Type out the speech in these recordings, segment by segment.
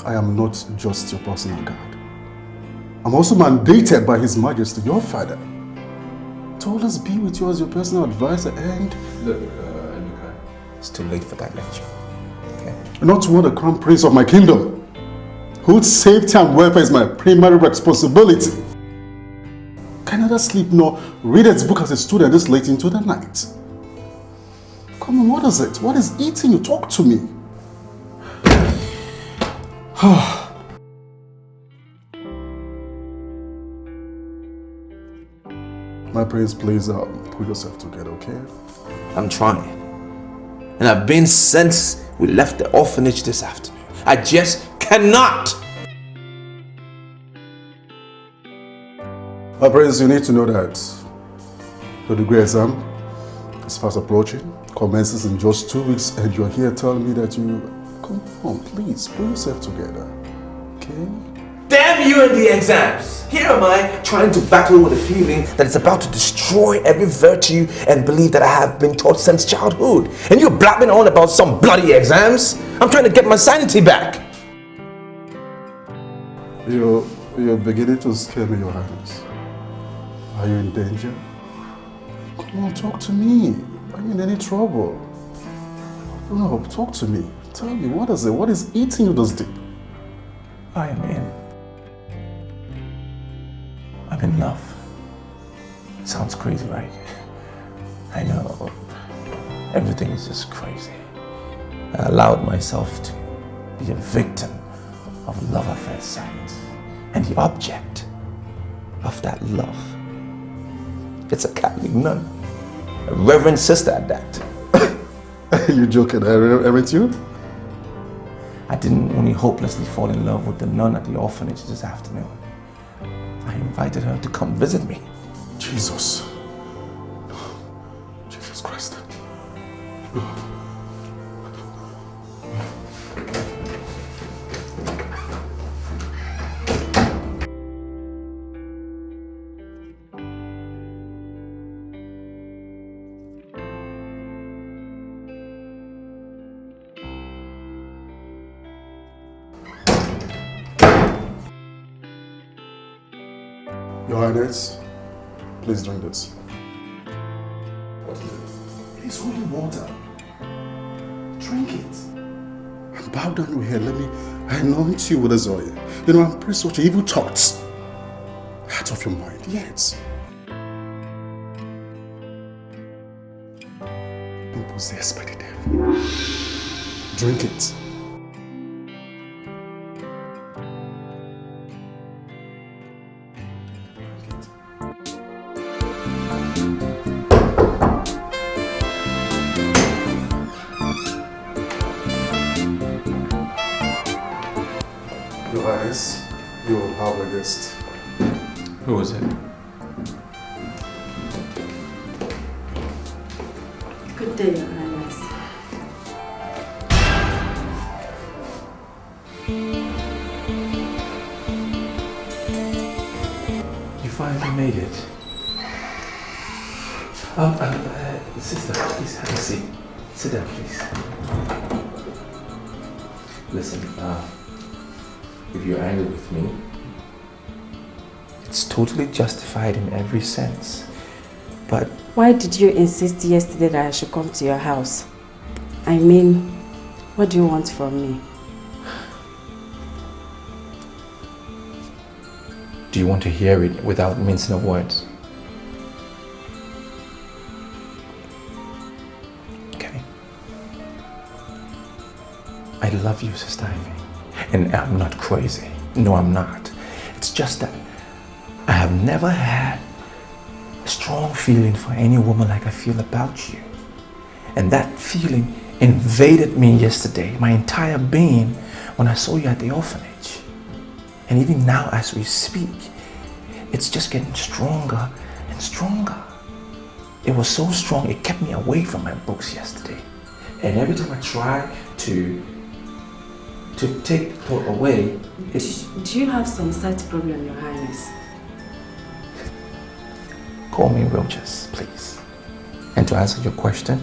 I am not just your personal guard. I'm also mandated by His Majesty, your father, to always be with you as your personal advisor and... Look, it's too late for that lecture. Okay? Not to want the crown prince of my kingdom, whose safety and welfare is my primary responsibility. Can neither sleep nor read its book as a student this late into the night. Come on, what is it? What is eating you? Talk to me. My prince, please pull yourself together, okay? I'm trying. And I've been since we left the orphanage this afternoon. I just cannot! My prince, you need to know that the degree exam is fast approaching, commences in just 2 weeks, and you're here telling me that you... Come on, please, pull yourself together, okay? Damn you and the exams! Here am I trying to battle with a feeling that it's about to destroy every virtue and belief that I have been taught since childhood. And you're blabbing on about some bloody exams? I'm trying to get my sanity back. You're beginning to scare me, Your Highness. Are you in danger? Come on, talk to me. Are you in any trouble? No, talk to me. Tell me, what is it? What is eating you this deep? I'm in love. Sounds crazy, right? I know. Everything is just crazy. I allowed myself to be a victim of love at first sight. And the object of that love, it's a Catholic nun. A reverend sister at that. You joking, aren't you? I didn't only hopelessly fall in love with the nun at the orphanage this afternoon. I invited her to come visit me. Jesus. Jesus Christ. Your Highness, please drink this. What is it? It is holy water. Drink it. And bow down your head. Let me anoint you with this oil. You know, I'm pretty such evil thoughts out of your mind. Yes. I'm possessed by the devil. Drink it. Your Highness, you will have a guest. Who is it? Good day, Your Highness. You finally made it. Sister, please have a seat. Sit down, please. Listen, if you're angry with me, it's totally justified in every sense. But Why did you insist yesterday that I should come to your house? I mean, what do you want from me? do you want to hear it without mincing of words? Okay. I love you, Sister Ivy. And I'm not crazy. No, I'm not. It's just that I have never had a strong feeling for any woman like I feel about you. And that feeling invaded me yesterday, my entire being, when I saw you at the orphanage. And even now as we speak, it's just getting stronger and stronger. It was so strong, it kept me away from my books yesterday. And every time I try to take thought away, it's... Do you have some such problem, Your Highness? Call me Rojas, please. And to answer your question,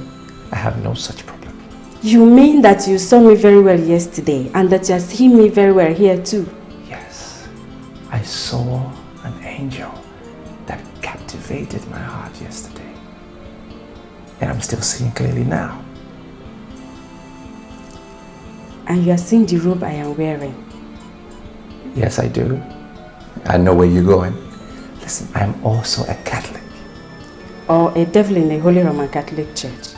I have no such problem. You mean that you saw me very well yesterday and that you are seeing me very well here too? Yes, I saw an angel that captivated my heart yesterday. And I'm still seeing clearly now. And you are seeing the robe I am wearing? Yes, I do. I know where you're going. Listen, I'm also a Catholic. Or a devil in a Holy Roman Catholic Church?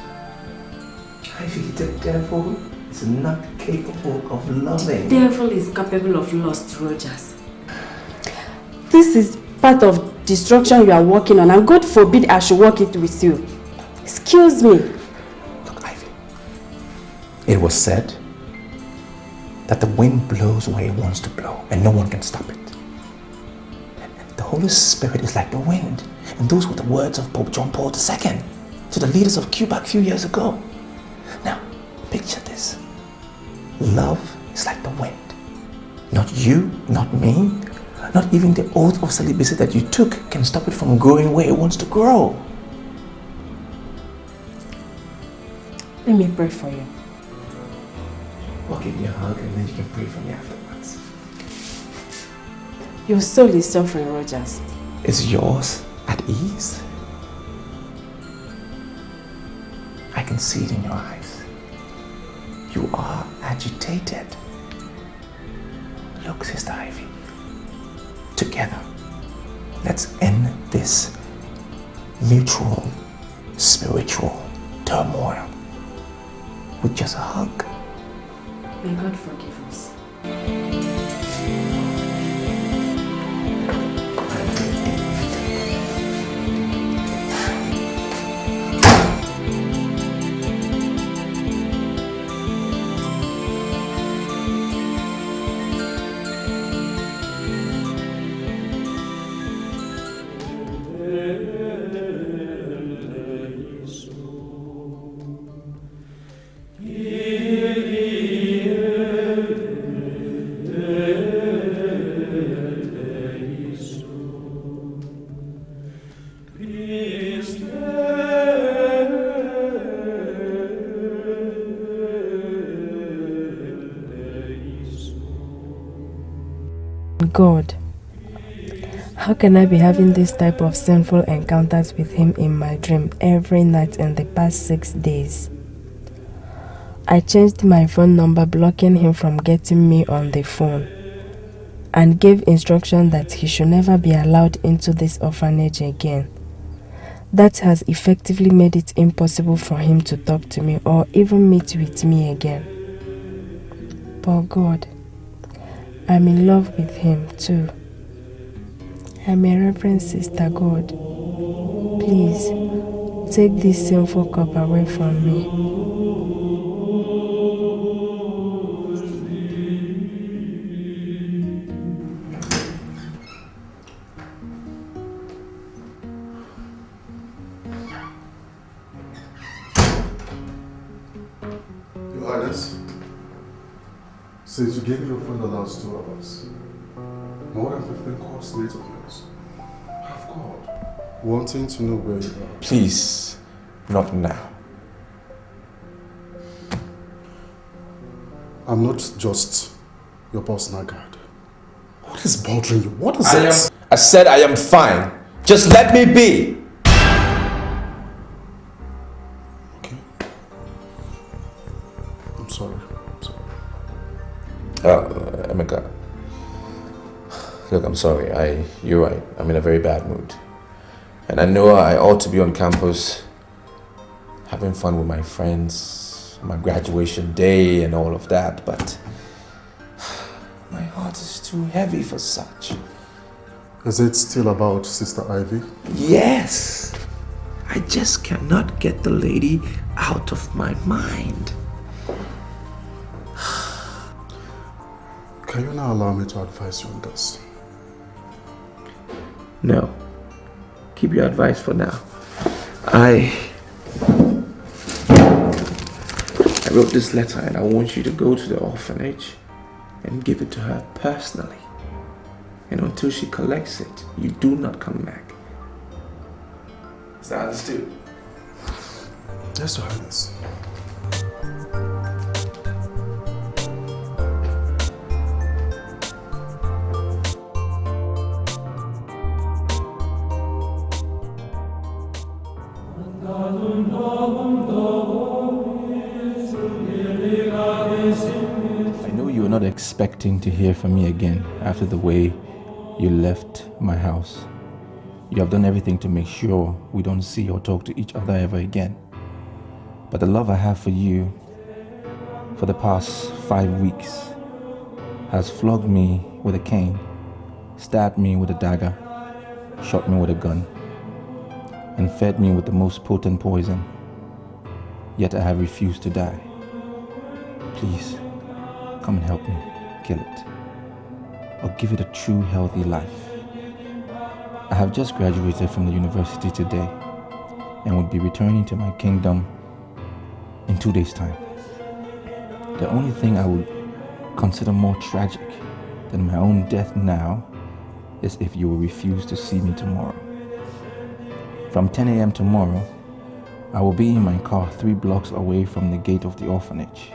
Ivy, the devil is not capable of loving. The devil is capable of lust, Rogers. This is part of destruction you are working on, and God forbid I should work it with you. Excuse me. Look, Ivy, it was said that the wind blows where it wants to blow and no one can stop it. The Holy Spirit is like the wind, and those were the words of Pope John Paul II to the leaders of Cuba a few years ago. Now, picture this. Love is like the wind. Not you, not me, not even the oath of celibacy that you took can stop it from growing where it wants to grow. Let me pray for you. I'll give you a hug and then you can pray for me afterwards. Your soul is suffering, Rogers. Is yours at ease? I can see it in your eyes. You are agitated. Look, Sister Ivy. Together, let's end this mutual spiritual turmoil with just a hug. May God forgive us. God, how can I be having this type of sinful encounters with him in my dream every night in the past 6 days? I changed my phone number, blocking him from getting me on the phone, and gave instruction that he should never be allowed into this orphanage again. That has effectively made it impossible for him to talk to me or even meet with me again. But God, I'm in love with him too. I'm a reverend sister, God. Please, take this sinful cup away from me. Your Highness, since you gave me your phone the last 2 hours, more than 15 calls late of yours have called, wanting to know where you are. Please, not now. I'm not just your personal guard. What is bothering you? What is it? I said I am fine. Just let me be. Okay. I'm sorry. Emeka. Look, I'm sorry. You're right. I'm in a very bad mood. And I know I ought to be on campus having fun with my friends, my graduation day and all of that, but my heart is too heavy for such. Is it still about Sister Ivy? Yes. I just cannot get the lady out of my mind. Can you now allow me to advise you on this? No. Keep your advice for now. I wrote this letter and I want you to go to the orphanage and give it to her personally. And until she collects it, you do not come back. Is that understood? Yes, Your Highness. expecting to hear from me again after the way you left my house. You have done everything to make sure we don't see or talk to each other ever again. But the love I have for you for the past 5 weeks has flogged me with a cane, stabbed me with a dagger, shot me with a gun, and fed me with the most potent poison. Yet I have refused to die. Please, come and help me kill it, or give it a true healthy life. I have just graduated from the university today and would be returning to my kingdom in 2 days' time. The only thing I would consider more tragic than my own death now is if you will refuse to see me tomorrow. From 10 a.m. tomorrow, I will be in my car 3 blocks away from the gate of the orphanage,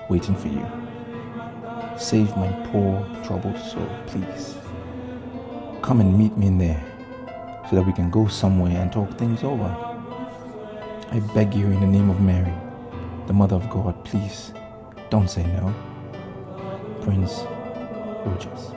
waiting for you. Save my poor, troubled soul, please. Come and meet me in there so that we can go somewhere and talk things over. I beg you in the name of Mary, the Mother of God, please, don't say no. Prince Rogers.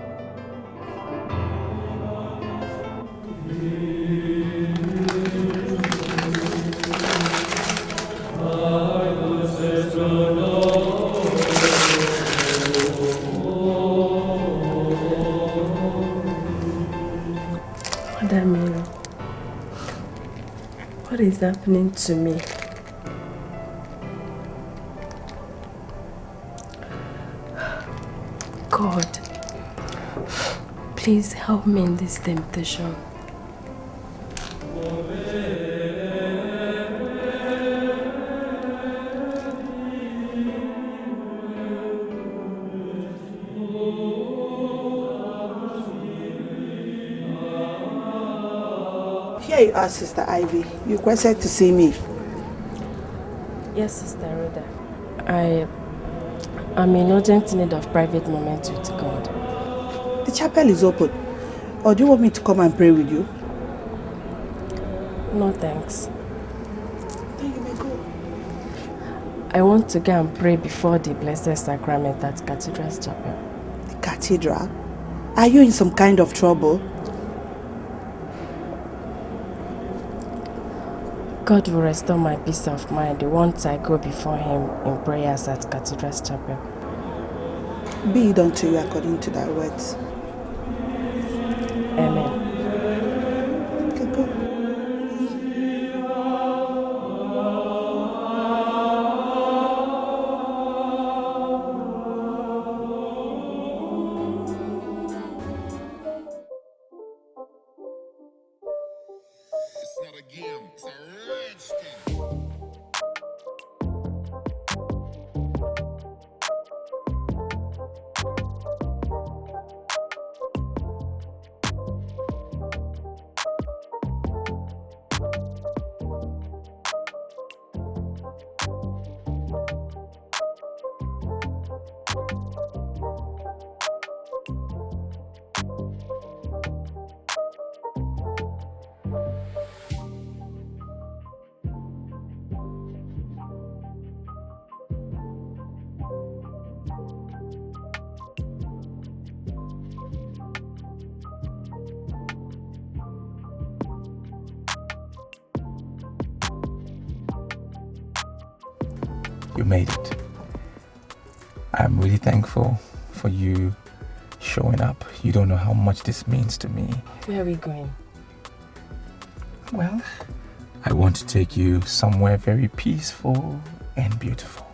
What is happening to me? God, please help me in this temptation. Here you are, Sister Ivy. You requested to see me. Yes, Sister Rhoda. I'm in urgent need of private moments with God. The chapel is open. Or do you want me to come and pray with you? No, thanks. Then you may go. I want to go and pray before the Blessed Sacrament at Cathedral's Chapel. The cathedral? Are you in some kind of trouble? God will restore my peace of mind once I go before Him in prayers at Cathedral's Chapel. Be it unto you according to thy words. Amen. Okay, go. It's not a game, it's a rage thing. You made it. I'm really thankful for you showing up. You don't know how much this means to me. Where are we going? Well, I want to take you somewhere very peaceful and beautiful.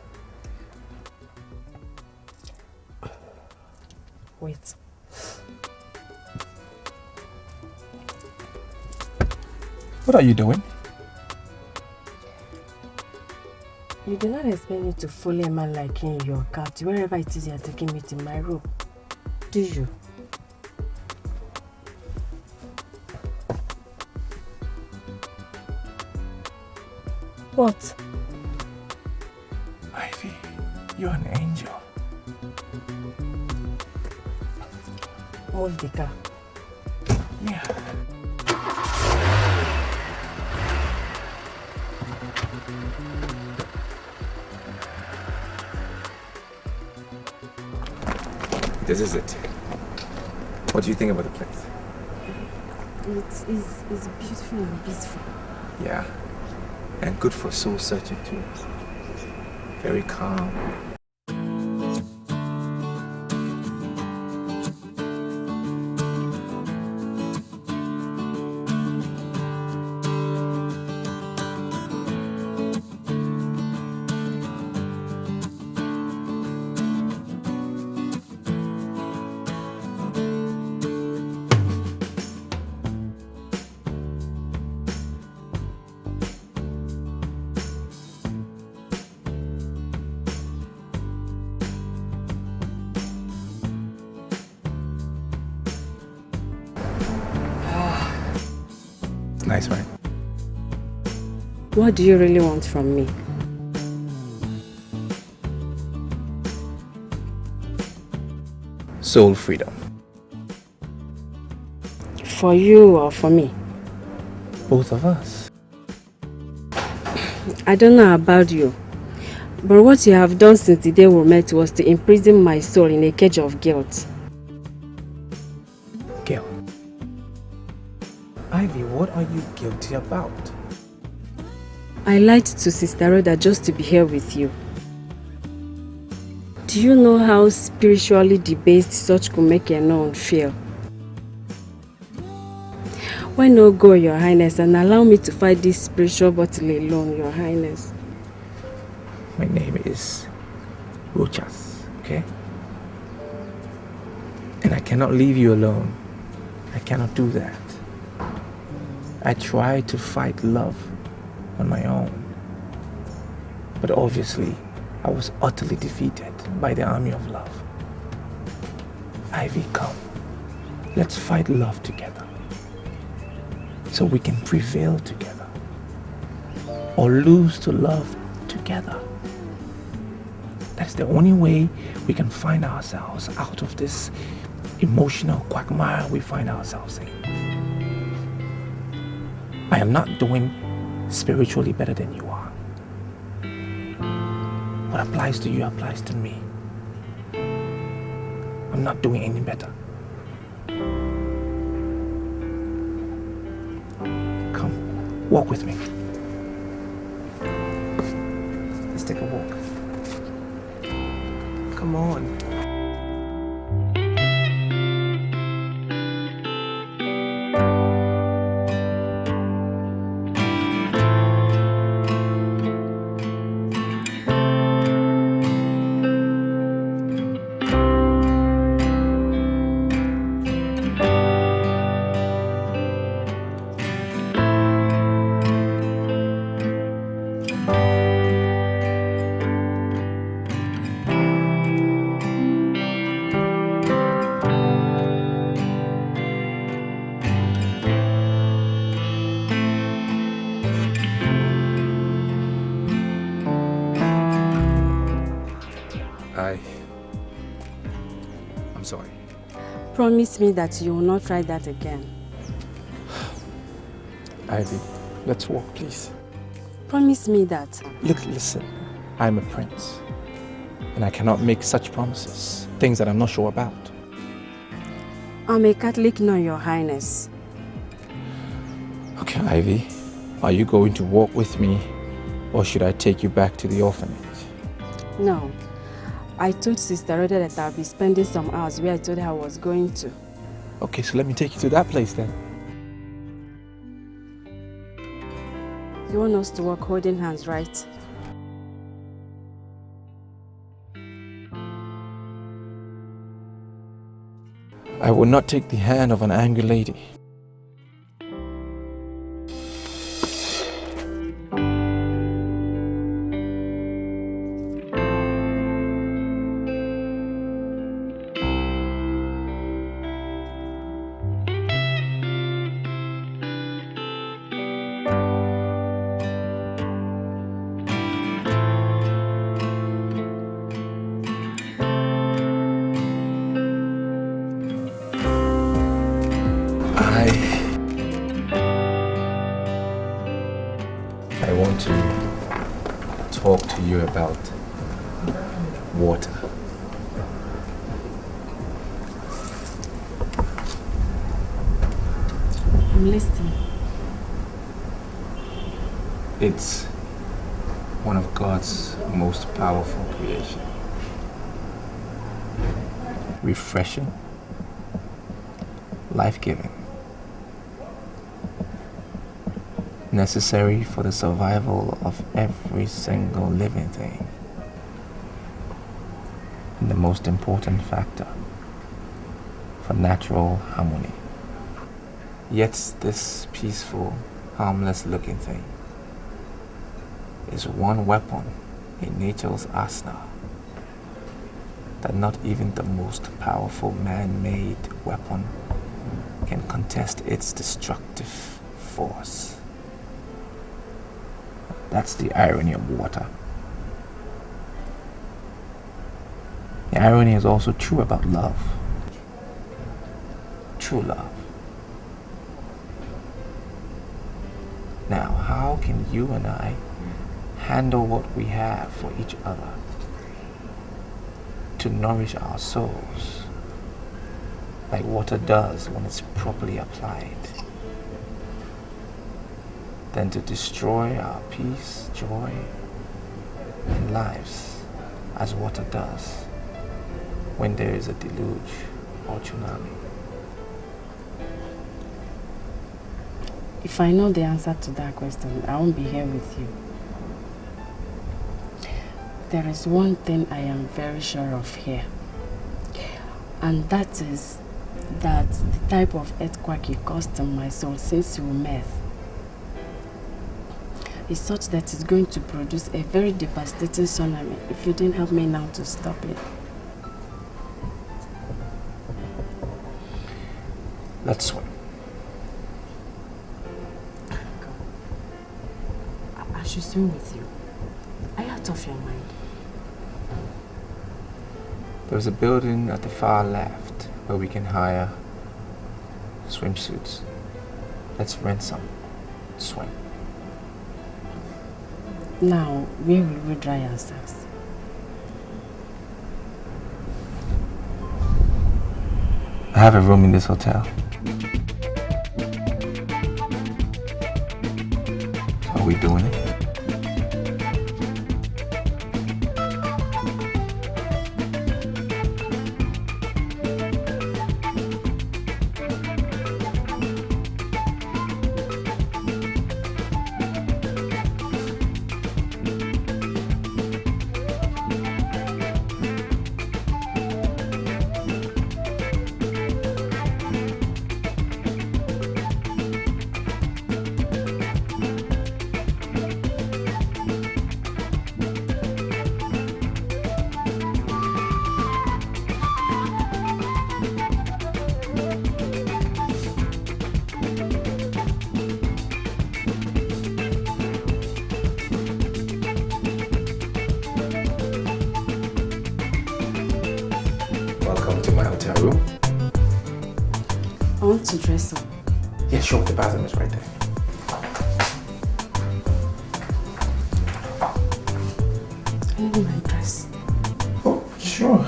Wait. What are you doing? You do not expect me to follow a man like you in your car to wherever it is you are taking me to my room, do you? What? Ivy, you're an angel. Move the car. Yeah. this is it. What do you think about the place? It's beautiful and peaceful. Yeah. And good for soul searching too. Very calm. Nice, right? What do you really want from me? Soul freedom. For you or for me? Both of us. I don't know about you, but what you have done since the day we met was to imprison my soul in a cage of guilt. Guilt? Ivy, what are you guilty about? I lied to Sister Rhoda just to be here with you. Do you know how spiritually debased such could make a nun feel? Why not go, Your Highness, and allow me to fight this spiritual battle alone, Your Highness? My name is Rochas, okay? And I cannot leave you alone. I cannot do that. I tried to fight love on my own. But obviously, I was utterly defeated by the army of love. Ivy, come. Let's fight love together. So we can prevail together. Or lose to love together. That's the only way we can find ourselves out of this emotional quagmire we find ourselves in. I am not doing spiritually better than you are. What applies to you applies to me. I'm not doing any better. Come, walk with me. Let's take a walk. Come on. I'm sorry. Promise me that you will not try that again. Ivy, let's walk, please. Promise me that. Look, listen. I'm a prince. And I cannot make such promises. Things that I'm not sure about. I'm a Catholic, no, Your Highness. Okay, Ivy. Are you going to walk with me? Or should I take you back to the orphanage? No. I told Sister Rhoda that I'll be spending some hours where I told her I was going to. Okay, so let me take you to that place then. You want us to walk holding hands, right? I will not take the hand of an angry lady. I want to talk to you about water. I'm listening. It's one of God's most powerful creations. Refreshing, life-giving, necessary for the survival of every single living thing, and the most important factor for natural harmony. Yet this peaceful, harmless-looking thing is one weapon in nature's arsenal that not even the most powerful man-made weapon can contest its destructive force. That's the irony of water. The irony is also true about love. True love. Now, how can you and I handle what we have for each other to nourish our souls like water does when it's properly applied, than to destroy our peace, joy, and lives as water does when there is a deluge or tsunami? If I know the answer to that question, I won't be here with you. There is one thing I am very sure of here, and that is that the type of earthquake you caused in my soul since we met is such that it's going to produce a very devastating tsunami if you didn't help me now to stop it. Let's swim. I should swim with you. Are you out of your mind? There's a building at the far left where we can hire swimsuits. Let's rent some. Swim. Now, where will we dry ourselves? I have a room in this hotel. So are we doing it? Welcome to my hotel room. I want to dress up. Yeah, sure, the bathroom is right there. I need my dress. Oh, sure.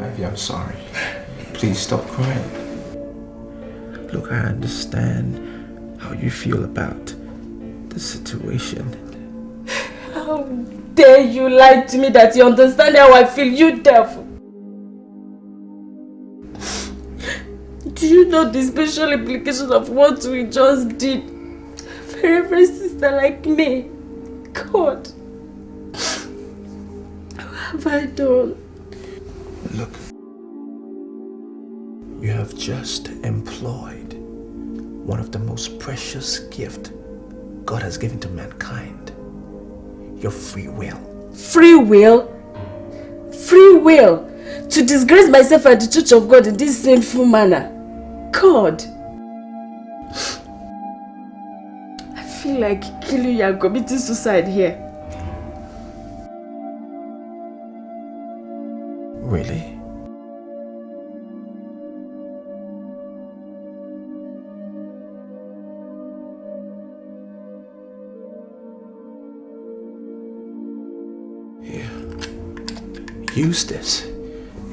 Ivy, I'm sorry. Please stop crying. Look, I understand how you feel about the situation. How dare you lie to me that you understand how I feel, you devil? Do you know the special implication of what we just did for every sister like me? God, what have I done? Look, you have just employed one of the most precious gifts God has given to mankind. Your free will. Free will? Free will? To disgrace myself at the church of God in this sinful manner? God! I feel like killing you and committing suicide here. Use this.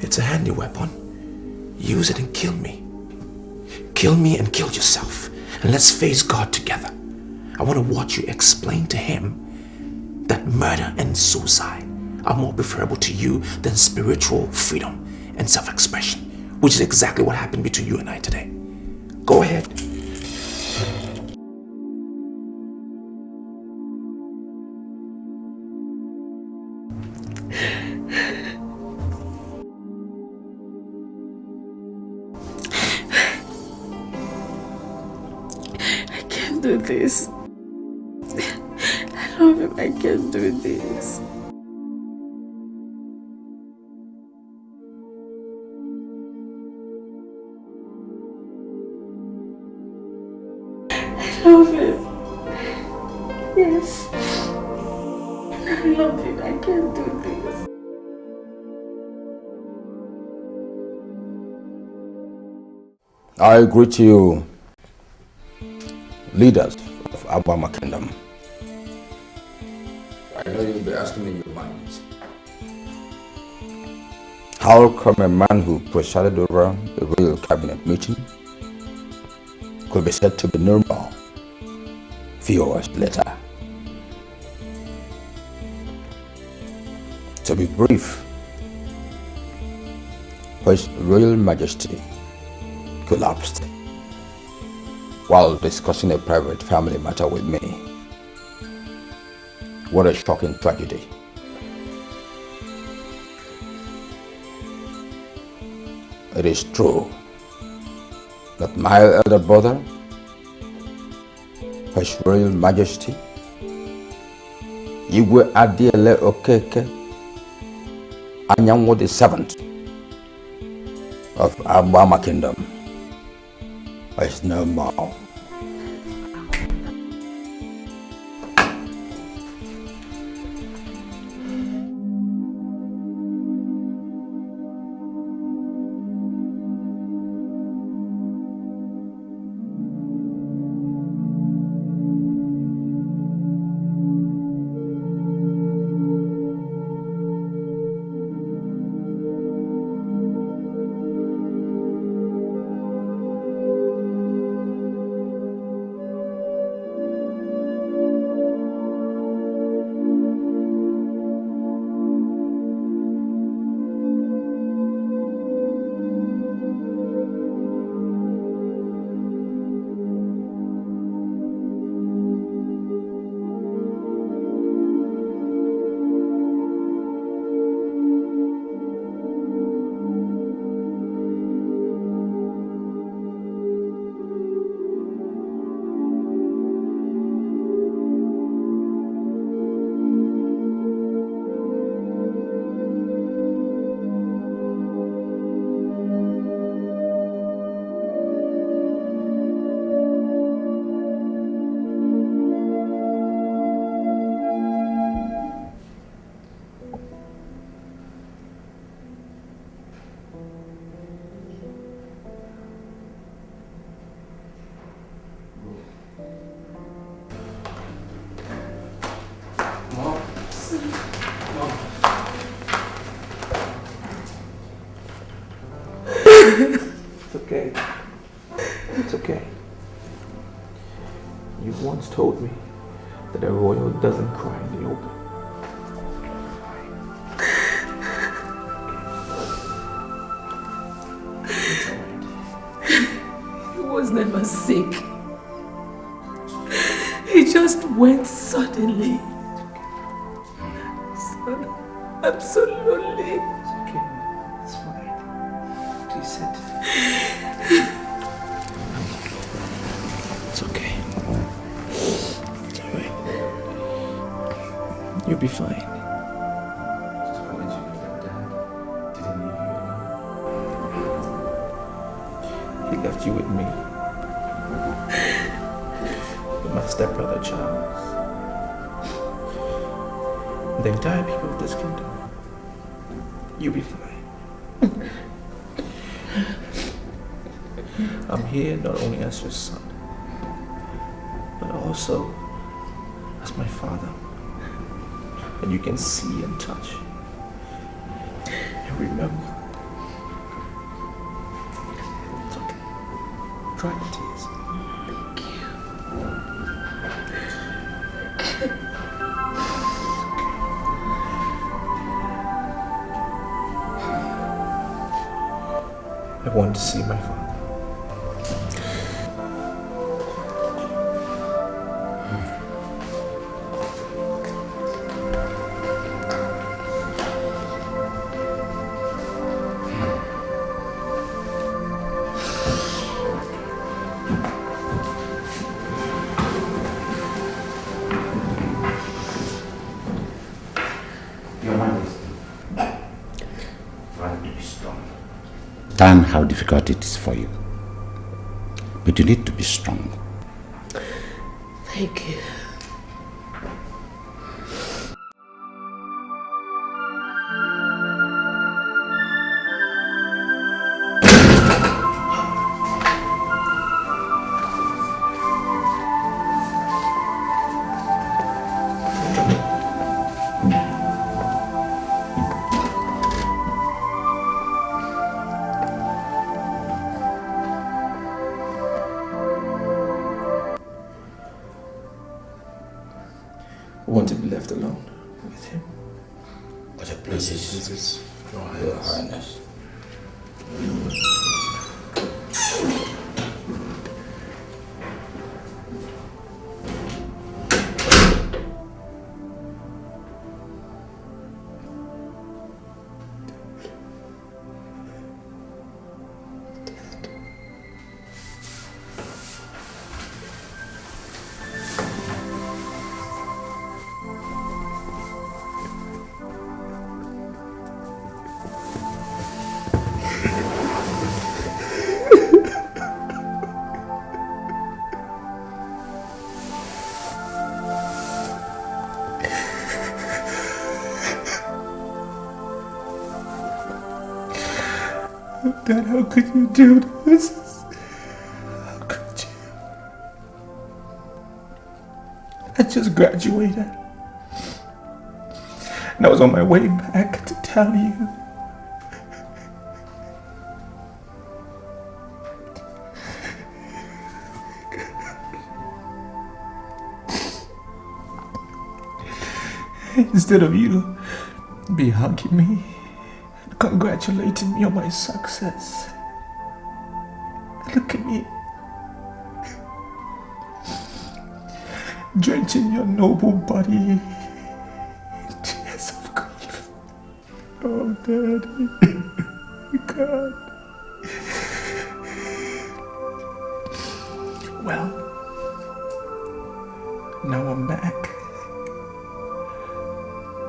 It's a handy weapon. Use it and kill me. Kill me and kill yourself. And let's face God together. I want to watch you explain to him that murder and suicide are more preferable to you than spiritual freedom and self-expression, which is exactly what happened between you and I today. Go ahead. I can't do this. I love him. I can't do this. I love him. Yes. I love him. I can't do this. I greet you, leaders of Abama Kingdom. I know you'll be asking in your minds, how come a man who presided over a royal cabinet meeting could be said to be normal few hours later? To be brief, His Royal Majesty collapsed while discussing a private family matter with me. What a shocking tragedy. It is true that my elder brother, His Royal Majesty, Igwe Adiele Okeke Anyanwo the 7th of Abama Kingdom, is no more. It's okay. It's okay. You once told me that a royal doesn't cry in the open. He was never sick. He just went suddenly. Son, I'm so lonely. It's okay. It's fine. Please sit. It's okay. It's alright. You'll be fine. Just wanted you to know that Dad didn't leave you alone. He left you with me. With my stepbrother Charles. The entire people of this kingdom. You'll be fine. I'm here not only as your son, but also as my father. And you can see and touch. remember. It's okay. Dry your tears. Thank you. I want to see my father. Understand how difficult it is for you. But you need to be strong. Thank you. I want to be left alone with him. But please, Your Highness. Dad, how could you do this? How could you? I just graduated. And I was on my way back to tell you. Instead of you be hugging me, congratulating me on my success. Look at me. Drenching your noble body in tears of grief. Oh, Daddy. God. Well, now I'm back.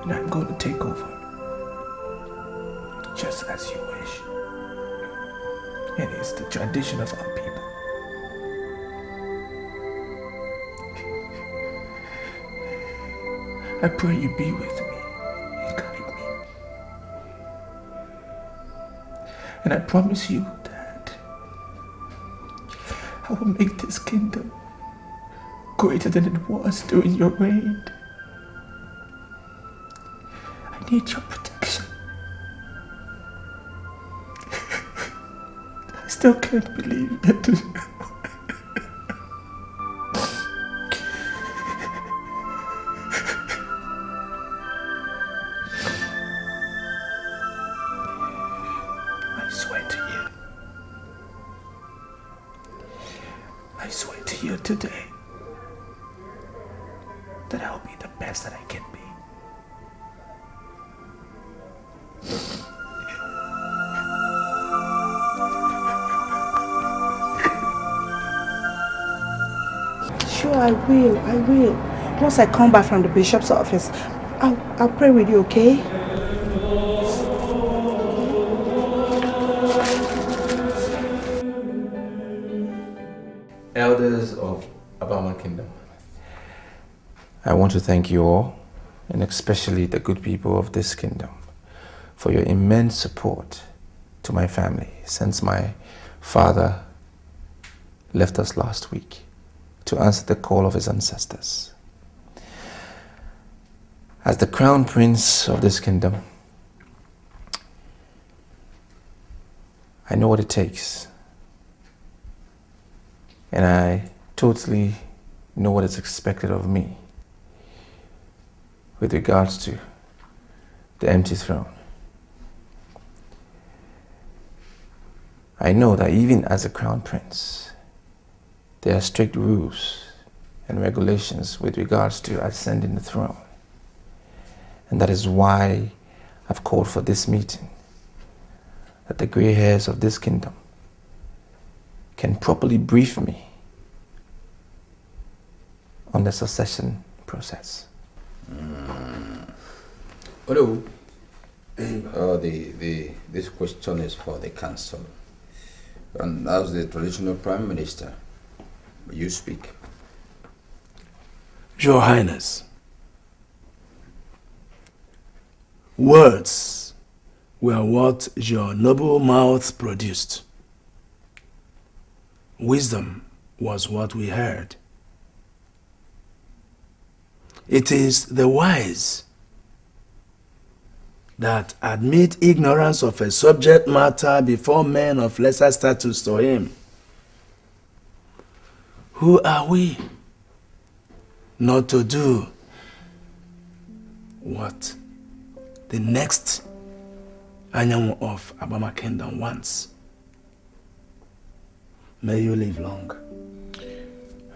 And I'm going to take over. Just as you wish. It is the tradition of our people. I pray you be with me and guide me. And I promise you that I will make this kingdom greater than it was during your reign. I need your protection. I still can't believe it. I swear to you today that I'll be the best that I can be. Sure, I will. Once I come back from the bishop's office, I'll pray with you, okay? Elders of Obama Kingdom, I want to thank you all, and especially the good people of this kingdom, for your immense support to my family since my father left us last week to answer the call of his ancestors. As the crown prince of this kingdom, I know what it takes. And I totally know what is expected of me with regards to the empty throne. I know that even as a crown prince, there are strict rules and regulations with regards to ascending the throne. And that is why I've called for this meeting, that the gray hairs of this kingdom can properly brief me on the succession process. Hello. This question is for the council. And as the traditional prime minister, you speak. Your Highness, words were what your noble mouth produced. Wisdom was what we heard. It is the wise that admit ignorance of a subject matter before men of lesser status to him. Who are we not to do what the next Anyanwu of Abama Kingdom wants? May you live long.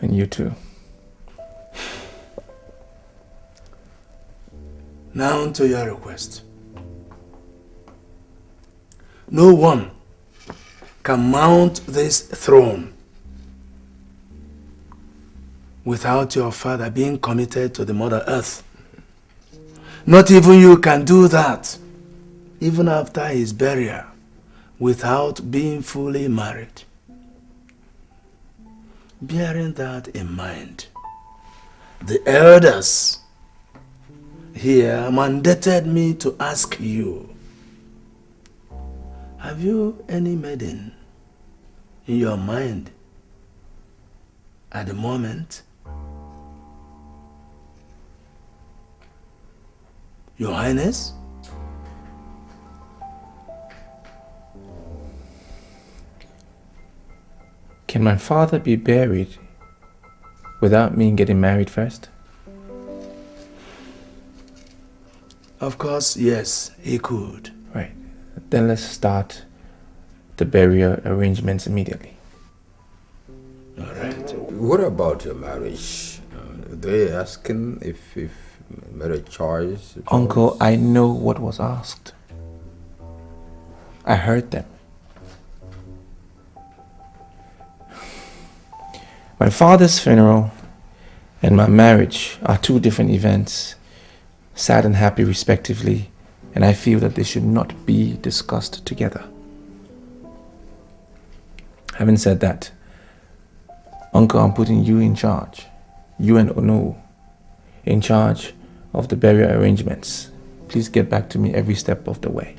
And you too. Now to your request. No one can mount this throne without your father being committed to the Mother Earth. Not even you can do that, even after his burial, without being fully married. Bearing that in mind, the elders here mandated me to ask you, have you any maiden in your mind at the moment? Your Highness? Can my father be buried without me getting married first? Of course, yes, he could. Right. Then let's start the burial arrangements immediately. All right. What about your marriage? They asking if marriage choice? Uncle, I know what was asked. I heard them. My father's funeral and my marriage are two different events, sad and happy respectively, and I feel that they should not be discussed together. Having said that, Uncle, I'm putting you in charge, you and Ono, in charge of the burial arrangements. Please get back to me every step of the way.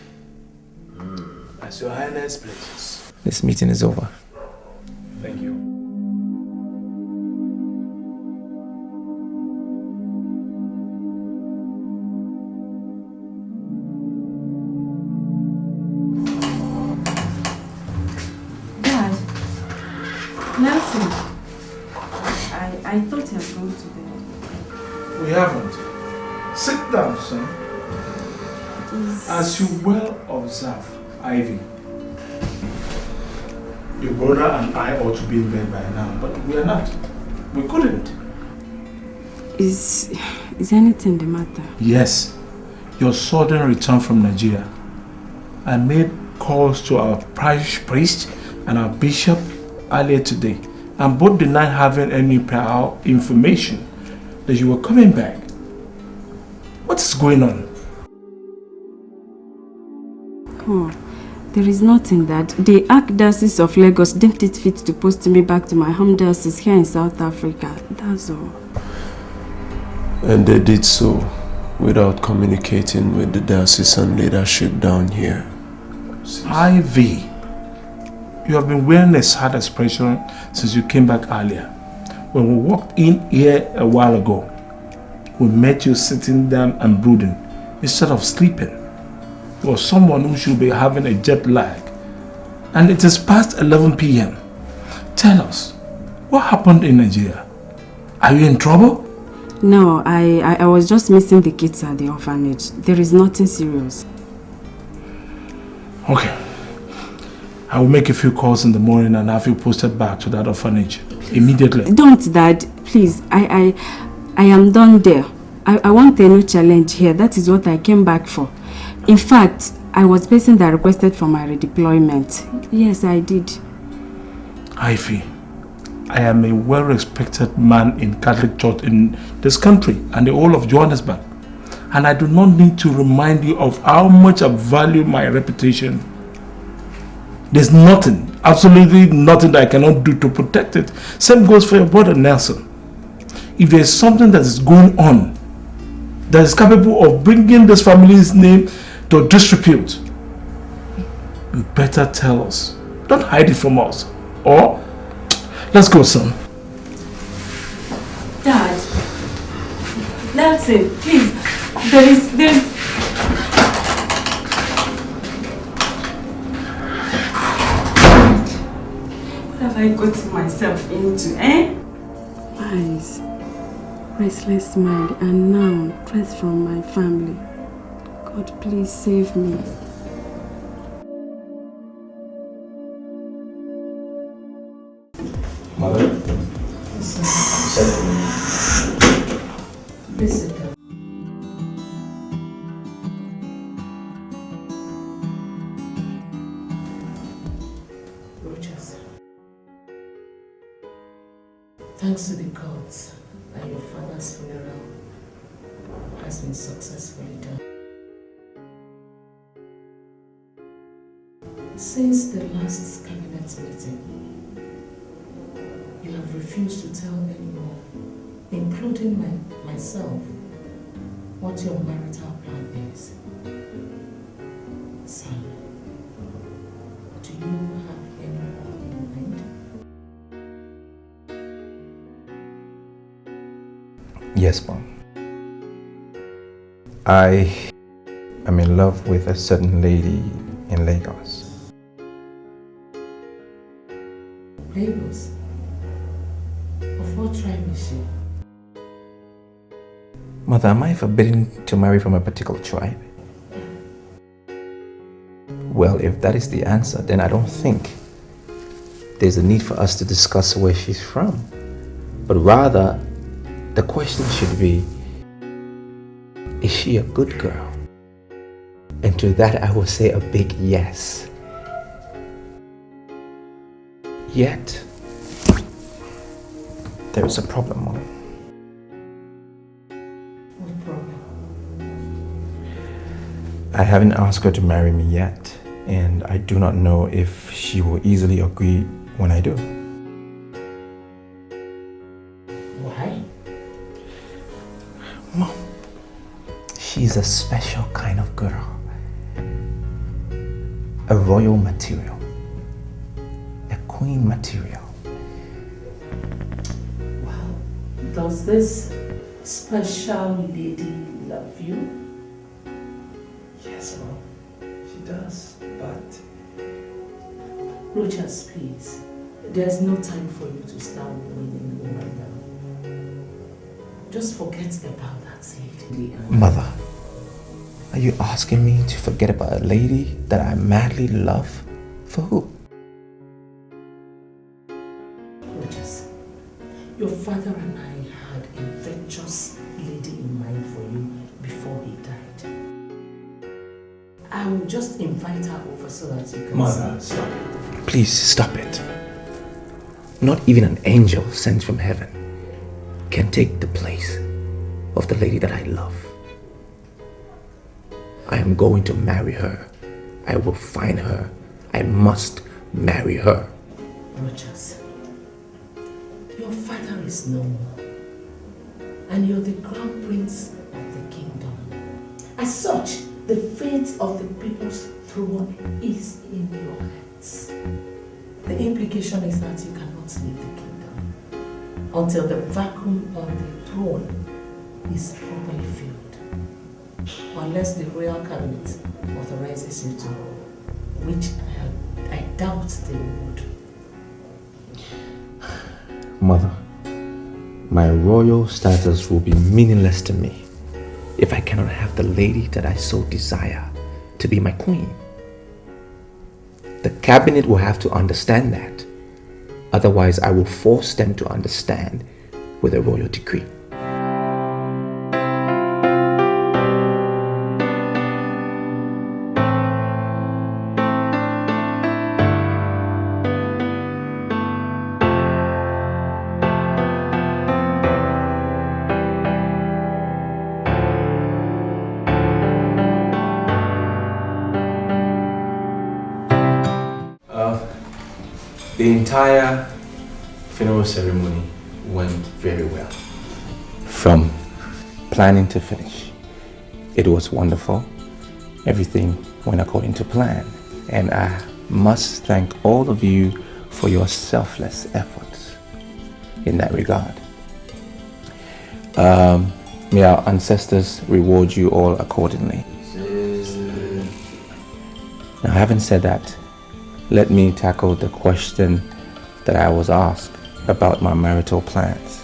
As your Highness pleases. This meeting is over. Thank you. I thought you had gone to bed. We haven't. Sit down, son. As you well observe, Ivy, your brother and I ought to be in bed by now, but we are not. We couldn't. Is anything the matter? Yes. Your sudden return from Nigeria. I made calls to our parish priest and our bishop earlier today, and both denied having any prior information that you were coming back. What is going on? Oh, there is nothing that. The Archdiocese of Lagos deemed it fit to post me back to my home diocese here in South Africa. That's all. And they did so without communicating with the diocesan leadership down here. Ivy, you have been wearing a sad expression since you came back earlier. When we walked in here a while ago, we met you sitting down and brooding instead of sleeping. You are someone who should be having a jet lag. and it is past 11 p.m. Tell us, what happened in Nigeria? Are you in trouble? No, I was just missing the kids at the orphanage. There is nothing serious. Okay. I will make a few calls in the morning and have you posted back to that orphanage immediately. Don't, Dad. Please. I am done there. I want a new challenge here. That is what I came back for. In fact, I was the person that requested for my redeployment. Yes, I did. Ivy, I am a well-respected man in Catholic Church in this country and the whole of Johannesburg. And I do not need to remind you of how much I value my reputation. There's nothing, absolutely nothing that I cannot do to protect it. Same goes for your brother Nelson. If there's something that is going on that is capable of bringing this family's name to disrepute, you better tell us. Don't hide it from us. Or, let's go, son. Dad. Nelson, please. There's... What have I got myself into, eh? Eyes, restless mind, and now threats from my family. God, please save me. Mother? Please sit down. Rogers, thanks to the gods that your father's funeral has been successfully done. Since the last cabinet meeting, you have refused to tell anyone, including myself, what your marital plan is. Son, do you have anyone in mind? Yes, Mom. I am in love with a certain lady in Lagos. Lagos? Of what tribe is she? Mother, am I forbidden to marry from a particular tribe? Well, if that is the answer, then I don't think there's a need for us to discuss where she's from. But rather, the question should be, is she a good girl? And to that I will say a big yes. Yet, there is a problem, Mom. What problem? I haven't asked her to marry me yet, and I do not know if she will easily agree when I do. Why? Mom, she's a special kind of girl. A royal material. A queen material. Well, does this special lady love you? Yes, Mom, she does, but... Rogers, please. There's no time for you to start winning the woman now. Just forget about that lady. Mother, are you asking me to forget about a lady that I madly love? For who? Rogers, your father and I had a virtuous lady in mind for you before he died. I will just invite her over so that you can Mother, see. stop. Please stop it. Not even an angel sent from heaven can take the place of the lady that I love. I am going to marry her. I will find her. I must marry her. Rogers, your father is no more, and you're the crown prince of the kingdom. As such, the fate of the people's throne is in your hands. The implication is that you cannot leave the kingdom until the vacuum on the throne is properly filled, unless the royal cabinet authorizes you to, which I I doubt they would. Mother, my royal status will be meaningless to me if I cannot have the lady that I so desire to be my queen. The cabinet will have to understand that. Otherwise, I will force them to understand with a royal decree. The entire funeral ceremony went very well. From planning to finish. It was wonderful. Everything went according to plan. And I must thank all of you for your selfless efforts in that regard. May our ancestors reward you all accordingly. Now, having said that, let me tackle the question that I was asked about my marital plans.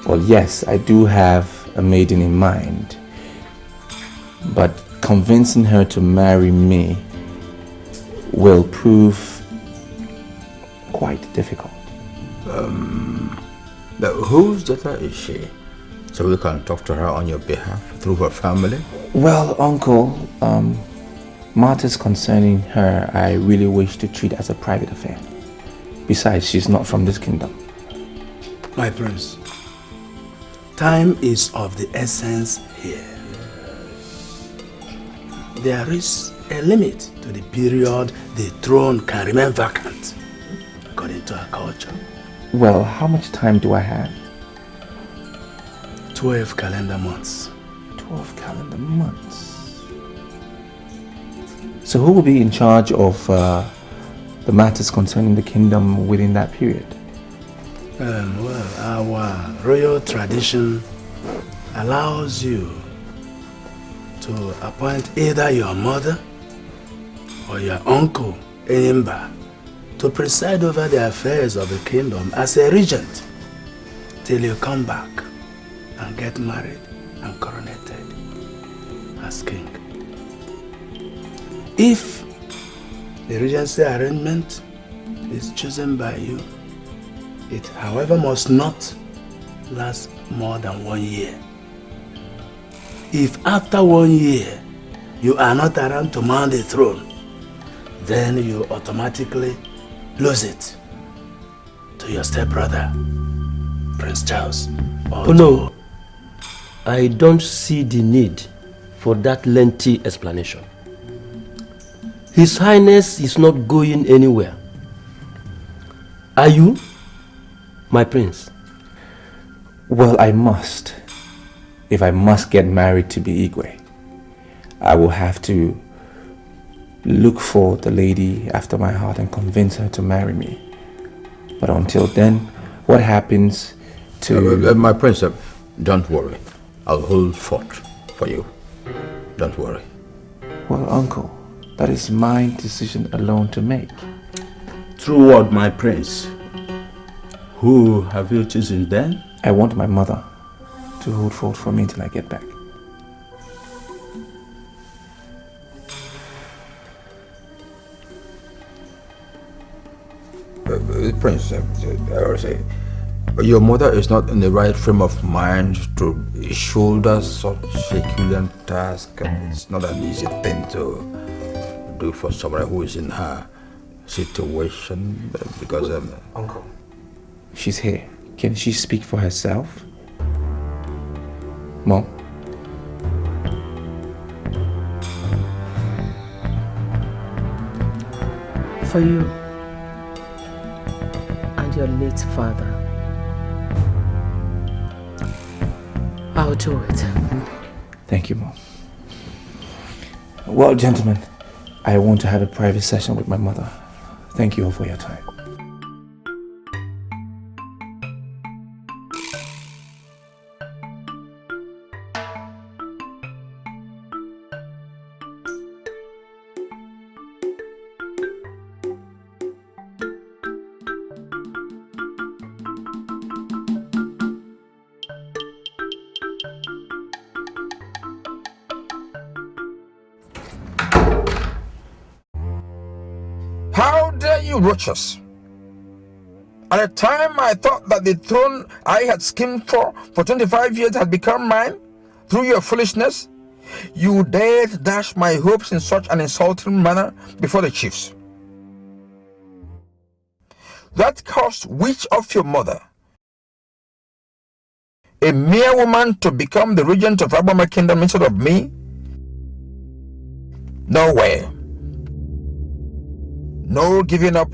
Well, yes, I do have a maiden in mind, but convincing her to marry me will prove quite difficult. Whose daughter is she? So we can talk to her on your behalf through her family? Well, Uncle, matters concerning her I really wish to treat as a private affair. Besides, she's not from this kingdom. My prince, time is of the essence here. There is a limit to the period the throne can remain vacant, according to our culture. Well, how much time do I have? 12 calendar months. 12 calendar months. So who will be in charge of the matters concerning the kingdom within that period? Well, our royal tradition allows you to appoint either your mother or your uncle, Enyimba, to preside over the affairs of the kingdom as a regent till you come back and get married and coronated as king. If the regency arrangement is chosen by you, it, however, must not last more than 1 year. If after 1 year you are not around to mount the throne, then you automatically lose it to your stepbrother, Prince Charles. Oh no, I don't see the need for that lengthy explanation. His Highness is not going anywhere. Are you, my prince? Well, I must. If I must get married to be Igwe, I will have to look for the lady after my heart and convince her to marry me. But until then, what happens to... my prince, don't worry. I'll hold fort for you. Don't worry. Well, uncle, that is my decision alone to make. True word, my prince. Who have you chosen then? I want my mother to hold fort for me till I get back. Prince, your mother is not in the right frame of mind to shoulder such Herculean task. It's not an easy thing to do for someone who is in her situation. Because Uncle, she's here. Can she speak for herself? Mom? For you and your late father, I'll do it. Thank you, Mom. Well, gentlemen, I want to have a private session with my mother. Thank you all for your time. you roaches. At the time I thought that the throne I had schemed for 25 years had become mine through your foolishness, you dared dash my hopes in such an insulting manner before the chiefs. That caused which of your mother, a mere woman, to become the regent of Alabama Kingdom instead of me? No way. No giving up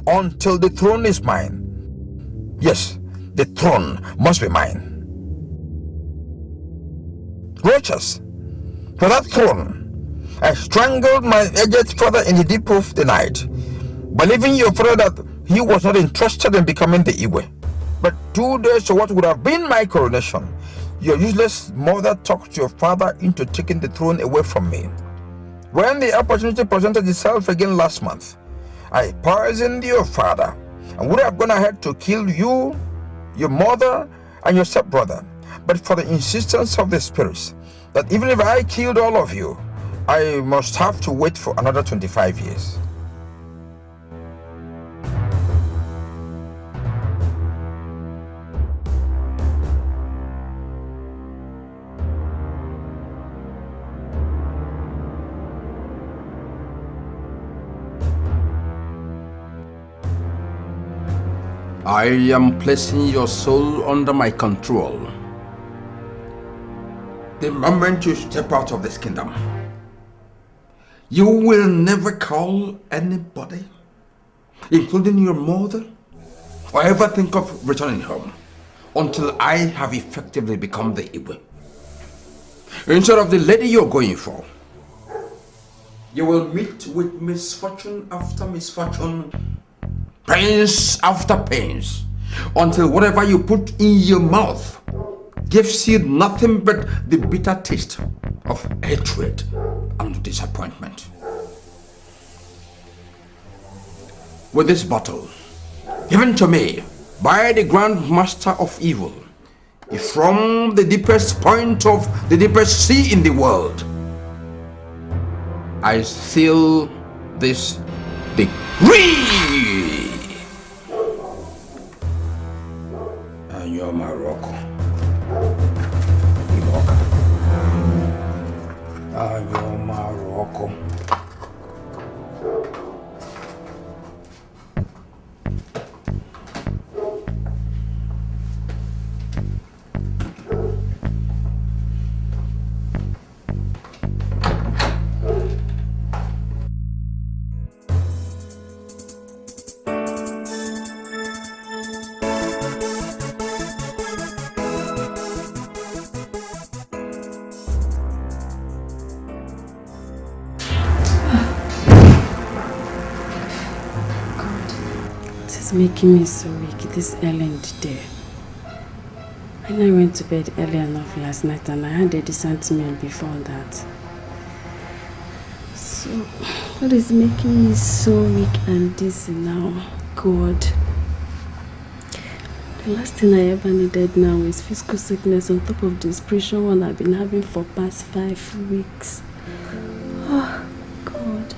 until the throne is mine. Yes, the throne must be mine. Roaches, for that throne, I strangled my aged father in the deep of the night, believing your father that he was not interested in becoming the Igwe. But 2 days to what would have been my coronation, your useless mother talked your father into taking the throne away from me. When the opportunity presented itself again last month, I poisoned your father and would have gone ahead to kill you, your mother, and your stepbrother, but for the insistence of the spirits that even if I killed all of you, I must have to wait for another 25 years. I am placing your soul under my control. The moment you step out of this kingdom, you will never call anybody, including your mother, or ever think of returning home until I have effectively become the Igwe. Instead of the lady you're going for, you will meet with misfortune after misfortune, pains after pains, until whatever you put in your mouth gives you nothing but the bitter taste of hatred and disappointment. With this bottle, given to me by the Grand Master of Evil, from the deepest point of the deepest sea in the world, I seal this decree. And you're my rock. And you're my rock. Making me so weak this early in the day. And I went to bed early enough last night and I had a decent meal before that. So, what is making me so weak and dizzy now? God. The last thing I ever needed now is physical sickness on top of the spiritual one I've been having for past 5 weeks. Oh, God.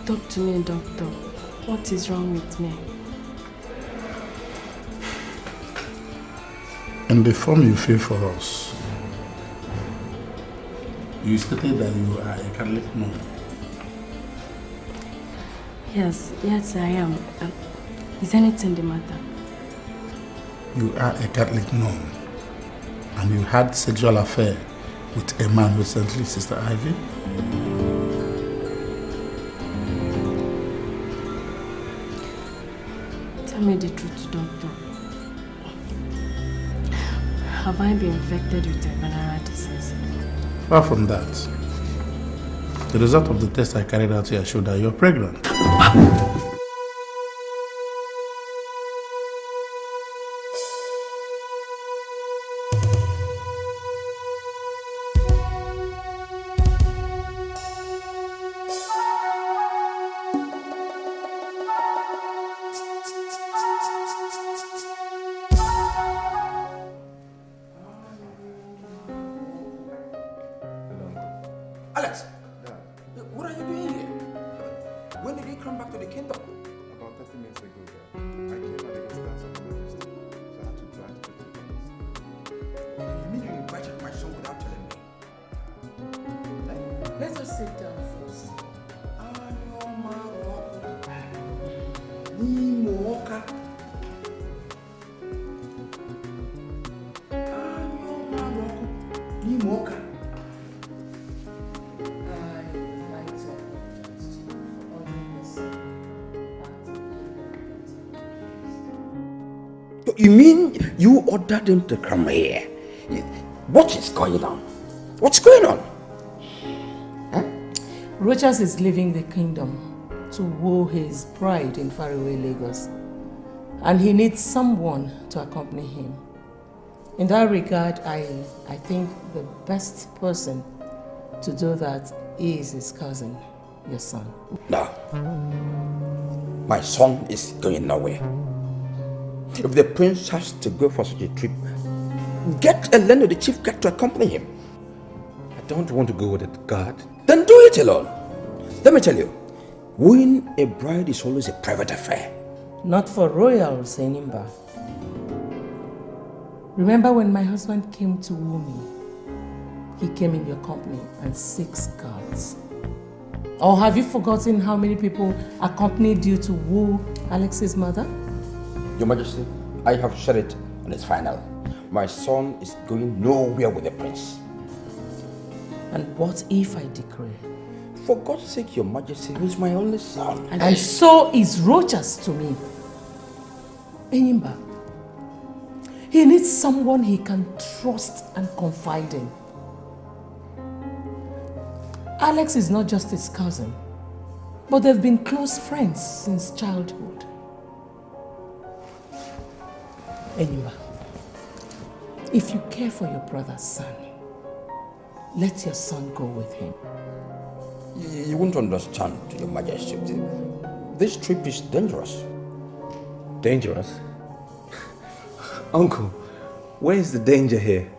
Talk to me, doctor. What is wrong with me? In the form you fill for us, you stated that you are a Catholic nun. Yes, I am. Is anything the matter? You are a Catholic nun, and you had sexual affair with a man recently, Sister Ivy? Tell me the truth, doctor. Have I been infected with a venereal disease? Far from that. The result of the test I carried out here showed that you're pregnant. Alex! What are you doing here? When did you come back to the kingdom? About 30 minutes ago, I came at the instance of my majesty, so I had to drive to the place. You mean you invited my son without telling me? Let us sit down first. You mean you ordered him to come here? What is going on? What's going on? Rochas is leaving the kingdom to woo his bride in faraway Lagos. And he needs someone to accompany him. In that regard, I think the best person to do that is his cousin, your son. No. My son is going nowhere. If the prince has to go for such a trip, get a land of the chief guard to accompany him. I don't want to go with a guard. Then do it alone. Let me tell you, wooing a bride is always a private affair. Not for royals, Enimba. Remember when my husband came to woo me? He came in your company and 6 guards. Or have you forgotten how many people accompanied you to woo Alex's mother? Your Majesty, I have said it and it's final. My son is going nowhere with the prince. And what if I decree? For God's sake, Your Majesty, who's my only son. And so is Rochas to me. Enyimba, he needs someone he can trust and confide in. Alex is not just his cousin, but they've been close friends since childhood. Enyimba, if you care for your brother's son, let your son go with him. You won't understand, Your Majesty. This trip is dangerous. Dangerous? Uncle, where is the danger here?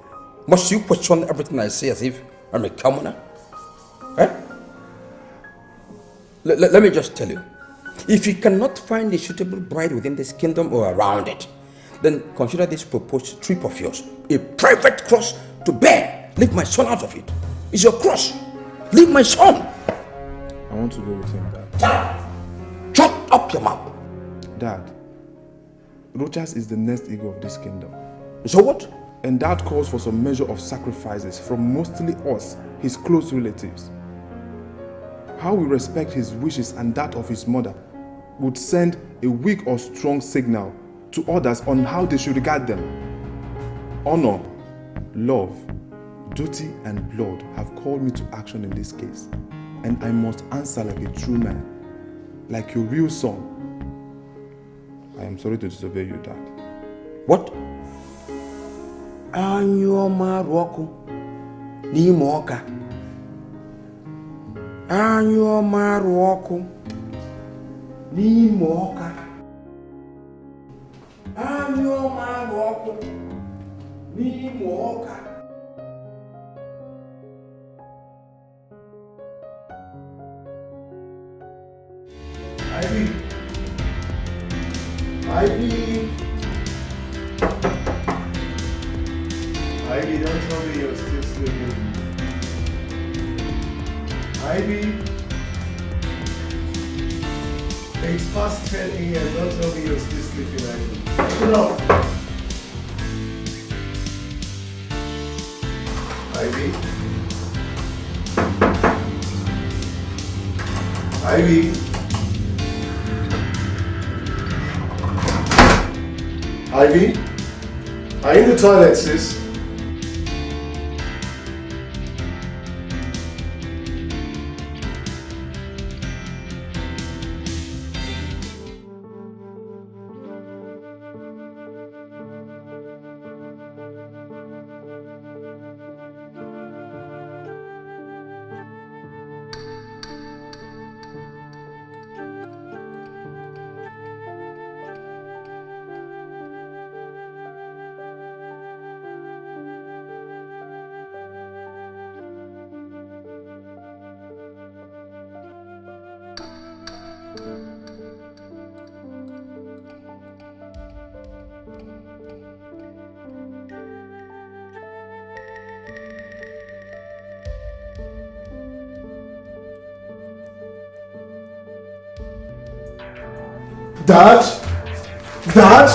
Must you question everything I say as if I'm a commoner? Eh? Let me just tell you. If you cannot find a suitable bride within this kingdom or around it, then consider this proposed trip of yours a private cross to bear. Leave my son out of it. It's your cross. Leave my son. I want to go with him, Dad. Shut up your mouth. Dad, Rochas is the next ego of this kingdom. So what? And that calls for some measure of sacrifices from mostly us, his close relatives. How we respect his wishes and that of his mother would send a weak or strong signal to others on how they should regard them. Honor, love, duty, and blood have called me to action in this case, and I must answer like a true man, like your real son. I am sorry to disobey you, Dad. What? Anyoma Roku Nimoka. Anyoma Roku Nimoka. Anyoma Roku Nimoka. Ivy! Ivy! Ivy, don't tell me you're still sleeping. Ivy! It's past 10 a.m. Don't tell me you're still sleeping, Ivy. Get up. Ivy? Ivy? Ivy? Are you in the toilet, sis? Dad? Dad?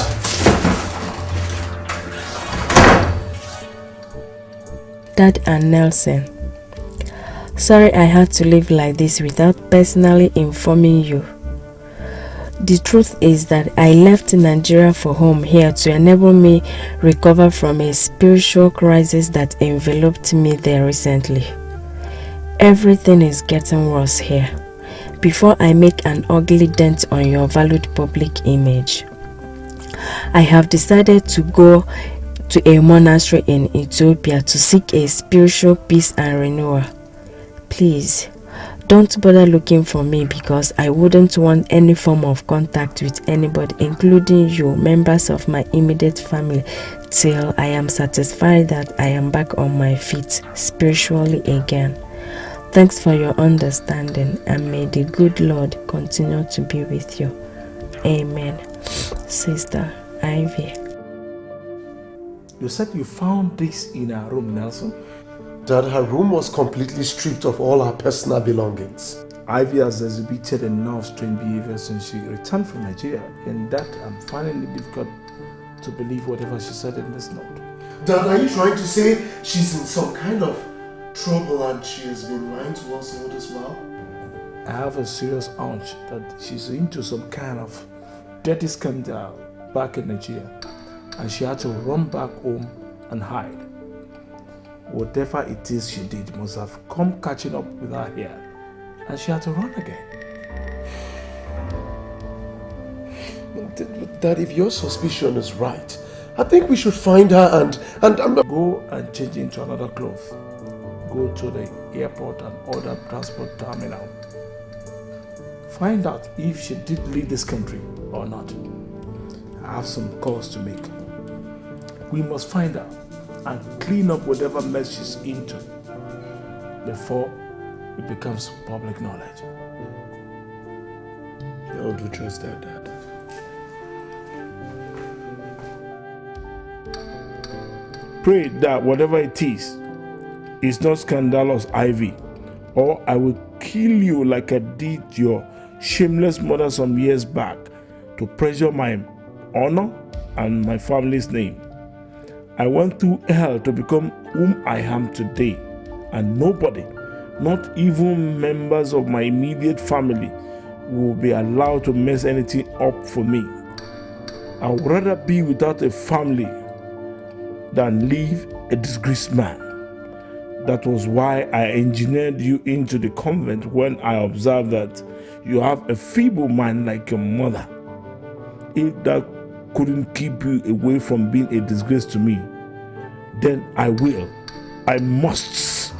Dad and Nelson. Sorry I had to live like this without personally informing you. The truth is that I left Nigeria for home here to enable me recover from a spiritual crisis that enveloped me there recently. Everything is getting worse here. Before I make an ugly dent on your valued public image, I have decided to go to a monastery in Ethiopia to seek a spiritual peace and renewal. Please, don't bother looking for me because I wouldn't want any form of contact with anybody, including you, members of my immediate family, till I am satisfied that I am back on my feet spiritually again. Thanks for your understanding, and may the good Lord continue to be with you. Amen. Sister Ivy. You said you found this in her room, Nelson? Dad, her room was completely stripped of all her personal belongings. Ivy has exhibited enough strange behavior since she returned from Nigeria, and that I'm finding it difficult to believe whatever she said in this note. Dad, are you trying to say she's in some kind of trouble and she has been lying to us all this while? I have a serious hunch that she's into some kind of dirty scandal back in Nigeria, and she had to run back home and hide. Whatever it is she did must have come catching up with her here, and she had to run again. Dad, if your suspicion is right, I think we should find her and go and change into another cloth. Go to the airport and other transport terminal. Find out if she did leave this country or not. I have some calls to make. We must find her and clean up whatever mess she's into before it becomes public knowledge. I'll do just that, Dad. Pray that whatever it is not scandalous, Ivy, or I will kill you like I did your shameless mother some years back to preserve my honor and my family's name. I went through hell to become whom I am today, and nobody, not even members of my immediate family, will be allowed to mess anything up for me. I would rather be without a family than leave a disgraced man. That was why I engineered you into the convent when I observed that you have a feeble mind like your mother. If that couldn't keep you away from being a disgrace to me, then I must.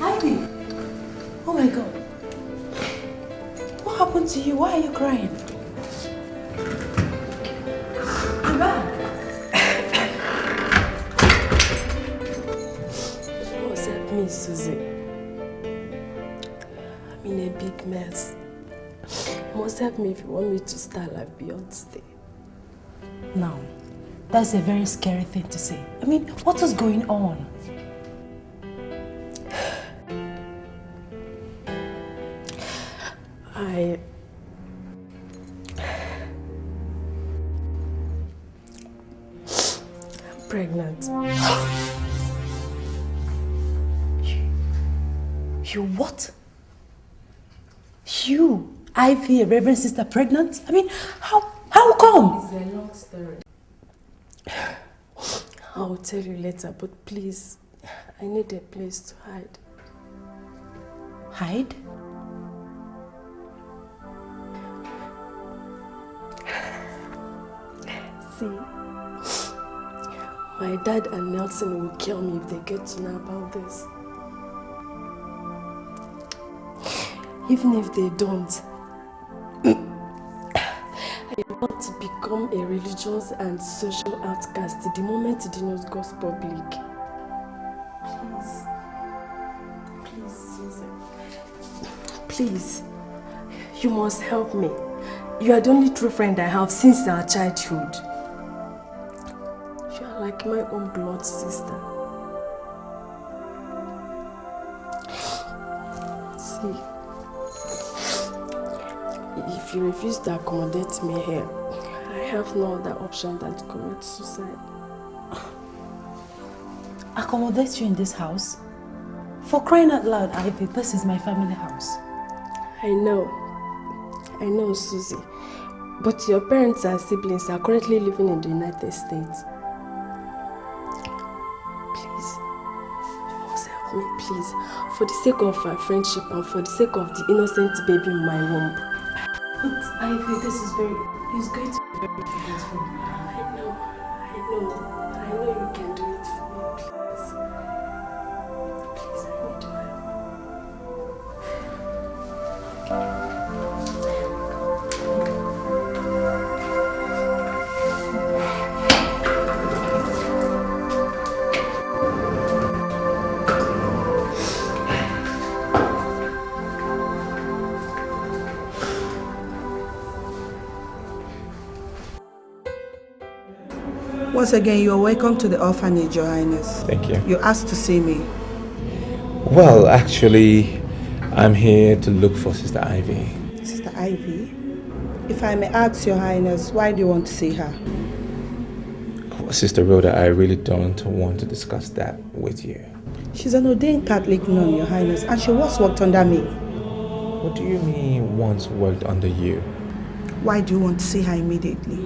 Ivy! Oh my God. What happened to you? Why are you crying? You're back. What's up, Miss Susie? I'm in a big mess. You must help me if you want me to start like Beyonce. Now, that's a very scary thing to say. I mean, what is going on? I'm pregnant. You what? You, Ivy, a Reverend Sister, pregnant? I mean, how come? It's a long story. I'll tell you later, but please, I need a place to hide. Hide? See, my dad and Nelson will kill me if they get to know about this. Even if they don't, I want to become a religious and social outcast the moment the news goes public. Please. Please, Susan. Please. You must help me. You are the only true friend I have since our childhood. You are like my own blood sister. See, if you refuse to accommodate me here, I have no other option than to commit suicide. Accommodate you in this house? For crying out loud, Ivy, this is my family house. I know, Susie. But your parents and siblings are currently living in the United States. Please, you must help me, please. For the sake of our friendship and for the sake of the innocent baby in my womb. But Ivy, this is going to be very difficult for me. I know you can do it for me, please. Please, I need your help. Once again, you are welcome to the orphanage, Your Highness. Thank you. You asked to see me. Well, actually, I'm here to look for Sister Ivy. Sister Ivy? If I may ask, Your Highness, why do you want to see her? Sister Rhoda, I really don't want to discuss that with you. She's an ordained Catholic nun, Your Highness, and she once worked under me. What do you mean once worked under you? Why do you want to see her immediately?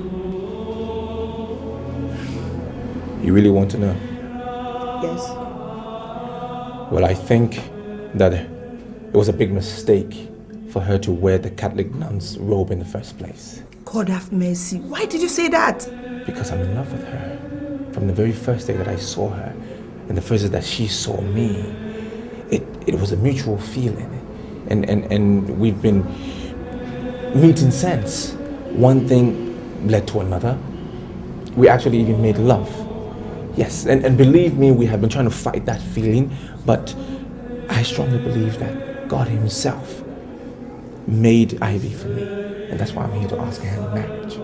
You really want to know? Yes. Well, I think that it was a big mistake for her to wear the Catholic nun's robe in the first place. God have mercy. Why did you say that? Because I'm in love with her. From the very first day that I saw her, and the first day that she saw me, it was a mutual feeling. And we've been meeting since. One thing led to another. We actually even made love. Yes, and believe me, we have been trying to fight that feeling, but I strongly believe that God Himself made Ivy for me, and that's why I'm here to ask her in marriage.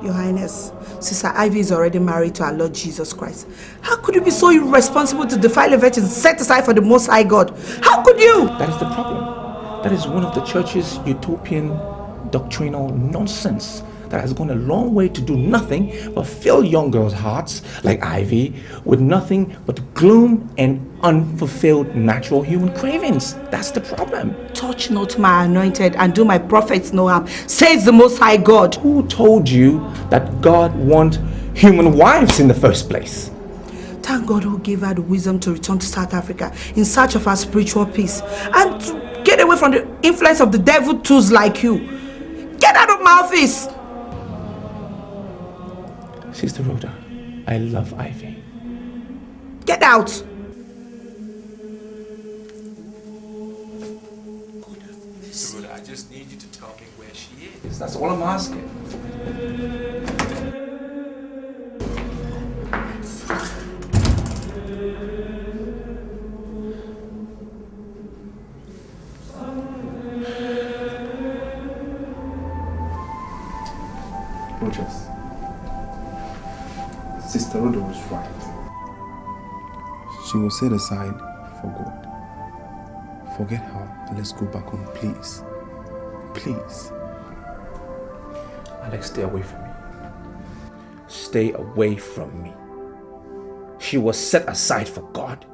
Your Highness, Sister Ivy is already married to our Lord Jesus Christ. How could you be so irresponsible to defile a virgin set aside for the Most High God? How could you? That is the problem. That is one of the church's utopian doctrinal nonsense that has gone a long way to do nothing but fill young girls' hearts, like Ivy, with nothing but gloom and unfulfilled natural human cravings. That's the problem. Touch not my anointed and do my prophets no harm, says the Most High God. Who told you that God wants human wives in the first place? Thank God who gave her the wisdom to return to South Africa in search of her spiritual peace and to get away from the influence of the devil tools like you. Get out of my office! Sister Rhoda, I love Ivy. Get out! Sister Rhoda, I just need you to tell me where she is. That's all I'm asking. Rogers, Sister Rhoda was right. She was set aside for God. Forget her and let's go back home, please. Please. Alex, stay away from me. Stay away from me. She was set aside for God.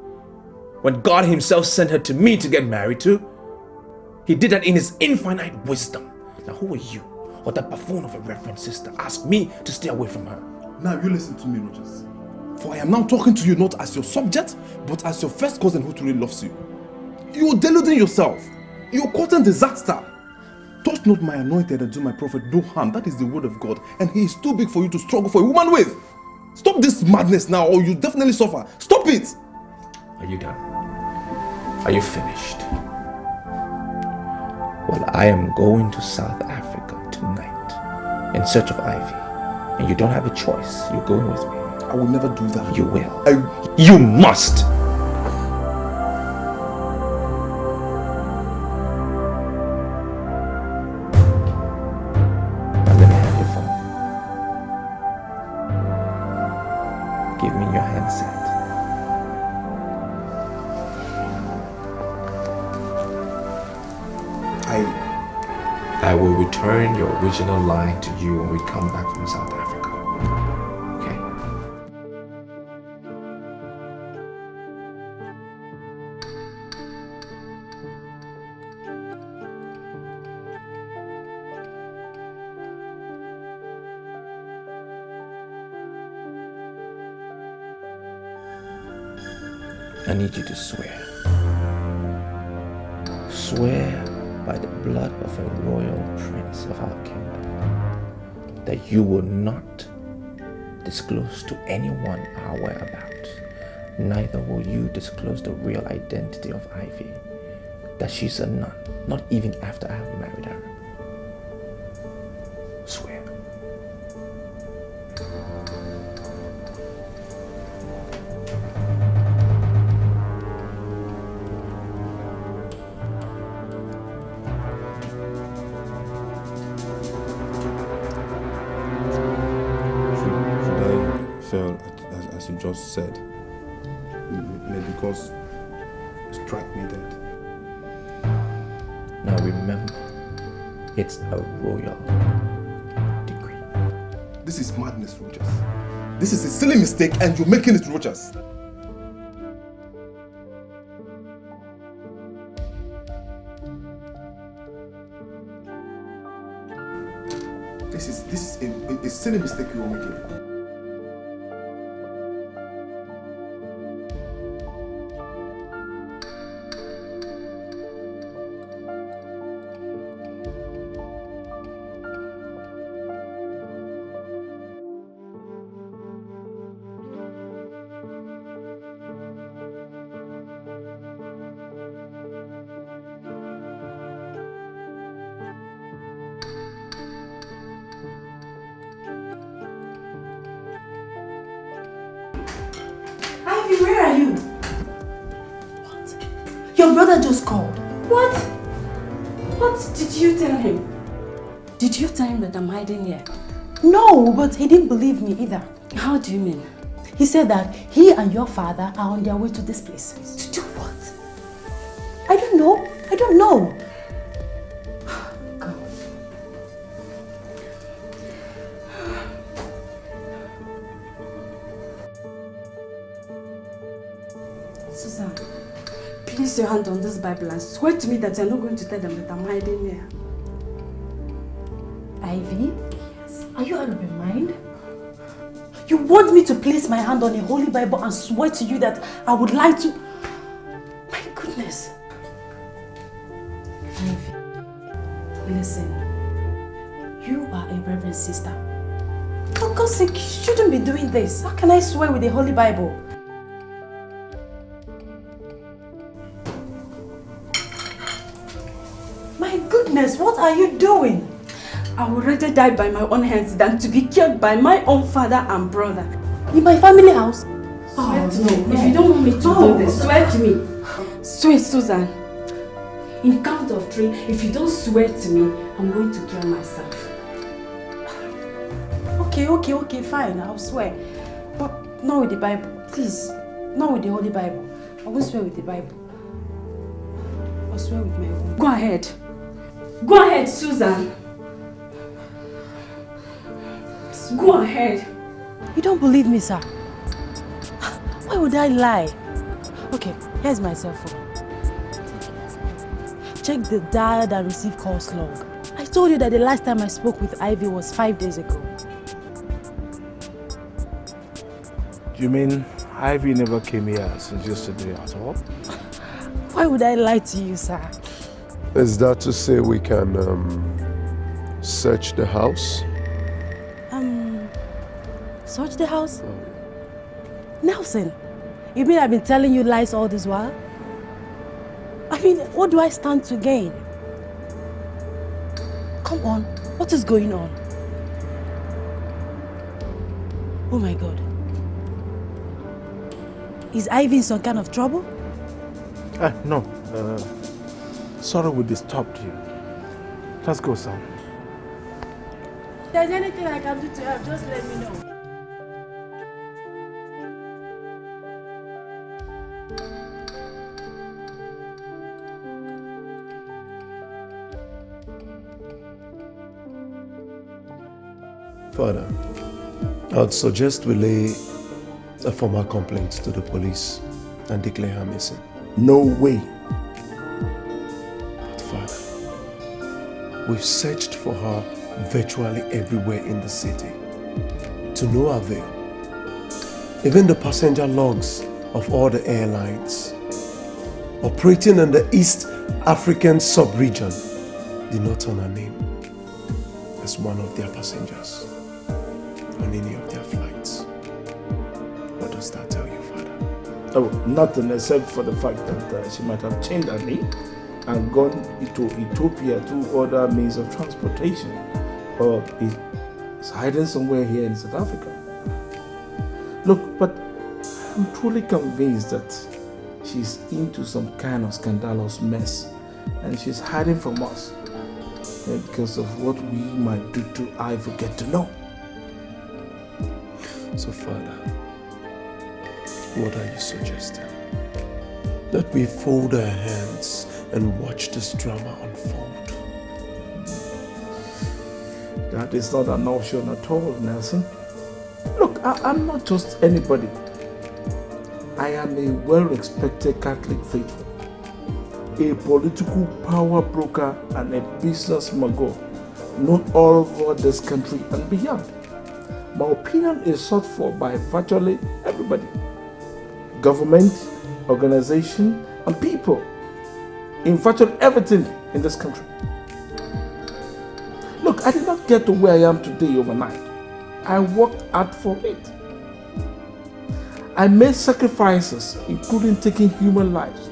When God himself sent her to me to get married to, he did that in his infinite wisdom. Now who are you, or that buffoon of a reverend sister, ask me to stay away from her? Now you listen to me, Rogers. For I am now talking to you not as your subject, but as your first cousin who truly loves you. You are deluding yourself. You are causing disaster. Touch not my anointed and do my prophet no harm. That is the word of God. And he is too big for you to struggle for a woman with. Stop this madness now or you definitely suffer. Stop it! Are you done? Are you finished? Well, I am going to South Africa tonight in search of Ivy. And you don't have a choice. You're going with me. I will never do that. You will. You must! Now let me have your phone. Give me your handset. I will return your original line to you when we come back from South Africa. Okay? I need you to swear. Swear by the blood of a royal prince of our kingdom that you will not disclose to anyone our whereabouts. Neither will you disclose the real identity of Ivy, that she's a nun, not even after I have married her. Swear. As you just said, maybe because you strike me dead. Now remember, it's a royal decree. This is madness, Rogers. This is a silly mistake and you're making it, Rogers. This is a silly mistake you are making. Where are you? What? Your brother just called. What? What did you tell him? Did you tell him that I'm hiding here? No, but he didn't believe me either. How do you mean? He said that he and your father are on their way to this place. To do what? I don't know. I don't know. Susan, place your hand on this Bible and swear to me that you're not going to tell them that I'm hiding here. Ivy? Yes. Are you out of your mind? You want me to place my hand on a holy Bible and swear to you that I would lie to... My goodness. Ivy, listen. You are a reverend sister. For God's sake, you shouldn't be doing this. How can I swear with a holy Bible? My goodness, what are you doing? I would rather die by my own hands than to be killed by my own father and brother. In my family house? Swear to me. If you don't want me to do this, swear to me. Swear, Susan. In count of 3, if you don't swear to me, I'm going to kill myself. Okay, fine, I'll swear. But not with the Bible, please. Not with the Holy Bible. I won't swear with the Bible. I'll swear with my own. Go ahead. Go ahead, Susan. Go ahead. You don't believe me, sir? Why would I lie? Okay, here's my cell phone. Check the dialed and received calls log. I told you that the last time I spoke with Ivy was 5 days ago. You mean Ivy never came here since yesterday at all? Why would I lie to you, sir? Is that to say we can search the house? Search the house? Nelson, you mean I've been telling you lies all this while? I mean, what do I stand to gain? Come on, what is going on? Oh my God. Is Ivy in some kind of trouble? No. Sorry we disturbed you. Let's go, Sam. If there's anything I can do to help, just let me know. Father, I'd suggest we lay a formal complaint to the police and declare her missing. No way. But Father, we've searched for her virtually everywhere in the city, to no avail. Even the passenger logs of all the airlines operating in the East African sub-region did not turn her name as one of their passengers on any of their flights. What does that tell you, Father? Oh, nothing except for the fact that she might have changed her name and gone to Ethiopia through other means of transportation, or is hiding somewhere here in South Africa. Look, but I'm truly convinced that she's into some kind of scandalous mess and she's hiding from us because of what we might do to her if we get to know. So, Father, what are you suggesting? That we fold our hands and watch this drama unfold? That is not an option at all, Nelson. Look, I'm not just anybody. I am a well-respected Catholic faithful, a political power broker and a business mogul known all over this country and beyond. My opinion is sought for by virtually everybody. Government, organization, and people in virtually everything in this country. Look, I did not get to where I am today overnight. I worked hard for it. I made sacrifices, including taking human lives.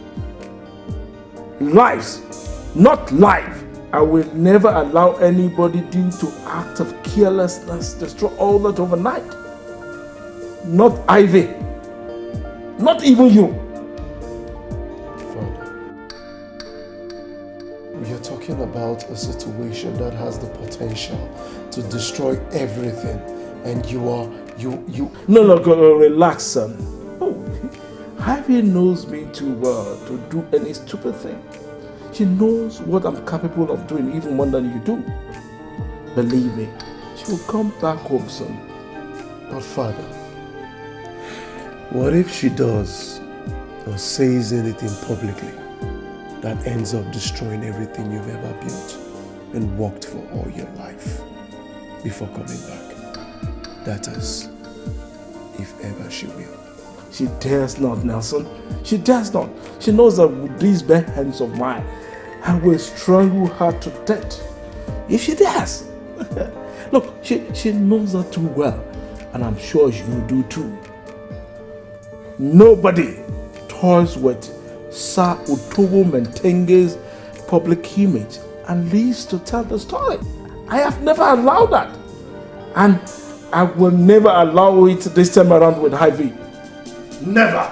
Lives, not life. I will never allow anybody due to act of carelessness destroy all that overnight. Not Ivy. Not even you. Father, we are talking about a situation that has the potential to destroy everything, and No, relax, son. Oh, Ivy knows me too well to do any stupid thing. She knows what I'm capable of doing even more than you do. Believe me, she will come back home soon. But Father, what if she does or says anything publicly that ends up destroying everything you've ever built and worked for all your life before coming back? That is, if ever she will. She dares not, Nelson. She dares not. She knows that with these bare hands of mine, I will strangle her to death. If she dares. Look, she knows that too well, and I'm sure you do too. Nobody toys with Sir Utobo Mentenge's public image and lives to tell the story. I have never allowed that. And I will never allow it this time around with Ivy. Never.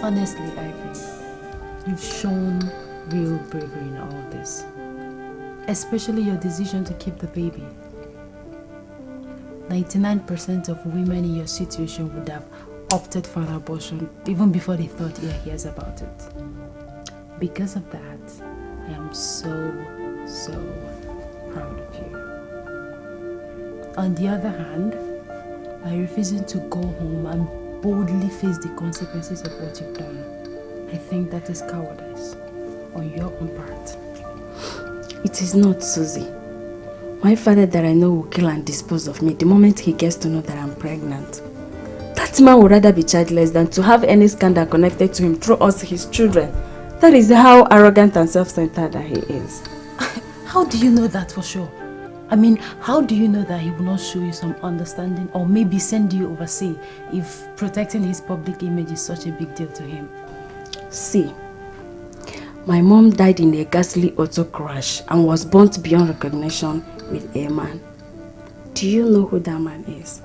Honestly, Ivy, you've shown real bravery in all this. Especially your decision to keep the baby. 99% of women in your situation would have opted for an abortion even before they thought hears about it. Because of that, I am so proud of you. On the other hand, by refusing to go home and boldly face the consequences of what you've done, I think that is cowardice on your own part. It is not, Susie. My father that I know will kill and dispose of me the moment he gets to know that I'm pregnant. That man would rather be childless than to have any scandal connected to him through us, his children. That is how arrogant and self-centered that he is. How do you know that for sure? I mean, how do you know that he will not show you some understanding or maybe send you overseas if protecting his public image is such a big deal to him? See, my mom died in a ghastly auto crash and was burnt beyond recognition with a man. Do you know who that man is?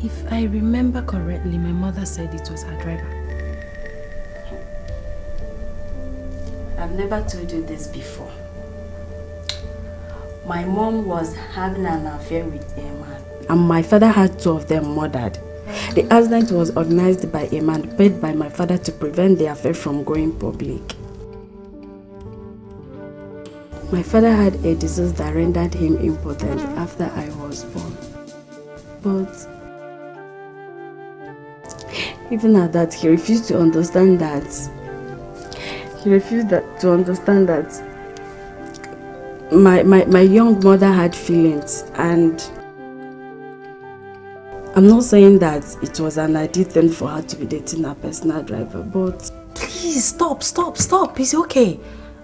If I remember correctly, my mother said it was her driver. I've never told you this before. My mom was having an affair with a man, and my father had 2 of them murdered. The accident was organized by a man paid by my father to prevent the affair from going public. My father had a disease that rendered him impotent after I was born. But even at that, he refused to understand that. My young mother had feelings, and I'm not saying that it was an ideal thing for her to be dating a personal driver, but... Please, stop. It's okay.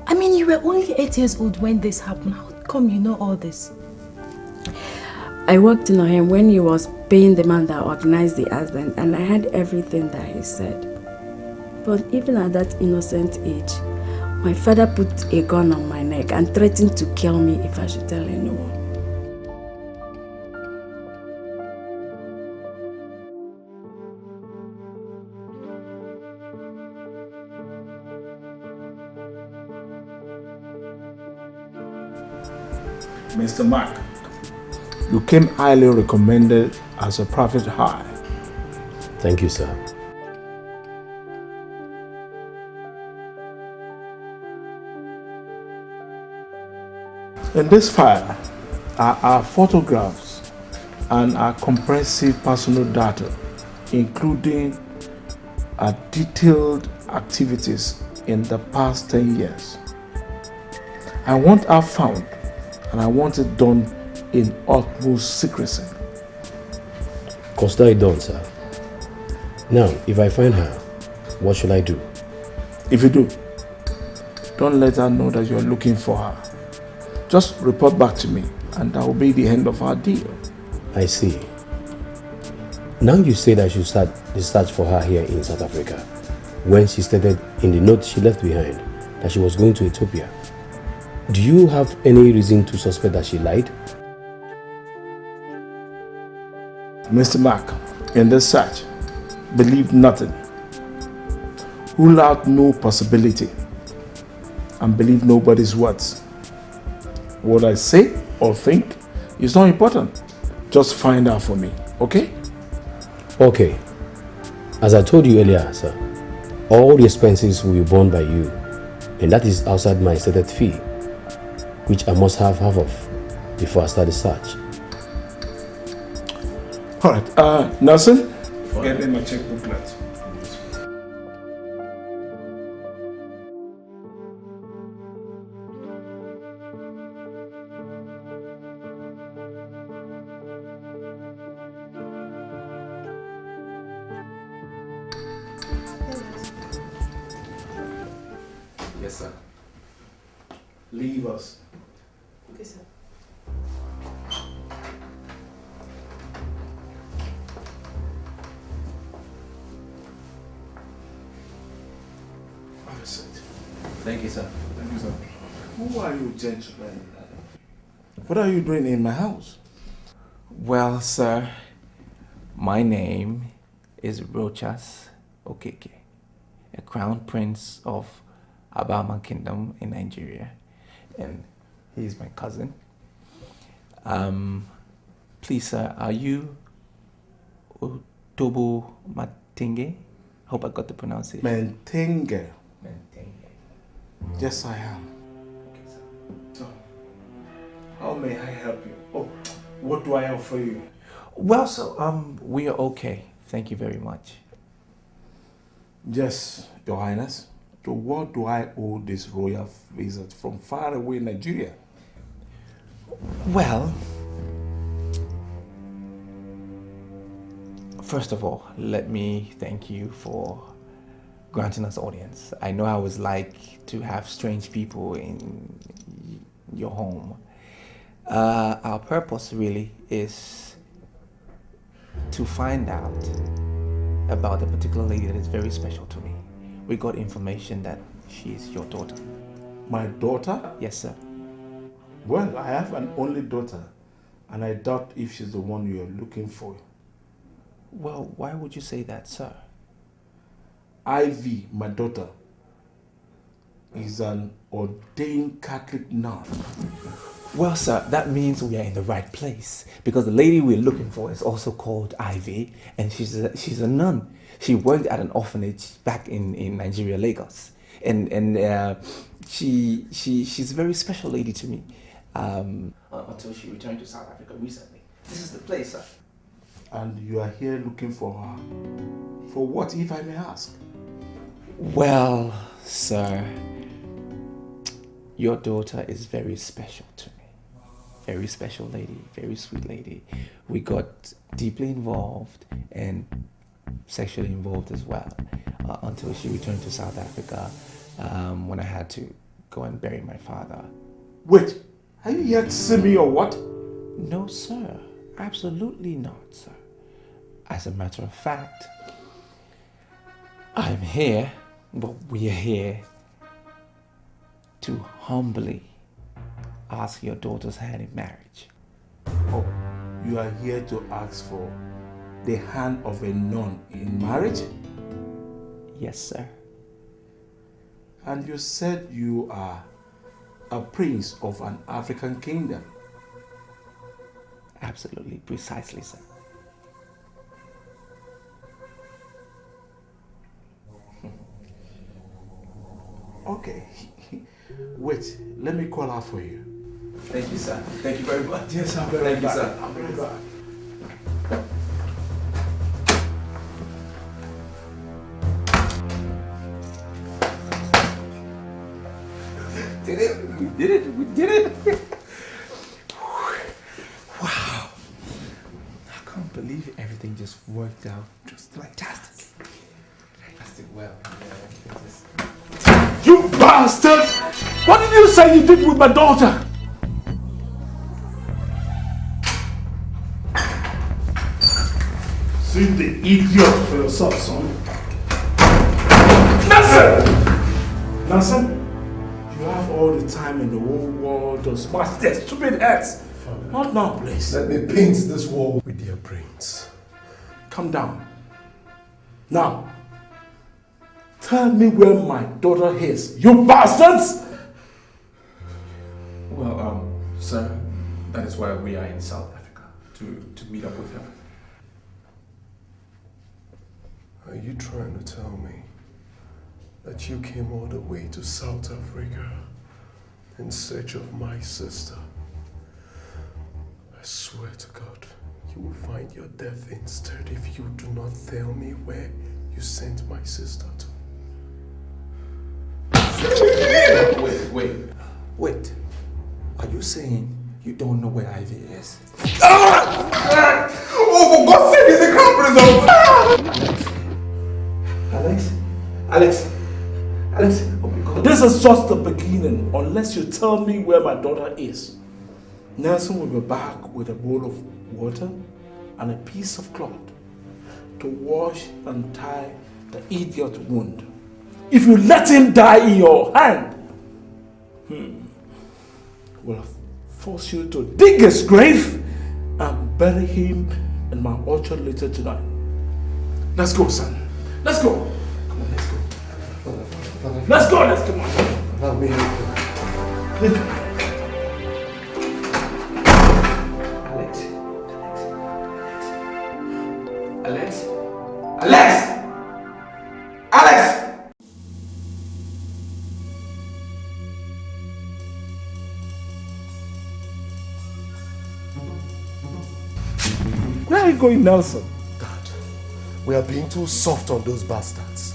I mean, you were only 8 years old when this happened. How come you know all this? I worked on him when he was paying the man that organized the accident, and I heard everything that he said. But even at that innocent age, my father put a gun on my neck and threatened to kill me if I should tell anyone. Mr. Mark, you came highly recommended as a prophet high. Thank you, sir. In this file are our photographs and our comprehensive personal data, including our detailed activities in the past 10 years. I want her found, and I want it done in utmost secrecy. Consider it done, sir. Now, if I find her, what should I do? If you do, don't let her know that you're looking for her. Just report back to me, and that will be the end of our deal. I see. Now you said I should start the search for her here in South Africa, when she stated in the note she left behind that she was going to Ethiopia. Do you have any reason to suspect that she lied? Mr. Mark, in this search, believe nothing. Rule out no possibility, and believe nobody's words. What I say or think is not important. Just find out for me, okay? Okay. As I told you earlier, sir, all the expenses will be borne by you, and that is outside my stated fee, which I must have half of before I start the search. All right, Nelson, get me my checkbooklet. Yes, sir. Leave us. Okay, sir. Have a seat. Thank you, sir. Thank you, sir. Who are you, gentlemen? What are you doing in my house? Well, sir, my name is Rochas Okeke, a crown prince of Abama Kingdom in Nigeria, and he's my cousin. Please, sir, are you Otobo Matenge? Hope I got the pronunciation. Mentenge. Yes, I am. Okay, sir. So, how may I help you? Oh, what do I offer you? Well, so we are okay. Thank you very much. Yes, Your Highness. So what do I owe this royal visit from far away Nigeria? Well, first of all, let me thank you for granting us audience. I know how it's like to have strange people in your home. Our purpose really is to find out about a particular lady that is very special to me. We got information that she is your daughter. My daughter? Yes, sir. Well, I have an only daughter, and I doubt if she's the one you're looking for. Well, why would you say that, sir? Ivy, my daughter, is an ordained Catholic nun. Well, sir, that means we are in the right place, because the lady we're looking for is also called Ivy, and she's a nun. She worked at an orphanage back in Nigeria, Lagos, and she's a very special lady to me. Until she returned to South Africa recently. This is the place, sir. And you are here looking for her. For what, if I may ask? Well, sir, your daughter is very special to me. Very special lady, very sweet lady. We got deeply involved and sexually involved as well until she returned to South Africa when I had to go and bury my father. Wait, are you here to see me or what? No, sir. Absolutely not, sir. As a matter of fact, I'm here, but we are here to humbly ask your daughter's hand in marriage. Oh, you are here to ask for the hand of a nun in marriage? Yes, sir. And you said you are a prince of an African kingdom? Absolutely, precisely, sir. Okay. Wait, let me call her for you. Thank you, sir. Thank you very much. Yes, I'll be right back. Thank you, sir. I'll be right back. Did it? We did it. We did it. Wow. I can't believe everything just worked out just fantastic. Fantastic. Well, You bastard! What did you say you did with my daughter? See the idiot for yourself, son. Nelson! Nelson, you have all the time in the whole world to smash their stupid heads. Not now, please. Let me paint this wall with their brains. Calm down. Now, tell me where my daughter is, you bastards! well, sir, that is why we are in South Africa, to meet up with her. Are you trying to tell me that you came all the way to South Africa in search of my sister? I swear to God, you will find your death instead if you do not tell me where you sent my sister to. Wait. Are you saying you don't know where Ivy is? Oh, for God's sake, is the conference over? Alex, oh my God. This is just the beginning. Unless you tell me where my daughter is, Nelson will be back with a bowl of water and a piece of cloth to wash and tie the idiot wound. If you let him die in your hand, will force you to dig his grave and bury him in my orchard later tonight. Let's go, son. Let's go. Let's go. Let's come on. Allow me. Alex! Where are you going, Nelson? Dad, we are being too soft on those bastards.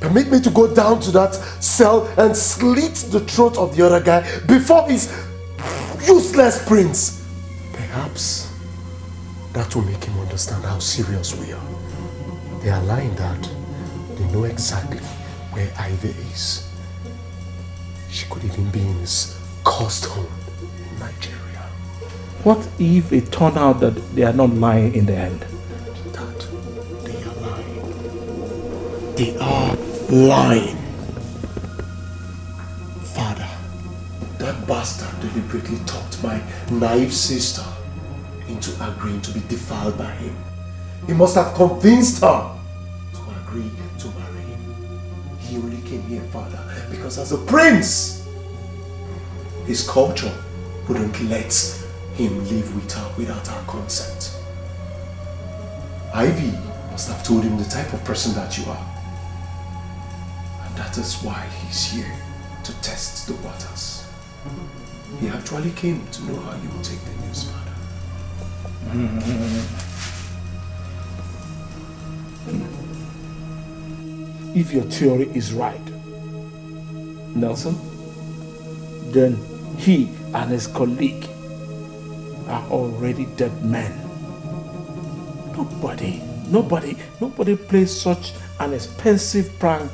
Permit me to go down to that cell and slit the throat of the other guy before his useless prince. Perhaps that will make him understand how serious we are. They are lying, Dad. They know exactly where Ivy is. She could even be in his cursed home in Nigeria. What if it turned out that they are not lying in the end? Dad, they are lying. They are lying. Father, that bastard deliberately talked my naive sister into agreeing to be defiled by him. He must have convinced her to agree to marry him. He only came here, Father, because as a prince, his culture wouldn't let him live with her without her consent. Ivy must have told him the type of person that you are. And that is why he's here, to test the waters. He actually came to know how you will take the news, Father. If your theory is right, Nelson, then he and his colleague are already dead men. Nobody plays such an expensive prank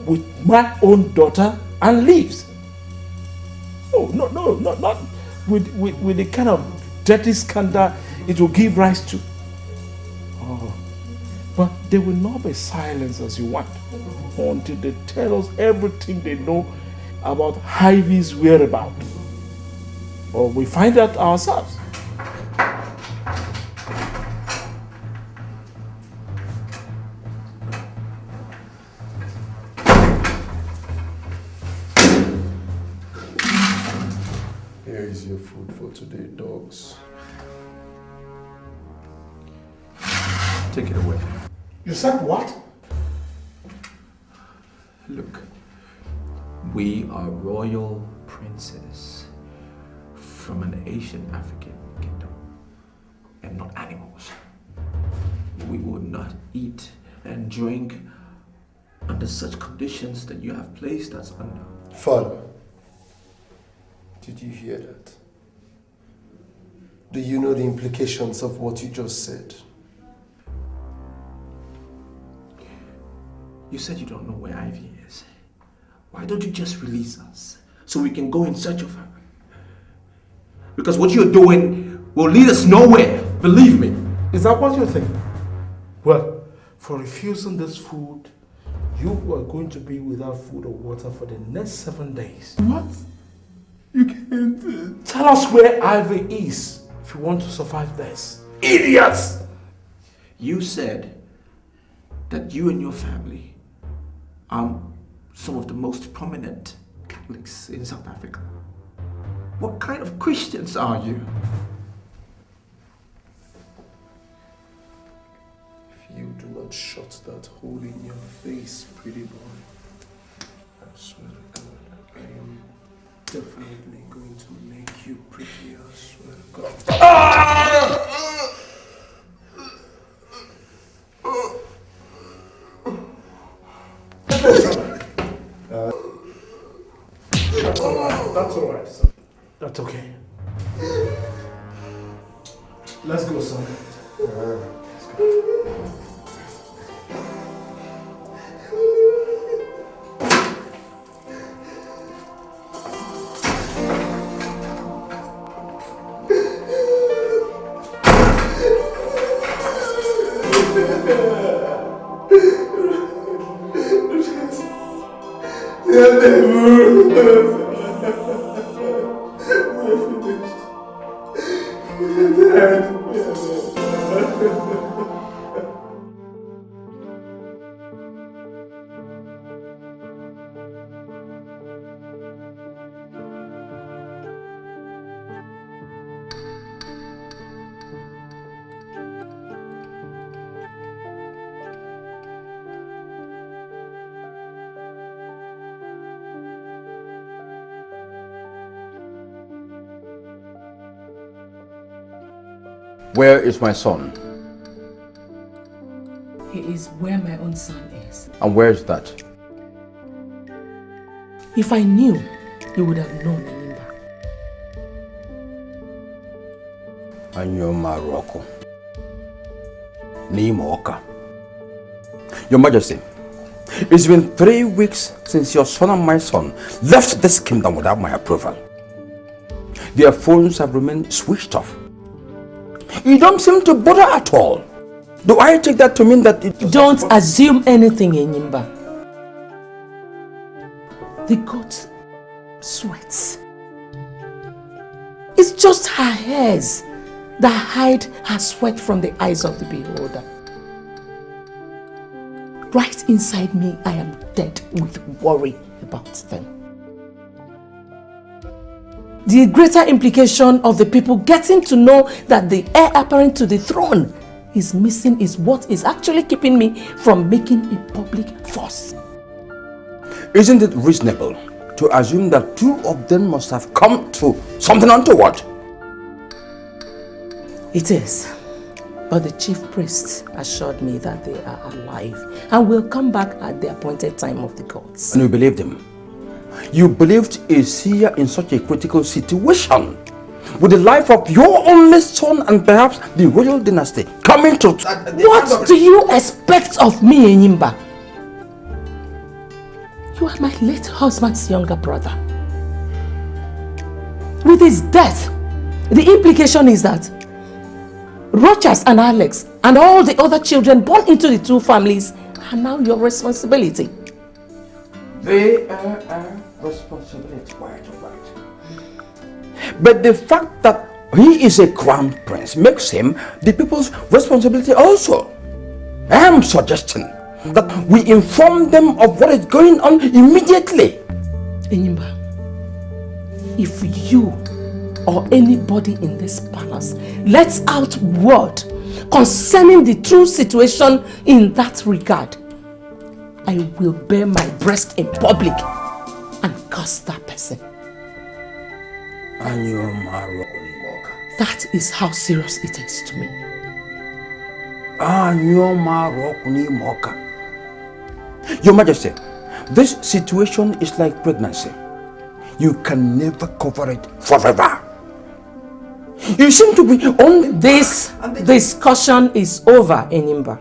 with my own daughter and leaves. Oh, no, not with the kind of dirty scandal it will give rise to. Oh, but they will not be silenced as you want until they tell us everything they know about Ivy's whereabouts. Or we find out ourselves. Here is your food for today, dogs. Take it away. You said what? Look, we are royal princes from an Asian African kingdom and not animals. We will not eat and drink under such conditions that you have placed us under. Father, did you hear that? Do you know the implications of what you just said? You said you don't know where Ivy is. Why don't you just release us so we can go in search of her? Because what you're doing will lead us nowhere, believe me. Is that what you think? Well, for refusing this food, you are going to be without food or water for the next 7 days. What? You can't... Tell us where Ivy is if you want to survive this. Idiots! You said that you and your family are some of the most prominent Catholics in South Africa. What kind of Christians are you? If you do not shut that hole in your face, pretty boy, I swear to God, I am definitely going to make you pretty, I swear to God. That's all right, son. That's okay. Let's go, son. Let's go. Where is my son? He is where my own son is. And where is that? If I knew, you would have known, Enyimba. Anyo Maroko. Nimoka. Your Majesty, it's been 3 weeks since your son and my son left this kingdom without my approval. Their phones have remained switched off. You don't seem to bother at all. Do I take that to mean that it... Don't assume anything, Enyimba. The goat sweats. It's just her hairs that hide her sweat from the eyes of the beholder. Right inside me, I am dead with worry about them. The greater implication of the people getting to know that the heir apparent to the throne is missing is what is actually keeping me from making a public fuss. Isn't it reasonable to assume that 2 of them must have come to something untoward? It is. But the chief priest assured me that they are alive and will come back at the appointed time of the gods. And you believed him? You believed a seer in such a critical situation, with the life of your only son and perhaps the royal dynasty coming to... What do you expect of me, Enyimba? You are my late husband's younger brother. With his death, the implication is that Rochas and Alex and all the other children born into the 2 families are now your responsibility. They are our responsibility, quite right. But the fact that he is a crown prince makes him the people's responsibility also. I am suggesting that we inform them of what is going on immediately. Enyimba, if you or anybody in this palace lets out word concerning the true situation in that regard, I will bare my breast in public and curse that person. That is how serious it is to me. Your Majesty, this situation is like pregnancy. You can never cover it forever. You seem to be on... This discussion is over, Enyimba.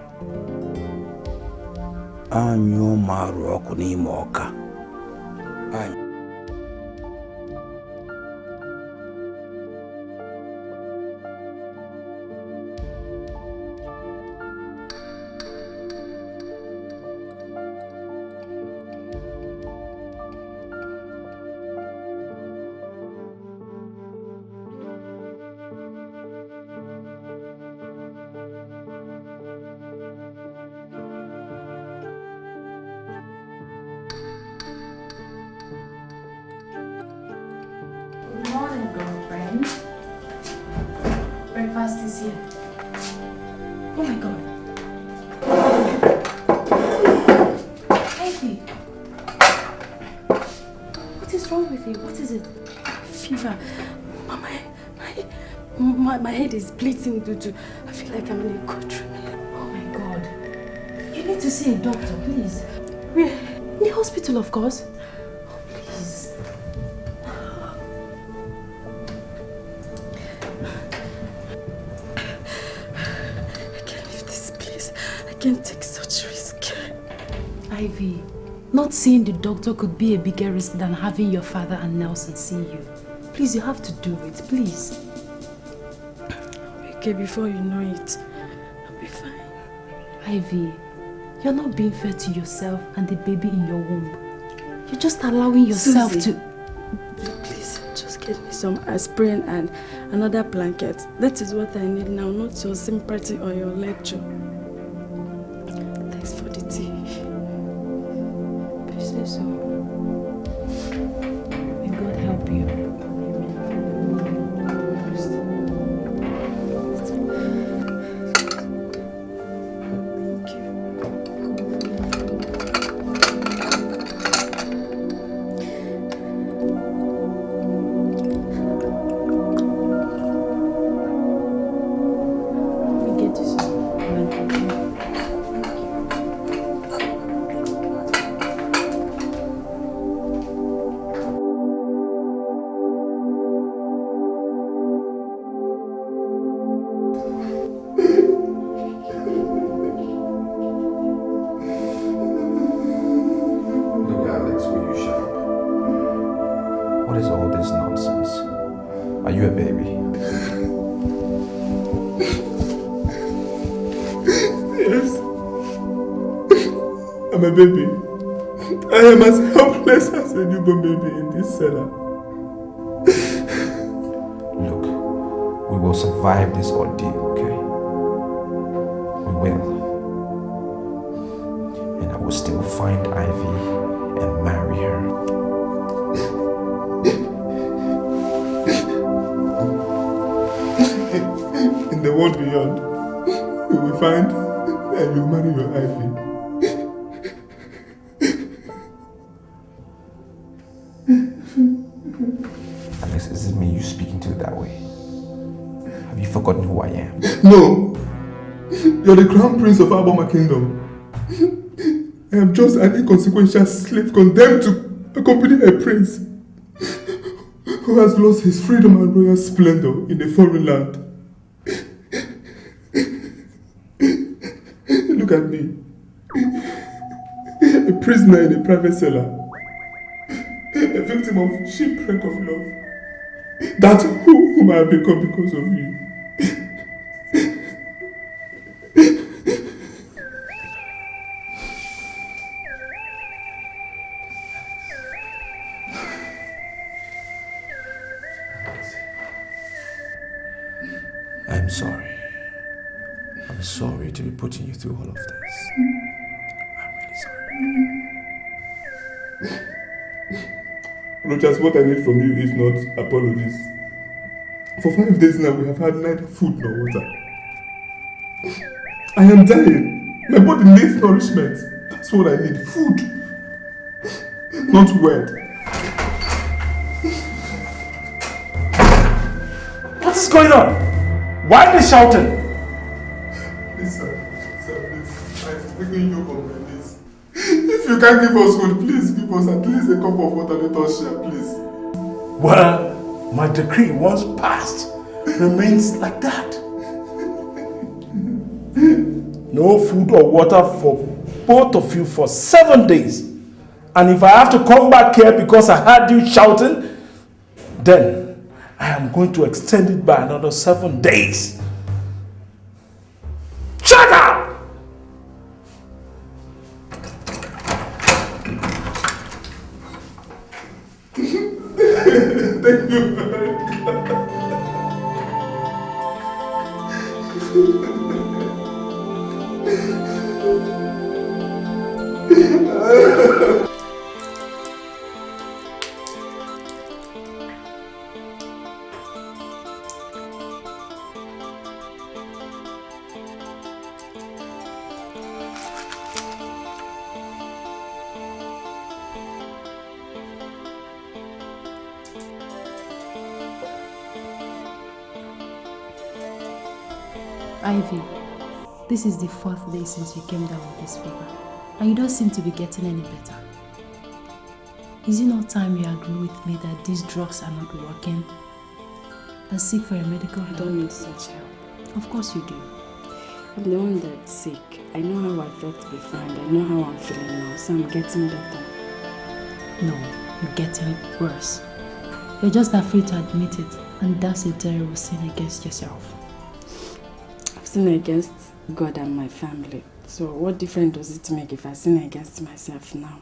Breakfast is here. Oh my God. Ivy. What is wrong with you? What is it? Fever. My head is bleeding. I feel like I'm in a cold room. Oh my God. You need to see a doctor, please. Where? In the hospital, of course. Please. I can't take such risk. Ivy, not seeing the doctor could be a bigger risk than having your father and Nelson see you. Please, you have to do it, please. Okay, before you know it, I'll be fine. Ivy, you're not being fair to yourself and the baby in your womb. You're just allowing yourself Susie, to... Please, just get me some aspirin and another blanket. That is what I need now, not your sympathy or your lecture. Thanks for the tea. If you say so. May God help you. you a baby? Yes. I'm a baby. I am as helpless as a newborn baby in this cellar. Look, we will survive this ordeal, okay? We will. And I will still find Ivy and marry her. In the world beyond, you will find and you marry your Ivy. Alex, is it me you speaking to that way? Have you forgotten who I am? No! You're the crown prince of Alabama Kingdom. I am just an inconsequential slave condemned to accompany a prince who has lost his freedom and royal splendor in a foreign land. Look at me. A prisoner in a private cellar. A victim of shipwreck of love. That's whom I have become because of you. I'm sorry. I'm sorry to be putting you through all of this. I'm really sorry. Rogers, what I need from you is not apologies. For 5 days now, we have had neither food nor water. I am dying. My body needs nourishment. That's what I need. Food. Not word. What is going on? Why are they shouting? Please, sir, please. I'm begging you on my knees. If you can't give us food, please give us at least a cup of water. Let us share, please. Well, my decree once passed remains like that. No food or water for both of you for 7 days. And if I have to come back here because I heard you shouting, then I am going to extend it by another 7 days. Shut up! Thank you very much. Ivy, this is the 4th day since you came down with this fever, and you don't seem to be getting any better. Is it not time you agree with me that these drugs are not working and seek for a medical help? I don't need such help. Of course you do. I'm the one that's sick. I know how I felt before and I know how I'm feeling now, so I'm getting better. No, you're getting worse. You're just afraid to admit it, and that's a terrible sin against yourself. I've sinned against God and my family. So what difference does it make if I sin against myself now?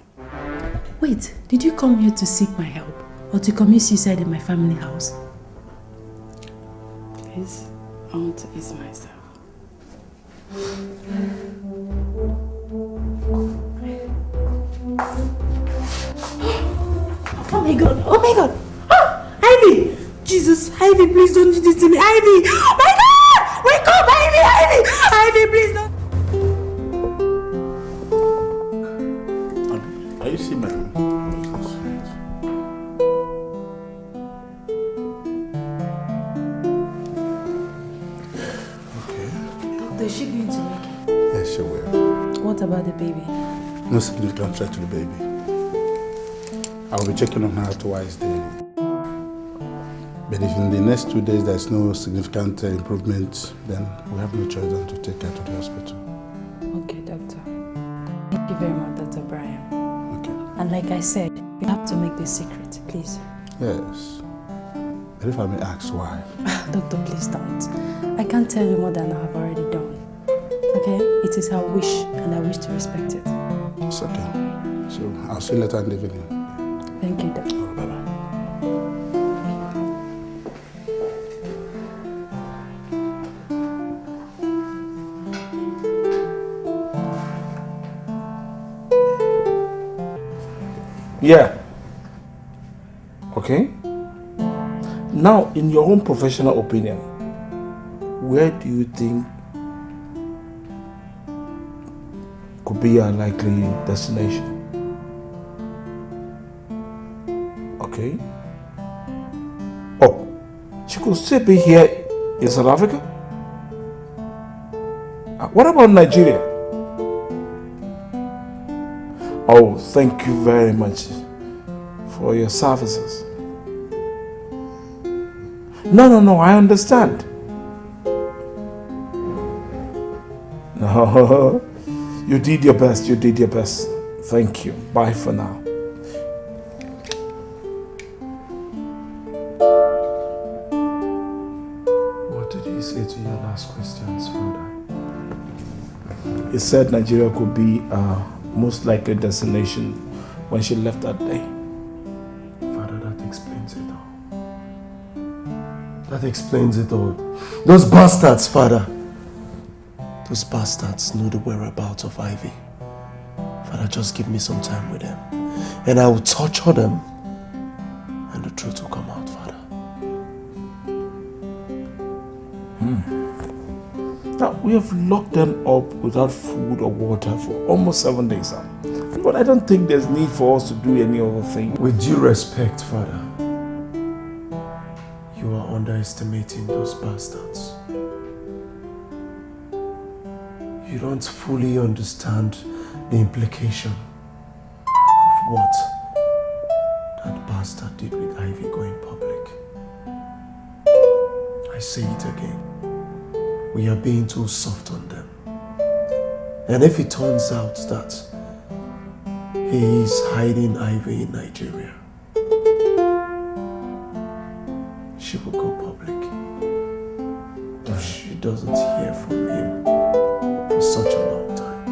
Wait, did you come here to seek my help or to commit suicide in my family house? Please, I want to ease myself. Oh my God! Oh my God! Ah, Ivy! Jesus, Ivy, please don't do this to me, Ivy! Oh my God! Wake up, Ivy! Ivy! Ivy, please don't! Are you seeing my room? Doctor, is she going to make it? Yes, she will. What about the baby? No significant threat to the baby. I will be checking on her twice daily. But if in the next 2 days there's no significant improvement, then we have no choice than to take her to the hospital. Okay, doctor. Thank you very much, Dr. Brian. Okay. And like I said, you have to make this secret, please. Yes. And if I may ask why? Doctor, please don't. I can't tell you more than I have already done. Okay? It is her wish, and I wish to respect it. It's okay. So I'll see you later in the evening. Thank you, Doctor. Bye-bye. Yeah. Okay. Now, in your own professional opinion, where do you think could be a likely destination? Okay. Oh, she could still be here in South Africa? What about Nigeria? Oh, thank you very much for your services. No, I understand. No, you did your best, Thank you. Bye for now. What did he say to your last questions, Father? He said Nigeria could be most likely destination when she left that day. Father, that explains it all. That explains it all. Those bastards, Father. Those bastards know the whereabouts of Ivy. Father, just give me some time with them. And I will torture them. And the truth will come out, Father. Now, we have locked them up without food or water for almost 7 days now. But I don't think there's need for us to do any other thing. With due respect, Father, you are underestimating those bastards. You don't fully understand the implication of what that bastard did with Ivy going public. I say it again. We are being too soft on them. And if it turns out that he is hiding Ivy in Nigeria, she will go public. If she doesn't hear from him for such a long time,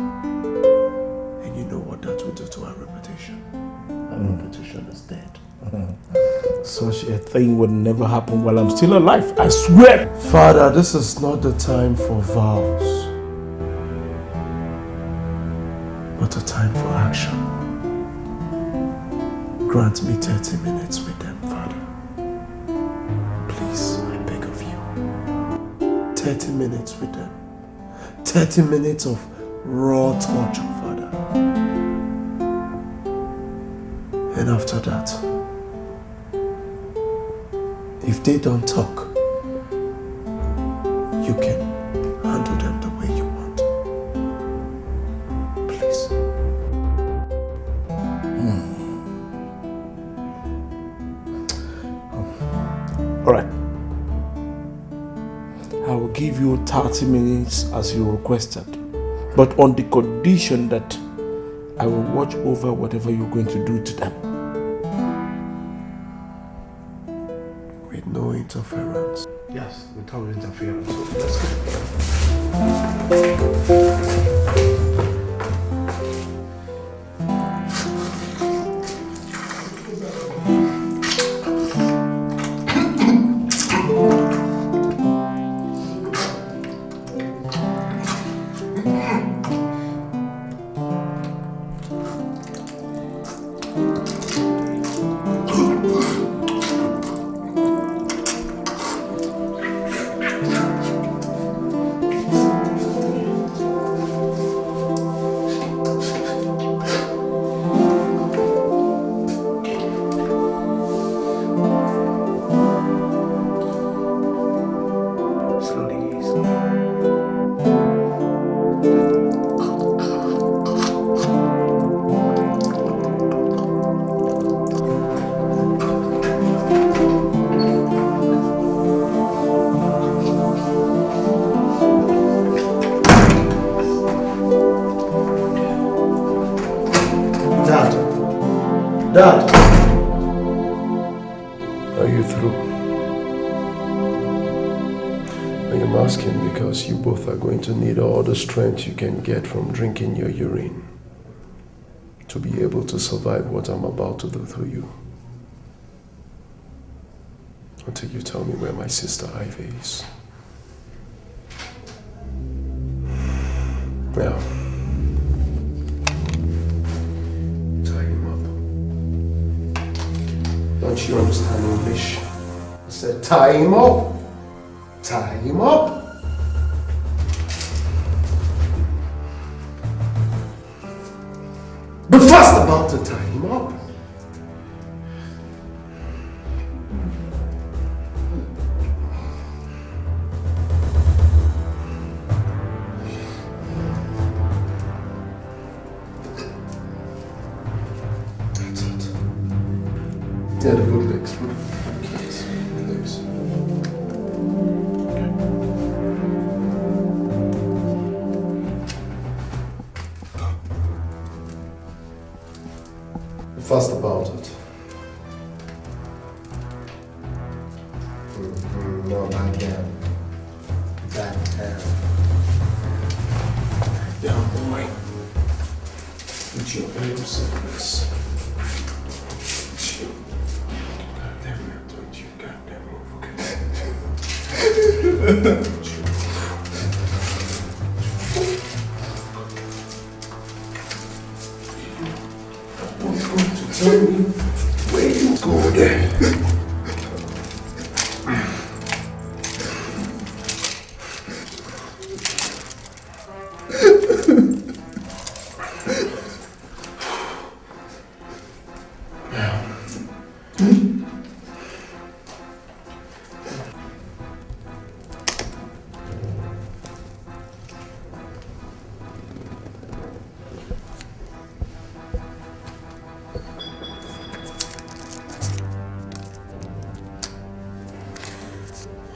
and you know what that will do to our reputation. Our reputation is dead. Such a thing would never happen while I'm still alive, I swear! Father, this is not the time for vows, but a time for action. Grant me 30 minutes with them, Father. Please, I beg of you. 30 minutes with them. 30 minutes of raw torture, Father. And after that, if they don't talk, you can handle them the way you want. Please. All right. I will give you 30 minutes as you requested, but on the condition that I will watch over whatever you're going to do to them. With no interference. Yes, without interference. Let's go. Dad! Are you through? am asking because you both are going to need all the strength you can get from drinking your urine to be able to survive what I'm about to do through you. Until you tell me where my sister Ivy is. Now, tie him up. Don't you understand English? I said tie him up. Tie him up. But fast about to tie him up. That's it. Yeah, the good legs. Legs. Fast about it. No, back down. Back down. Down, boy. Put your arms in this. Put you. Goddamn it, don't you goddamn move, okay? Tell me where you go there.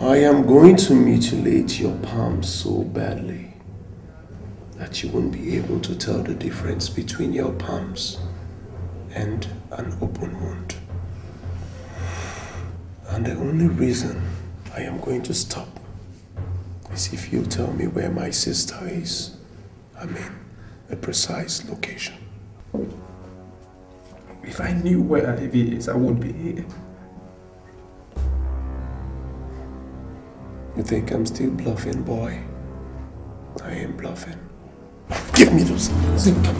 I am going to mutilate your palms so badly that you won't be able to tell the difference between your palms and an open wound. And the only reason I am going to stop is if you tell me where my sister is. I mean, a precise location. If I knew where Ivy is, I would be here. You think I'm still bluffing, boy? I am bluffing. Give me those hands. Enough!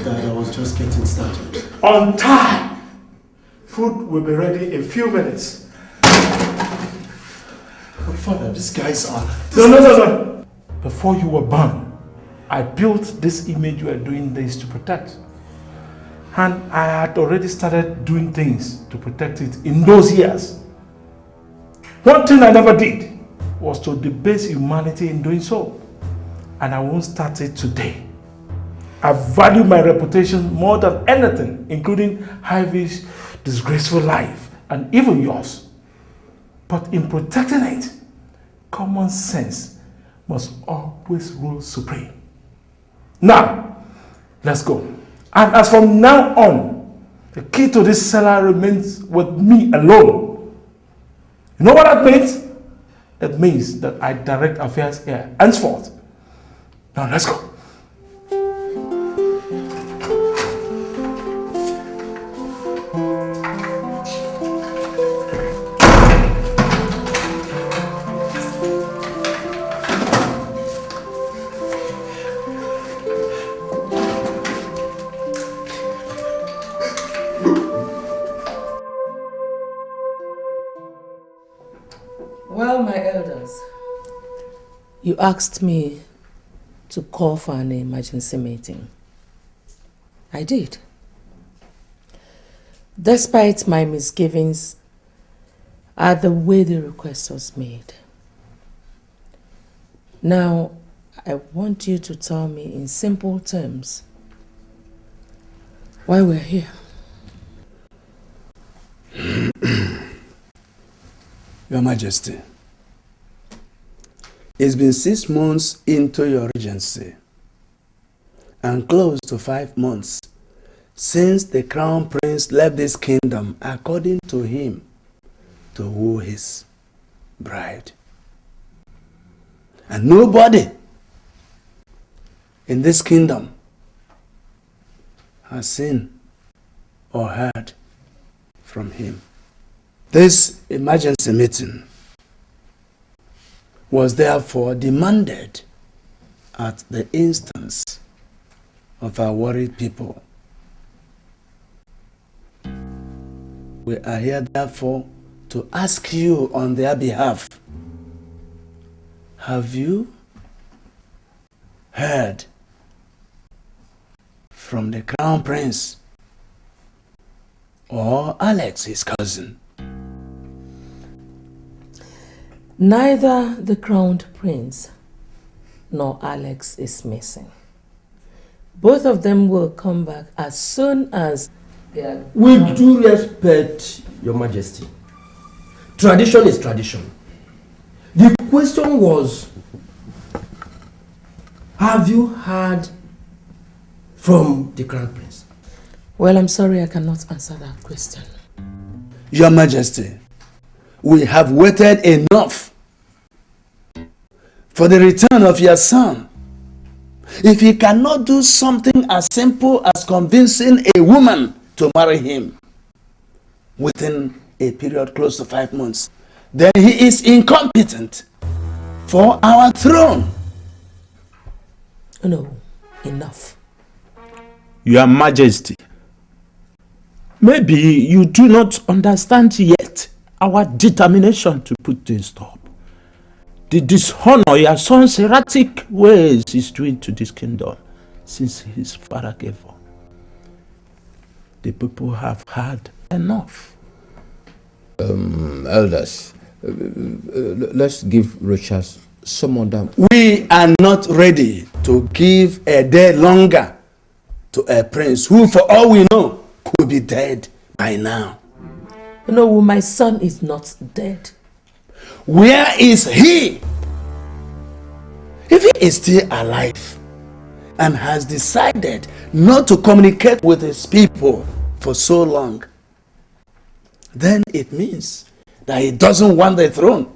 Dad, I was just getting started. On time! Food will be ready in a few minutes. But Father, these guys are... No. Before you were born, I built this image you are doing this to protect. And I had already started doing things to protect it in those years. One thing I never did was to debase humanity in doing so. And I won't start it today. I value my reputation more than anything, including Ivy's disgraceful life and even yours. But in protecting it, common sense must always rule supreme. Now, let's go. And as from now on, the key to this cellar remains with me alone. You know what that means? It means that I direct affairs here henceforth. Now let's go. Well, my elders, you asked me to call for an emergency meeting. I did. Despite my misgivings at the way the request was made. Now, I want you to tell me in simple terms why we're here. Your Majesty, it's been 6 months into your regency and close to 5 months since the crown prince left this kingdom according to him to woo his bride. And nobody in this kingdom has seen or heard from him. This emergency meeting was therefore demanded at the instance of our worried people. We are here therefore to ask you on their behalf, have you heard from the Crown Prince or Alex, his cousin? Neither the crowned prince nor Alex is missing. Both of them will come back as soon as they are... With due respect, Your Majesty, tradition is tradition. The question was, have you heard from the Crown Prince? Well, I'm sorry I cannot answer that question. Your Majesty, we have waited enough for the return of your son. If he cannot do something as simple as convincing a woman to marry him within a period close to 5 months, then he is incompetent for our throne. No, enough. Your Majesty, maybe you do not understand yet our determination to put this stop. The dishonor your son's erratic ways is doing to this kingdom since his father gave up. The people have had enough. Elders, let's give Richard some other... We are not ready to give a day longer to a prince who, for all we know, could be dead by now. No, my son is not dead. Where is he? If he is still alive and has decided not to communicate with his people for so long, then it means that he doesn't want the throne,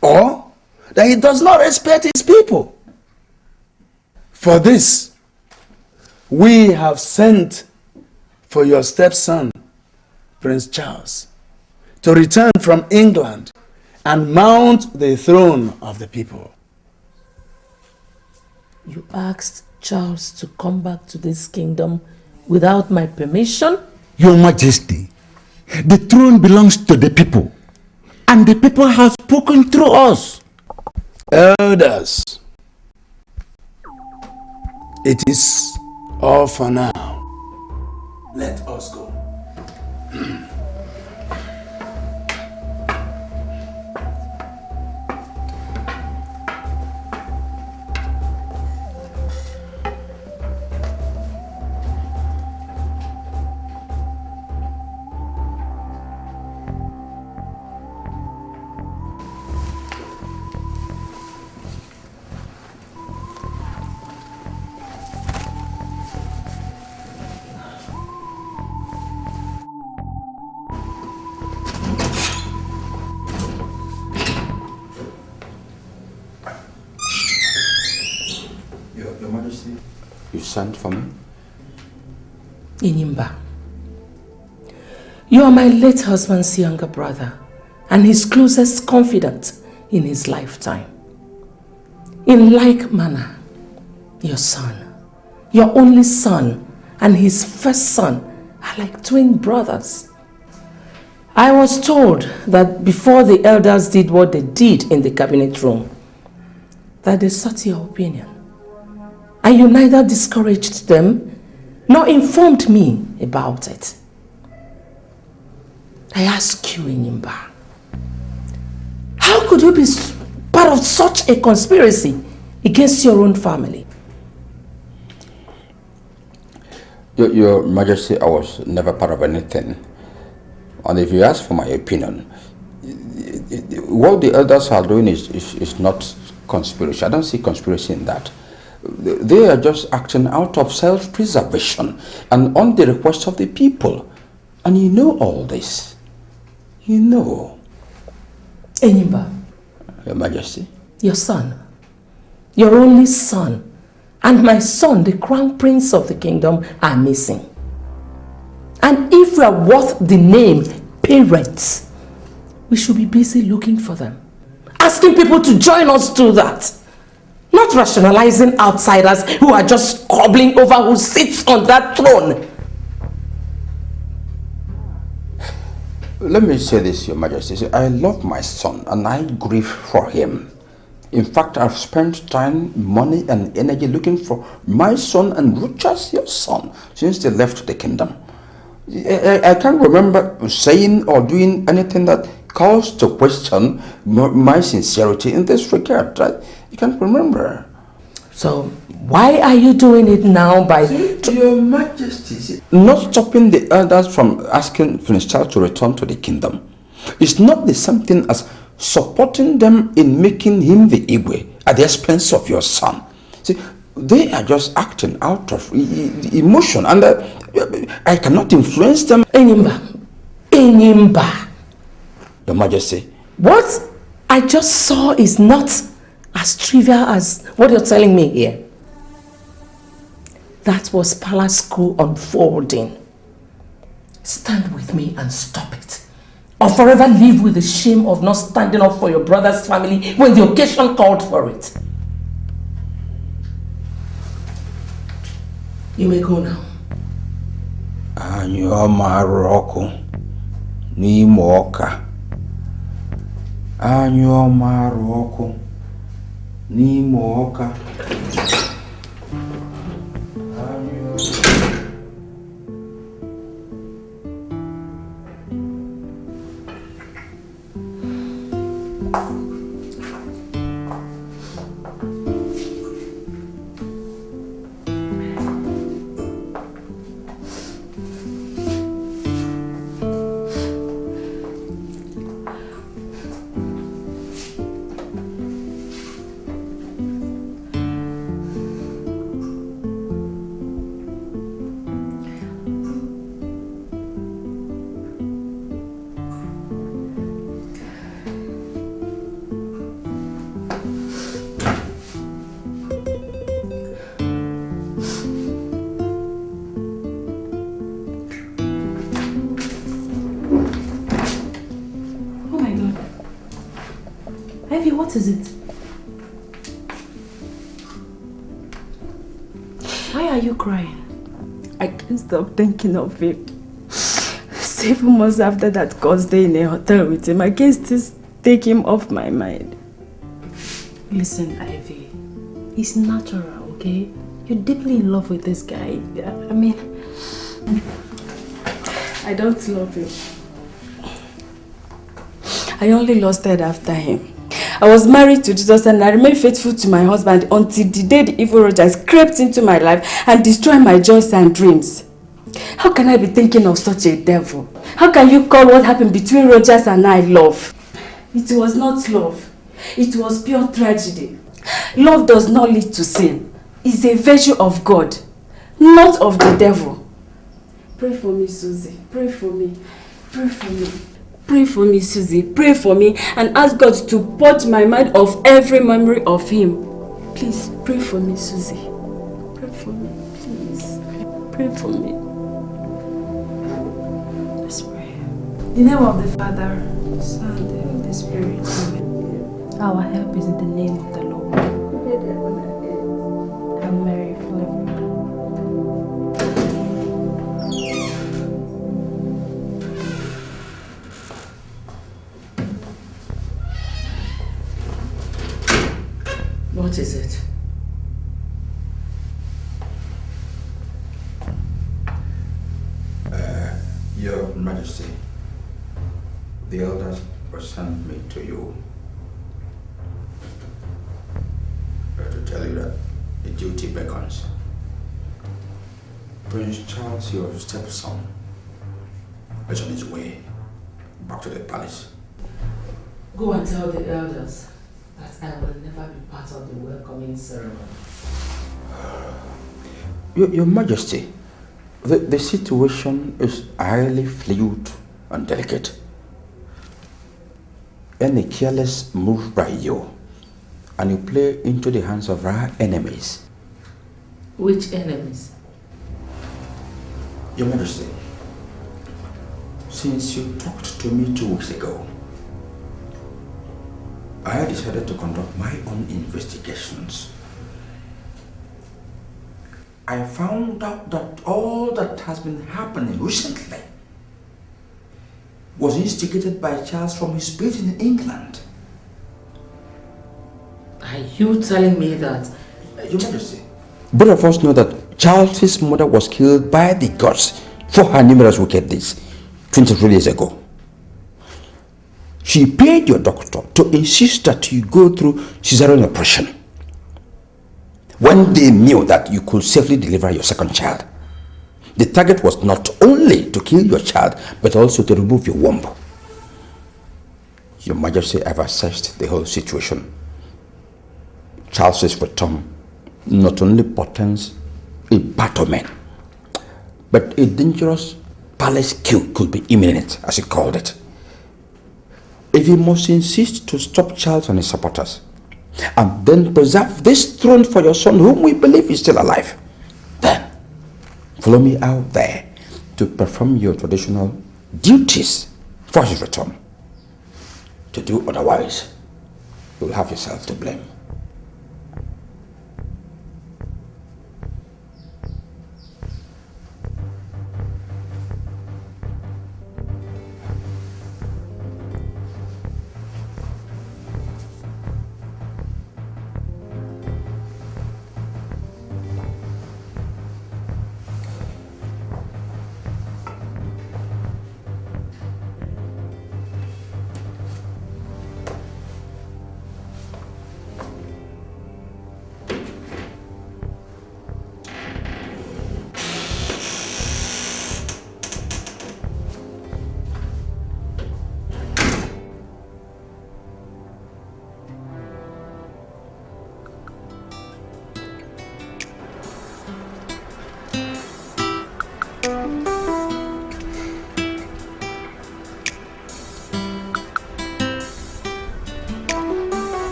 or that he does not respect his people. For this, we have sent for your stepson, Prince Charles, to return from England and mount the throne of the people. You asked Charles to come back to this kingdom without my permission? Your Majesty, the throne belongs to the people, and the people have spoken through us. Elders, it is all for now. Let us go. Your Majesty, you sent for me? Inimba, you are my late husband's younger brother and his closest confidant in his lifetime. In like manner, your son, your only son, and his first son are like twin brothers. I was told that before the elders did what they did in the cabinet room, that they sought your opinion. And you neither discouraged them nor informed me about it. I ask you, Inimba, how could you be part of such a conspiracy against your own family? Your Majesty, I was never part of anything. And if you ask for my opinion, what the elders are doing is not conspiracy. I don't see conspiracy in that. They are just acting out of self-preservation and on the request of the people. And you know all this. You know. Enyimba. Your Majesty. Your son. Your only son. And my son, the crown prince of the kingdom, are missing. And if we are worth the name parents, we should be busy looking for them. Asking people to join us do that. Not rationalizing outsiders who are just squabbling over who sits on that throne. Let me say this, Your Majesty. I love my son and I grieve for him. In fact, I've spent time, money and energy looking for my son and Richard, your son, since they left the kingdom. I can't remember saying or doing anything that calls to question my sincerity in this regard. I can't remember. So, why are you doing it now by... Your Majesty, not stopping the elders from asking Prince Charles to return to the kingdom. It's not the same thing as supporting them in making him the Igwe at the expense of your son. See, they are just acting out of emotion and I cannot influence them. Enyimba. Your Majesty. What I just saw is not as trivial as what you're telling me here. That was palace school unfolding. Stand with me and stop it. Or forever live with the shame of not standing up for your brother's family when the occasion called for it. You may go now. Anyoma roko ni moka. Anyoma roko ni moka. What is it? Why are you crying? I can't stop thinking of him. 7 months after that first day in a hotel with him, I can't still take him off my mind. Listen, Ivy, it's natural, okay? You're deeply in love with this guy. I mean, I don't love him. I only lost it after him. I was married to Jesus and I remained faithful to my husband until the day the evil Rogers crept into my life and destroyed my joys and dreams. How can I be thinking of such a devil? How can you call what happened between Rogers and I love? It was not love. It was pure tragedy. Love does not lead to sin. It's a virtue of God, not of the devil. Pray for me, Susie. Pray for me. Pray for me. Pray for me, Susie. Pray for me and ask God to purge my mind of every memory of him. Please, pray for me, Susie. Pray for me, please. Pray for me. Let's pray. in the name of the Father, Son, and the Spirit. Amen. Our help is in the name of the Lord. And Mary, full of What is it? Your Majesty, the elders sent me to you to tell you that the duty beckons. Prince Charles, your stepson, is on his way back to the palace. Go and tell the elders that I will never be part of the welcoming ceremony. Your Majesty, the situation is highly fluid and delicate. any careless move by you, and you play into the hands of our enemies. Which enemies? Your Majesty, since you talked to me 2 weeks ago, I decided to conduct my own investigations. I found out that all that has been happening recently was instigated by Charles from his base in England. Are you telling me that? Your Majesty, both of us know that Charles's mother was killed by the gods for her numerous wicked deeds 23 years ago. She paid your doctor to insist that you go through cesarean operation when they knew that you could safely deliver your second child. The target was not only to kill your child, but also to remove your womb. Your Majesty, I've assessed the whole situation. Charles's return not only portends a battlement, but a dangerous palace coup could be imminent, as he called it. If you must insist to stop Charles and his supporters, and then preserve this throne for your son, whom we believe is still alive, then follow me out there to perform your traditional duties for his return. To do otherwise, you'll have yourself to blame.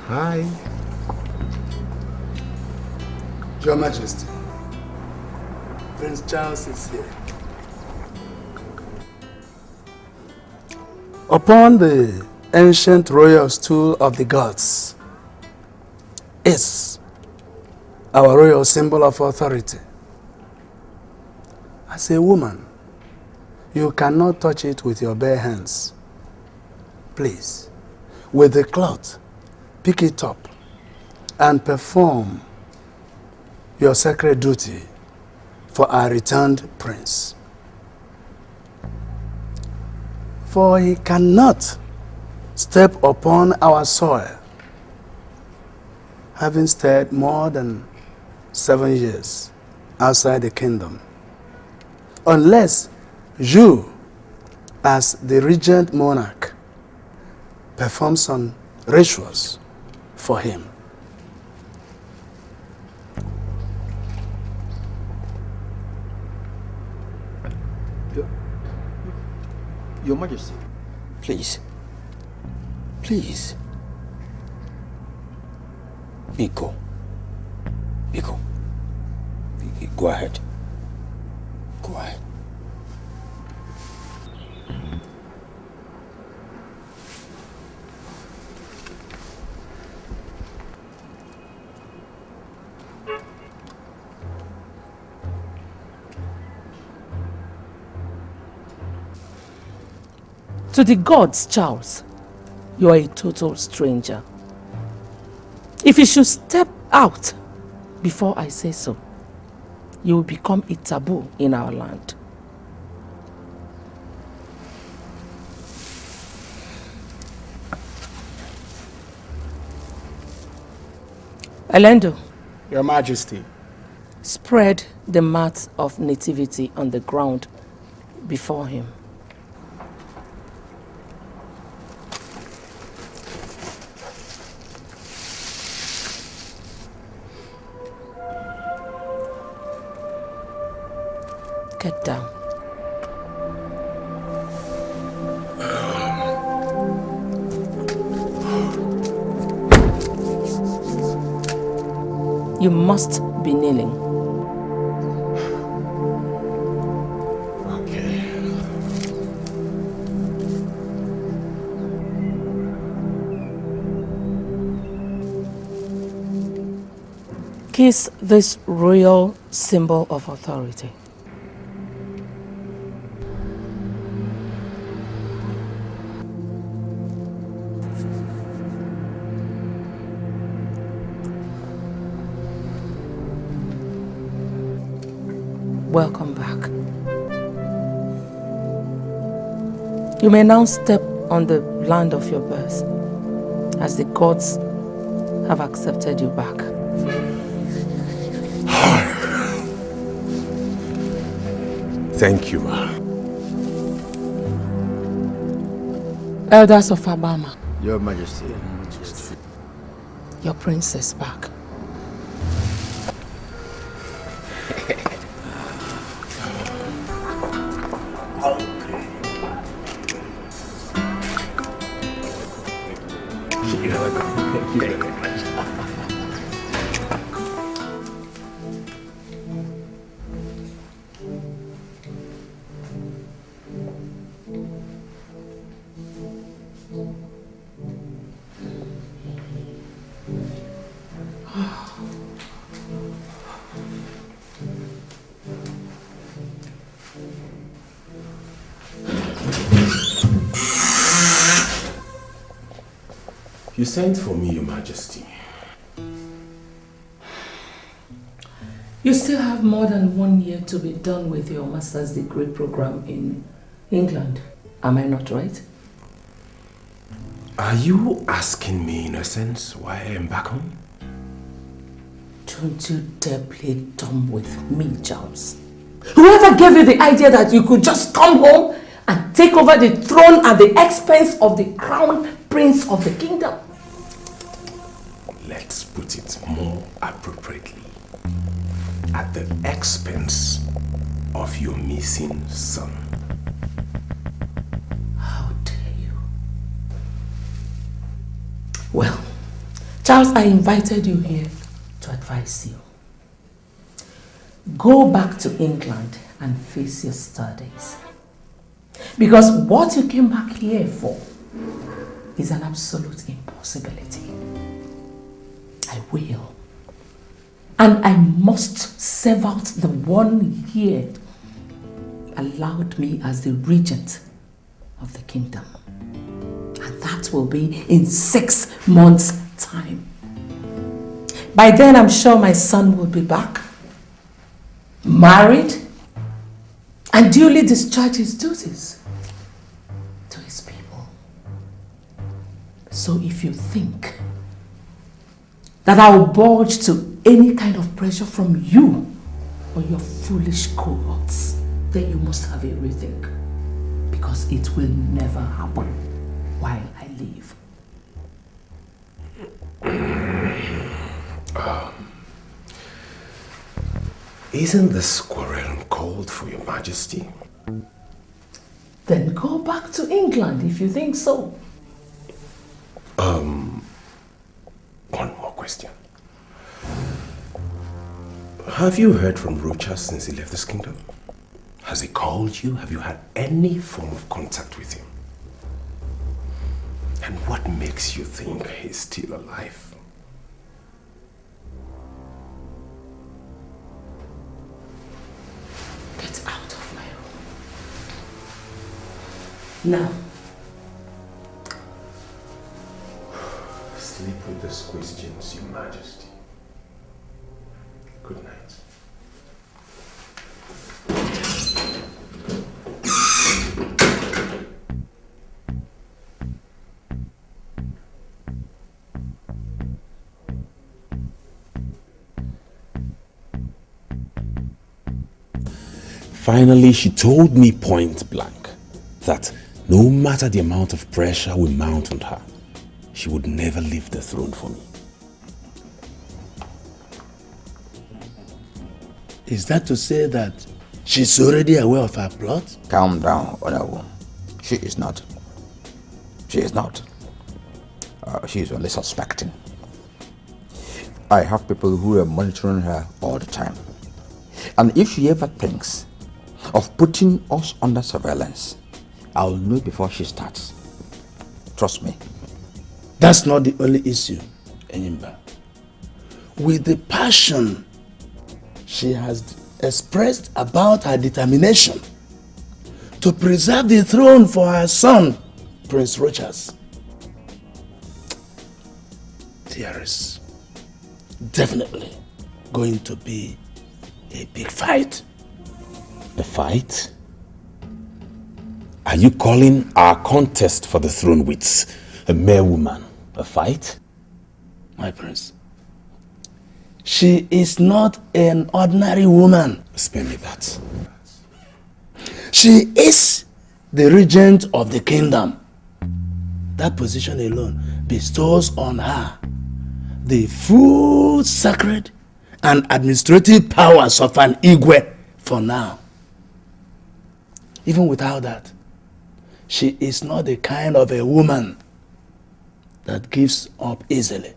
Hi. Your Majesty, Prince Charles is here. Upon the ancient royal stool of the gods is our royal symbol of authority. As a woman, you cannot touch it with your bare hands. Please, with the cloth, pick it up and perform your sacred duty for our returned prince. For he cannot step upon our soil, having stayed more than 7 years outside the kingdom, unless you, as the regent monarch, perform some rituals for him. Your Majesty, please, please. Biko, go ahead. Go ahead. To the gods, Charles, you are a total stranger. If you should step out before I say so, you will become a taboo in our land. Elendo. Your Majesty. Spread the mat of nativity on the ground before him. Get down. You must be kneeling. Okay. Kiss this royal symbol of authority. Welcome back. You may now step on the land of your birth, as the gods have accepted you back. Thank you. Elders of Abama. Your Majesty. Your prince is back. You sent for me, Your Majesty. You still have more than 1 year to be done with your master's degree program in England. Am I not right? Are you asking me, in essence, why I am back home? Don't you dare play dumb with me, Charles. Whoever gave you the idea that you could just come home and take over the throne at the expense of the crown prince of the kingdom? Let's put it more appropriately. At the expense of your missing son. How dare you? Well, Charles, I invited you here to advise you. Go back to England and face your studies. Because what you came back here for is an absolute impossibility. I will. And I must serve out the 1 year allowed me as the regent of the kingdom. And that will be in 6 months' time. By then, I'm sure my son will be back, married, and duly discharge his duties to his people. So if you think that I will budge to any kind of pressure from you or your foolish cohorts, then you must have a rethink, because it will never happen while I live. Isn't this quarrel called for, Your Majesty? Then go back to England if you think so. One more question. Have you heard from Rocha since he left this kingdom? Has he called you? Have you had any form of contact with him? And what makes you think he's still alive? Get out of my room. Now. Sleep with these questions, Your Majesty. Good night. Finally, she told me point blank that no matter the amount of pressure we mount on her, she would never leave the throne for me. Is that to say that She's already aware of her plot? Calm down, Honorable. She is not. She is not. She is only suspecting. I have people who are monitoring her all the time. And if she ever thinks of putting us under surveillance, I'll know before she starts. Trust me. That's not the only issue, Enyimba. With the passion she has expressed about her determination to preserve the throne for her son, Prince Rochas, there is definitely going to be a big fight. A fight? Are you calling our contest for the throne with a mere woman a fight? My prince, she is not an ordinary woman. Spare me that. She is the regent of the kingdom. That position alone bestows on her the full sacred and administrative powers of an Igwe for now. Even without that, she is not the kind of a woman that gives up easily.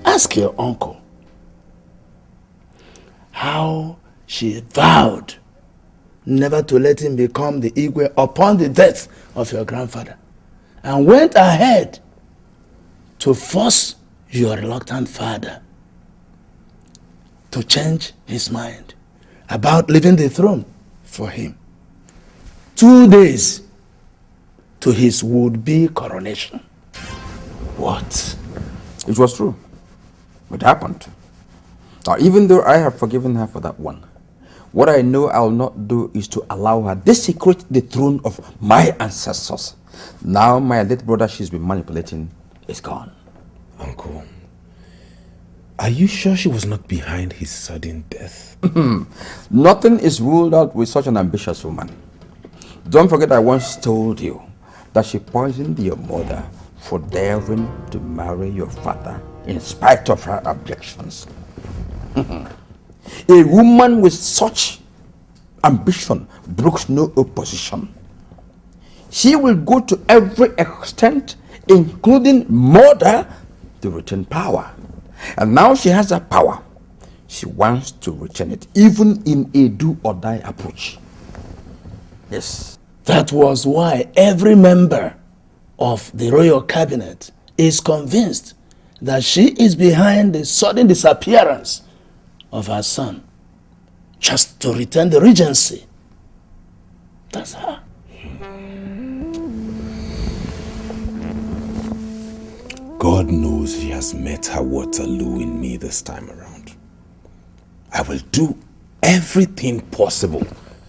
Ask your uncle how she vowed never to let him become the Igwe upon the death of your grandfather, and went ahead to force your reluctant father to change his mind about leaving the throne for him 2 days to his would-be coronation. What? It was true. It happened. Now, even though I have forgiven her for that one, what I know I'll not do is to allow her desecrate the throne of my ancestors. Now my late brother she's been manipulating is gone. Uncle, are you sure she was not behind his sudden death? Nothing is ruled out with such an ambitious woman. Don't forget I once told you that she poisoned your mother for daring to marry your father in spite of her objections. A woman with such ambition brooks no opposition. She will go to every extent, including murder, to retain power. And now she has that power. She wants to retain it, even in a do-or-die approach. Yes. That was why every member of the royal cabinet is convinced that she is behind the sudden disappearance of her son, just to retain the regency. That's her. God knows she has met her Waterloo in me this time around. I will do everything possible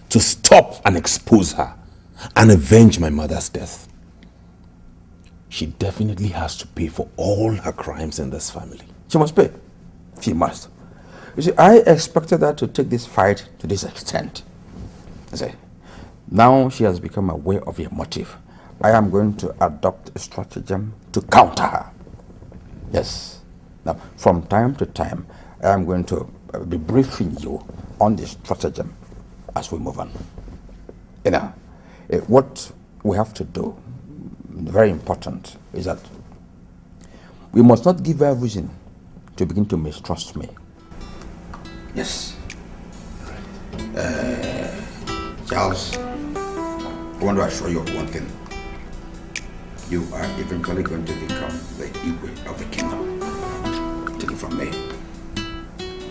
to stop and expose her and avenge my mother's death. She definitely has to pay for all her crimes in this family. She must pay. She must. You see, I expected her to take this fight to this extent. I say, now she has become aware of your motive. I am going to adopt a stratagem to counter her. Yes. Now, from time to time, I am going to be briefing you on this stratagem as we move on. You know, what we have to do, very important, is that we must not give her reason to begin to mistrust me. Yes. Charles, I want to assure you of one thing. You are eventually going to become the Igwe of the kingdom. Take it from me.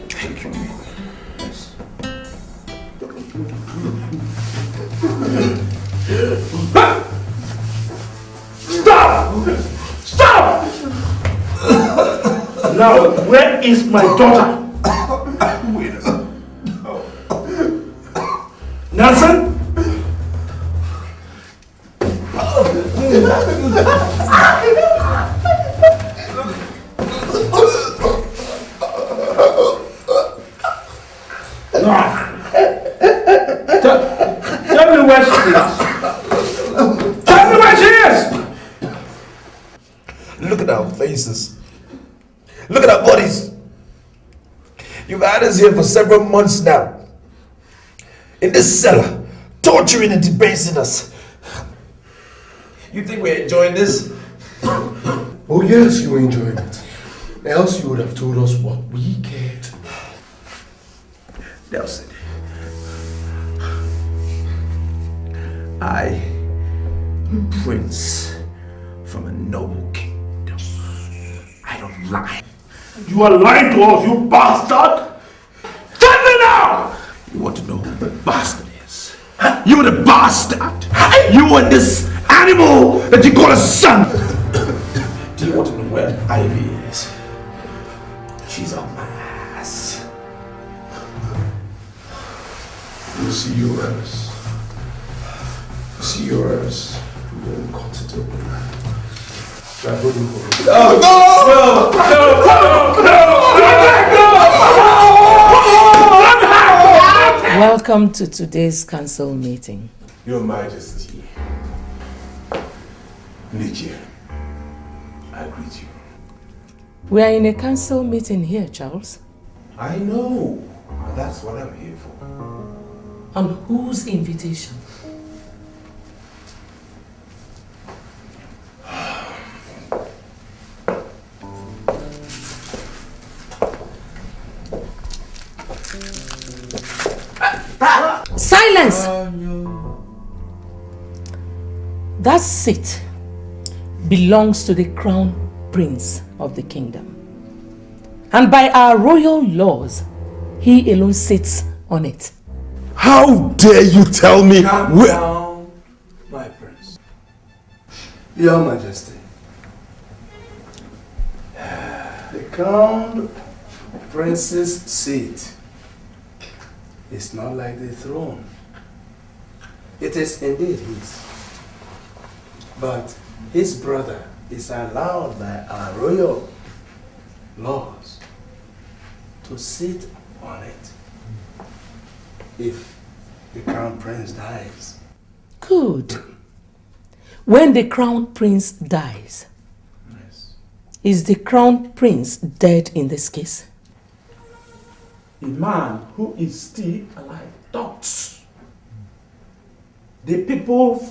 Take it from me. Yes. Stop! Stop! Now, where is my daughter? Nelson? Tell me where she is. Tell me where she is. Look at our faces. Look at our bodies. You've had us here for several months now. in this cellar, torturing and debasing us. You think we're enjoying this? Oh yes, you were enjoying it. Else you would have told us what we cared. Nelson, I am prince from a noble kingdom. I don't lie. You are lying to us, you bastard! Tell me now! You want to know who the bastard is? You are the bastard! You are this animal that you call a son! Do you want to know where Ivy is? She's on my ass. You see yours. You see yours. We won't cut it open. Try holding for it. Welcome to today's council meeting. Your Majesty. Nigeria, I greet you. We are in a council meeting here, Charles. I know. That's what I'm here for. On whose invitation? Silence! That seat belongs to the crown prince of the kingdom. And by our royal laws, he alone sits on it. How dare you tell me where... Down, my prince. Your Majesty. The crown prince's seat is not like the throne. It is indeed his. But his brother is allowed by our royal laws to sit on it if the crown prince dies. Good. When the crown prince dies, is the crown prince dead in this case? A man who is still alive talks. The people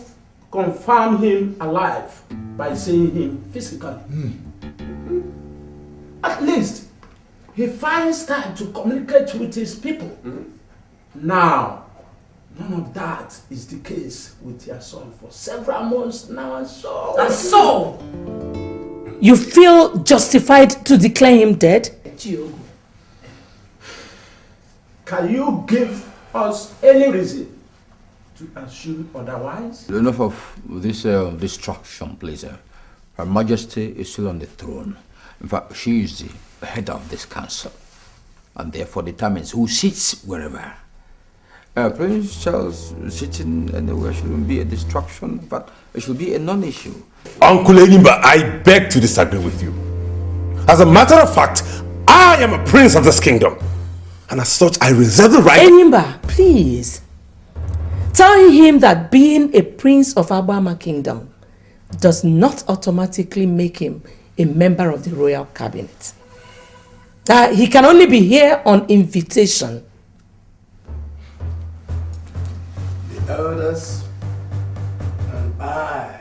confirm him alive by seeing him physically. At least he finds time to communicate with his people. Now, none of that is the case with your son for several months now, and so... And so, you feel justified to declare him dead? Can you give us any reason to assume otherwise? Enough of this distraction, please. Her Majesty is still on the throne. In fact, she is the head of this council, and therefore determines who sits wherever. Prince Charles sitting anywhere shouldn't be a distraction, but it should be a non-issue. Uncle Enimba, I beg to disagree with you. As a matter of fact, I am a prince of this kingdom. And as such, I reserve the right... Enimba, please. Tell him that being a prince of Abama Kingdom does not automatically make him a member of the royal cabinet. He can only be here on invitation. The elders and I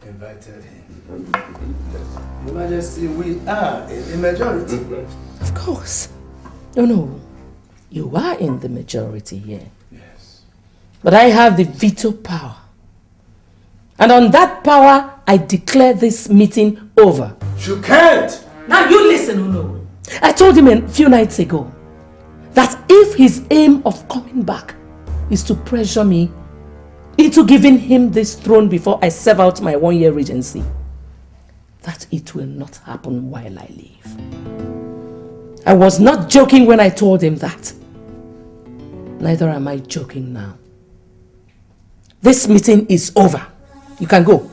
invited him. Your Majesty, we are in the majority. Of course. No. You are in the majority here. Yes. But I have the veto power. And on that power, I declare this meeting over. You can't! Now you listen, Uno. I told him a few nights ago that if his aim of coming back is to pressure me into giving him this throne before I serve out my 1-year regency, that it will not happen while I live. I was not joking when I told him that. Neither am I joking now. This meeting is over. You can go.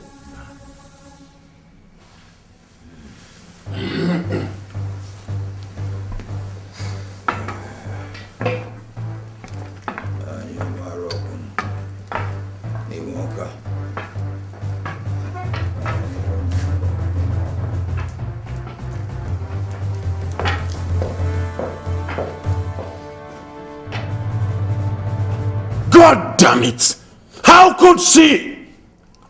Damn it! How could she?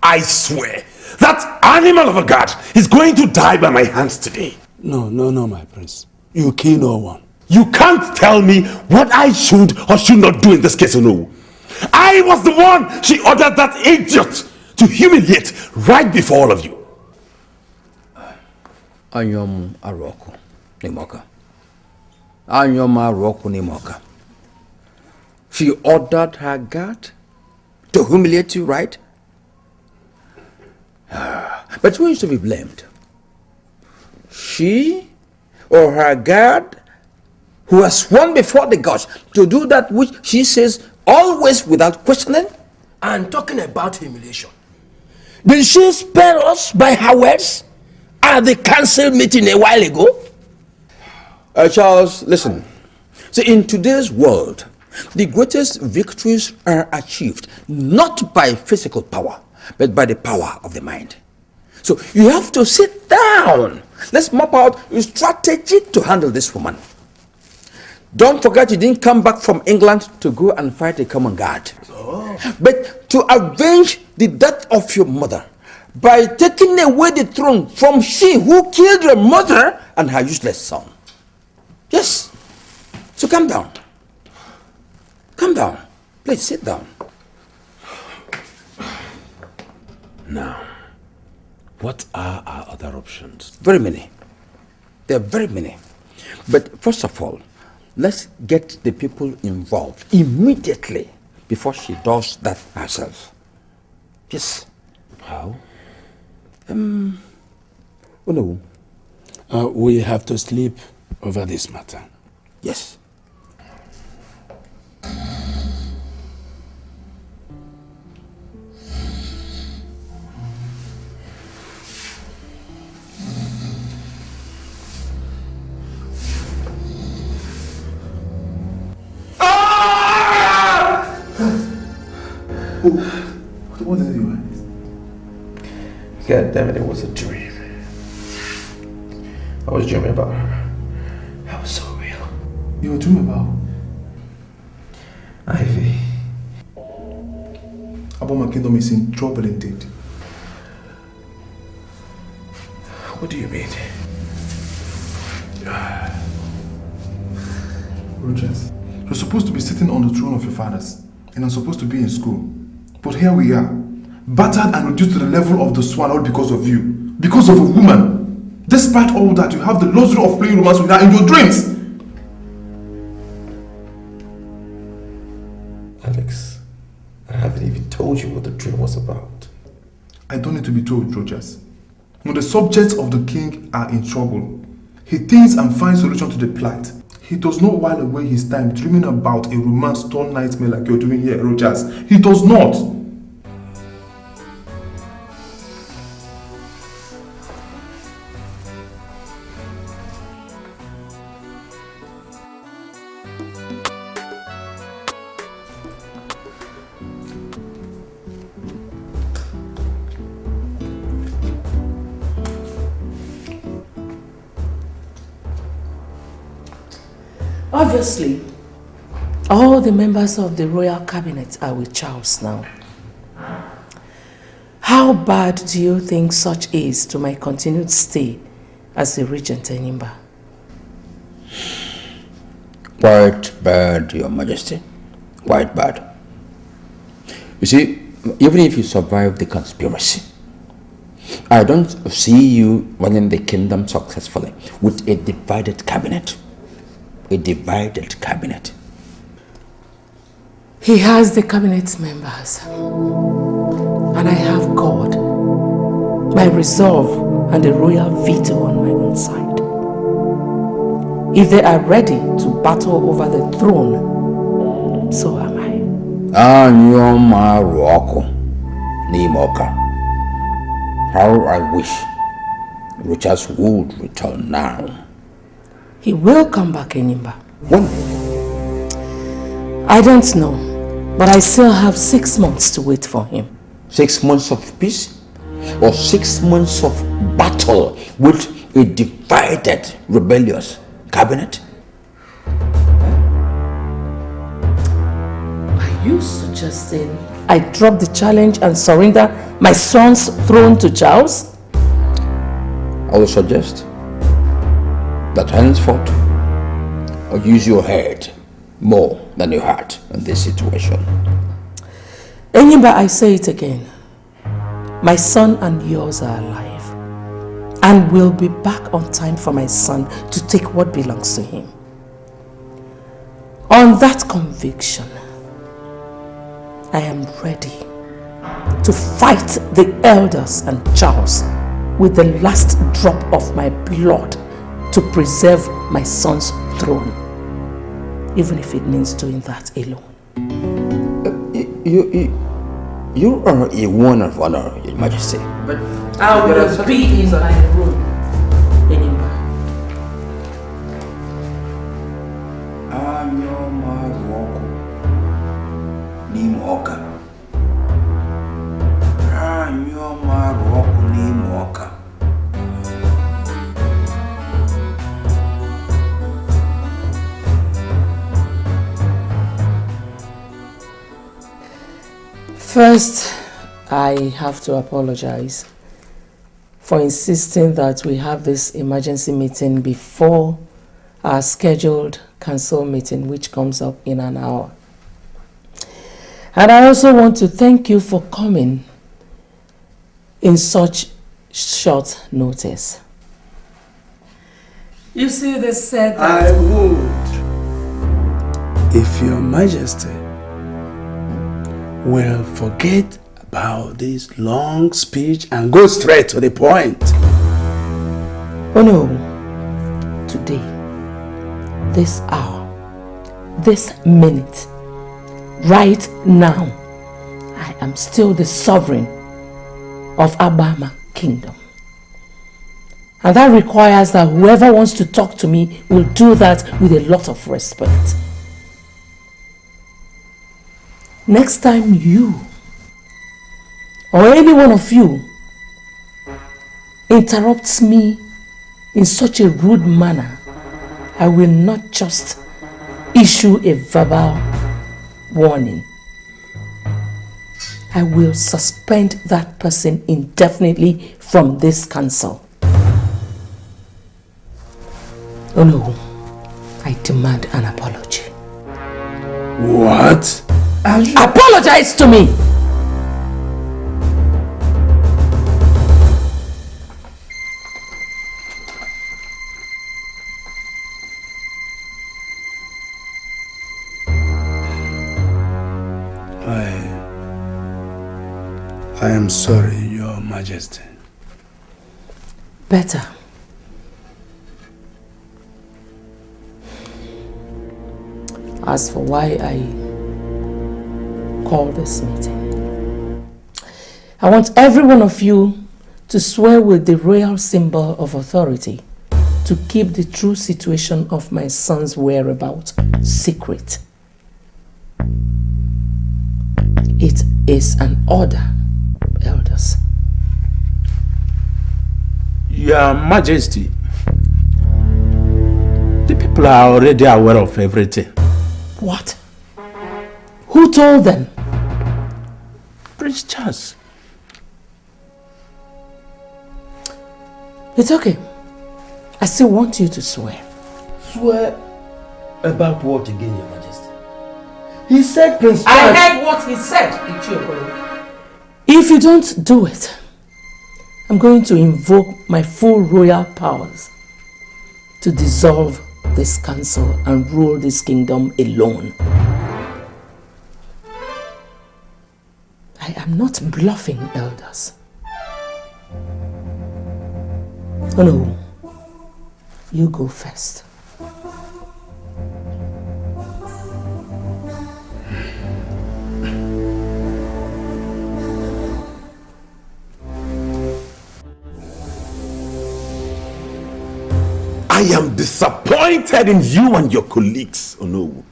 I swear, that animal of a god is going to die by my hands today. No, my prince. You kill no one. You can't tell me what I should or should not do in this case, no. I was the one she ordered that idiot to humiliate right before all of you. Anyom Aroko Nimoka. Anyom Aroko Nimoka. She ordered her guard to humiliate you, right? But who is to be blamed? She or her guard, who has sworn before the gods to do that which she says always without questioning? And talking about humiliation, Did she spare us by her words at the council meeting a while ago? Charles, listen. See, in today's world, the greatest victories are achieved not by physical power, but by the power of the mind. So you have to sit down. Let's map out a strategy to handle this woman. Don't forget you didn't come back from England to go and fight a common guard. But to avenge the death of your mother by taking away the throne from she who killed your mother and her useless son. Yes. So calm down. Calm down. Please sit down. Now, what are our other options? Very many. There are very many. But first of all, let's get the people involved immediately before she does that herself. Yes. How? Oh no. We have to sleep over this matter. Yes. What did you want? God damn it, it was a dream. I was dreaming about her. That was so real. You were dreaming about? Ivy. About my kingdom is in trouble indeed. What do you mean? Rogers, you're supposed to be sitting on the throne of your fathers, and I'm supposed to be in school. But here we are, battered and reduced to the level of the swan, all because of you. Because of a woman. Despite all that, you have the luxury of playing romance with her in your dreams. Alex, I haven't even told you what the dream was about. I don't need to be told, Rogers. When the subjects of the king are in trouble, he thinks and finds solution to the plight. He does not while away his time dreaming about a romance-torn nightmare like you're doing here, Rogers. He does not. Obviously, all the members of the royal cabinet are with Charles now. How bad do you think such is to my continued stay as the regent in Imba? Quite bad, Your Majesty. Quite bad. You see, even if you survive the conspiracy, I don't see you running the kingdom successfully with a divided cabinet. A divided cabinet. He has the cabinet members, and I have God, my resolve, and the royal veto on my own side. If they are ready to battle over the throne, so am I. Anyoma Roko Nimoka. How I wish Richard would return now. He will come back, Enimba. When? I don't know, but I still have 6 months to wait for him. 6 months of peace? Or 6 months of battle with a divided, rebellious cabinet? I you suggesting I drop the challenge and surrender my son's throne to Charles? I will suggest that henceforth, or use your head more than your heart in this situation. Enyimba, I say it again. My son and yours are alive and will be back on time for my son to take what belongs to him. On that conviction, I am ready to fight the elders and Charles with the last drop of my blood to preserve my son's throne, even if it means doing that alone. You are a one of honor, Your Majesty. But I will be in my room, Enyimba. First, I have to apologize for insisting that we have this emergency meeting before our scheduled council meeting, which comes up in an hour. And I also want to thank you for coming in such short notice. You see, they said that I would, if Your Majesty will forget about this long speech and go straight to the point. Oh no, today, this hour, this minute, right now, I am still the sovereign of Abama Kingdom. And that requires that whoever wants to talk to me will do that with a lot of respect. Next time you or any one of you interrupts me in such a rude manner, I will not just issue a verbal warning. I will suspend that person indefinitely from this council. Oh no, I demand an apology. What? Apologize to me! I am sorry, Your Majesty. Better. As for why I call this meeting, I want every one of you to swear with the royal symbol of authority to keep the true situation of my son's whereabouts secret. It is an order, elders. Your Majesty, the people are already aware of everything. What? Who told them? Prince Charles. It's okay. I still want you to swear. Swear about what again, Your Majesty? He said Prince Charles... I heard what he said, Ichiokoro. If you don't do it, I'm going to invoke my full royal powers to dissolve this council and rule this kingdom alone. I am not bluffing, elders. Oh no, you go first. I am disappointed in you and your colleagues, Ono.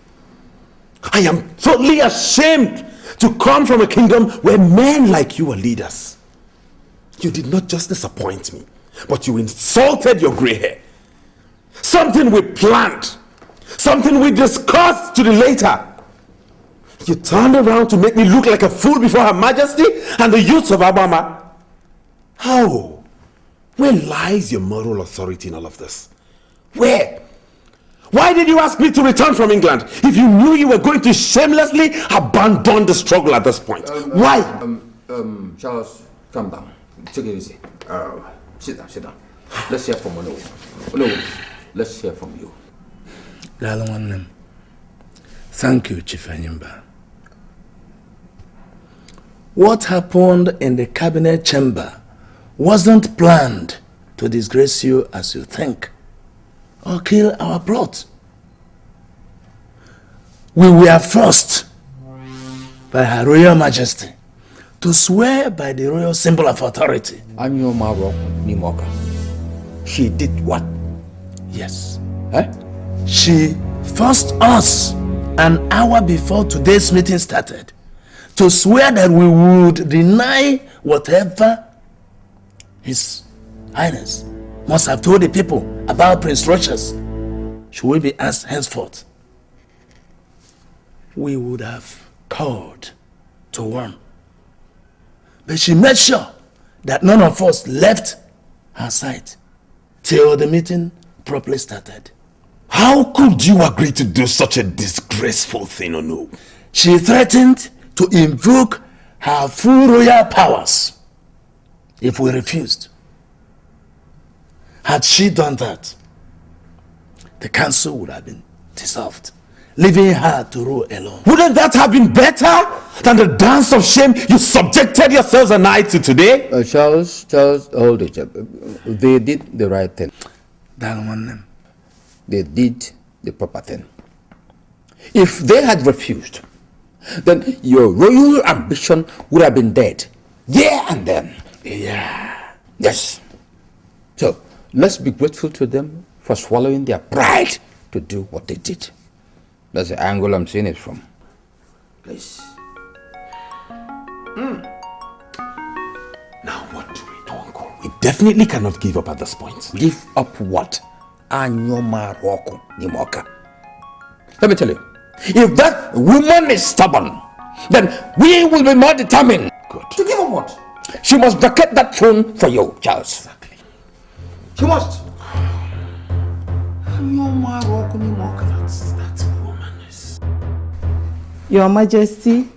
I am totally ashamed to come from a kingdom where men like you are leaders. You did not just disappoint me, but you insulted your gray hair. Something we planned, something we discussed to the later. You turned around to make me look like a fool before Her Majesty and the youths of Alabama. How? Where lies your moral authority in all of this? Where? Why did you ask me to return from England if you knew you were going to shamelessly abandon the struggle at this point? Why? Charles, calm down. Take it easy. Sit down. Let's hear from Nollywood. Let's hear from you. Thank you, Chief Enyimba. What happened in the cabinet chamber wasn't planned to disgrace you as you think, or kill our plot. We were forced by Her Royal Majesty to swear by the royal symbol of authority. She did what? Yes. She forced us an hour before today's meeting started to swear that we would deny whatever His Highness must have told the people about Prince Rochas. Should we be asked henceforth, we would have called to warn. But she made sure that none of us left her side till the meeting properly started. How could you agree to do such a disgraceful thing, Onu? She threatened to invoke her full royal powers if we refused. Had she done that, the council would have been dissolved, leaving her to rule alone. Wouldn't that have been better than the dance of shame you subjected yourselves and I to today? Charles, hold it. They did the right thing. They did the proper thing. If they had refused, then your royal ambition would have been dead there and then. Yeah. Yes. So, let's be grateful to them for swallowing their pride to do what they did. That's the angle I'm seeing it from. Please. Now what do we do, Uncle? We definitely cannot give up at this point. Give up what? Let me tell you, if that woman is stubborn, then we will be more determined. Good. To give up what? She must vacate that throne for you, Charles. Exactly. She must. That woman is... Your Majesty,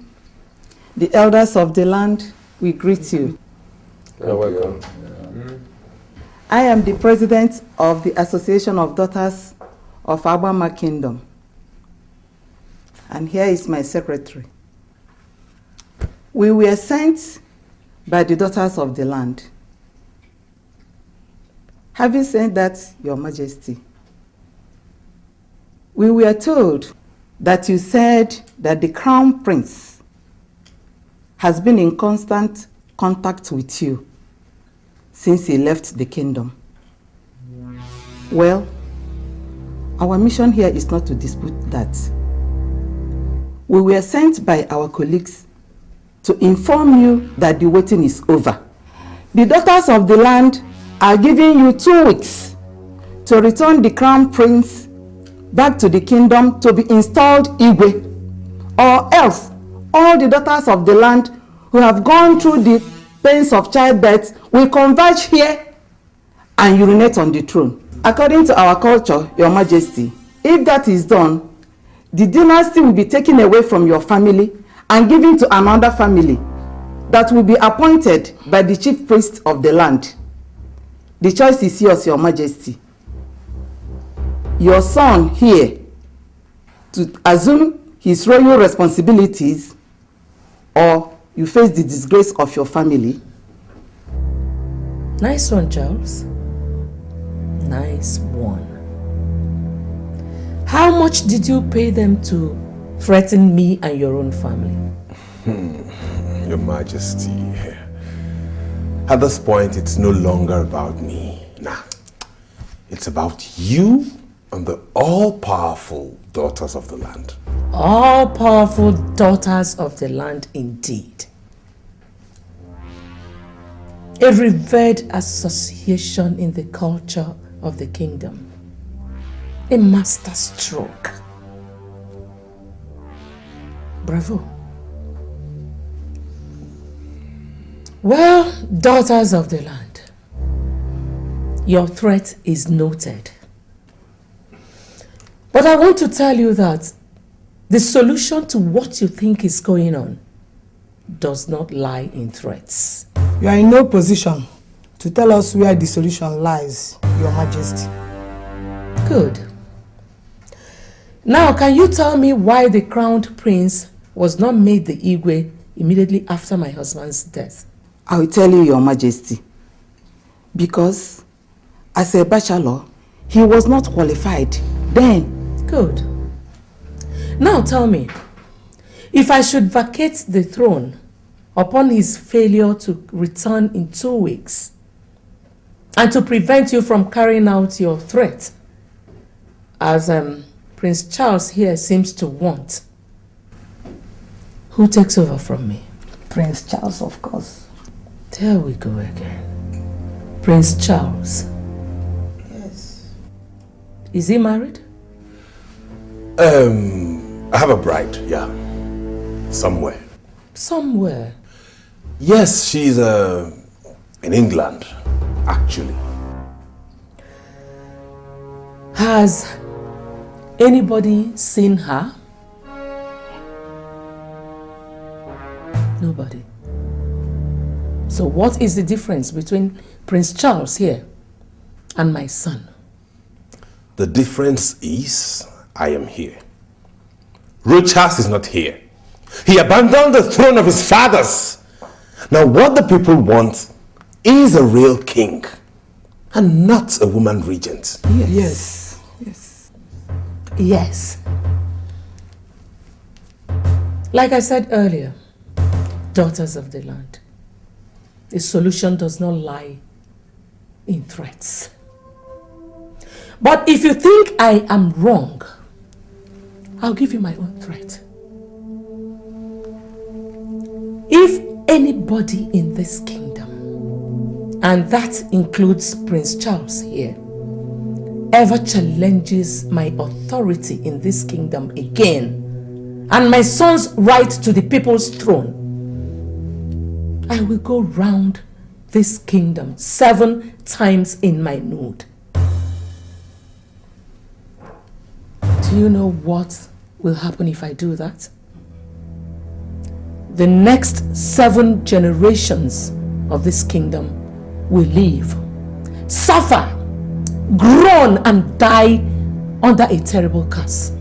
the elders of the land, we greet you. You're welcome. I am the president of the Association of Daughters of Abama Kingdom. And here is my secretary. We were sent by the daughters of the land. Having said that, Your Majesty, we were told that you said that the Crown Prince has been in constant contact with you since he left the kingdom. Well, our mission here is not to dispute that. We were sent by our colleagues to inform you that the waiting is over. The daughters of the land are giving you 2 weeks to return the Crown Prince back to the kingdom to be installed Igwe, or else all the daughters of the land who have gone through the pains of childbirth will converge here and urinate on the throne. According to our culture, Your Majesty, if that is done, the dynasty will be taken away from your family and given to another family that will be appointed by the chief priest of the land. The choice is yours, Your Majesty. Your son here to assume his royal responsibilities, or you face the disgrace of your family. Nice one, Charles. Nice one. How much did you pay them to threaten me and your own family? Your Majesty, at this point, it's no longer about me. Nah, it's about you and the all-powerful daughters of the land. All-powerful daughters of the land indeed. A revered association in the culture of the kingdom. A master stroke. Bravo. Well, daughters of the land, your threat is noted. But I want to tell you that the solution to what you think is going on does not lie in threats. You are in no position to tell us where the solution lies, Your Majesty. Good. Now, can you tell me why the crowned prince was not made the Igwe immediately after my husband's death? I will tell you, Your Majesty. Because as a bachelor, he was not qualified then. Good. Now tell me, if I should vacate the throne upon his failure to return in 2 weeks, and to prevent you from carrying out your threat, as Prince Charles here seems to want, who takes over from me? Prince Charles, of course. There we go again. Prince Charles. Yes. Is he married? I have a bride, yeah. Somewhere. Somewhere? Yes, she's in England, actually. Has anybody seen her? Nobody. So what is the difference between Prince Charles here and my son? The difference is I am here. Rochas is not here. He abandoned the throne of his fathers. Now what the people want is a real king and not a woman regent. Yes. Yes. Yes. Like I said earlier, daughters of the land, the solution does not lie in threats. But if you think I am wrong, I'll give you my own threat. If anybody in this kingdom, and that includes Prince Charles here, ever challenges my authority in this kingdom again, and my son's right to the people's throne, I will go round this kingdom 7 times in my nude. Do you know what will happen if I do that? The next 7 generations of this kingdom will live, suffer, groan, and die under a terrible curse.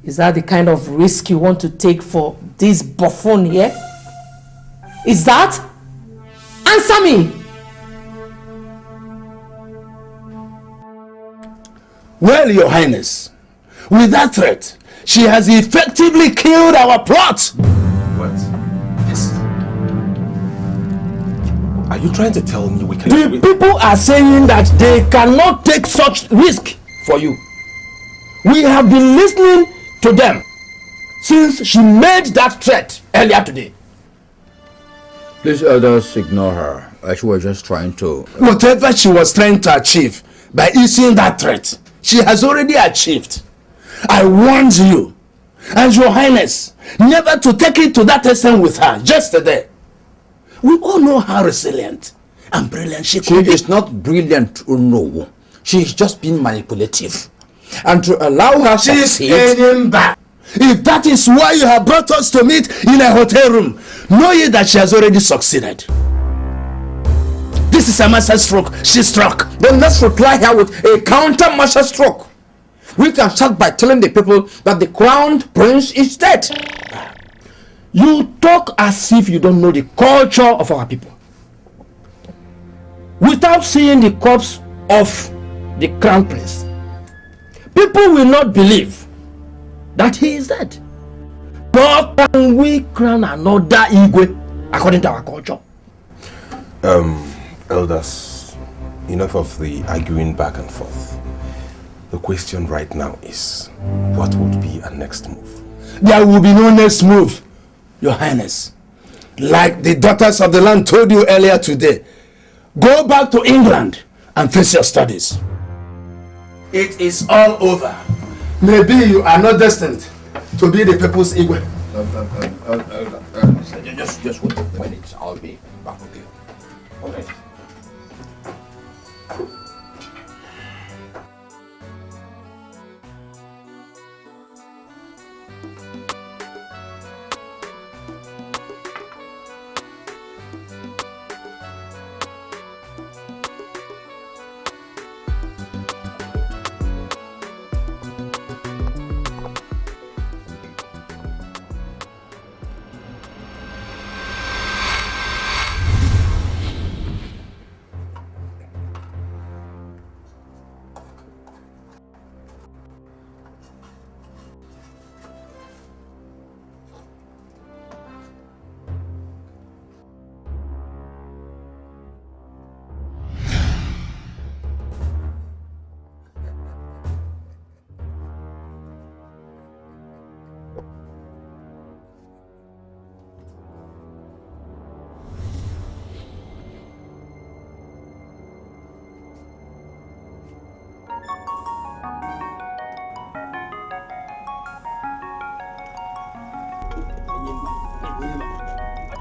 Is that the kind of risk you want to take for this buffoon here? Is that? Answer me! Well, Your Highness, with that threat, she has effectively killed our plot. What? Yes. Are you trying to tell me we can... The people are saying that they cannot take such risk for you. We have been listening to them since she made that threat earlier today. Please, elders, ignore her. She was just trying to... Whatever she was trying to achieve by issuing that threat, she has already achieved. I warned you and Your Highness never to take it to that extent with her yesterday. We all know how resilient and brilliant she could be. She is not brilliant, no. She is just being manipulative. And to allow her She is succeed... heading back. If that is why you have brought us to meet in a hotel room, know ye that she has already succeeded. This is a master stroke she struck. Then let's reply her with a counter master stroke. We can start by telling the people that the crowned prince is dead. You talk as if you don't know the culture of our people. Without seeing the corpse of the crown prince, people will not believe that he is dead. Nor can we crown another Igwe according to our culture. Elders, enough of the arguing back and forth. The question right now is, what would be our next move? There will be no next move, Your Highness. Like the daughters of the land told you earlier today, go back to England and face your studies. It is all over. Maybe you are not destined to be the people's Igwe. Just wait a minute. I'll be back with you. All right.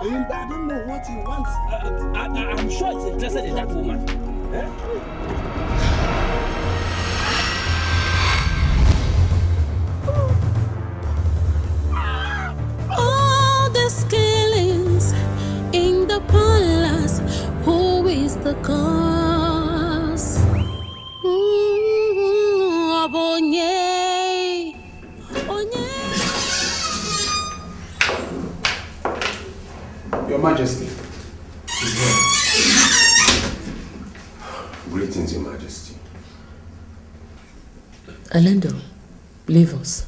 I don't know what he wants. I'm sure he's interested in that woman. All the killings in the palace, who is the cause? Abonye, Onye. Your Majesty is here. Greetings, Your Majesty. Alendo, leave us.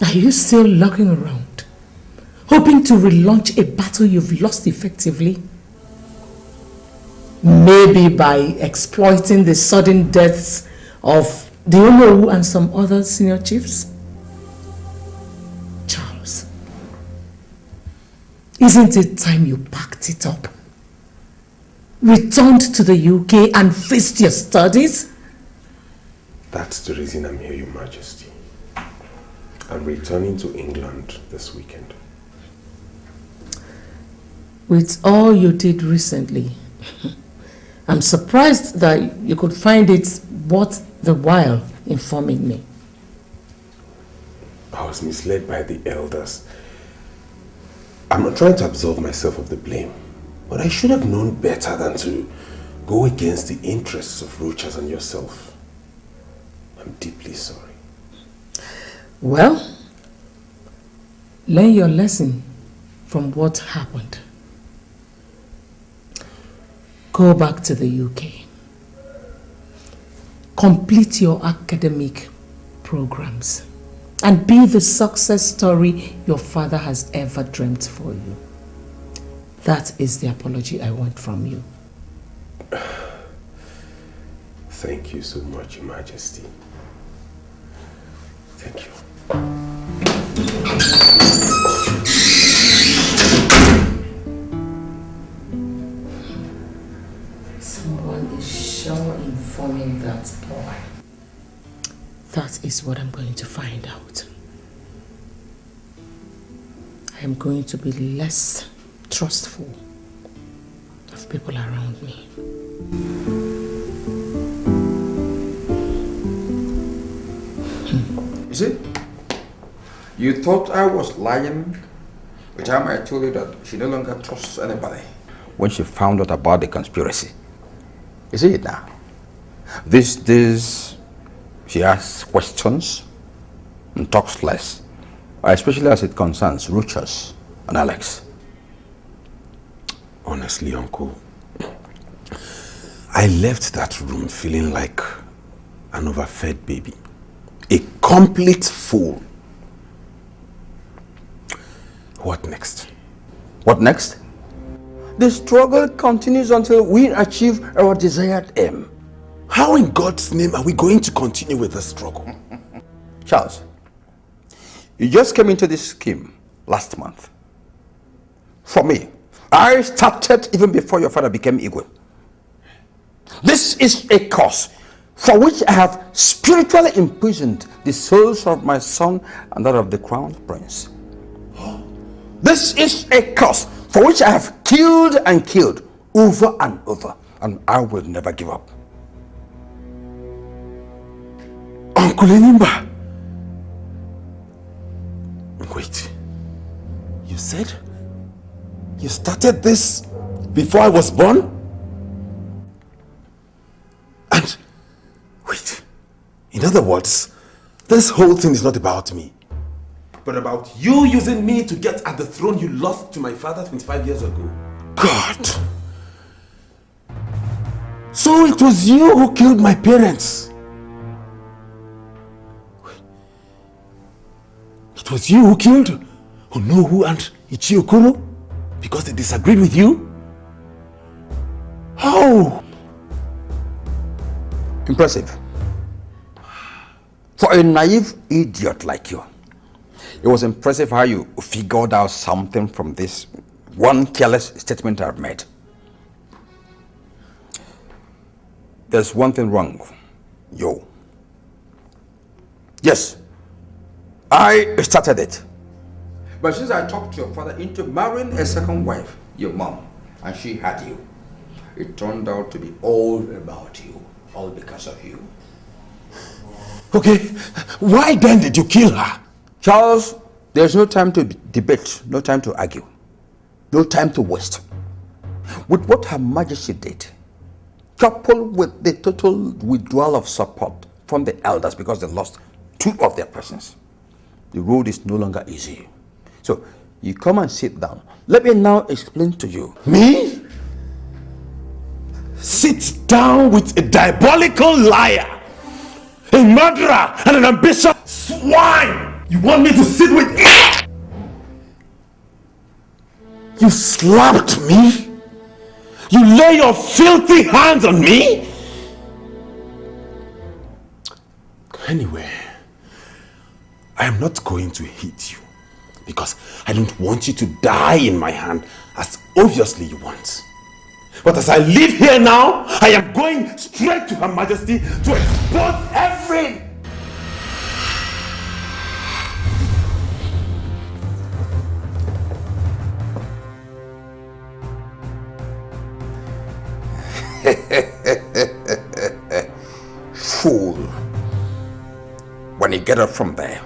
Are you still lurking around, hoping to relaunch a battle you've lost effectively? Maybe by exploiting the sudden deaths of the Onowu and some other senior chiefs? Charles, isn't it time you packed it up? Returned to the UK and faced your studies? That's the reason I'm here, Your Majesty. I'm returning to England this weekend. With all you did recently, I'm surprised that you could find it worth the while informing me. I was misled by the elders. I'm not trying to absolve myself of the blame, but I should have known better than to go against the interests of Rochas and yourself. I'm deeply sorry. Well, learn your lesson from what happened. Go back to the UK. Complete your academic programs and be the success story your father has ever dreamt for you. That is the apology I want from you. Thank you so much, Your Majesty. Thank you. Someone is sure informing that boy. That is what I'm going to find out. I am going to be less trustful of people around me. You see? You thought I was lying the time I told you that she no longer trusts anybody when she found out about the conspiracy. You see it now? She asks questions and talks less, especially as it concerns Rochas and Alex. Honestly, Uncle, I left that room feeling like an overfed baby. A complete fool. What next? What next? The struggle continues until we achieve our desired aim. How in God's name are we going to continue with the struggle? Charles, you just came into this scheme last month. For me, I started even before your father became Igwe. This is a cause for which I have spiritually imprisoned the souls of my son and that of the crown prince. This is a cause for which I have killed and killed over and over, and I will never give up. Uncle Enimba. Wait. You said you started this before I was born? And wait. In other words, this whole thing is not about me, but about you using me to get at the throne you lost to my father 25 years ago. God! So it was you who killed my parents. It was you who killed Onowu and Ichiokoro because they disagreed with you? How? Impressive. For a naive idiot like you, it was impressive how you figured out something from this one careless statement I've made. There's one thing wrong, yo. Yes, I started it. But since I talked your father into marrying a second wife, your mom, and she had you, it turned out to be all about you, all because of you. Okay, why then did you kill her? Charles, there's no time to debate, no time to argue, no time to waste. With what Her Majesty did, coupled with the total withdrawal of support from the elders because they lost two of their persons, the road is no longer easy. So, you come and sit down. Let me now explain to you. Me? Sit down with a diabolical liar, a murderer, and an ambitious swine! You want me to sit with it? You slapped me? You lay your filthy hands on me? Anyway, I am not going to hit you because I don't want you to die in my hand as obviously you want. But as I live here now, I am going straight to Her Majesty to expose every... Fool. When you get up from there,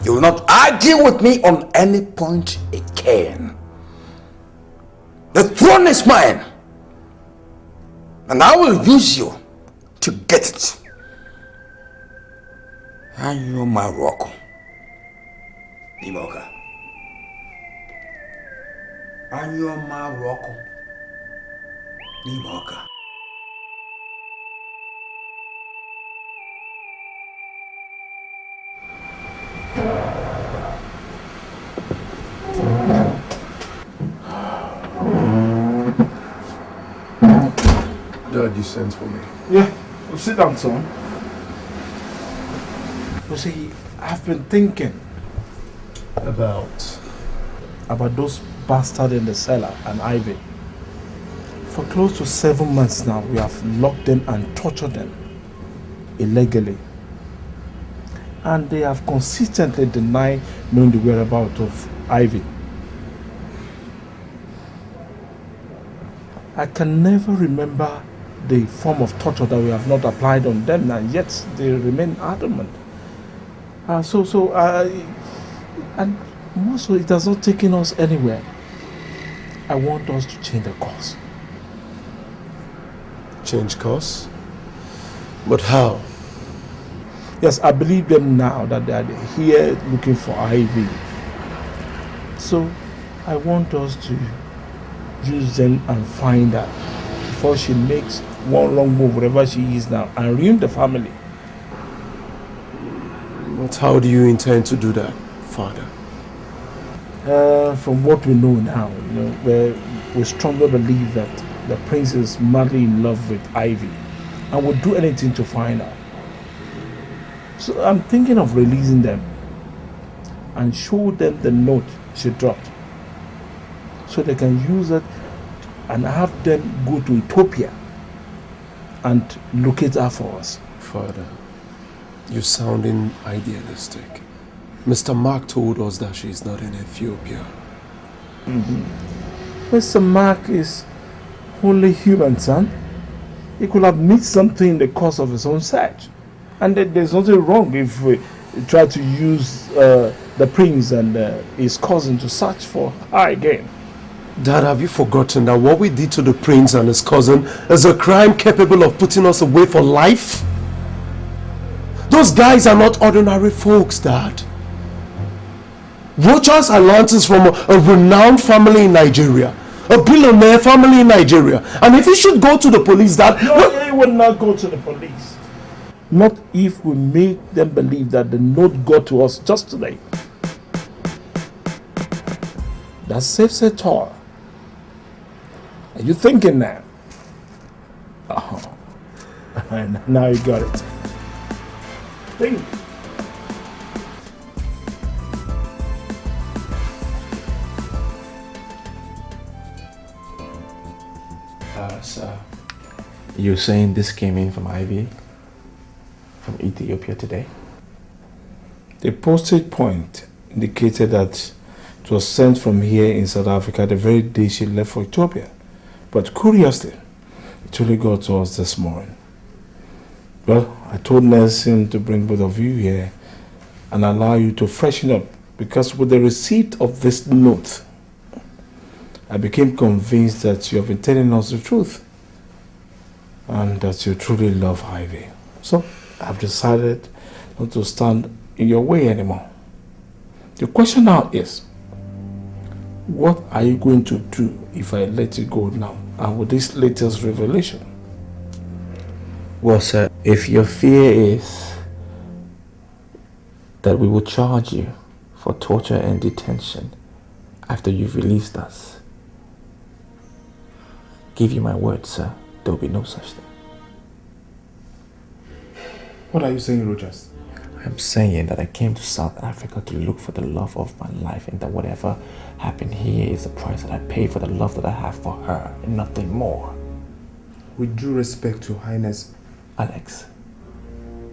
you will not argue with me on any point again. The throne is mine, and I will use you to get it. And you're my rock. Imoka. And you're my rock. Imoka. Dad, you sent for me. Yeah, well, sit down, son. You see, I've been thinking about those bastards in the cellar and Ivy. For close to 7 months now, we have locked them and tortured them illegally. And they have consistently denied knowing the whereabouts of Ivy. I can never remember the form of torture that we have not applied on them, and yet they remain adamant. And most of it has not taken us anywhere. I want us to change the course. Change course? But how? Yes, I believe them now that they are here looking for Ivy. So I want us to use them and find her before she makes one wrong move wherever she is now and ruin the family. But how do you intend to do that, Father? From what we know now, we strongly believe that the prince is madly in love with Ivy and would do anything to find her. So I'm thinking of releasing them and show them the note she dropped, so they can use it and have them go to Ethiopia and locate her for us. Father, you're sounding idealistic. Mr. Mark told us that she's not in Ethiopia. Mr. Mark is only human, son. He could have missed something in the course of his own search. And there's nothing wrong if we try to use the prince and his cousin to search for her again. Dad, have you forgotten that what we did to the prince and his cousin is a crime capable of putting us away for life? Those guys are not ordinary folks, Dad. Rochas and Lantis from a renowned family in Nigeria. A billionaire family in Nigeria. And if he should go to the police, Dad... No, he will not go to the police. Not if we make them believe that the note got to us just today. That saves it all. Are you thinking now? Oh, now you got it. Think. Sir, you're saying this came in from Ivy? From Ethiopia today? The postage point indicated that it was sent from here in South Africa the very day she left for Ethiopia. But curiously, it only got to us this morning. Well, I told Nelson to bring both of you here and allow you to freshen up, because with the receipt of this note, I became convinced that you have been telling us the truth and that you truly love Ivy. So I've decided not to stand in your way anymore. The question now is, what are you going to do if I let you go now and with this latest revelation? Well, sir, if your fear is that we will charge you for torture and detention after you've released us, give you my word, sir, there will be no such thing. What are you saying, Rogers? I'm saying that I came to South Africa to look for the love of my life, and that whatever happened here is the price that I pay for the love that I have for her, and nothing more. With due respect to Highness... Alex,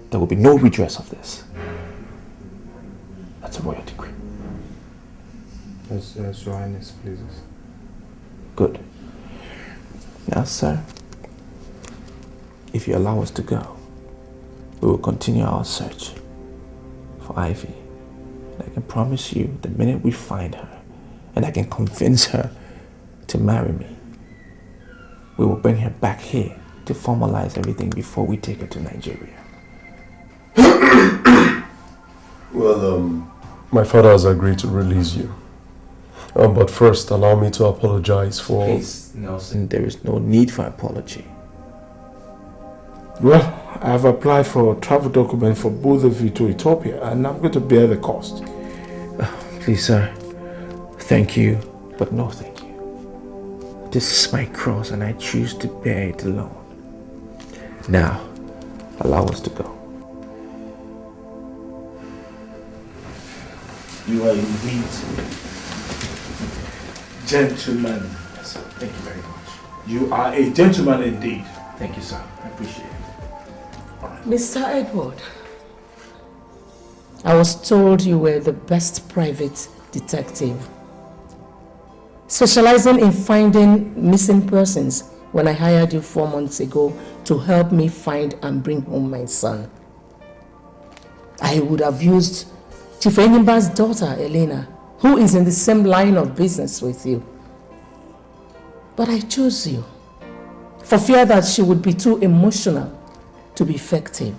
there will be no redress of this. That's a royal decree. As Your Highness pleases. Good. Now, sir, if you allow us to go, we will continue our search for Ivy. And I can promise you, the minute we find her, and I can convince her to marry me, we will bring her back here to formalize everything before we take her to Nigeria. Well, my father has agreed to release you. But first, allow me to apologize for... Please, Nelson, there is no need for apology. Well, I have applied for a travel document for both of you to Ethiopia, and I'm going to bear the cost. Please, sir, thank you, but no thank you. This is my cross, and I choose to bear it alone. Now, allow us to go. You are indeed gentleman. Yes, sir. Thank you very much. You are a gentleman indeed. Thank you, sir. I appreciate it. Mr. Edward, I was told you were the best private detective, specializing in finding missing persons when I hired you 4 months ago to help me find and bring home my son. I would have used Chief Enyimba's daughter, Elena, who is in the same line of business with you. But I chose you for fear that she would be too emotional to be effective.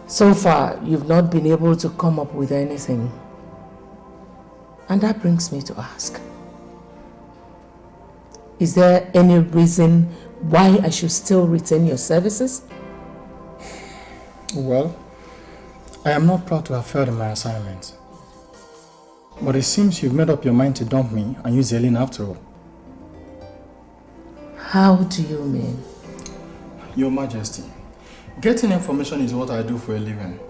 So far, you've not been able to come up with anything. And that brings me to ask, is there any reason why I should still retain your services? Well, I am not proud to have failed in my assignment. But it seems you've made up your mind to dump me and use Elena after all. How do you mean? Your Majesty, getting information is what I do for a living.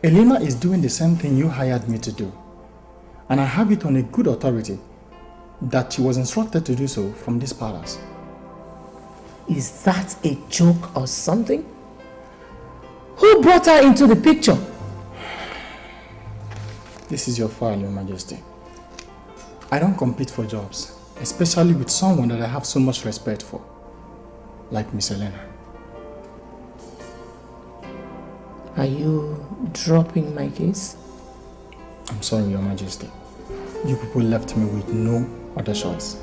Elena is doing the same thing you hired me to do. And I have it on a good authority that she was instructed to do so from this palace. Is that a joke or something? Who brought her into the picture? This is your file, Your Majesty. I don't compete for jobs, especially with someone that I have so much respect for, like Miss Elena. Are you dropping my case? I'm sorry, Your Majesty. You people left me with no other choice.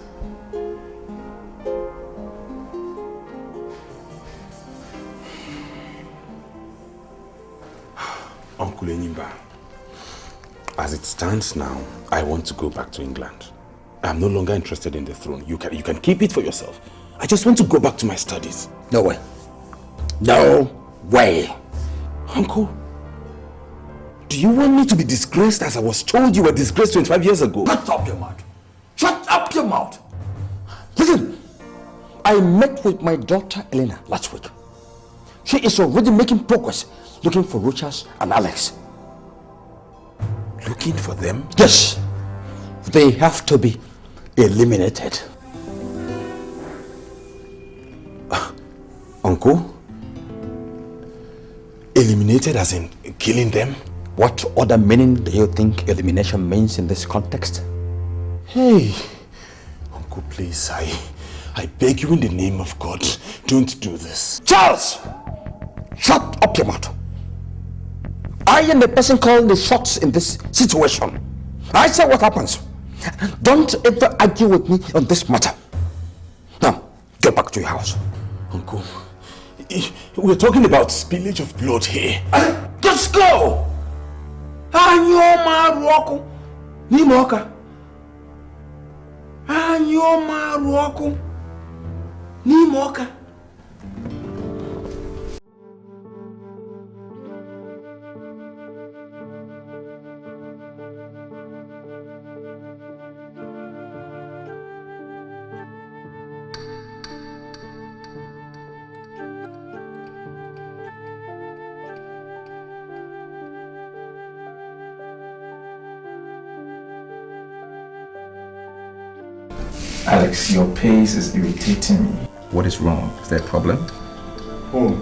Uncle Enyimba, as it stands now, I want to go back to England. I'm no longer interested in the throne. You can keep it for yourself. I just want to go back to my studies. No way. No way. Uncle, do you want me to be disgraced as I was told you were disgraced 25 years ago? Shut up your mouth. Shut up your mouth. Listen, I met with my daughter Elena last week. She is already making progress looking for Rochas and Alex. Looking for them? Yes. They have to be eliminated. Uncle? Eliminated as in killing them? What other meaning do you think elimination means in this context? Hey, Uncle, please, I beg you in the name of God, don't do this. Charles! Shut up your mouth. I am the person calling the shots in this situation. I say what happens. Don't ever argue with me on this matter. Now, go back to your house. Uncle, we're talking about spillage of blood here. Just go! Anyoma Ruoku Nimoka. Anyoma Ruoku Nimoka. Alex, your pace is irritating me. What is wrong? Is there a problem? Home.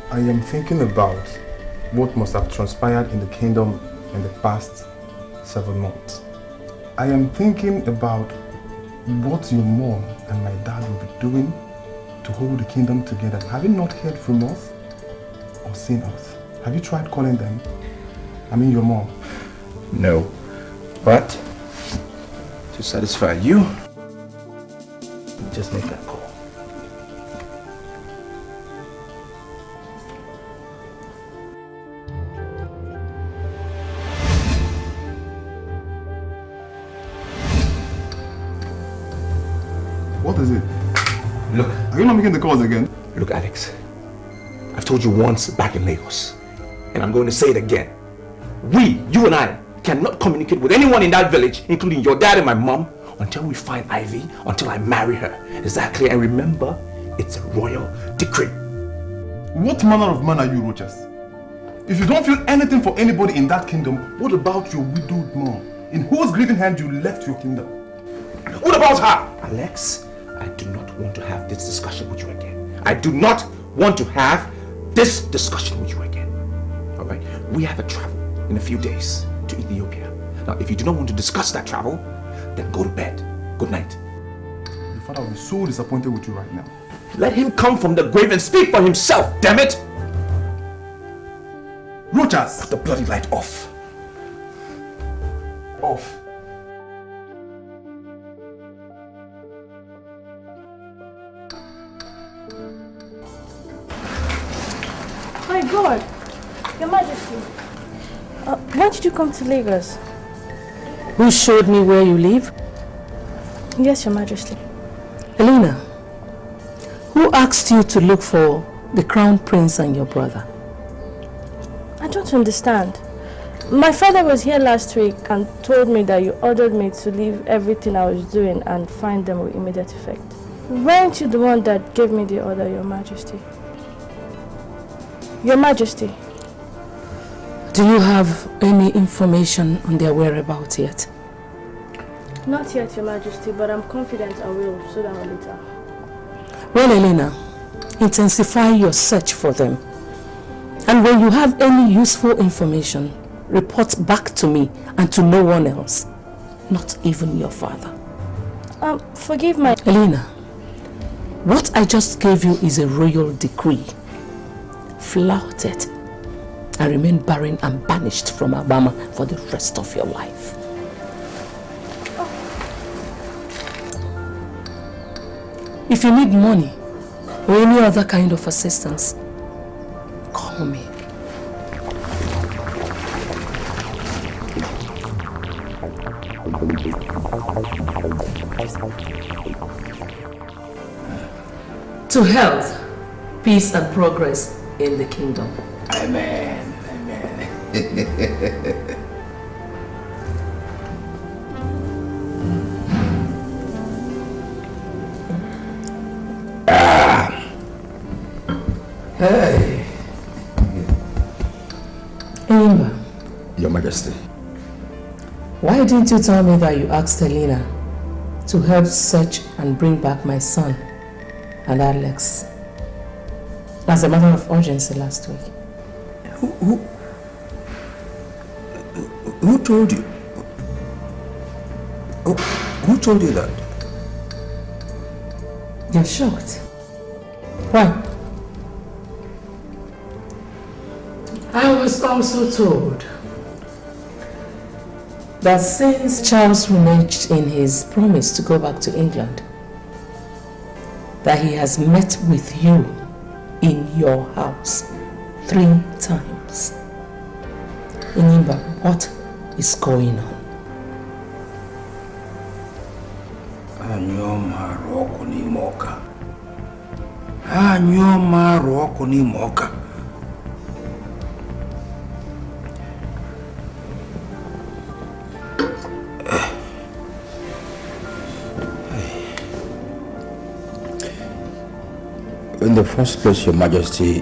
I am thinking about what must have transpired in the kingdom in the past 7 months. I am thinking about what your mom and my dad will be doing to hold the kingdom together. Have you not heard from us or seen us? Have you tried calling them? I mean your mom. No, but to satisfy you, just make that call. What is it? Look. Are you not making the calls again? Look, Alex. I've told you once back in Lagos, and I'm going to say it again. You and I, cannot communicate with anyone in that village, including your dad and my mom, until we find Ivy, until I marry her. Exactly, and remember, it's a royal decree. What manner of man are you, Rochas? If you don't feel anything for anybody in that kingdom, what about your widowed mom, in whose grieving hand you left your kingdom? What about her? Alex, I do not want to have this discussion with you again. I do not want to have this discussion with you again. Alright? We have a travel in a few days to Ethiopia. Now, if you do not want to discuss that travel, then go to bed. Good night. Your father will be so disappointed with you right now. Let him come from the grave and speak for himself, damn it! Rochas! Put the bloody light off. Off. My God! Your Majesty, when did you come to Lagos? Who showed me where you live? Yes, Your Majesty. Elena, who asked you to look for the Crown Prince and your brother? I don't understand. My father was here last week and told me that you ordered me to leave everything I was doing and find them with immediate effect. Weren't you the one that gave me the order, Your Majesty? Your Majesty. Do you have any information on their whereabouts yet? Not yet, Your Majesty, but I'm confident I will sooner or later. Well, Elena, intensify your search for them. And when you have any useful information, report back to me and to no one else. Not even your father. Forgive my... Elena, what I just gave you is a royal decree. Flout it and remain barren and banished from Alabama for the rest of your life. If you need money or any other kind of assistance, call me. To health, peace and progress in the kingdom. Amen. Amen. Hey. Imba, Your Majesty. why didn't you tell me that you asked Elena to help search and bring back my son and Alex as a matter of urgency last week? Who told you? Who told you that? You're shocked. Why? I was also told that since Charles reneged in his promise to go back to England, that he has met with you in your house 3 times. Inimba, what is going on? Anyoma roko ni moka. Anyoma roko ni moka. In the first place, Your Majesty,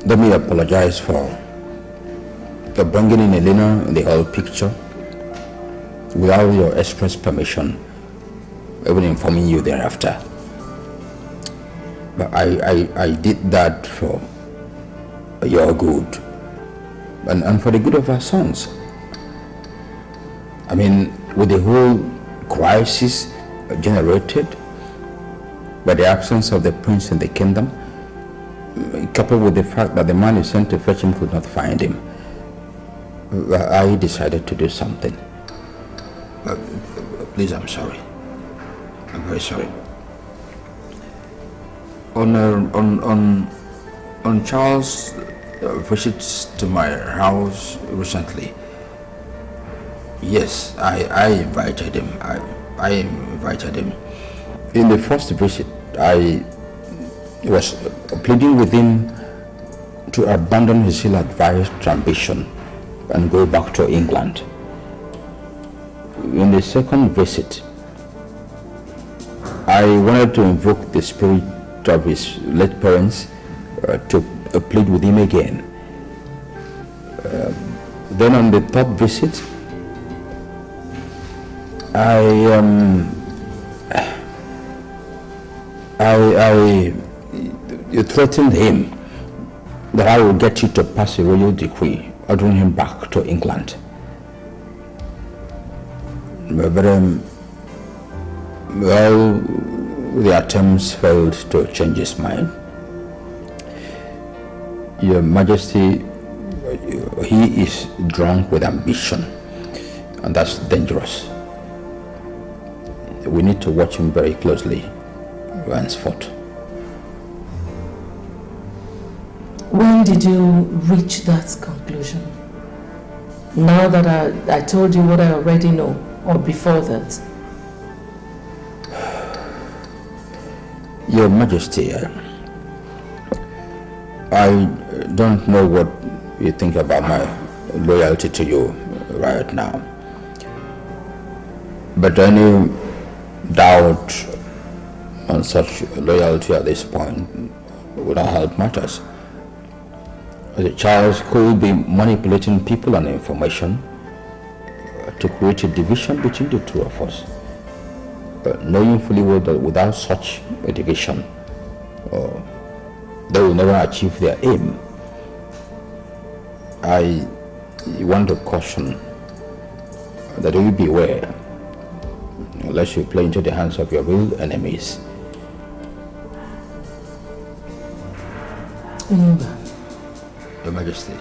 let me apologize for bringing in Elena in the whole picture without your express permission, even informing you thereafter. But I did that for your good and for the good of our sons. I mean, with the whole crisis generated by the absence of the prince in the kingdom, coupled with the fact that the man you sent to fetch him could not find him, I decided to do something. Please, I'm sorry. I'm very sorry. On Charles' visits to my house recently, yes, I invited him. I invited him. In the first visit, I was pleading with him to abandon his ill-advised ambition and go back to England. In the second visit, I wanted to invoke the spirit of his late parents to plead with him again. Then on the third visit, I threatened him that I will get you to pass a royal decree ordering him back to England. But well, the attempts failed to change his mind. Your Majesty, he is drunk with ambition, and that's dangerous. We need to watch him very closely henceforth. When did you reach that conclusion? Now that I told you what I already know, or before that? Your Majesty, I don't know what you think about my loyalty to you right now. But any doubt on such loyalty at this point without help matters. The child could be manipulating people and information to create a division between the two of us. Knowing fully well that without such a division, they will never achieve their aim. I want to caution that you beware, lest you play into the hands of your real enemies. Your Majesty.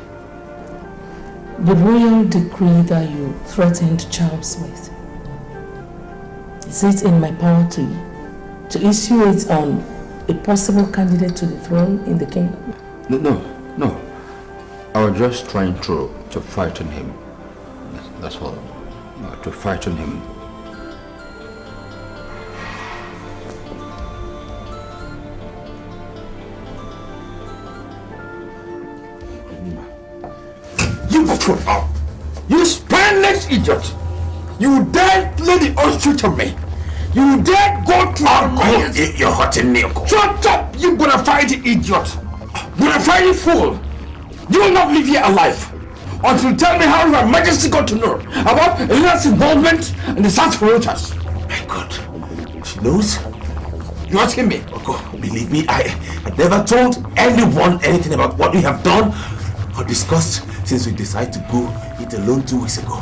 The royal decree that you threatened Charles with, is it in my power to issue it on a possible candidate to the throne in the kingdom? No. I was just trying to frighten him. That's all. To frighten him. You fool! You spineless idiot! You dare play the ostrich on me! You dare go to You're hurting me, Uncle. Shut up! You gonna fight the idiot! Gonna fight the fool! You will not live here alive until you tell me how Her Majesty got to know about Elena's involvement in the search for Rochas. My God, she knows? You asking me? Uncle, believe me, I never told anyone anything about what we have done or discussed since we decided to go it alone 2 weeks ago.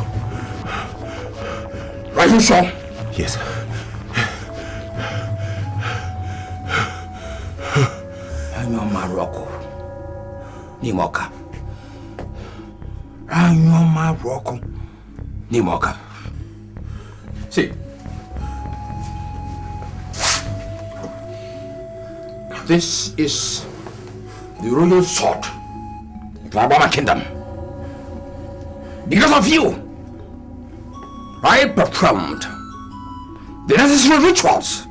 Are you sure? Yes. Anyo Maroko. Nimoka. Anyo Maroko. Nimoka. See. This is the royal sword of the Alabama Kingdom. Because of you, I performed the necessary rituals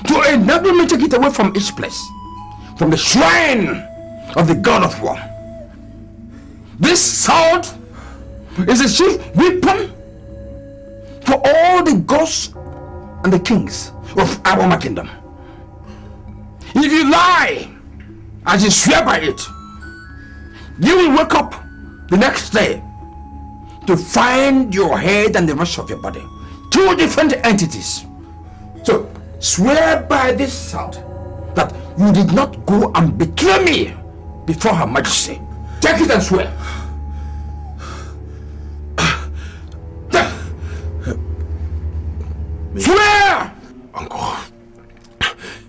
to enable me to get away from each place, from the shrine of the god of war. This sword is the chief weapon for all the gods and the kings of Alabama Kingdom. If you lie, as you swear by it, you will wake up the next day to find your head and the rest of your body. Two different entities. So, swear by this sword that you did not go and betray me before Her Majesty. Take it and swear. Swear! Uncle,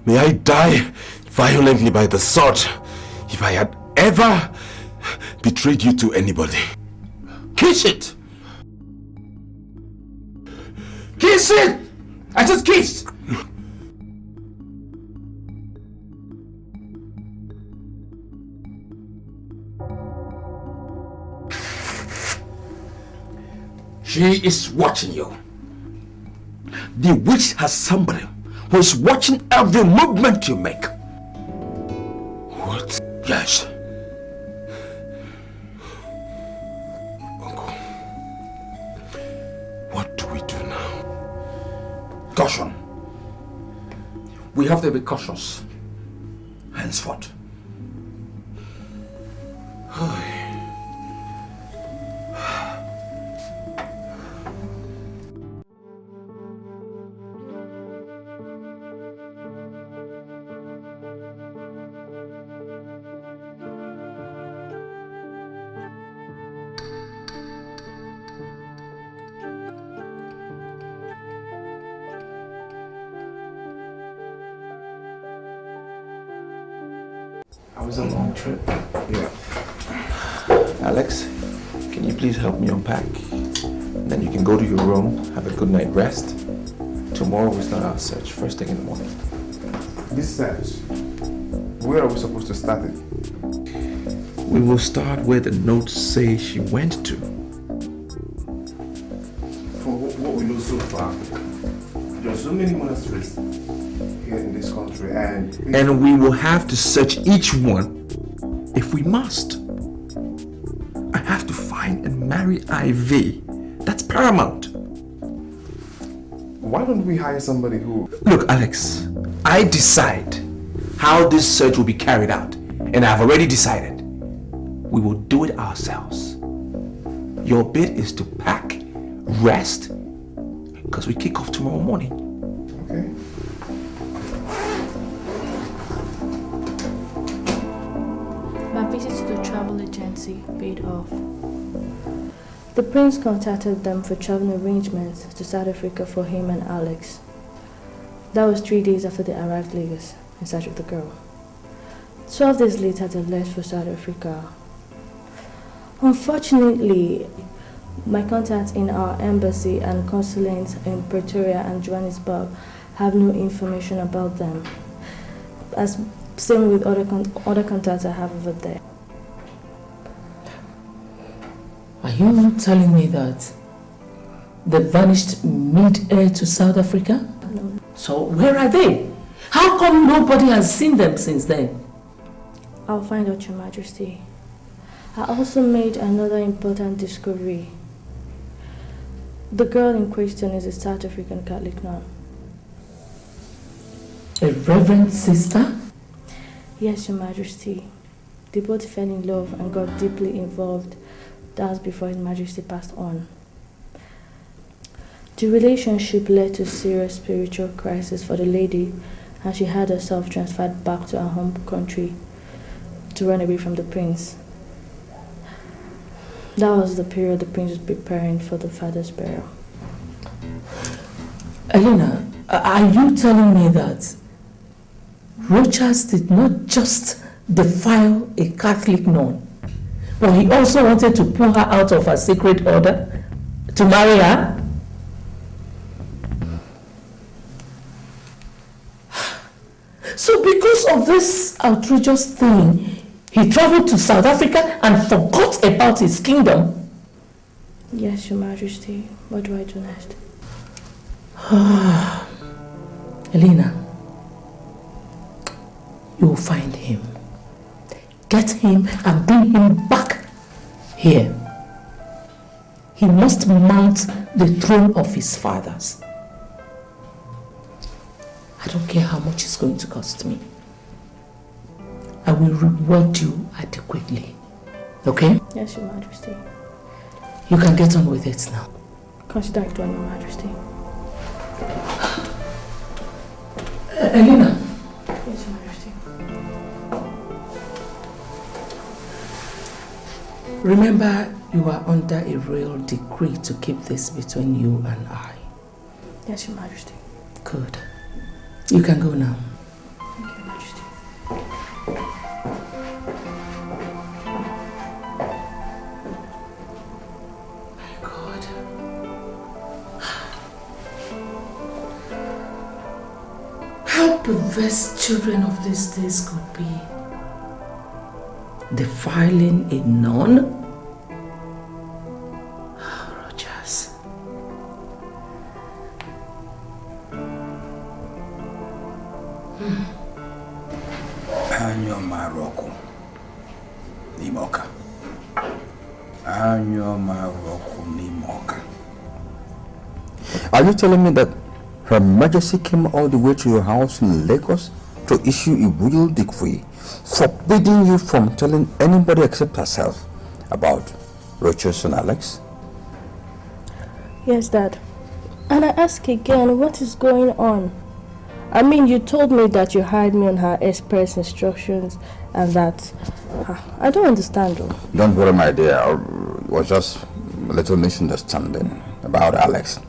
may I die violently by the sword if I had ever betrayed you to anybody. Kiss it! Kiss it! I said kiss! She is watching you. The witch has somebody who is watching every movement you make. What? Yes. Uncle, what do we do now? Caution. We have to be cautious henceforth. It was a long trip. Yeah. Alex, can you please help me unpack? Then you can go to your room, have a good night rest. Tomorrow we start our search, first thing in the morning. This search, where are we supposed to start it? We will start where the notes say she went to. For what we know so far, there are so many monasteries here in this country, and we will have to search each one if we must. I have to find and marry Ivy. That's paramount. Why don't we hire somebody who... Look, Alex, I decide how this search will be carried out, and I've already decided. We will do it ourselves. Your bit is to pack, rest, because we kick off tomorrow morning. Okay. My visit to the travel agency paid off. The prince contacted them for traveling arrangements to South Africa for him and Alex. That was 3 days after they arrived Lagos in search of the girl. 12 days later, they left for South Africa. Unfortunately, my contacts in our embassy and consulates in Pretoria and Johannesburg have no information about them. As same with other contacts I have over there. Are you telling me that they vanished mid-air to South Africa? No. So where are they? How come nobody has seen them since then? I'll find out, Your Majesty. I also made another important discovery. The girl in question is a South African Catholic nun. A reverend sister? Yes, Your Majesty. They both fell in love and got deeply involved. That was before His Majesty passed on. The relationship led to serious spiritual crisis for the lady, and she had herself transferred back to her home country to run away from the prince. That was the period the prince was preparing for the father's burial. Elena, are you telling me that Rochas did not just defile a Catholic nun, but he also wanted to pull her out of her sacred order to marry her? So because of this outrageous thing, he traveled to South Africa and forgot about his kingdom? Yes, Your Majesty. What do I do next? Elena, you will find him. Get him and bring him back here. He must mount the throne of his fathers. I don't care how much it's going to cost me. I will reward you adequately. Okay? Yes, Your Majesty. You can get on with it now. Consider it done, Your Majesty. Elena. Yes, Your Majesty. Remember, you are under a royal decree to keep this between you and I. Yes, Your Majesty. Good. You can go now. Thank you, Your Majesty. My God. How perverse children of these days could be. Defiling a nun? Rogers. Anyo Maroko. Limoka. Anyo Maroko Limoka. Are you telling me that Her Majesty came all the way to your house in Lagos to issue a royal decree forbidding you from telling anybody except herself about Rochas and Alex? Yes, Dad. And I ask again, what is going on? I mean, you told me that you hired me on her express instructions and that... I don't understand though. Don't worry, my dear. It was just a little misunderstanding about Alex.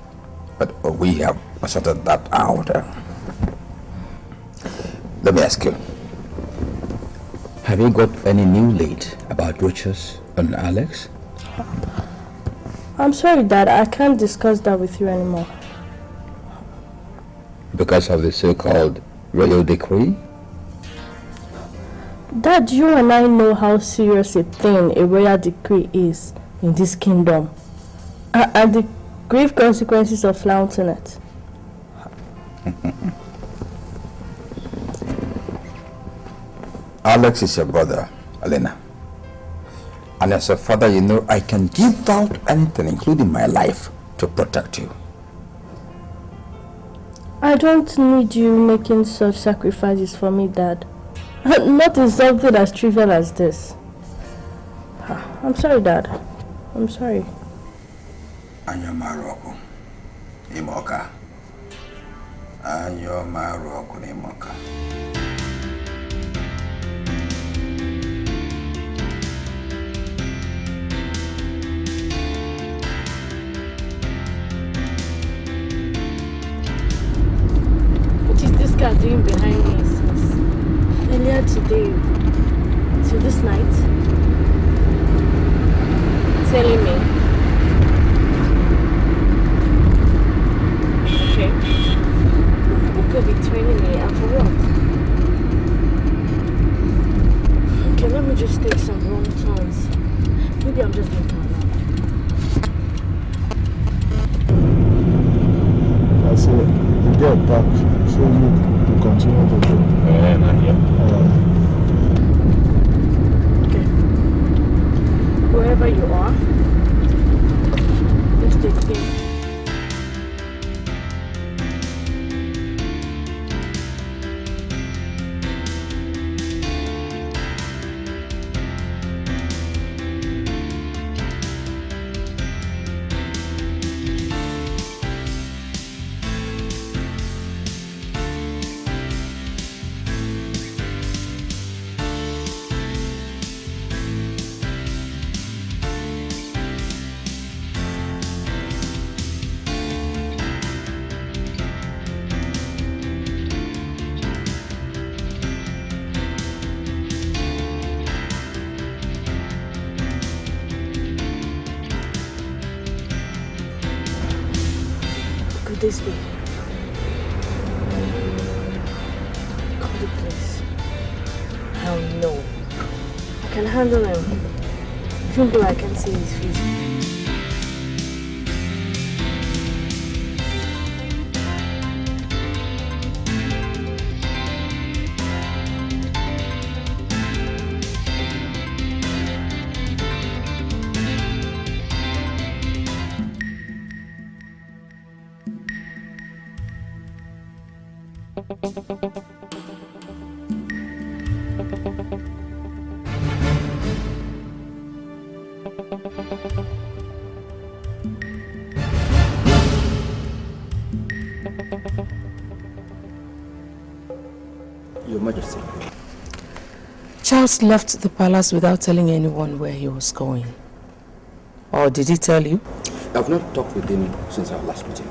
But we have sorted that out. Let me ask you. Have you got any new lead about Rochas and Alex? I'm sorry, Dad. I can't discuss that with you anymore. Because of the so-called royal decree? Dad, you and I know how serious a thing a royal decree is in this kingdom. And the grave consequences of flouting it. Alex is your brother, Elena. And as a father, you know I can give out anything, including my life, to protect you. I don't need you making such sacrifices for me, Dad. Not in something as trivial as this. I'm sorry, Dad. I'm sorry. Anyo Maroko, Imoka. Anyo Maroko, Imoka. What is this guy doing behind me since earlier today till this night? Telling me. Okay. Who could be training me and for what? Okay, let me just take some wrong turns. Maybe I'm just being paranoid. I said, you get back, so you continue to do. Not yet. Okay. Wherever you are, let's take it. This be? Call the police. Hell no. I can handle him. Even though I can't see his face. Your Majesty. Charles left the palace without telling anyone where he was going. Or did he tell you? I've not talked with him since our last meeting.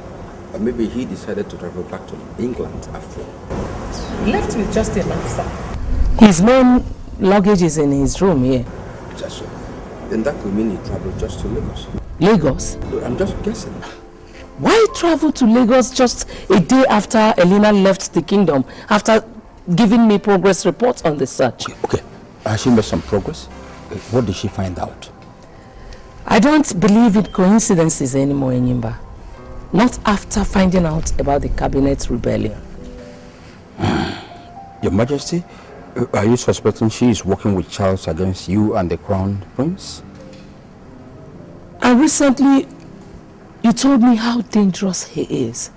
Or maybe he decided to travel back to England after all. He left with just a letter. His main luggage is in his room here. Just so. Then that could mean he traveled just to Lagos. Lagos? I'm just guessing. Why travel to Lagos just a day after Elena left the kingdom, after giving me progress reports on the search? Okay. Has she made some progress? What did she find out? I don't believe in coincidences anymore, Enyimba. Not after finding out about the cabinet rebellion. Your Majesty, are you suspecting she is working with Charles against you and the Crown Prince? And recently, you told me how dangerous he is.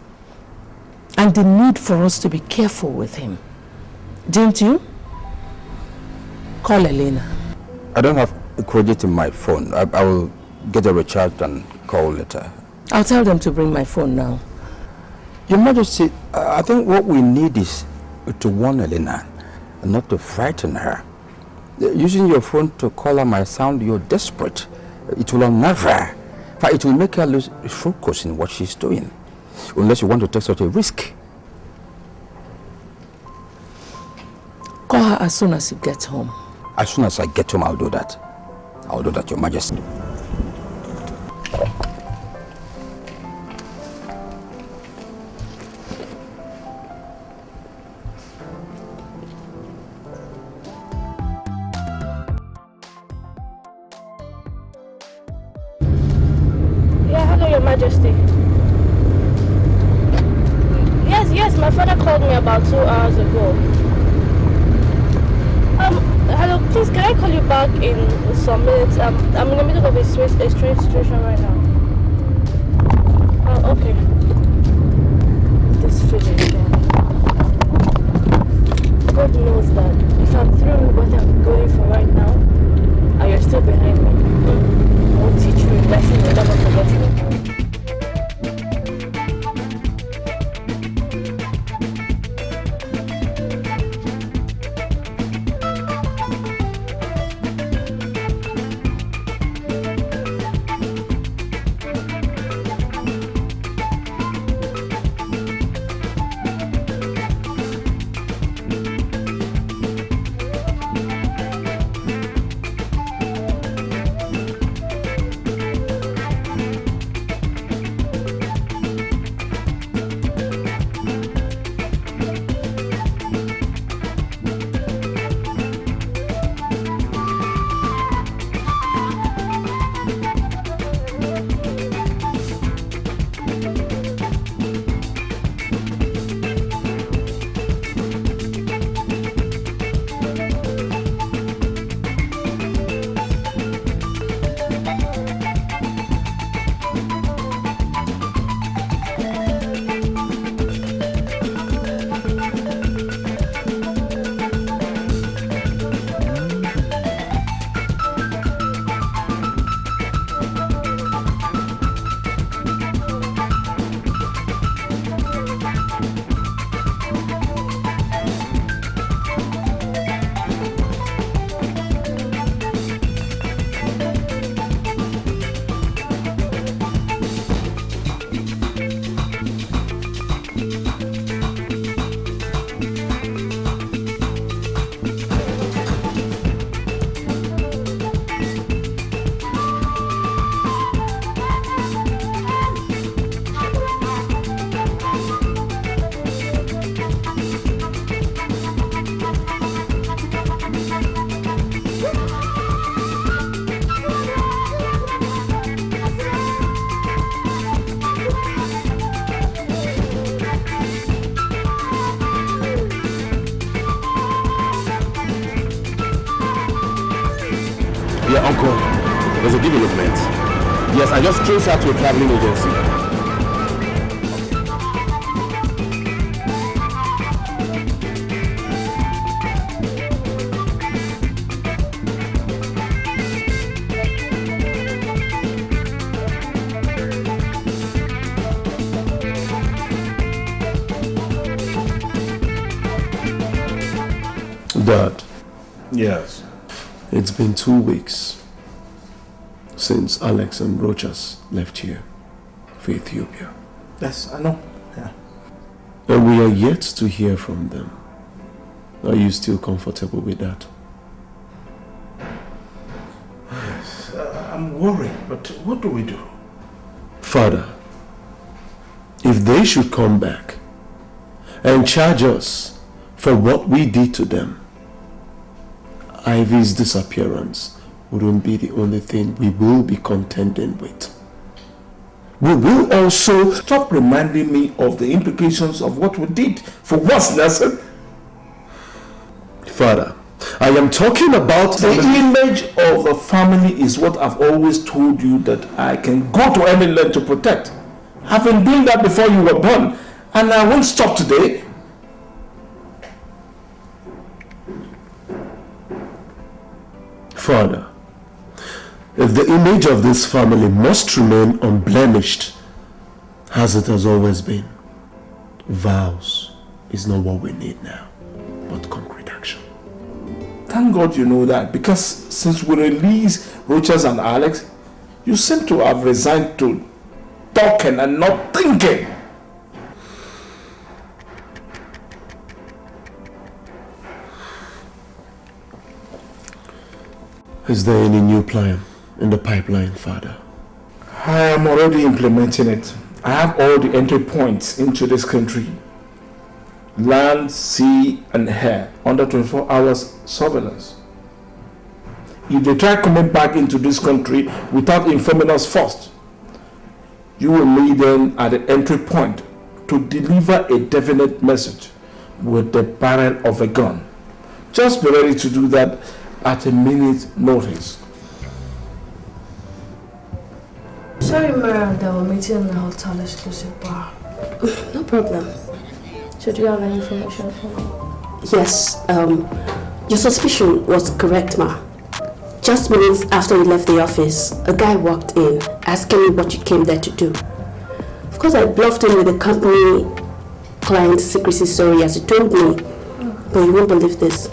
And the need for us to be careful with him. Didn't you? Call Elena. I don't have a credit in my phone. I will get a recharge and call later. I'll tell them to bring my phone now. Your Majesty, I think what we need is to warn Elena and not to frighten her. Using your phone to call her might sound you're desperate. It will unnerve her. But it will make her lose focus in what she's doing. Unless you want to take such a risk. Call her as soon as you get home. As soon as I get home, I'll do that. I'll do that, Your Majesty. Yeah, hello, Your Majesty. Yes, my father called me about 2 hours ago. Hello, please, can I call you back in some minutes? I'm in the middle of a strange situation right now. Oh, okay. This feeling again. God knows that if I'm Yeah, Uncle, there's a development. Yes, I just traced her to a traveling agency. Dad. Yes. It's been 2 weeks since Alex and Rochas left here for Ethiopia. Yes, I know. Yeah. And we are yet to hear from them. Are you still comfortable with that? Yes, I'm worried, but what do we do? Father, if they should come back and charge us for what we did to them, Ivy's disappearance wouldn't be the only thing we will be contending with. We will also stop reminding me of the implications of what we did. For what's Nelson? Father, I am talking about the image of the family is what I've always told you that I can go to any length to protect. I've been doing that before you were born, and I won't stop today. Father, if the image of this family must remain unblemished, as it has always been, vows is not what we need now, but concrete action. Thank God you know that, because since we released Rochas and Alex, you seem to have resigned to talking and not thinking. Is there any new plan in the pipeline, Father? I am already implementing it. I have all the entry points into this country. Land, sea and air under 24 hours surveillance. If they try coming back into this country without informing us first, you will meet them at the entry point to deliver a definite message with the barrel of a gun. Just be ready to do that at a minute's notice. Sorry, Mara, that we're meeting in the hotel exclusive bar. No problem. So do you have any information for me? Yes, your suspicion was correct, Ma. Just minutes after you left the office, a guy walked in asking me what you came there to do. Of course, I bluffed him with the company client secrecy story as he told me, but you won't believe this.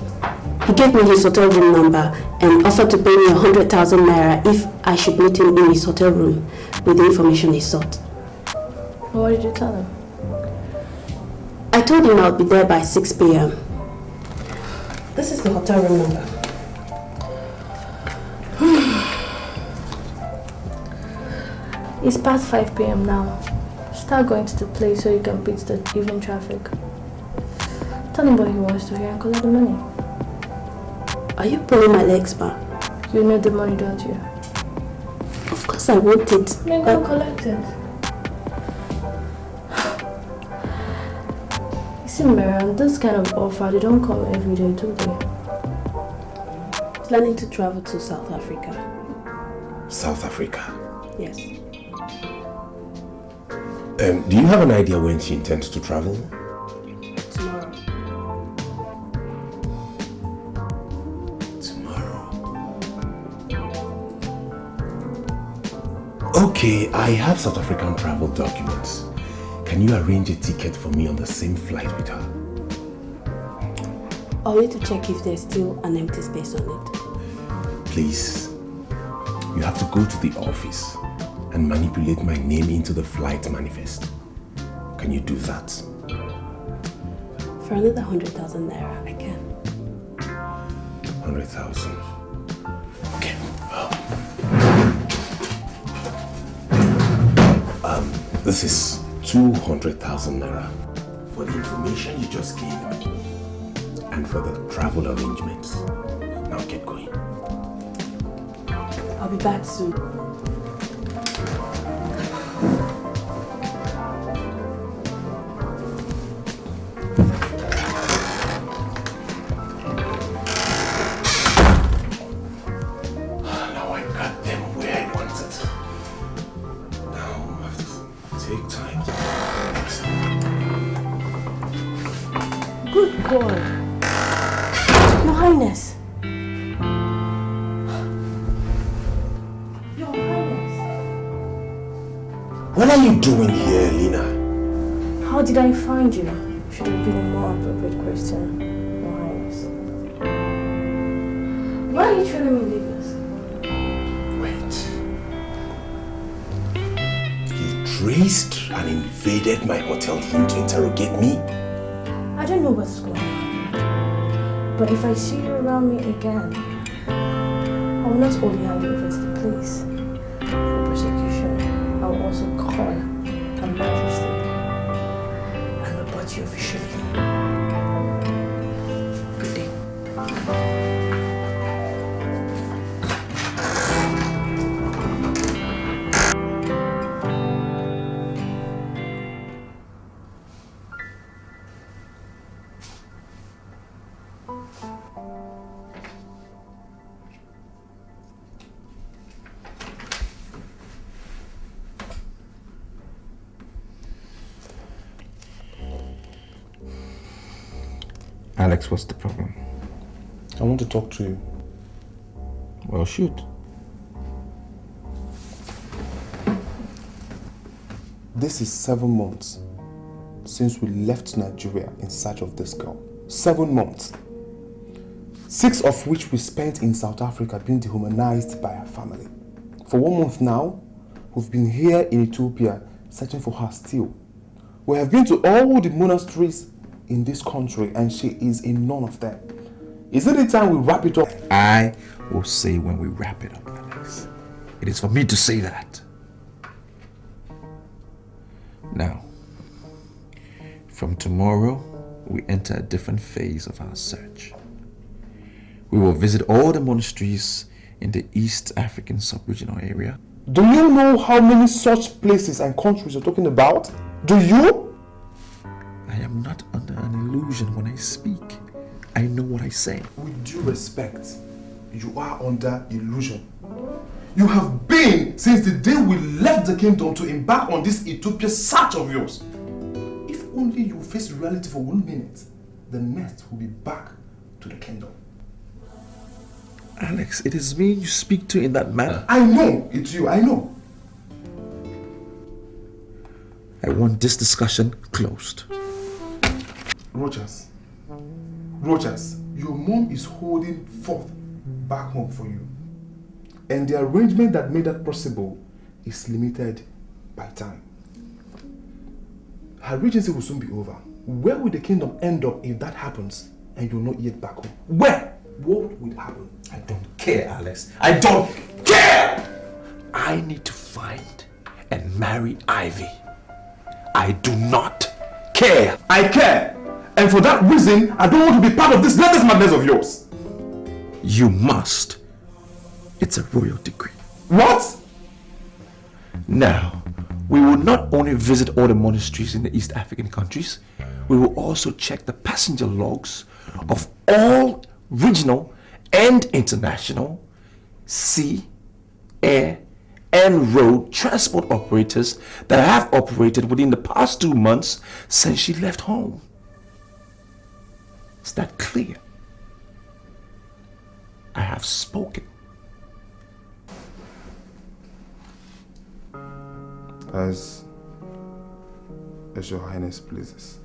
He gave me his hotel room number and offered to pay me 100,000 naira if I should meet him in his hotel room with the information he sought. What did you tell him? I told him I'll be there by 6 p.m. This is the hotel room number. It's past 5 p.m. now. Start going to the place so you can beat the evening traffic. Tell him what he wants to hear and collect the money. Are you pulling my legs, Ma? You need the money, don't you? Of course I want it. Then go collect it. You see, Mariam, this kind of offer, they don't come every day, do they? Planning to travel to South Africa. South Africa? Yes. Do you have an idea when she intends to travel? Tomorrow. Okay, I have South African travel documents. Can you arrange a ticket for me on the same flight with her? I'll need to check if there's still an empty space on it. Please, you have to go to the office and manipulate my name into the flight manifest. Can you do that? For another 100,000 naira, I can. 100,000. Okay. This is 200,000 naira for the information you just gave me and for the travel arrangements. Now get going. I'll be back soon. Good God. Your Highness. Your Highness. What are you doing here, Lina? How did I find you? Should have been a more appropriate question, Your Highness. Why are you telling me Lagos? Traced and invaded my hotel room to interrogate me? I don't know what's going on. But if I see you around me again, I will not only hand you over to the police for prosecution, I will also call Her Majesty and report you officially. Good day. Alex, what's the problem? I want to talk to you. Well, shoot. This is 7 months since we left Nigeria in search of this girl. 7 months. 6 of which we spent in South Africa being dehumanized by her family. For 1 month now, we've been here in Ethiopia searching for her still. We have been to all the monasteries in this country and she is in none of them. Is it the time we wrap it up? I will say when we wrap it up, Alex. It is for me to say that. Now, from tomorrow, we enter a different phase of our search. We will visit all the monasteries in the East African sub-regional area. Do you know how many such places and countries you're talking about? Do you? I am not under an illusion when I speak. I know what I say. With due respect, you are under illusion. You have been since the day we left the kingdom to embark on this Ethiopia search of yours. If only you face reality for 1 minute, the next will be back to the kingdom. Alex, it is me you speak to in that manner. I know, it's you, I know. I want this discussion closed. Rogers, your mom is holding forth back home for you. And the arrangement that made that possible is limited by time. Her regency will soon be over. Where will the kingdom end up if that happens and you're not yet back home? Where? What will happen? I don't care, Alex. I don't care! I need to find and marry Ivy. I do not care. I care. And for that reason, I don't want to be part of this latest madness of yours. You must. It's a royal decree. What? Now, we will not only visit all the monasteries in the East African countries, we will also check the passenger logs of all regional and international sea, air, and road transport operators that have operated within the past 2 months since she left home. Is that clear? I have spoken. As Your Highness pleases.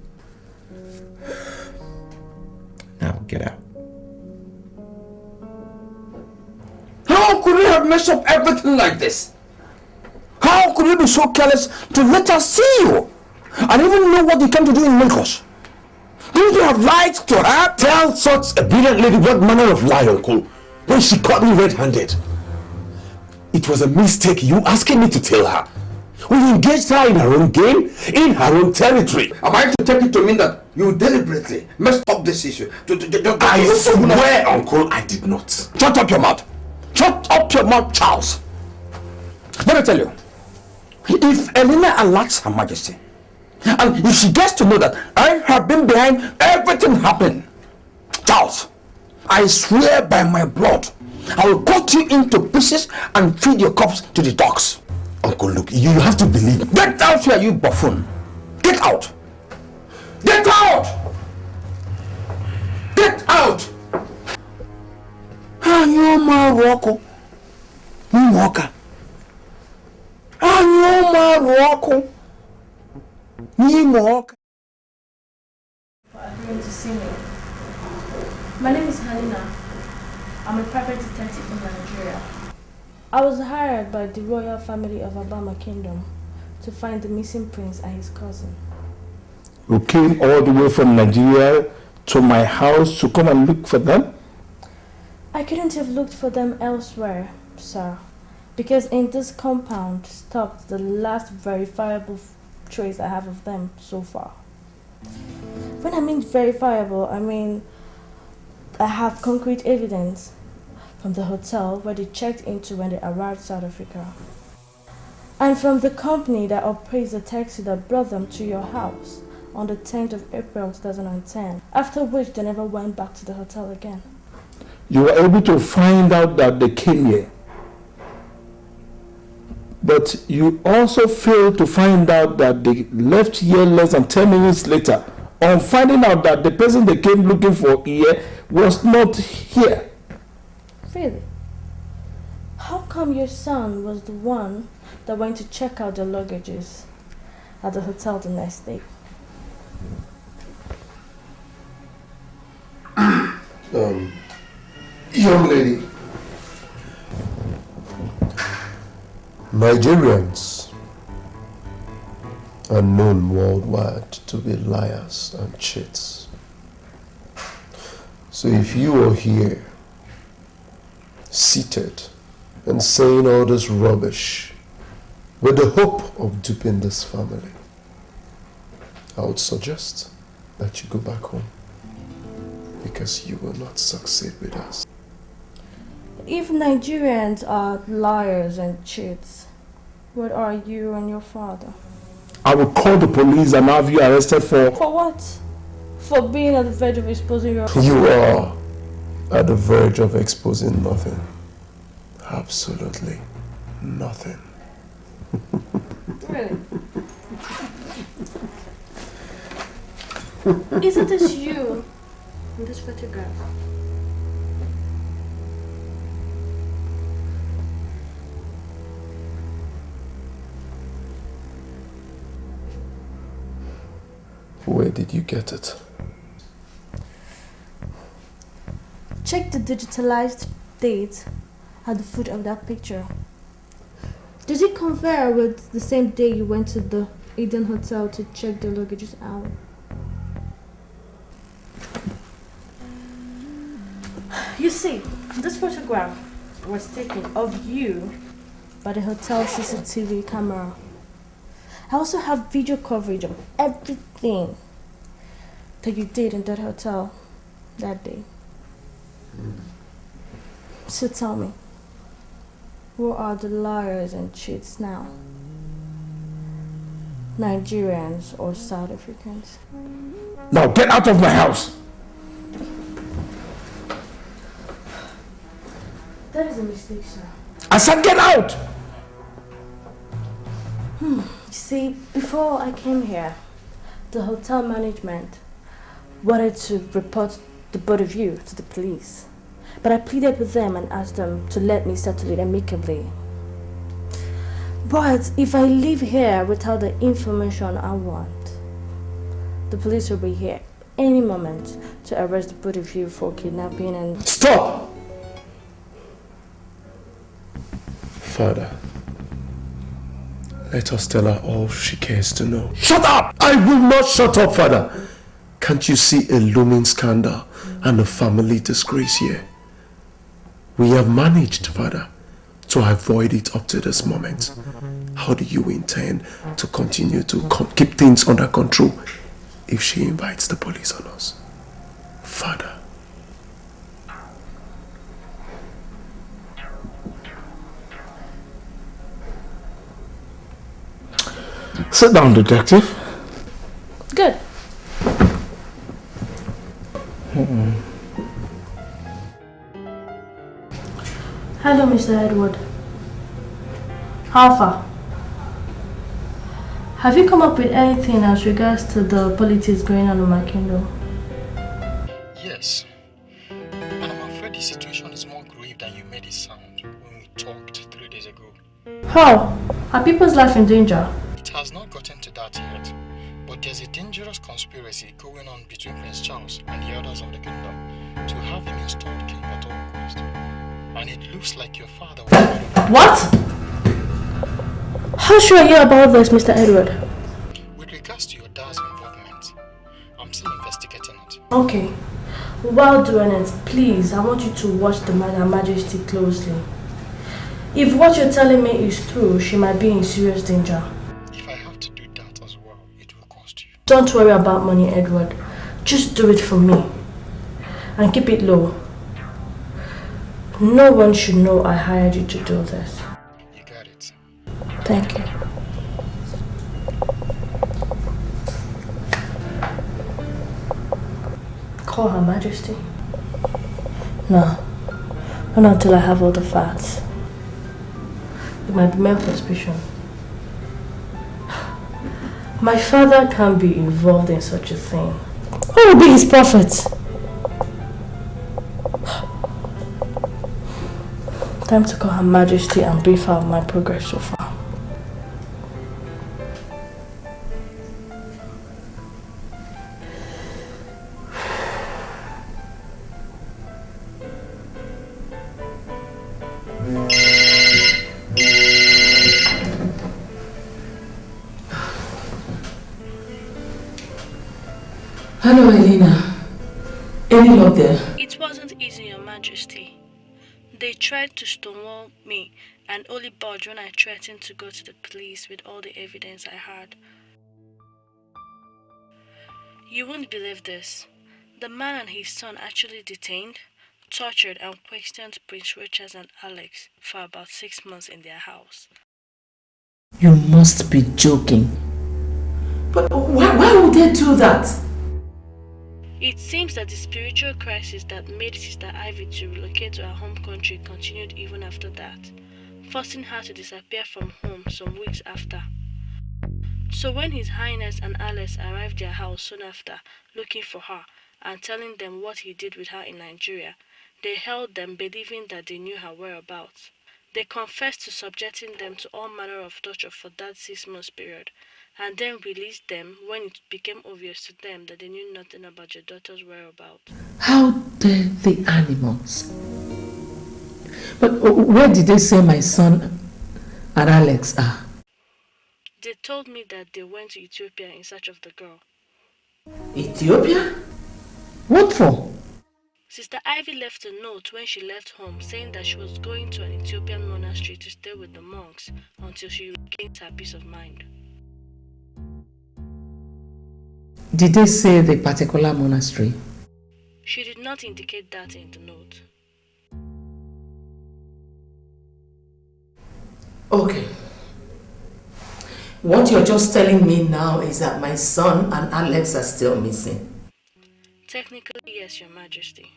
Now get out. How could you have messed up everything like this? How could you be so careless to let us see you? And even know what you came to do in Lagos? Didn't you have lied to her? Tell such a brilliant lady what manner of lie, uncle, when she caught me red-handed. It was a mistake you asking me to tell her. We engaged her in her own game, in her own territory. Am I to take it to mean that you deliberately messed up this issue? I swear, uncle, I did not. Shut up your mouth. Shut up your mouth, Charles. Let me tell you, if Elena alerts Her Majesty, and if she gets to know that I have been behind everything happening, Charles, I swear by my blood, I will cut you into pieces and feed your corpse to the dogs. Uncle, look, you have to believe me. Get out here, you buffoon. Get out. Get out! ọkụ n'ime ọka. Anyụ marụ ọkụ n'ime ọka. For agreeing to see me. My name is Halina. I'm a private detective from Nigeria. I was hired by the royal family of Obama Kingdom to find the missing prince and his cousin. You came all the way from Nigeria to my house to come and look for them? I couldn't have looked for them elsewhere, sir, because in this compound stopped the last verifiable trace I have of them so far. When I mean verifiable, I mean I have concrete evidence from the hotel where they checked into when they arrived South Africa, and from the company that operates the taxi that brought them to your house on the 10th of April 2010, after which they never went back to the hotel again. You were able to find out that they came here, but you also failed to find out that they left here less than 10 minutes later on finding out that the person they came looking for here was not here. Really? How come your son was the one that went to check out the luggages at the hotel the next day? Young lady, Nigerians are known worldwide to be liars and cheats. So if you are here, seated and saying all this rubbish with the hope of duping this family, I would suggest that you go back home, because you will not succeed with us. If Nigerians are liars and cheats, what are you and your father? I will call the police and have you arrested for... For what? For being at the verge of exposing your... You are at the verge of exposing nothing. Absolutely nothing. Really? Isn't this you in this photograph? Where did you get it? Check the digitalized date at the foot of that picture. Does it compare with the same day you went to the Eden Hotel to check the luggages out? You see, this photograph was taken of you by the hotel CCTV camera. I also have video coverage of everything that you did in that hotel that day. So tell me, who are the liars and cheats now? Nigerians or South Africans? Now get out of my house! That is a mistake, sir. I said get out! You see, before I came here, the hotel management wanted to report the both of you to the police. But I pleaded with them and asked them to let me settle it amicably. But if I leave here without the information I want, the police will be here any moment to arrest the both of you for kidnapping and... Stop! Father, let us tell her all she cares to know. Shut up! I will not shut up, Father. Can't you see a looming scandal and a family disgrace here? We have managed, Father, to avoid it up to this moment. How do you intend to continue to keep things under control if she invites the police on us? Father. Sit down, detective. Good. Hello, Mr. Edward. How far? Have you come up with anything as regards to the politics going on in my kingdom? Yes. And I'm afraid the situation is more grave than you made it sound when we talked 3 days ago. How? Are people's life in danger? It has not gotten to that yet, but there's a dangerous conspiracy going on between Prince Charles and the elders of the kingdom to have him installed king at all cost. And it looks like your father will... What? How sure are you about this, Mr. Edward? With regards to your dad's involvement, I'm still investigating it. Okay. While doing it, please, I want you to watch the Her Majesty closely. If what you're telling me is true, she might be in serious danger. If I have to do that as well, it will cost you. Don't worry about money, Edward. Just do it for me. And keep it low. No one should know I hired you to do this. You got it. Thank you. Call Her Majesty? No. Not until I have all the facts. It might be mere suspicion. My father can't be involved in such a thing. Who will be his prophet? Time to call Her Majesty and brief her of my progress so far. Hello, Elena. Any luck there? It wasn't easy, Your Majesty. They tried to stonewall me and only budged when I threatened to go to the police with all the evidence I had. You won't believe this. The man and his son actually detained, tortured and questioned Prince Richard and Alex for about 6 months in their house. You must be joking. But why would they do that? It seems that the spiritual crisis that made Sister Ivy to relocate to her home country continued even after that, forcing her to disappear from home some weeks after. So when His Highness and Alex arrived at their house soon after, looking for her and telling them what he did with her in Nigeria, they held them believing that they knew her whereabouts. They confessed to subjecting them to all manner of torture for that 6 months period, and then released them when it became obvious to them that they knew nothing about your daughter's whereabouts. How dare the animals? But where did they say my son and Alex are? They told me that they went to Ethiopia in search of the girl. Ethiopia? What for? Sister Ivy left a note when she left home saying that she was going to an Ethiopian monastery to stay with the monks until she regains her peace of mind. Did they say the particular monastery? She did not indicate that in the note. Okay. What you're just telling me now is that my son and Alex are still missing. Technically, yes, Your Majesty.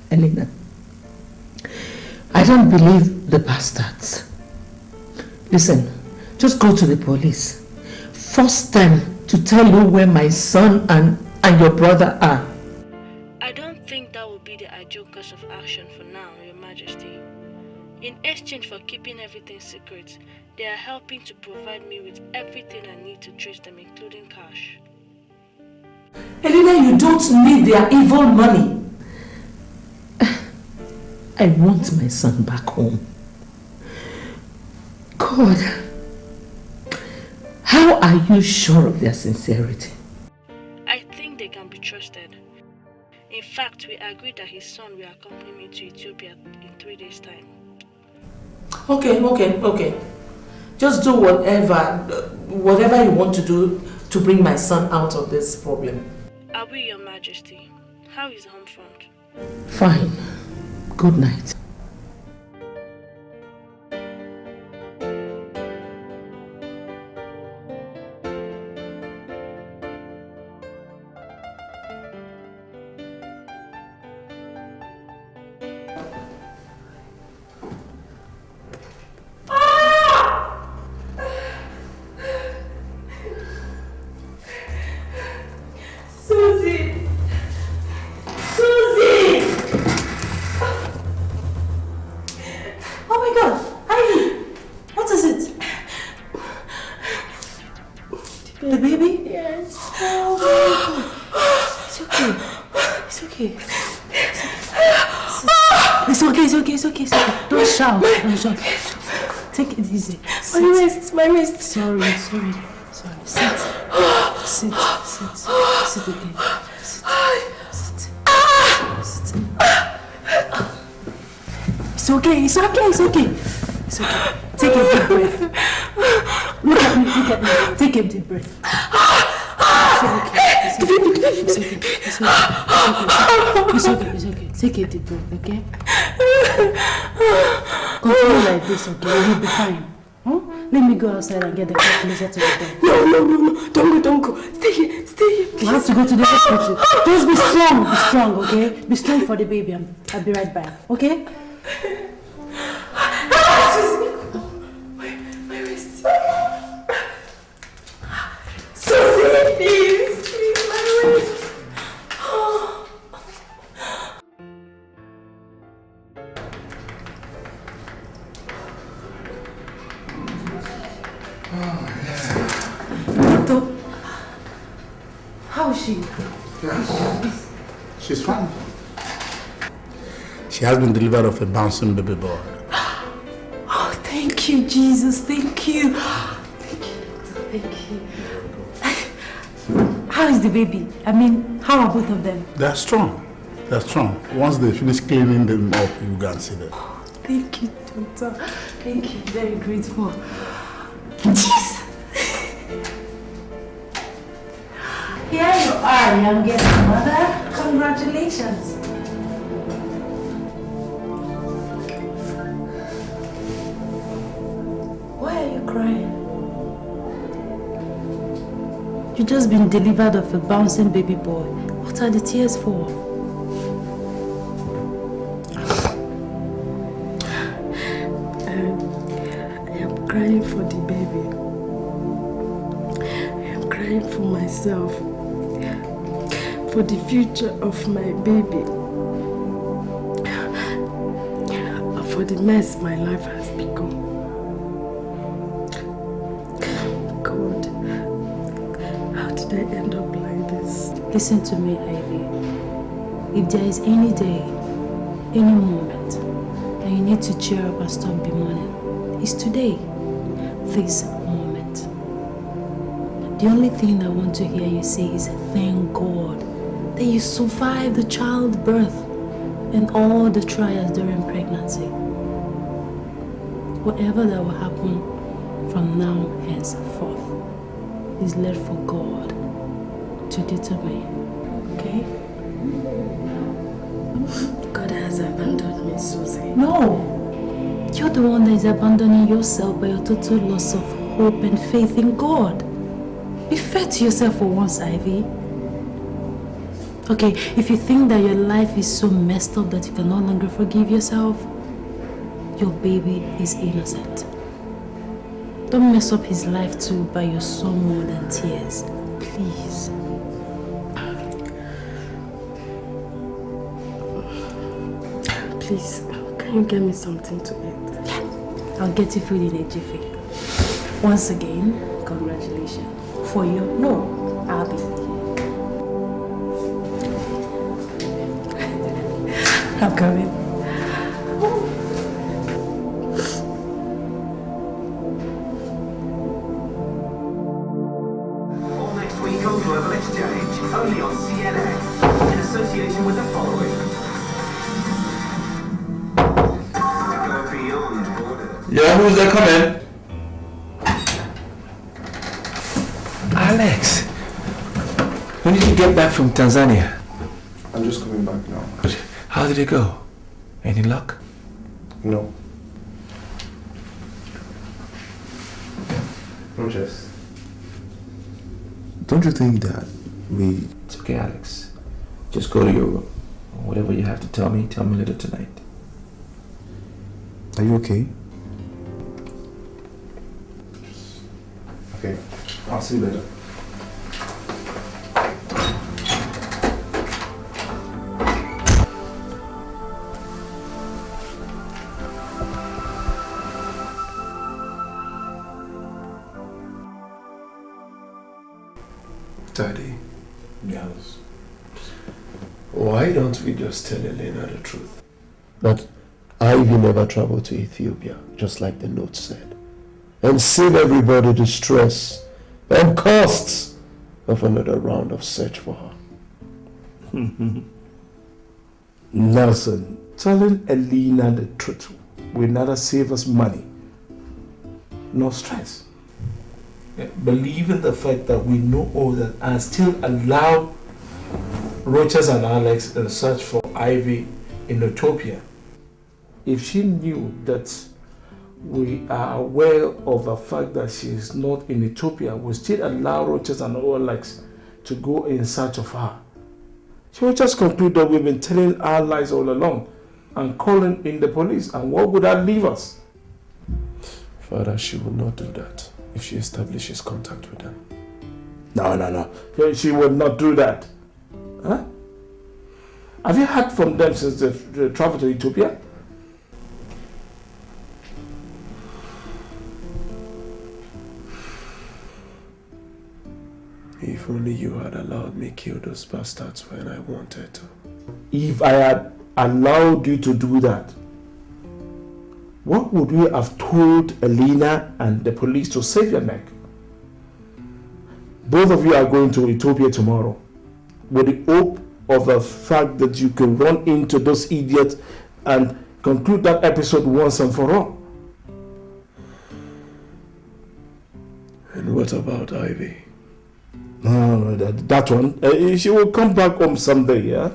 Elena, I don't believe the bastards. Listen, just go to the police. Force them to tell you where my son and your brother are. I don't think that would be the ideal course of action for now, Your Majesty. In exchange for keeping everything secret, they are helping to provide me with everything I need to trace them, including cash. Elena, you don't need their evil money. I want my son back home. God, how are you sure of their sincerity? I think they can be trusted. In fact, we agreed that his son will accompany me to Ethiopia in 3 days' time. Okay. Just do whatever you want to do to bring my son out of this problem. I will, Your Majesty. How is the home front? Fine. Good night. Susie! okay. It's okay. It's okay. It's okay. Don't shout. Take it easy. My wrist. Sorry. Sit again. Sit. It's okay. Take a deep breath. Look at me. Take a deep breath. It's okay. Take a deep breath, okay? Continue like this, okay? You'll be fine. Huh? Let me go outside and get the car closer to the door. No. Don't go. Stay here. You have to go to the hospital. Just be strong, okay? Be strong for the baby. I'll be right back, okay? My wrist. Susie, please, my wrist. How is she? Yes. She's fine. She has been delivered of a bouncing baby boy. Oh, thank you, Jesus. Thank you. How is the baby? I mean, how are both of them? They're strong. Once they finish cleaning them up, you can see them. Thank you, doctor. Thank you. Very grateful. Jesus. Here you are, youngest mother. Congratulations. Why are you crying? You just been delivered of a bouncing baby boy. What are the tears for? I am crying for the baby. I am crying for myself. For the future of my baby. And for the mess my life has become. God, how did I end up like this? Listen to me, Ivy. If there is any day, any moment that you need to cheer up and stop bemoaning, it's today, this moment. The only thing I want to hear you say is thank God that you survived the childbirth and all the trials during pregnancy. Whatever that will happen from now henceforth is left for God to determine. Okay? God has abandoned me, Susie. No! You're the one that is abandoning yourself by your total loss of hope and faith in God. Be fair to yourself for once, Ivy. Okay, if you think that your life is so messed up that you can no longer forgive yourself, your baby is innocent. Don't mess up his life too by your soul more than tears. Please. Please, can you get me something to eat? I'll get you food in a jiffy. Once again, congratulations. For you, no, I'll be with you. I'm coming. All next week on Global Exchange, only on CNN, in association with the following. Go beyond borders. Yeah, who's there coming? Alex, when did you get back from Tanzania? I'm just coming back now. How did it go? Any luck? No. Rogers, don't you think that we... It's okay, Alex. Just go to your room. Whatever you have to tell me later tonight. Are you okay? Okay, I'll see you later. Daddy. Yes. Why don't we just tell Elena the truth? That Ivy never traveled to Ethiopia, just like the note said. And save everybody the stress and costs of another round of search for her. Nelson, telling Elena the truth will neither save us money nor stress. Believing the fact that we know all that and still allow Rochas and Alex in search for Ivy in Utopia. If she knew that we are aware of the fact that she is not in Utopia, we still allow Rochas and Alex to go in search of her. She would just conclude that we've been telling our lies all along and calling in the police. And what would that leave us? Father, she will not do that if she establishes contact with them. No. She would not do that. Huh? Have you heard from them since they traveled to Ethiopia? If only you had allowed me kill those bastards when I wanted to. If I had allowed you to do that, what would we have told Elena and the police to save your neck? Both of you are going to Ethiopia tomorrow with the hope of the fact that you can run into those idiots and conclude that episode once and for all. And what about Ivy? No, that one. She will come back home someday, yeah?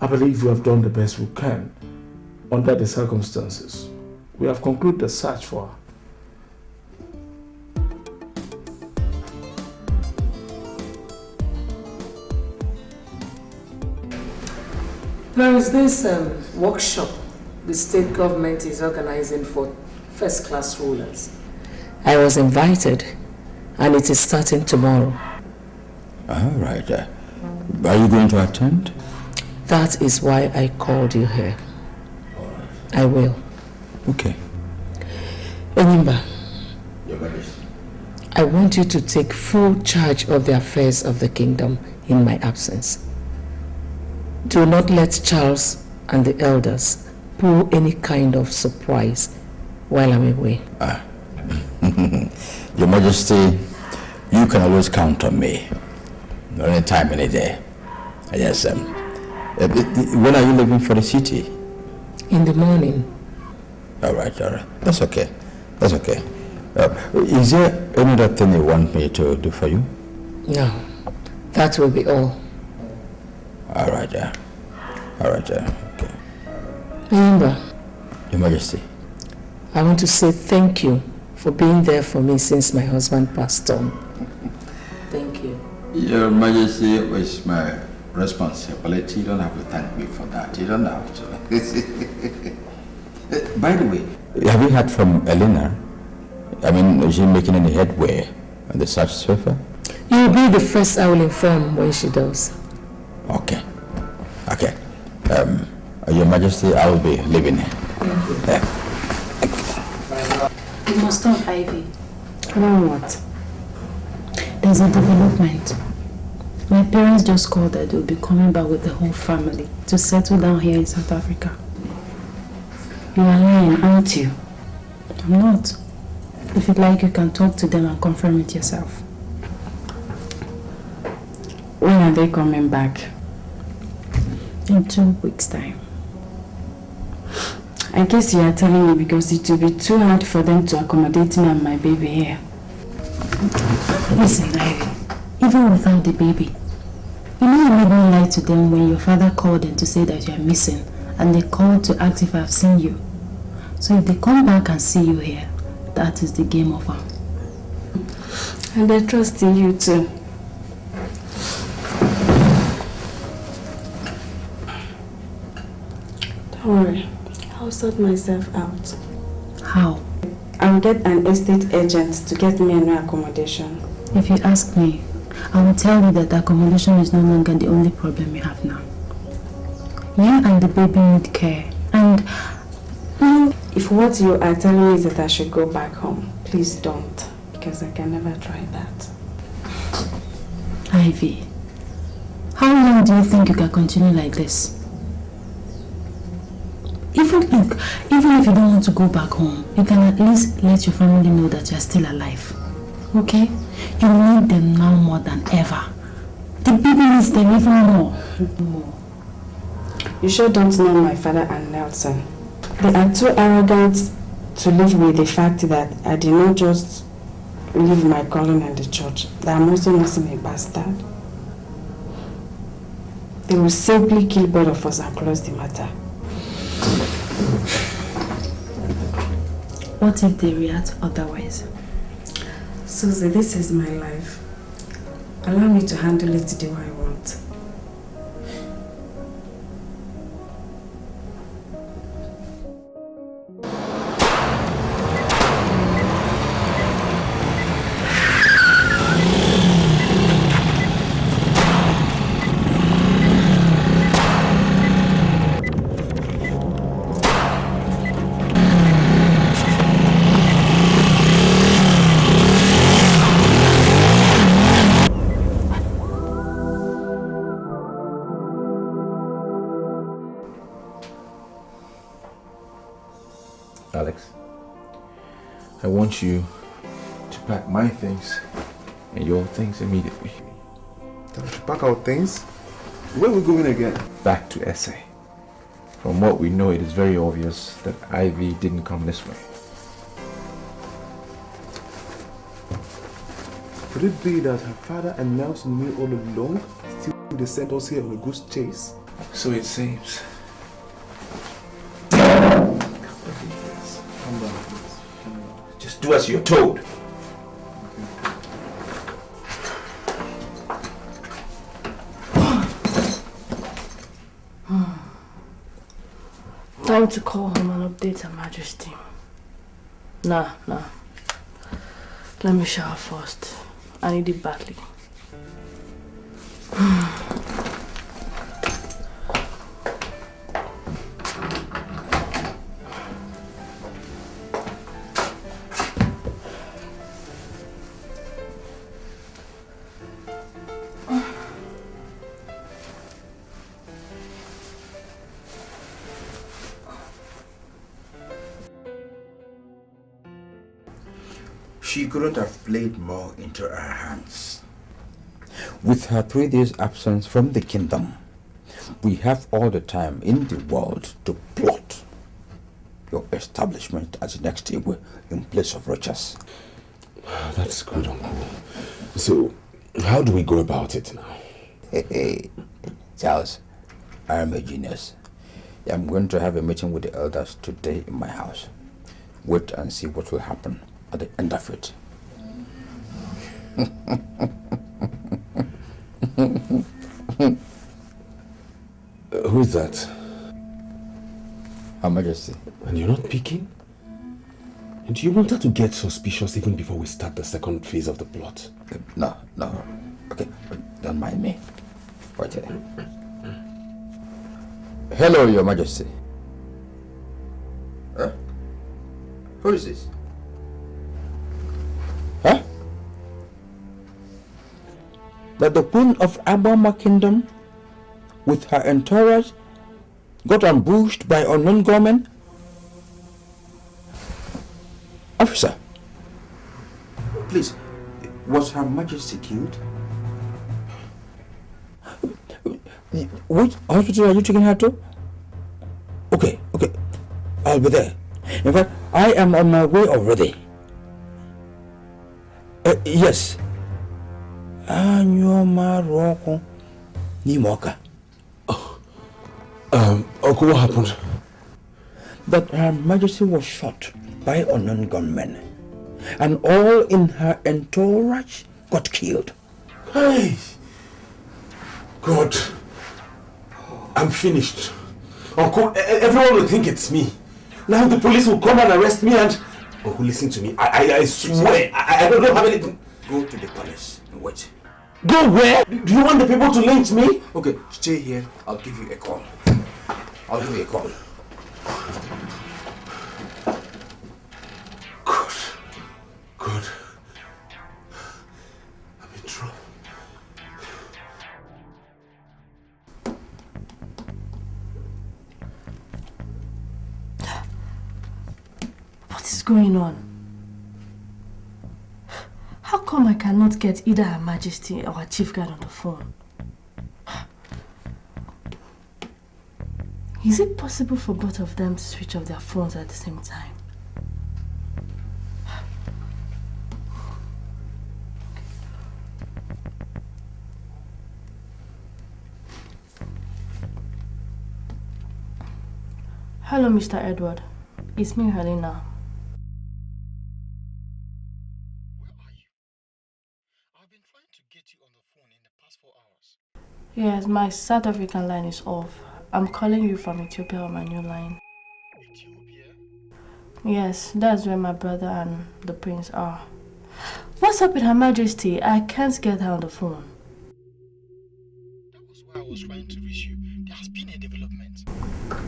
I believe we have done the best we can under the circumstances. We have concluded the search for her. There is this workshop the state government is organizing for first-class rulers. I was invited, and it is starting tomorrow. All right. Are you going to attend? That is why I called you here. I will. Okay. Enimba, Your Majesty. I want you to take full charge of the affairs of the kingdom in my absence. Do not let Charles and the elders pull any kind of surprise while I'm away. Your Majesty, you can always count on me. Any time, any day. Yes. When are you leaving for the city? In the morning. All right. That's okay. Is there any other thing you want me to do for you? No. That will be all. All right. Okay. Remember, Your Majesty. I want to say thank you for being there for me since my husband passed on. Thank you. Your Majesty, it's my responsibility. You don't have to thank me for that. You don't have to. By the way, have you heard from Elena? I mean, is she making any headway on the search so far? You'll be the first I will inform when she does. Okay. Your Majesty, I will be leaving here. You must stop, Ivy. Now what? There's a development. My parents just called that they'll be coming back with the whole family to settle down here in South Africa. You are lying, aren't you? I'm not. If you'd like, you can talk to them and confirm it yourself. When are they coming back? In 2 weeks' time. I guess you are telling me because it will be too hard for them to accommodate me and my baby here. Listen, Ivy, even without the baby, you know you made me lie to them when your father called them to say that you are missing, and they called to ask if I have seen you. So if they come back and see you here, that is the game over. And I trust in you too. Don't worry, I'll sort myself out. How? I'll get an estate agent to get me a new accommodation. If you ask me, I will tell you that accommodation is no longer the only problem you have now. You and the baby need care. And if what you are telling me is that I should go back home, please don't, because I can never try that. Ivy, long do you think you can continue like this? Even if you don't want to go back home, you can at least let your family know that you're still alive. Okay? You need them now more than ever. The baby needs them even more. You sure don't know my father and Nelson. They are too arrogant to live with the fact that I did not just leave my calling in the church, that I'm also not a bastard. They will simply kill both of us and close the matter. What if they react otherwise? Susie, this is my life. Allow me to handle it the way I want. Alex, I want you to pack my things and your things immediately. Time to pack our things? Where are we going again? Back to SA. From what we know, it is very obvious that Ivy didn't come this way. Could it be that her father and Nelson knew all along? Still they sent us here on a goose chase? So it seems. Calm down, please. Just do as you're told. Time to call home and update Her Majesty. Nah. Let me shower first. I need it badly. She couldn't have played more into her hands. With her 3 days absence from the kingdom, we have all the time in the world to plot your establishment as the next table in place of riches. That's good, Uncle. So, how do we go about it now? Hey, Charles, I am a genius. I'm going to have a meeting with the elders today in my house. Wait and see what will happen at the end of it. Who is that? Her Majesty. And you're not picking? And do you want her to get suspicious even before we start the second phase of the plot? No. Okay, don't mind me. Wait there. Hello, Your Majesty. Huh? Who is this? Huh? That the Queen of Abama Kingdom, with her entourage, got ambushed by unknown gunmen? Officer, please, was Her Majesty killed? Which hospital are you taking her to? Okay, I'll be there. In fact, I am on my way already. Yes. Uncle, what happened? That Her Majesty was shot by unknown gunmen, and all in her entourage got killed. Hey! God, I'm finished. Uncle, everyone will think it's me. Now the police will come and arrest me and... Uncle, listen to me. I swear, I don't have anything. Go to the palace and wait. Go where? Do you want the people to lynch me? Okay, stay here. I'll give you a call. Good. I'm in trouble. going on? How come I cannot get either Her Majesty or her chief guard on the phone? Is it possible for both of them to switch off their phones at the same time? Hello, Mr. Edward. It's me, Helena. Yes, my South African line is off. I'm calling you from Ethiopia on my new line. Ethiopia? Yes, that's where my brother and the prince are. What's up with Her Majesty? I can't get her on the phone. That was why I was trying to reach you. There has been a development.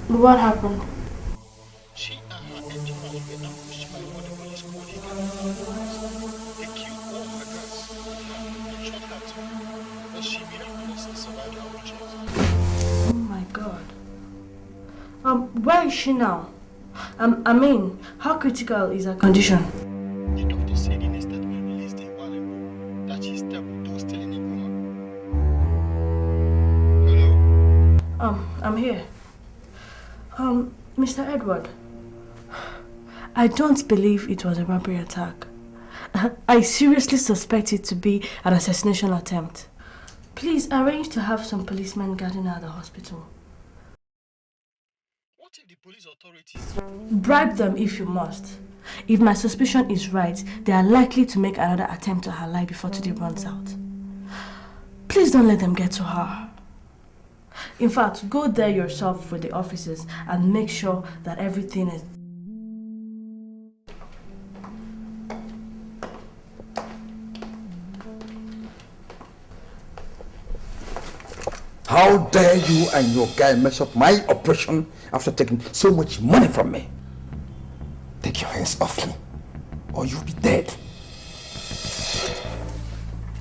What happened? She and her engineers were ambushed by what the police call a gang. They killed all her guards and shot her too. But she miraculously survived the object. Oh my God. Where is she now? I mean, how critical is her condition? The doctor said in a statement released a while ago that she's stable, though still in a coma. Hello? I'm here. Mr. Edward, I don't believe it was a robbery attack. I seriously suspect it to be an assassination attempt. Please arrange to have some policemen guarding her at the hospital. What if the police authorities... Bribe them if you must. If my suspicion is right, they are likely to make another attempt to her life before today runs out. Please don't let them get to her. In fact, go there yourself with the officers and make sure that everything is... How dare you and your guy mess up my operation after taking so much money from me? Take your hands off me, or you'll be dead.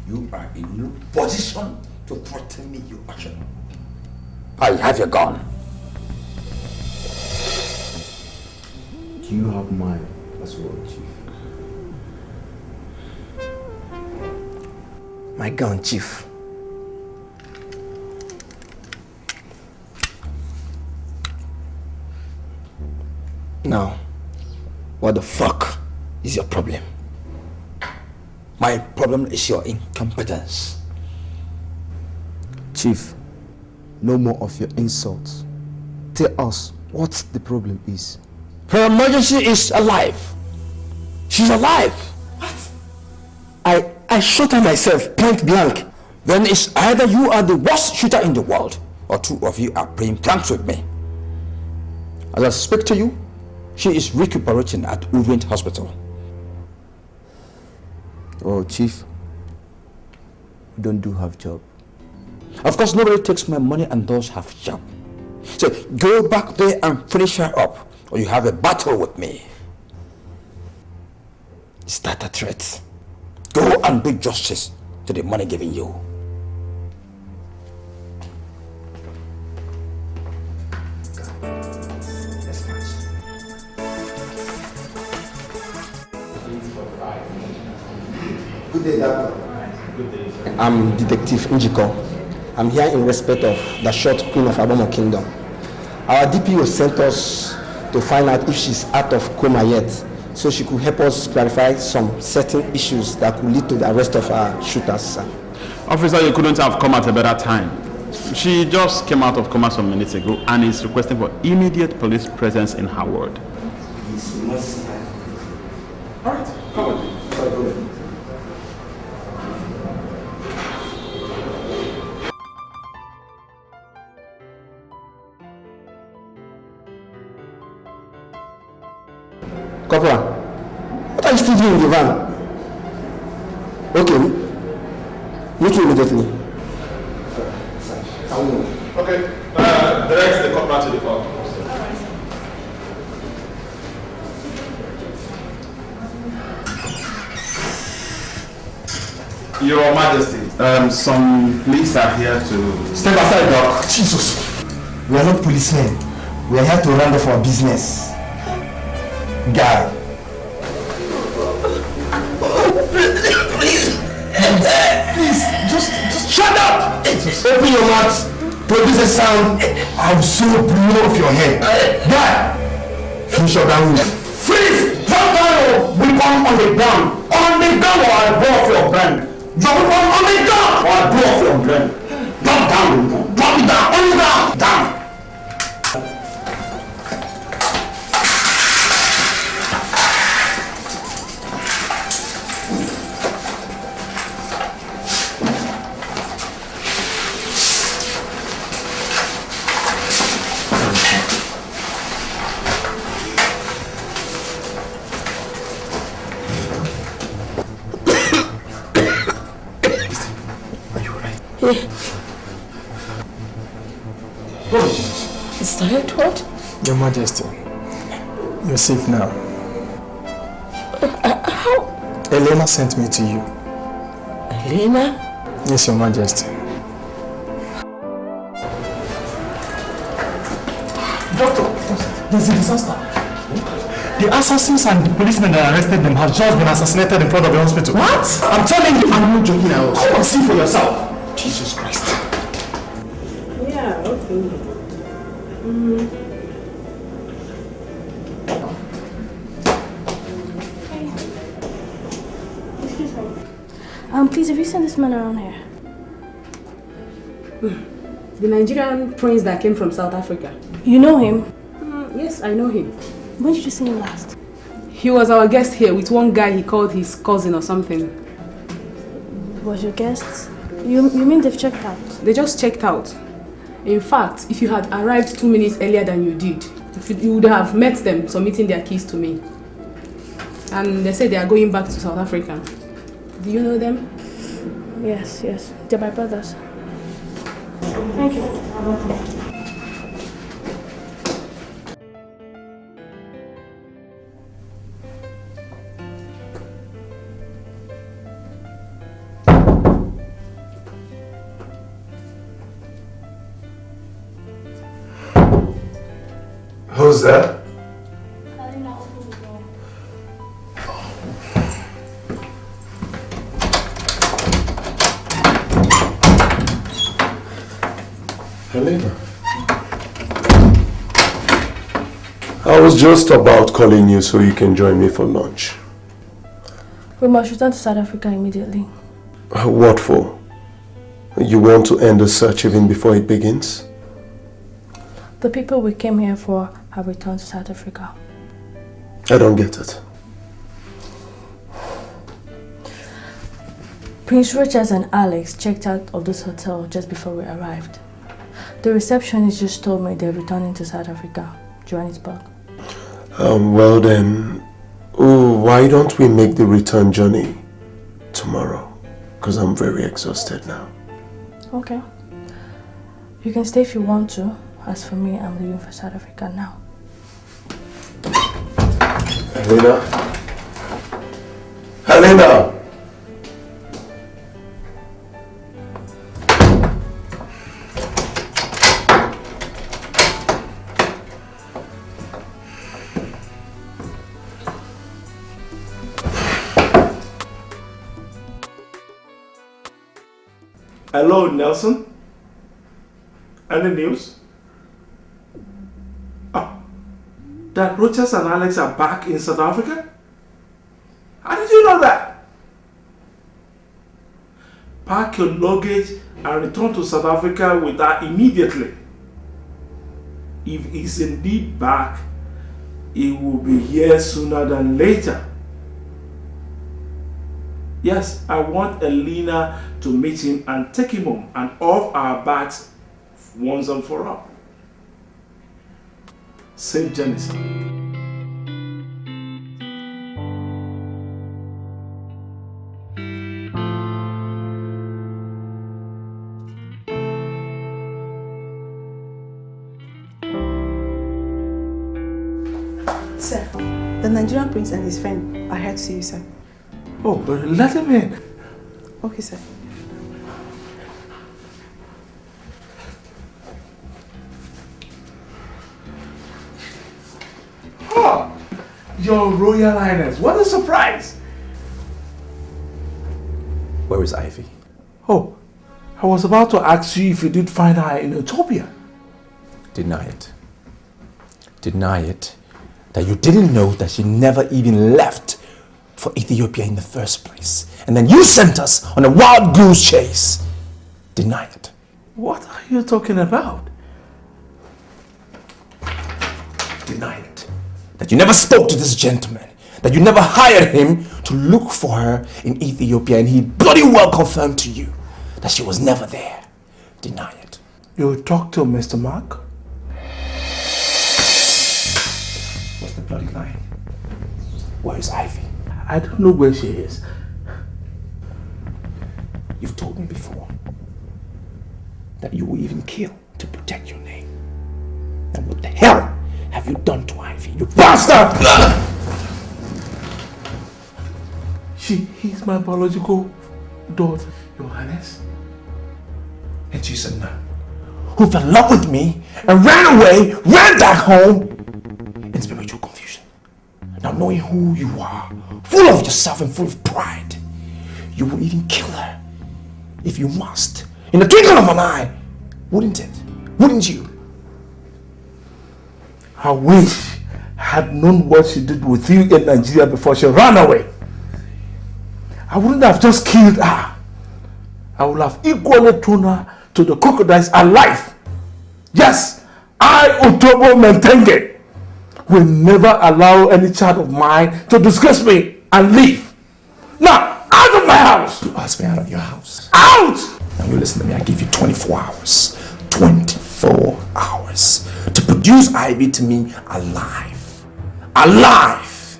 You are in no position to threaten me, you action. I have your gun. Do you have mine as well, Chief? My gun, Chief. Now, what the fuck is your problem? My problem is your incompetence. Chief, no more of your insults. Tell us what the problem is. Her Majesty is alive. She's alive. What? I shot her myself, point blank. Then it's either you are the worst shooter in the world, or two of you are playing pranks with me. As I speak to you, she is recuperating at Regent Hospital. Oh, Chief, we don't do half job. Of course, nobody takes my money and does half job. So go back there and finish her up, or you have a battle with me. Is that a threat? Go and do justice to the money given you. Good day, Doctor. I'm Detective Njiko. I'm here in respect of the short Queen of Abomo Kingdom. Our DPO sent us to find out if she's out of coma yet, so she could help us clarify some certain issues that could lead to the arrest of our shooters. Officer, you couldn't have come at a better time. She just came out of coma some minutes ago and is requesting for immediate police presence in her ward. All right, come with me. Sorry, go ahead. Corporal, what are you still doing in the van? Okay, meet you immediately. Okay, direct the corporal to the phone. Your Majesty, some police are here to... Step aside, Doc. Jesus. We are not policemen. We are here to round off our business. Guy, Stand up! Open your mouth. Produce a sound. I'll so blow off your head. Guy! Finish up that wound. Freeze! Drop down your weapon on the ground. On the ground or I'll blow off your brain. Drop it on the ground or I'll blow off your brain. Drop down. Drop it down. On the ground. Down. Is that what? Your Majesty, you're safe now. How? Elena sent me to you. Elena? Yes, Your Majesty. Doctor, there's a disaster. The assassins and the policemen that arrested them have just been assassinated in front of the hospital. What? I'm telling you. I'm not joking now. Come and see for yourself. Jesus Christ. Yeah, okay. Excuse me. Please, have you seen this man around here? The Nigerian prince that came from South Africa. You know him? Yes, I know him. When did you see him last? He was our guest here with one guy he called his cousin or something. Was your guest? You mean they've checked out? They just checked out. In fact, if you had arrived 2 minutes earlier than you did, you would have met them submitting their keys to me. And they say they are going back to South Africa. Do you know them? Yes. They're my brothers. Thank you. Who's that? Helena. I was just about calling you so you can join me for lunch. We must return to South Africa immediately. What for? You want to end the search even before it begins? The people we came here for have returned to South Africa. I don't get it. Prince Richard and Alex checked out of this hotel just before we arrived. The receptionist just told me they're returning to South Africa, Johannesburg. Well then, why don't we make the return journey tomorrow? Because I'm very exhausted now. Okay. You can stay if you want to. As for me, I'm leaving for South Africa now. Helena? Helena! Hello, Nelson. Any news? That Rochas and Alex are back in South Africa? How did you know that? Pack your luggage and return to South Africa with that immediately. If he's indeed back, he will be here sooner than later. Yes, I want Elena to meet him and take him home and off our backs once and for all. Safe journey, sir. Sir, the Nigerian prince and his friend are here to see you, sir. Oh, but let him in. Okay, sir. Oh, Your Royal Highness, what a surprise! Where is Ivy? Oh, I was about to ask you if you did find her in Ethiopia. Deny it. Deny it. That you didn't know that she never even left for Ethiopia in the first place. And then you sent us on a wild goose chase. Deny it. What are you talking about? Deny it. That you never spoke to this gentleman. That you never hired him to look for her in Ethiopia, and he bloody well confirmed to you that she was never there. Deny it. You talked to Mr. Mark? What's the bloody line? Where is Ivy? I don't know where she is. You've told me before that you will even kill to protect your name. And what the hell have you done to Ivy, you bastard? He's my biological daughter, Your Highness. And she's a nun who fell in love with me and ran away, ran back home in spiritual confusion. Now knowing who you are, full of yourself and full of pride, you will even kill her if you must. In the twinkle of an eye, wouldn't it? Wouldn't you? I wish I had known what she did with you in Nigeria before she ran away. I wouldn't have just killed her. I would have equally thrown her to the crocodiles alive. Yes, I, Otobo Mentenge, will never allow any child of mine to disgrace me and leave. Now, out of my house! You asked me out of your house. Out! Now you listen to me, I give you 24 hours. 24 hours to produce Ivy to me alive. Alive!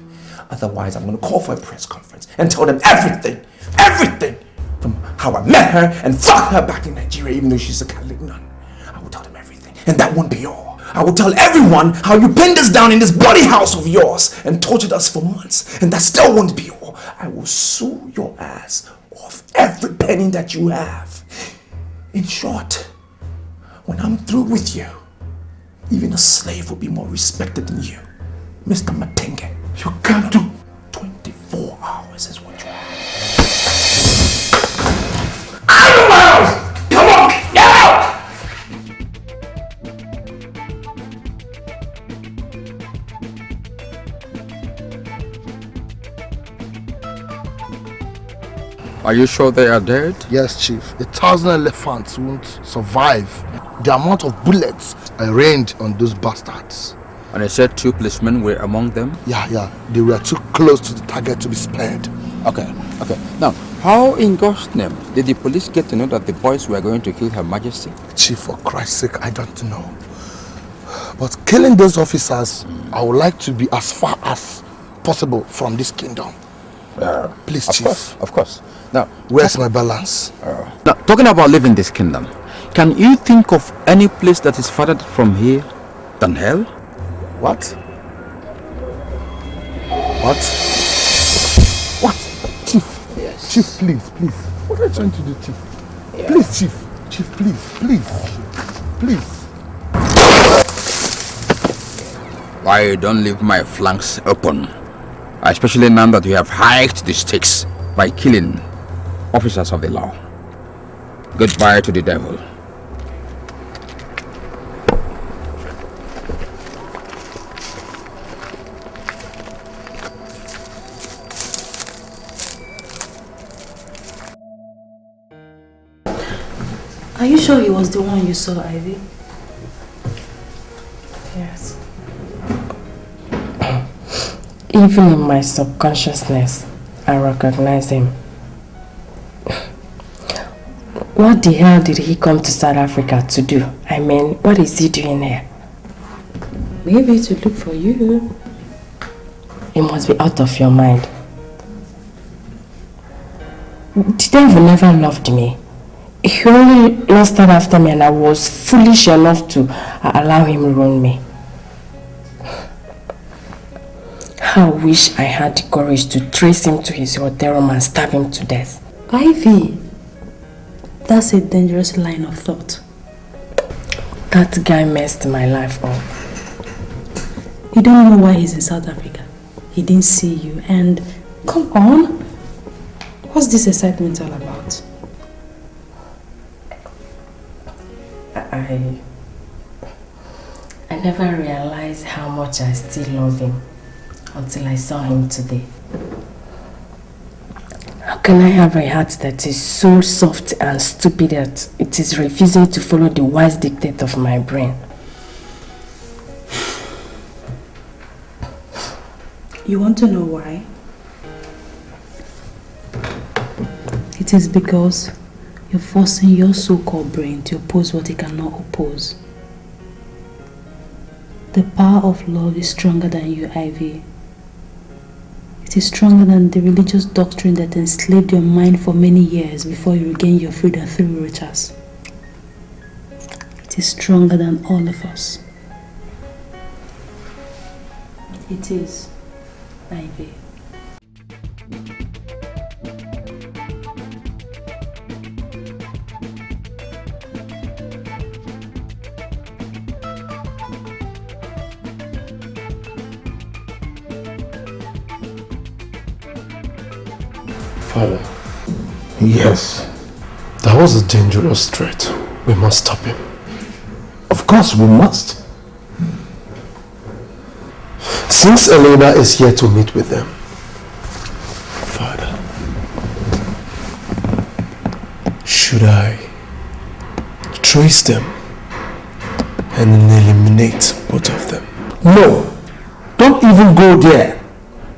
Otherwise, I'm going to call for a press conference and tell them everything from how I met her and fuck her back in Nigeria, even though she's a Catholic nun. I will tell them everything. And that won't be all. I will tell everyone how you pinned us down in this bloody house of yours and tortured us for months. And that still won't be all. I will sue your ass off every penny that you have. In short, when I'm through with you, even a slave will be more respected than you, Mr. Matenge. You can't do 24 hours is what you have. Out of my house! Come on, get out! Are you sure they are dead? Yes, Chief. 1,000 elephants won't survive the amount of bullets I rained on those bastards. And I said 2 policemen were among them? Yeah. They were too close to the target to be spared. Okay. Now, how in God's name did the police get to know that the boys were going to kill Her Majesty? Chief, for Christ's sake, I don't know. But killing those officers, I would like to be as far as possible from this kingdom. Please, Chief. Of course. Now, where's my balance? Now, talking about leaving this kingdom, can you think of any place that is farther from here than hell? What? Chief? Yes. Chief, please. What are you trying to do, Chief? Yeah. Please, Chief. Chief, please. Why don't leave my flanks open? Especially now that you have hiked the stakes by killing officers of the law. Goodbye to the devil. Are you sure he was the one you saw, Ivy? Yes. Even in my subconsciousness, I recognize him. What the hell did he come to South Africa to do? I mean, what is he doing here? Maybe to look for you. You must be out of your mind. The devil never loved me. He only lusted after me, and I was foolish enough to allow him ruin me. I wish I had the courage to trace him to his hotel room and stab him to death. Ivy, that's a dangerous line of thought. That guy messed my life up. You don't know why he's in South Africa. He didn't see you, and come on. What's this excitement all about? I never realized how much I still love him until I saw him today. How can I have a heart that is so soft and stupid that it is refusing to follow the wise dictate of my brain? You want to know why? It is because you're forcing your so-called brain to oppose what it cannot oppose. The power of love is stronger than you, Ivy. It is stronger than the religious doctrine that enslaved your mind for many years before you regained your freedom through rituals. It is stronger than all of us. It is, Ivy. Father. Yes. That was a dangerous threat. We must stop him. Of course we must. Since Elena is here to meet with them, Father, should I trace them and eliminate both of them? No. Don't even go there.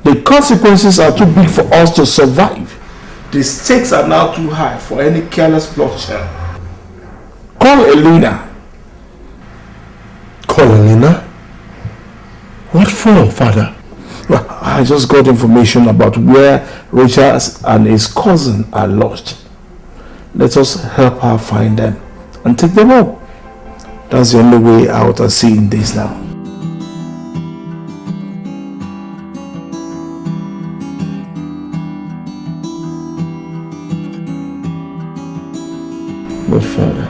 The consequences are too big for us to survive. The stakes are now too high for any careless bloodshed. Call Elena. Call Elena? What for, Father? Well, I just got information about where Richard and his cousin are lodged. Let us help her find them and take them home. That's the only way out of seeing this now. But Father,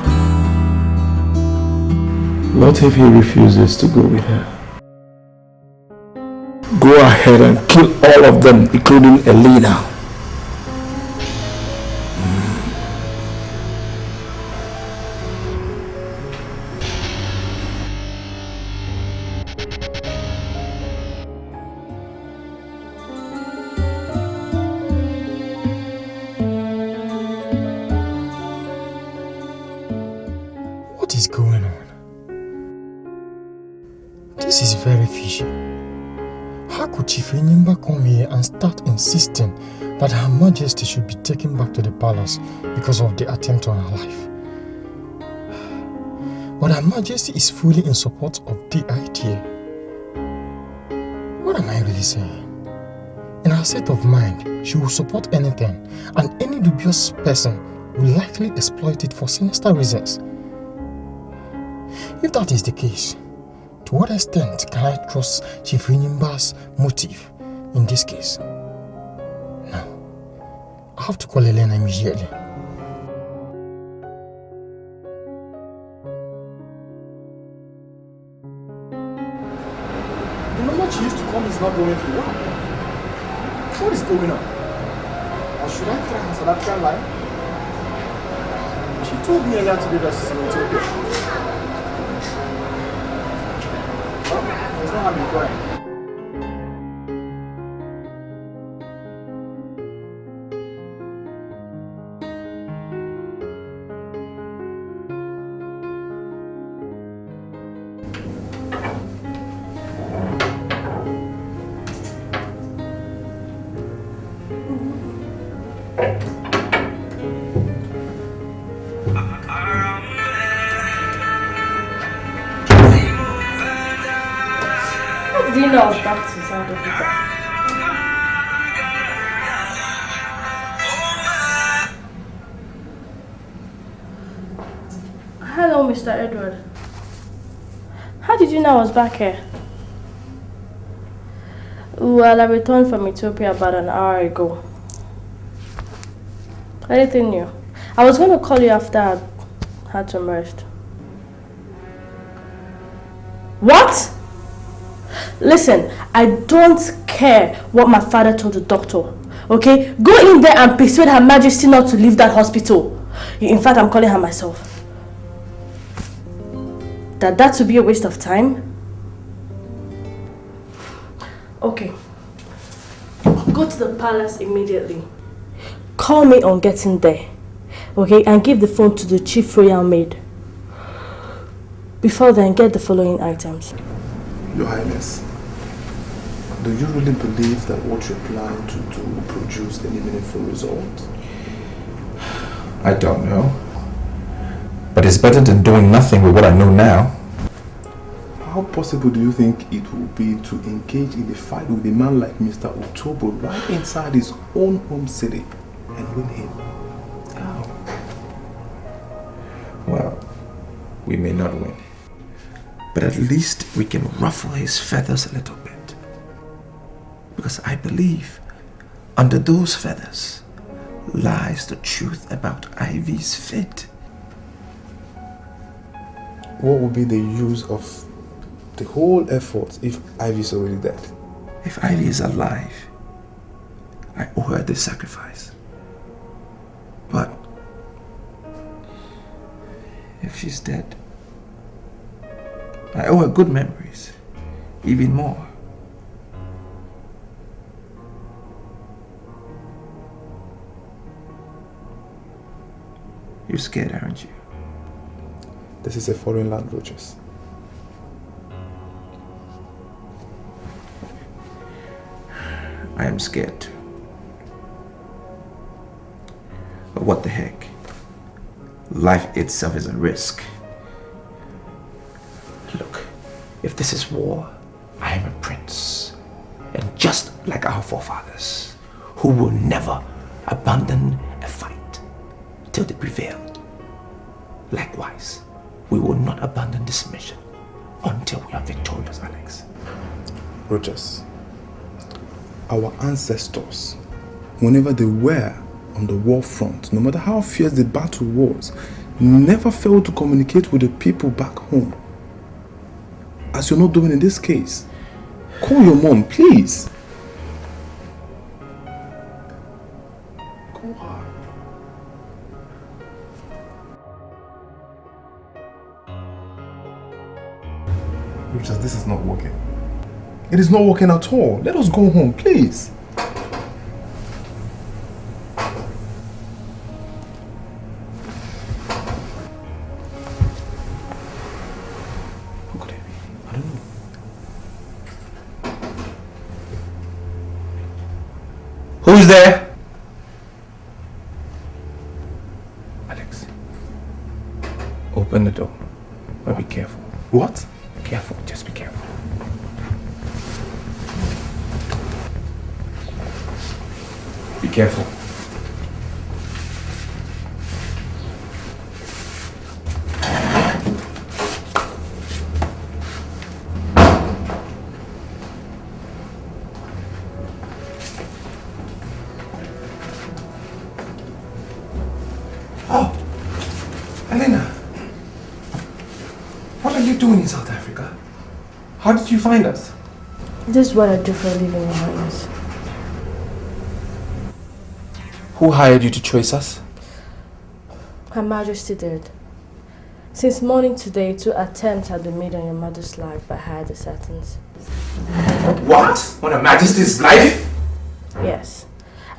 what if he refuses to go with her? Go ahead and kill all of them, including Elena. What is going on? This is very fishy. How could Chief Enyimba come here and start insisting that Her Majesty should be taken back to the palace because of the attempt on her life? But Her Majesty is fully in support of the idea. What am I really saying? In her state of mind, she will support anything, and any dubious person will likely exploit it for sinister reasons. If that is the case, to what extent can I trust Chief Enyimba's motive in this case? No. I have to call Elena immediately. The number she used to come is not going through. What is going on? Or should I try her South African line? She told me earlier today that she's in Ethiopia. Well, there's no harm in trying. Do you know I was back to South Africa? Hello, Mr. Edward. How did you know I was back here? Well, I returned from Ethiopia about an hour ago. Anything new? I was going to call you after I had some rest. What? Listen, I don't care what my father told the doctor, okay? Go in there and persuade Her Majesty not to leave that hospital. In fact, I'm calling her myself. that would be a waste of time? Okay. Go to the palace immediately. Call me on getting there. Okay, and give the phone to the chief royal maid. Before then, get the following items. Your Highness, do you really believe that what you're planning to do will produce any meaningful result? I don't know. But it's better than doing nothing with what I know now. How possible do you think it will be to engage in a fight with a man like Mr. Otobo right inside his own home city and win him? Well, we may not win. But at least we can ruffle his feathers a little bit. Because I believe under those feathers lies the truth about Ivy's fate. What would be the use of the whole effort if Ivy is already dead? If Ivy is alive, I owe her this sacrifice. But if she's dead, I owe her good memories, even more. You're scared, aren't you? This is a foreign land, Rogers. I am scared too. But what the heck? Life itself is a risk. Look, if this is war, I am a prince. And just like our forefathers, who will never abandon a fight till they prevailed. Likewise, we will not abandon this mission until we are victorious, Alex. Rogers, our ancestors, whenever they were on the war front, no matter how fierce the battle was, never failed to communicate with the people back home. As you're not doing in this case. Call your mom, please. Call her. Richard, this is not working. It is not working at all. Let us go home, please. Who's there? Alex. Open the door. But be careful. What? Careful, just be careful. Be careful. Oh, Elena. What are you doing in South Africa? How did you find us? This is what I do for a living, Your Highness. Who hired you to trace us? Her Majesty did. Since morning today, 2 attempts had been made on your mother's life by hired assassins. What? On Her Majesty's life? Yes.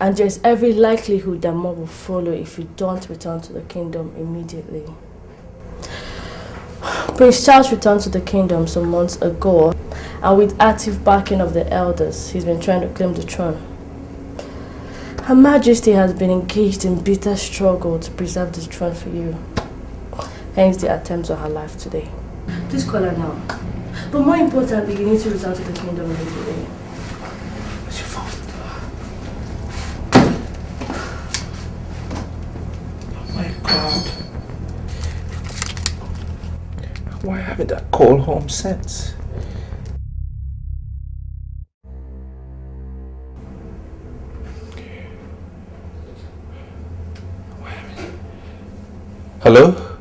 And there's every likelihood that more will follow if you don't return to the kingdom immediately. Prince Charles returned to the kingdom some months ago, and with active backing of the elders, he's been trying to claim the throne. Her Majesty has been engaged in bitter struggle to preserve the throne for you. Hence the attempts on her life today. Please call her now. But more importantly, you need to return to the kingdom immediately. What's your phone? Oh my God. Why haven't I called home since? Hello?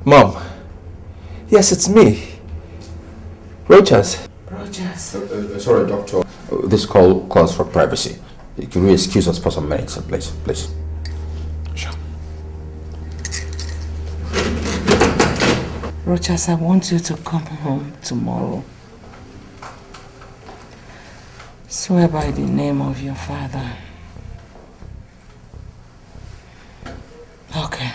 Mom? Yes, it's me. Rogers. Rogers. Sorry, Doctor. This call calls for privacy. Can you excuse us for some minutes, please? Please. Sure. Rochas, I want you to come home tomorrow. Swear by the name of your father. Okay.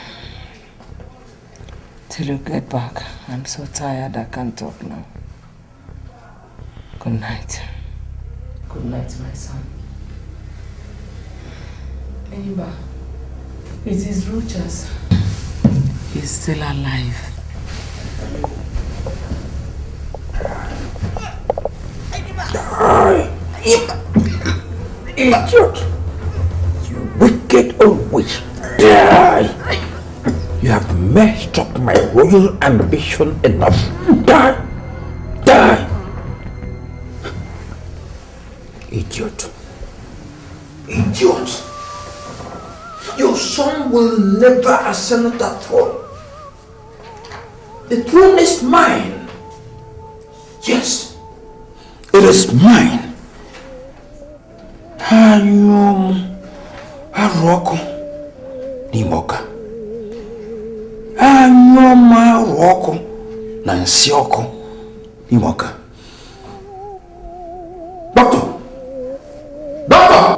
Till you get back. I'm so tired I can't talk now. Good night. Good night, my son. Eniba, it is Rochas. He's still alive. Idiot! You wicked old witch! Die! You have messed up my royal ambition enough. Die! Die! Idiot! Idiot! Your son will never ascend that throne. The throne is mine. Yes, it is mine. Aroko Nimoka. Anyoma Roko Nansioko Nimoka. Doctor! Doctor!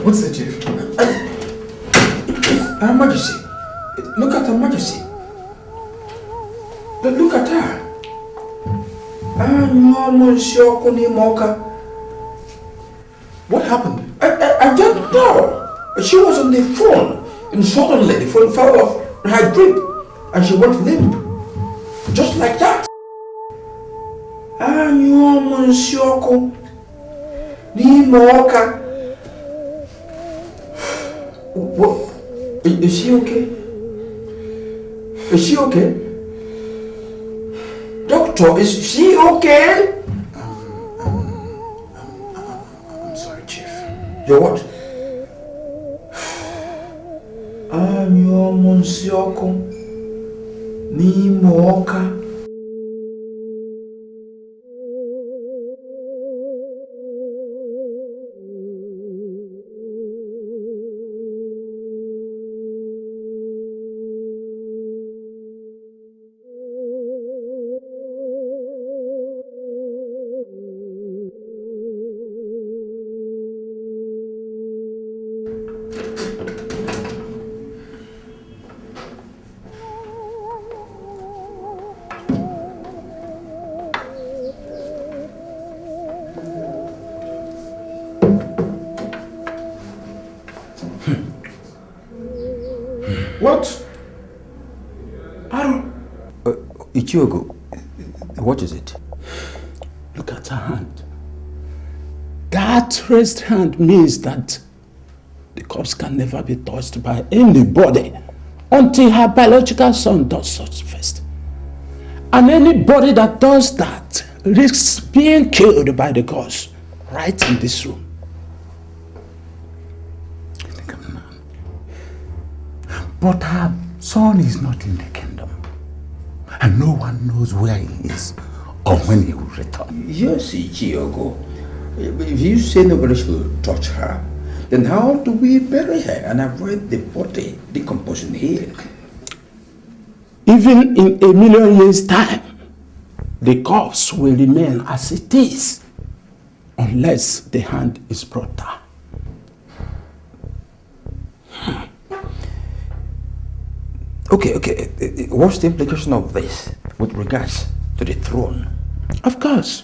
What's the chief? Her Majesty. Look at Her Majesty. Look at her. What happened? I don't know. She was on the phone and suddenly the phone fell off her grip and she went limp. Just like that. What? Is she okay? Is she okay? Doctor, is she okay? I'm sorry, Chief. You're what? Anyo Monsioko Ni Moka. What? Ichiogo, what is it? Look at her hand. That raised hand means that the corpse can never be touched by anybody until her biological son does such first. And anybody that does that risks being killed by the gods right in this room. But her son is not in the kingdom. And no one knows where he is or when he will return. Yes, Ichiogo. If you say nobody should touch her, then how do we bury her and avoid the body decomposing here? Even in 1,000,000 years' time, the corpse will remain as it is unless the hand is brought down. Okay. What's the implication of this with regards to the throne? Of course,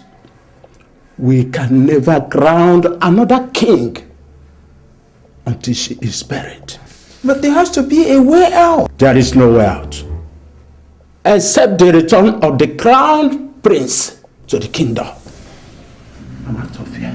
we can never crown another king until she is buried. But there has to be a way out. There is no way out, except the return of the crowned prince to the kingdom. I'm out of here.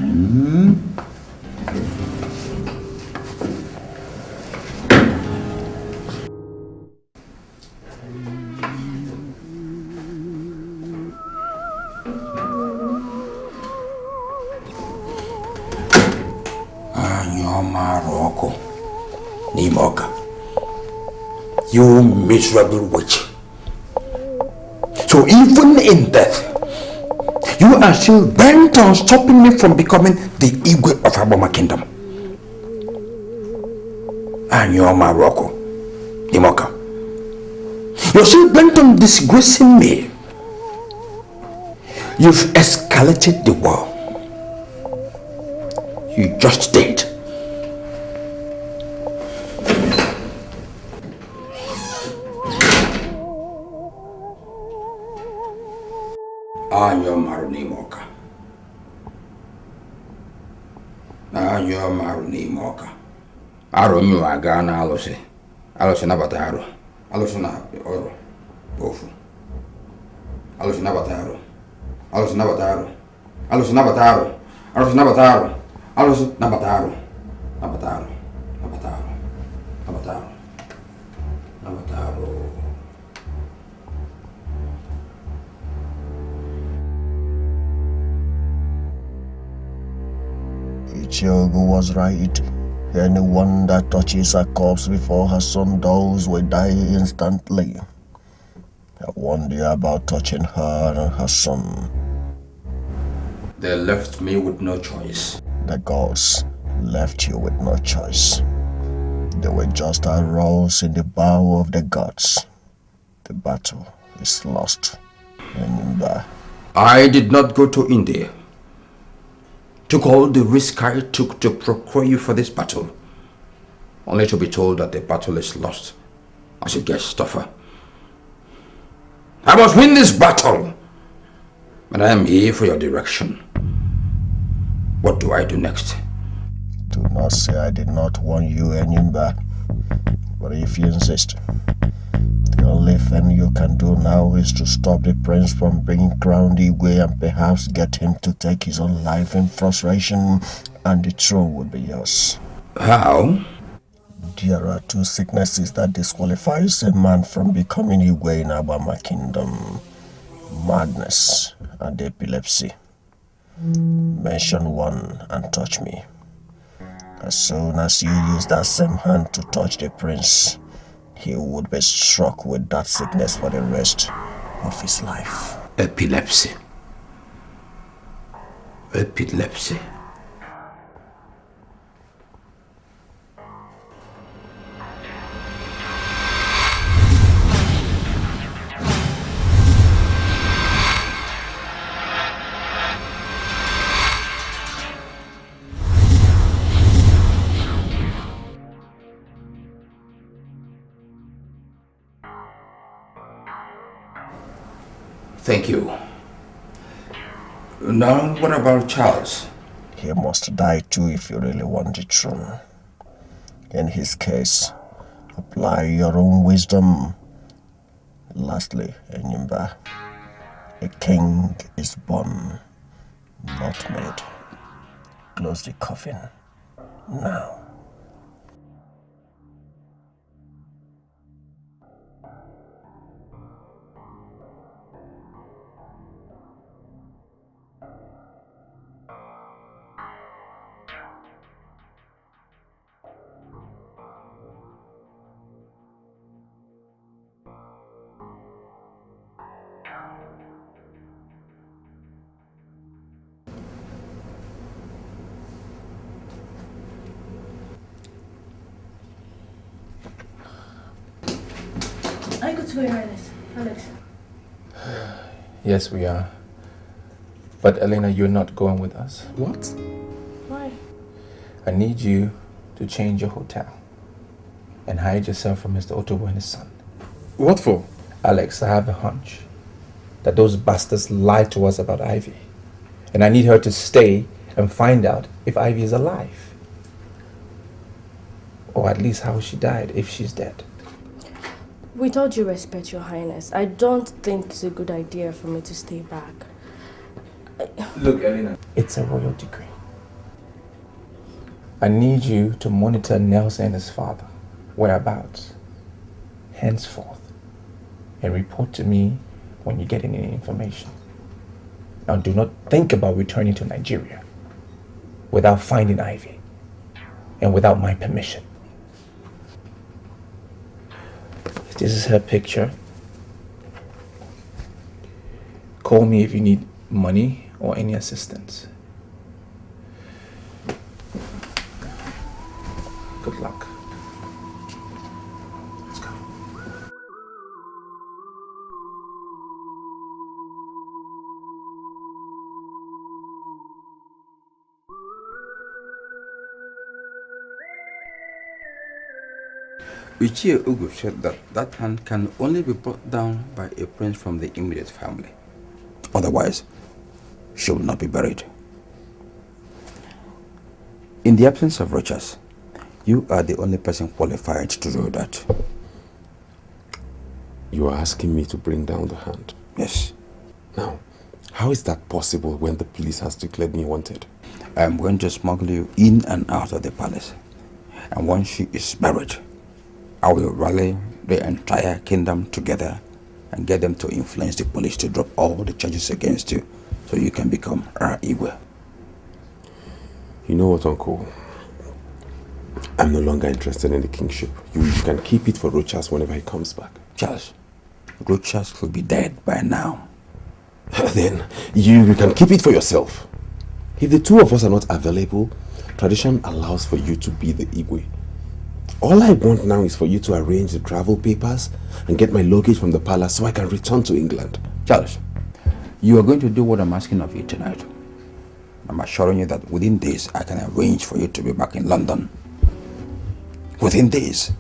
Maroko, Nimoka, you miserable witch. So even in death, you are still bent on stopping me from becoming the Igwe of Aboma Kingdom. and you're Morocco. Imoka. You're still bent on disgracing me. You've escalated the war. You just did. Anyo maruni moka. Anyo maruni moka. Aro nyu aga na alose. Alose na bataro. Alose na oro. Bofu. Alose na bataro. Alose na bataro. Alose na bataro. Alose na bataro. Alose na bataro. Na bataro. Na bataro. Na bataro. Na bataro. Ichiogu was right. Anyone that touches a corpse before her son dies will die instantly. I warned you about touching her and her son. They left me with no choice. The gods left you with no choice. They were just a rose in the bow of the gods. The battle is lost. Remember. I did not go to India. Took all the risk I took to procure you for this battle, only to be told that the battle is lost as it gets tougher. I must win this battle, and I am here for your direction. What do I do next? Do not say I did not warn you, Enyimba. But if you insist, the only thing you can do now is to stop the prince from bringing crown Igwe and perhaps get him to take his own life in frustration, and the throne will be yours. How? There are two sicknesses that disqualifies a man from becoming Igwe in Abama Kingdom: madness and epilepsy. Mention one and touch me. As soon as you use that same hand to touch the prince, he would be struck with that sickness for the rest of his life. Epilepsy. Epilepsy. Thank you. Now, what about Charles? He must die too if you really want the throne. In his case, apply your own wisdom. Lastly, Enyimba, a king is born, not made. Close the coffin now. Are you good to go, Your Highness? Alex? Yes, we are. But Elena, you're not going with us. What? Why? I need you to change your hotel and hide yourself from Mr. Otobo and his son. What for? Alex, I have a hunch that those bastards lied to us about Ivy. And I need her to stay and find out if Ivy is alive. Or at least how she died, if she's dead. With all due respect, Your Highness, I don't think it's a good idea for me to stay back. Look, Elena, it's a royal decree. I need you to monitor Nelson and his father, whereabouts, henceforth, and report to me when you get any information. Now, do not think about returning to Nigeria without finding Ivy and without my permission. This is her picture. Call me if you need money or any assistance. Good luck. Uchie Ugu said that hand can only be brought down by a prince from the immediate family. Otherwise, she will not be buried. In the absence of Rochas, you are the only person qualified to do that. You are asking me to bring down the hand? Yes. Now, how is that possible when the police has declared me wanted? I am going to smuggle you in and out of the palace. And once she is buried, I will rally the entire kingdom together and get them to influence the police to drop all the charges against you so you can become our Igwe. You know what, Uncle? I'm no longer interested in the kingship. You can keep it for Rochas whenever he comes back. Charles, Rochas will be dead by now. Then you can keep it for yourself. If the two of us are not available, tradition allows for you to be the Igwe. All I want now is for you to arrange the travel papers and get my luggage from the palace so I can return to England. Charles, you are going to do what I'm asking of you tonight. I'm assuring you that within days I can arrange for you to be back in London. Within days.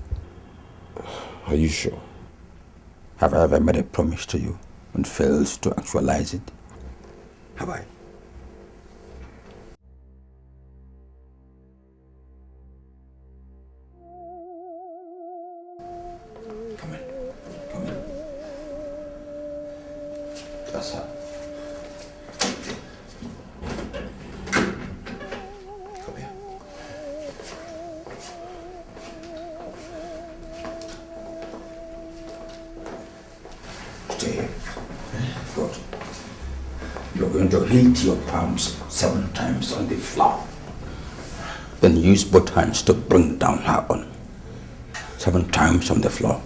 Are you sure? Have I ever made a promise to you and failed to actualize it? Have I? Come in. Come in. That's her. Come here. Stay here. Good. You're going to hit your palms 7 times on the floor. Then use both hands to bring down her on. 7 times on the floor.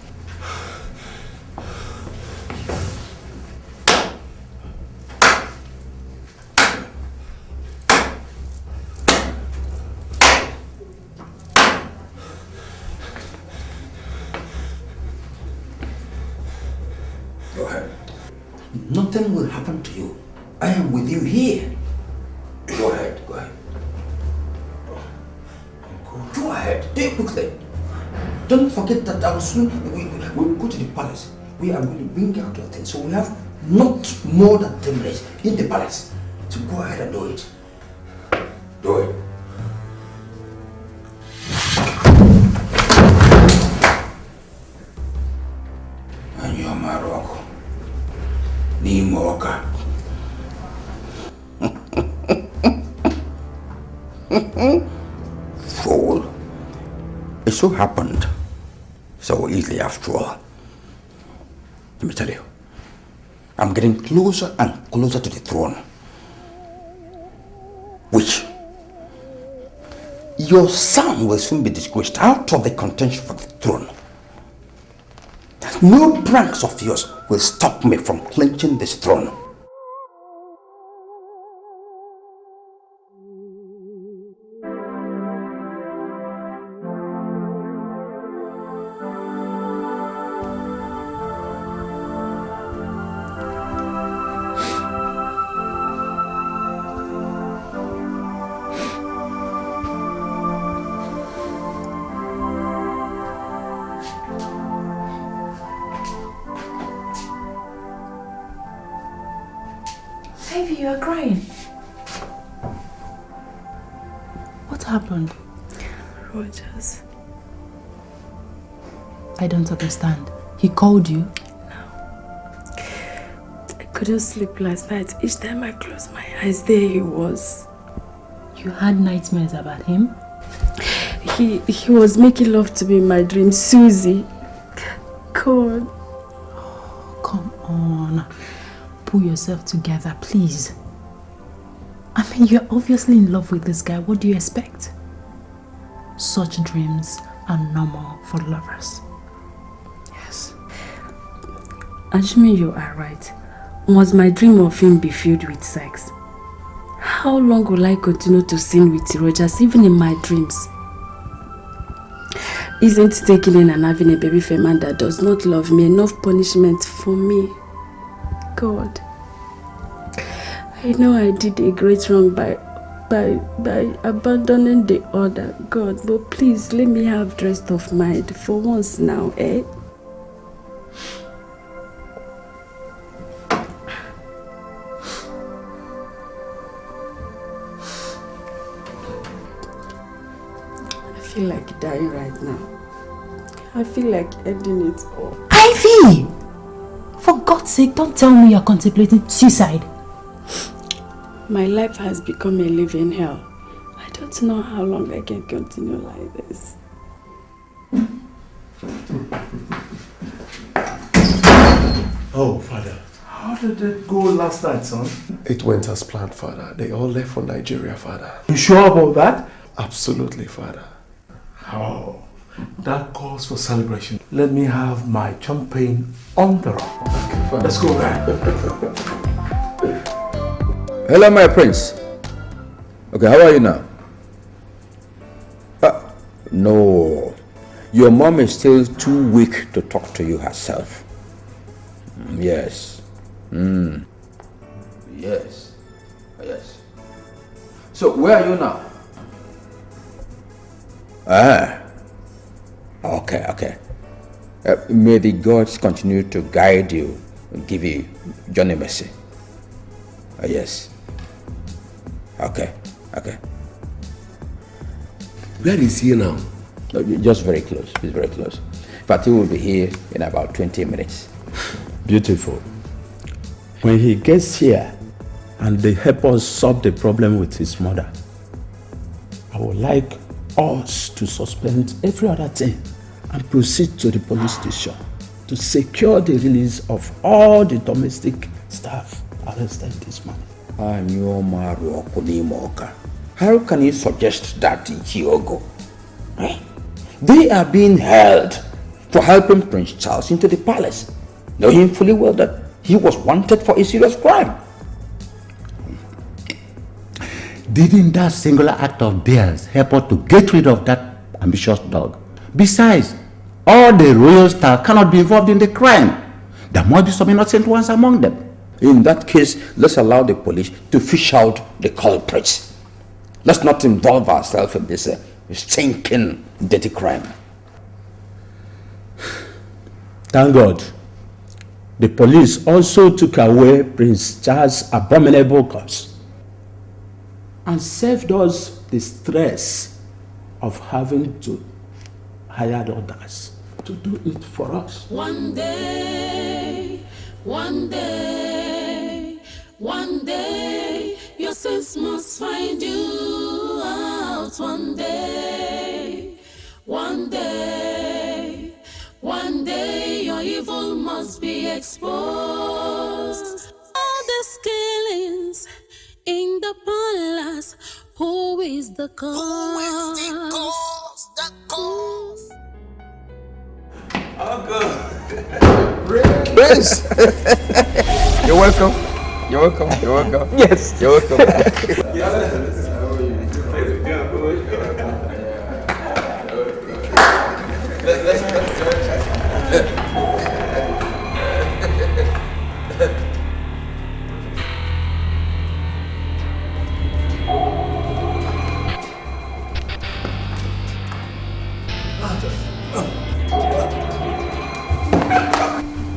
Go ahead. Nothing will happen to you. I am with you here. Go ahead, go ahead. Go ahead, do it quickly. Don't forget that I will soon, we'll go to the palace. We are going to bring out your things. So we have not more than 10 minutes in the palace. So go ahead and do it. Do it. And you're my rock. Nimoka. Fool. It so happened so easily after all. Let me tell you, I'm getting closer and closer to the throne. Which your son will soon be disgraced out of the contention for the throne. No pranks of yours will stop me from clinching this throne. Ivy, you are crying. What happened? Rogers. I don't understand. He called you? I couldn't sleep last night. Each time I closed my eyes, there he was. You had nightmares about him? He was making love to me in my dream. Susie. God. Oh, come on. Pull yourself together, please. I mean, you're obviously in love with this guy. What do you expect? Such dreams are normal for lovers. Yes. Assuming you are right, must my dream of him be filled with sex? How long will I continue to sin with Rogers, even in my dreams? Isn't taking in and having a baby for a man that does not love me enough punishment for me? God, I know I did a great wrong by by abandoning the other, God, but please let me have rest of mind for once now, eh? I feel like dying right now. I feel like ending it all. Ivy! For God's sake, don't tell me you're contemplating suicide. My life has become a living hell. I don't know how long I can continue like this. Oh, Father. How did it go last night, son? It went as planned, Father. They all left for Nigeria, Father. You sure about that? Absolutely, Father. Oh, that calls for celebration. Let me have my champagne on the rock. Okay, let's go back. Hello, my prince. Okay, how are you now? No. Your mom is still too weak to talk to you herself. Yes. Yes. Yes. So, where are you now? Okay. May the gods continue to guide you and give you Johnny mercy. Yes. Okay. Where is he now? Just very close. He's very close. In fact, he will be here in about 20 minutes. Beautiful. When he gets here and they help us solve the problem with his mother, I would like us to suspend every other thing and proceed to the police station to secure the release of all the domestic staff arrested this morning. How can you suggest that, Hyogo? They are being held for helping Prince Charles into the palace, knowing fully well that he was wanted for a serious crime. Didn't that singular act of theirs help us to get rid of that ambitious dog? Besides, all the royal staff cannot be involved in the crime. There must be some innocent ones among them. In that case, let's allow the police to fish out the culprits. Let's not involve ourselves in this stinking, dirty crime. Thank God. The police also took away Prince Charles' abominable corpse and saved us the stress of having to hire others to do it for us. One day, your sins must find you out. One day, your evil must be exposed. All the killings in the palace, who is the cause? Uncle! Prince! You're welcome. Yes. You're welcome.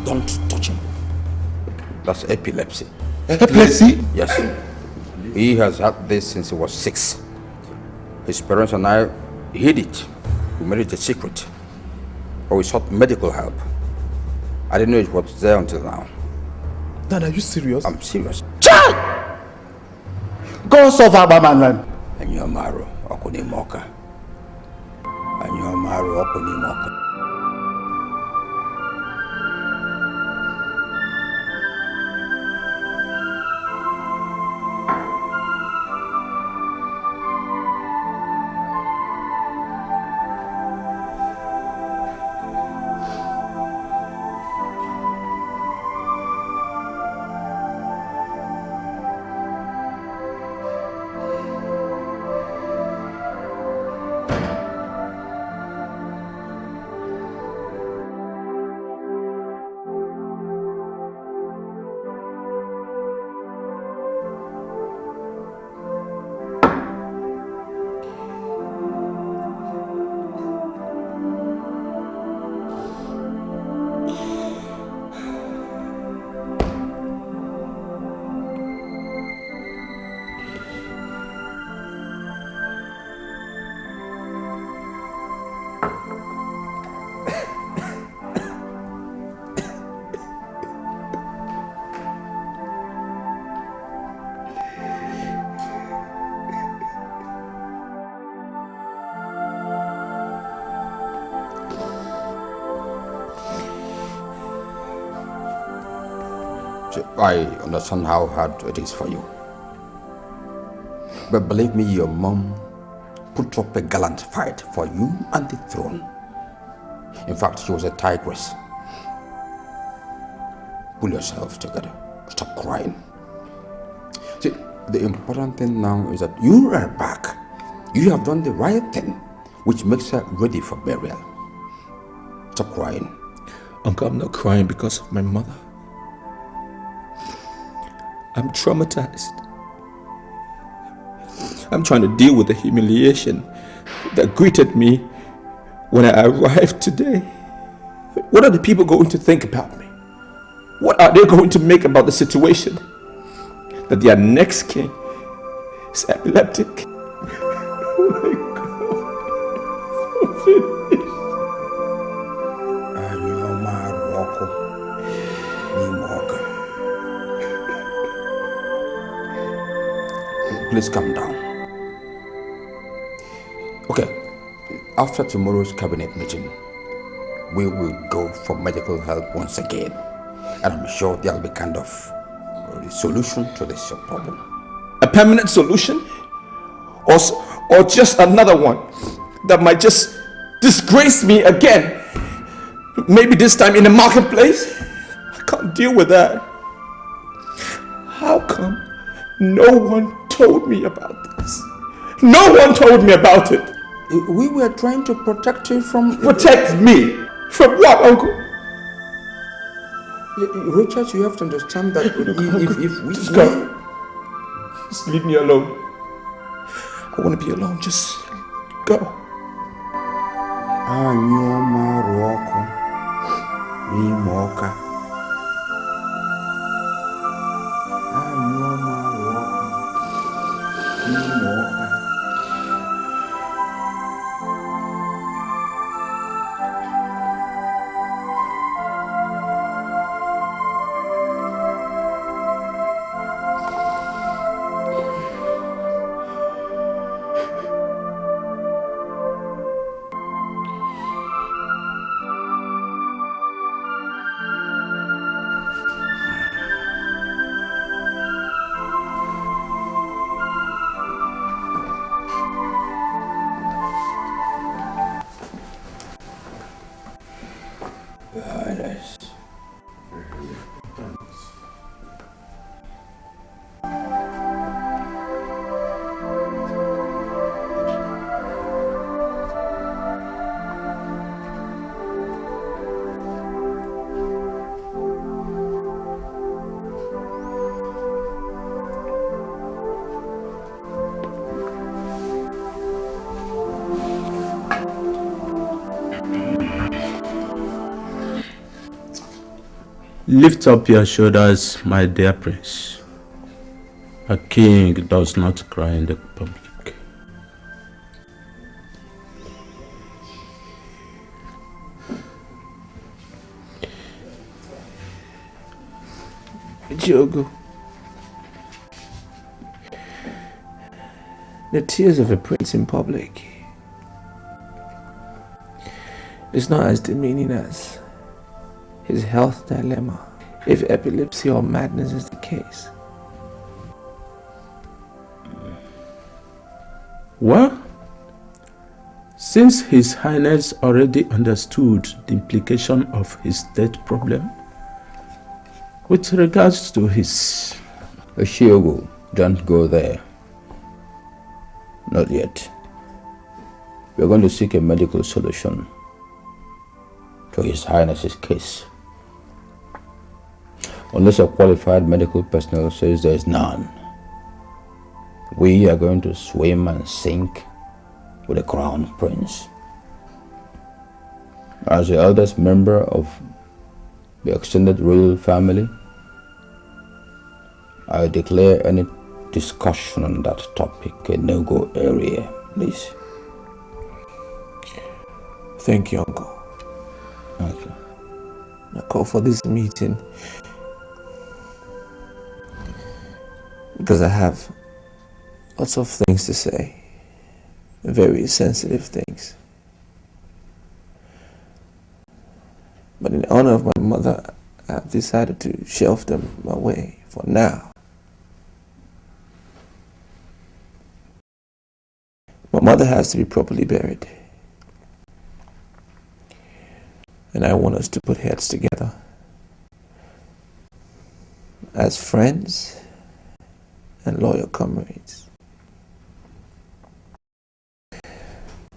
Don't touch him. That's epilepsy. Epilepsy? Yes. He has had this since he was 6. His parents and I hid it. We made it a secret. But we sought medical help. I didn't know it was there until now. Dad, are you serious? I'm serious. Child! Go solve our man. Anyamaru Okunimoka. I understand how hard it is for you. But believe me, your mom put up a gallant fight for you and the throne. In fact, she was a tigress. Pull yourself together. Stop crying. See, the important thing now is that you are back. You have done the right thing, which makes her ready for burial. Stop crying. Uncle, I'm not crying because of my mother. I'm traumatized. I'm trying to deal with the humiliation that greeted me when I arrived today. What are the people going to think about me? What are they going to make about the situation? That their next king is epileptic? Oh my God. Please calm down. Okay, after tomorrow's cabinet meeting, we will go for medical help once again. And I'm sure there'll be kind of a solution to this problem. A permanent solution? Or just another one that might just disgrace me again? Maybe this time in the marketplace? I can't deal with that. How come no one told me about this? No one told me about it. We were trying to protect you from... Protect me? From what, Uncle? Richard, you have to understand that if we... Just go. Just leave me alone. I want to be alone. Just go. Lift up your shoulders, my dear prince. A king does not cry in the public. Diogo, the tears of a prince in public is not as demeaning as his health dilemma, if epilepsy or madness is the case. Well, since His Highness already understood the implication of his death problem, with regards to his... Oshiogo, don't go there. Not yet. We're going to seek a medical solution to His Highness's case. Unless a qualified medical personnel says there is none, we are going to swim and sink with the crown prince. As the eldest member of the extended royal family, I declare any discussion on that topic a no-go area, please. Thank you, Uncle. Okay. I call for this meeting because I have lots of things to say, very sensitive things. But in honor of my mother, I've decided to shelve them away for now. My mother has to be properly buried. And I want us to put heads together as friends and loyal comrades.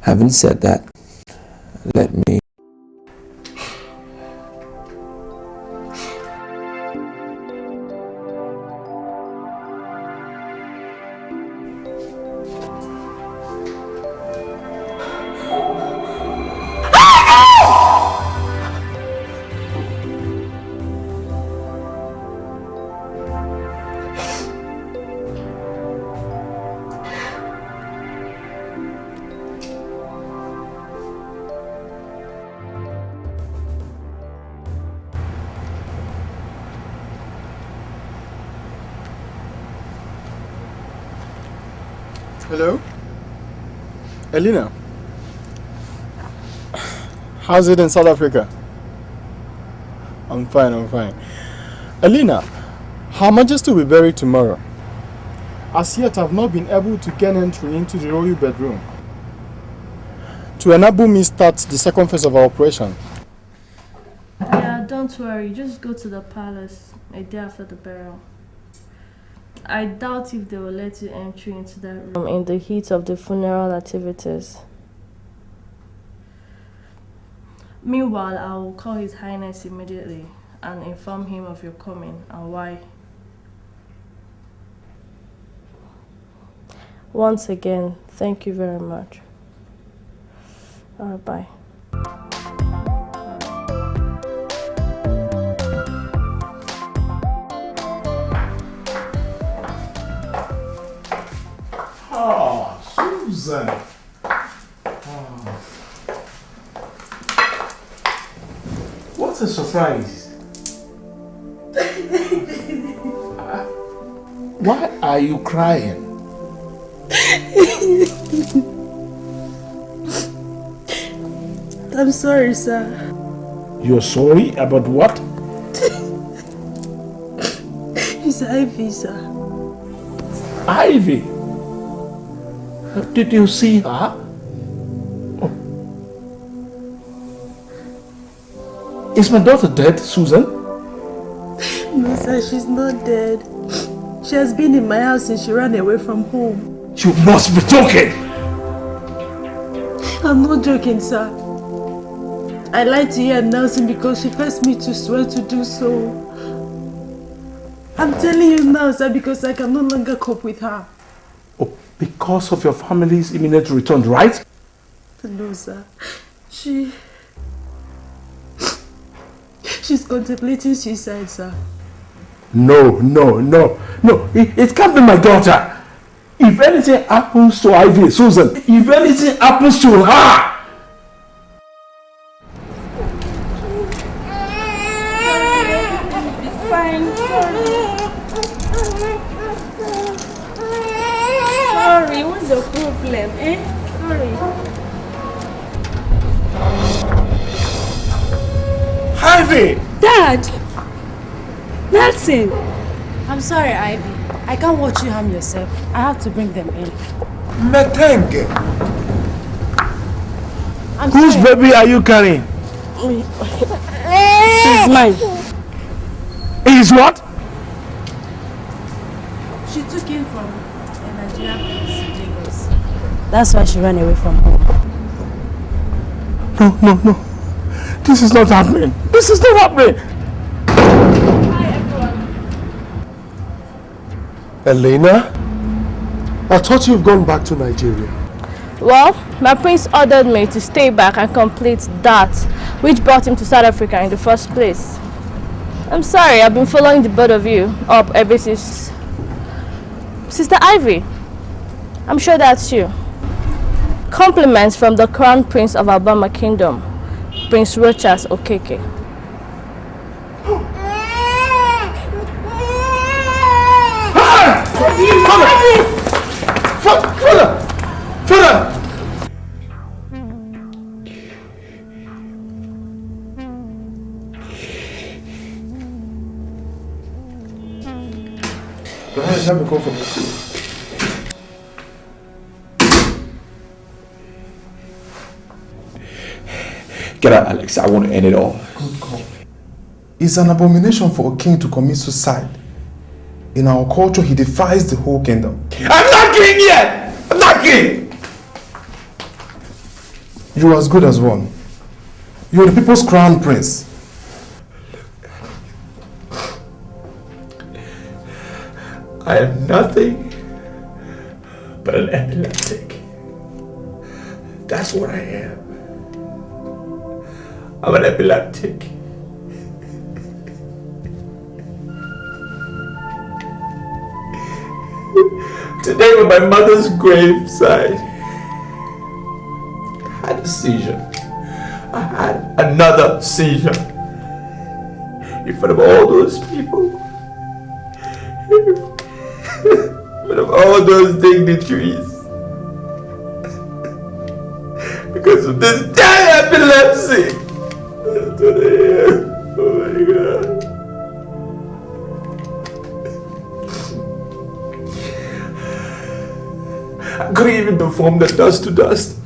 Having said that, let me Hello? Elena? How's it in South Africa? I'm fine. Elena, Her Majesty will be buried tomorrow. As yet, I've not been able to gain entry into the royal bedroom to enable me start the second phase of our operation. Yeah, don't worry. Just go to the palace a day after the burial. I doubt if they will let you entry into that room in the heat of the funeral activities. Meanwhile, I will call His Highness immediately and inform him of your coming and why. Once again, thank you very much. Bye. Oh, Susan. What a surprise. Why are you crying? I'm sorry, sir. You're sorry about what? It's Ivy, sir. Ivy? Did you see her? Oh. Is my daughter dead, Susan? No, sir, she's not dead. She has been in my house since she ran away from home. You must be joking! I'm not joking, sir. I lied to you and Nelson because she forced me to swear to do so. I'm telling you now, sir, because I can no longer cope with her. Oh, because of your family's imminent return, right? No, sir. She's contemplating suicide, sir. No. It can't be my daughter. If anything happens to Ivy, Susan, if anything happens to her, Fine, sorry, what's the problem, Sorry. Ivy! Dad! Nelson! I'm sorry, Ivy. I can't watch you harm yourself. I have to bring them in. Metenge! Whose baby are you carrying? It's mine. Is what? She took him from a Nigerian police in Lagos. That's why she ran away from home. No. This is not happening. This is not happening. Elena? I thought you've gone back to Nigeria. Well, my prince ordered me to stay back and complete that which brought him to South Africa in the first place. I'm sorry, I've been following the both of you up ever since. Sister Ivy, I'm sure that's you. Compliments from the Crown Prince of Alabama Kingdom, Prince Rochas Okeke. Father! Your Highness, have a call from Get out, Alex. I want to end it all. Good call. It's an abomination for a king to commit suicide. In our culture, he defies the whole kingdom. I'm not king yet! I'm not king! You are as good as one. You are the people's crown prince. I am nothing but an epileptic. That's what I am. I'm an epileptic. Today with my mother's graveside, I had a seizure. I had another seizure. In front of all those people. In front of all those dignitaries. Because of this damn epilepsy. That's what I am. Oh my God. I couldn't even perform the dust to dust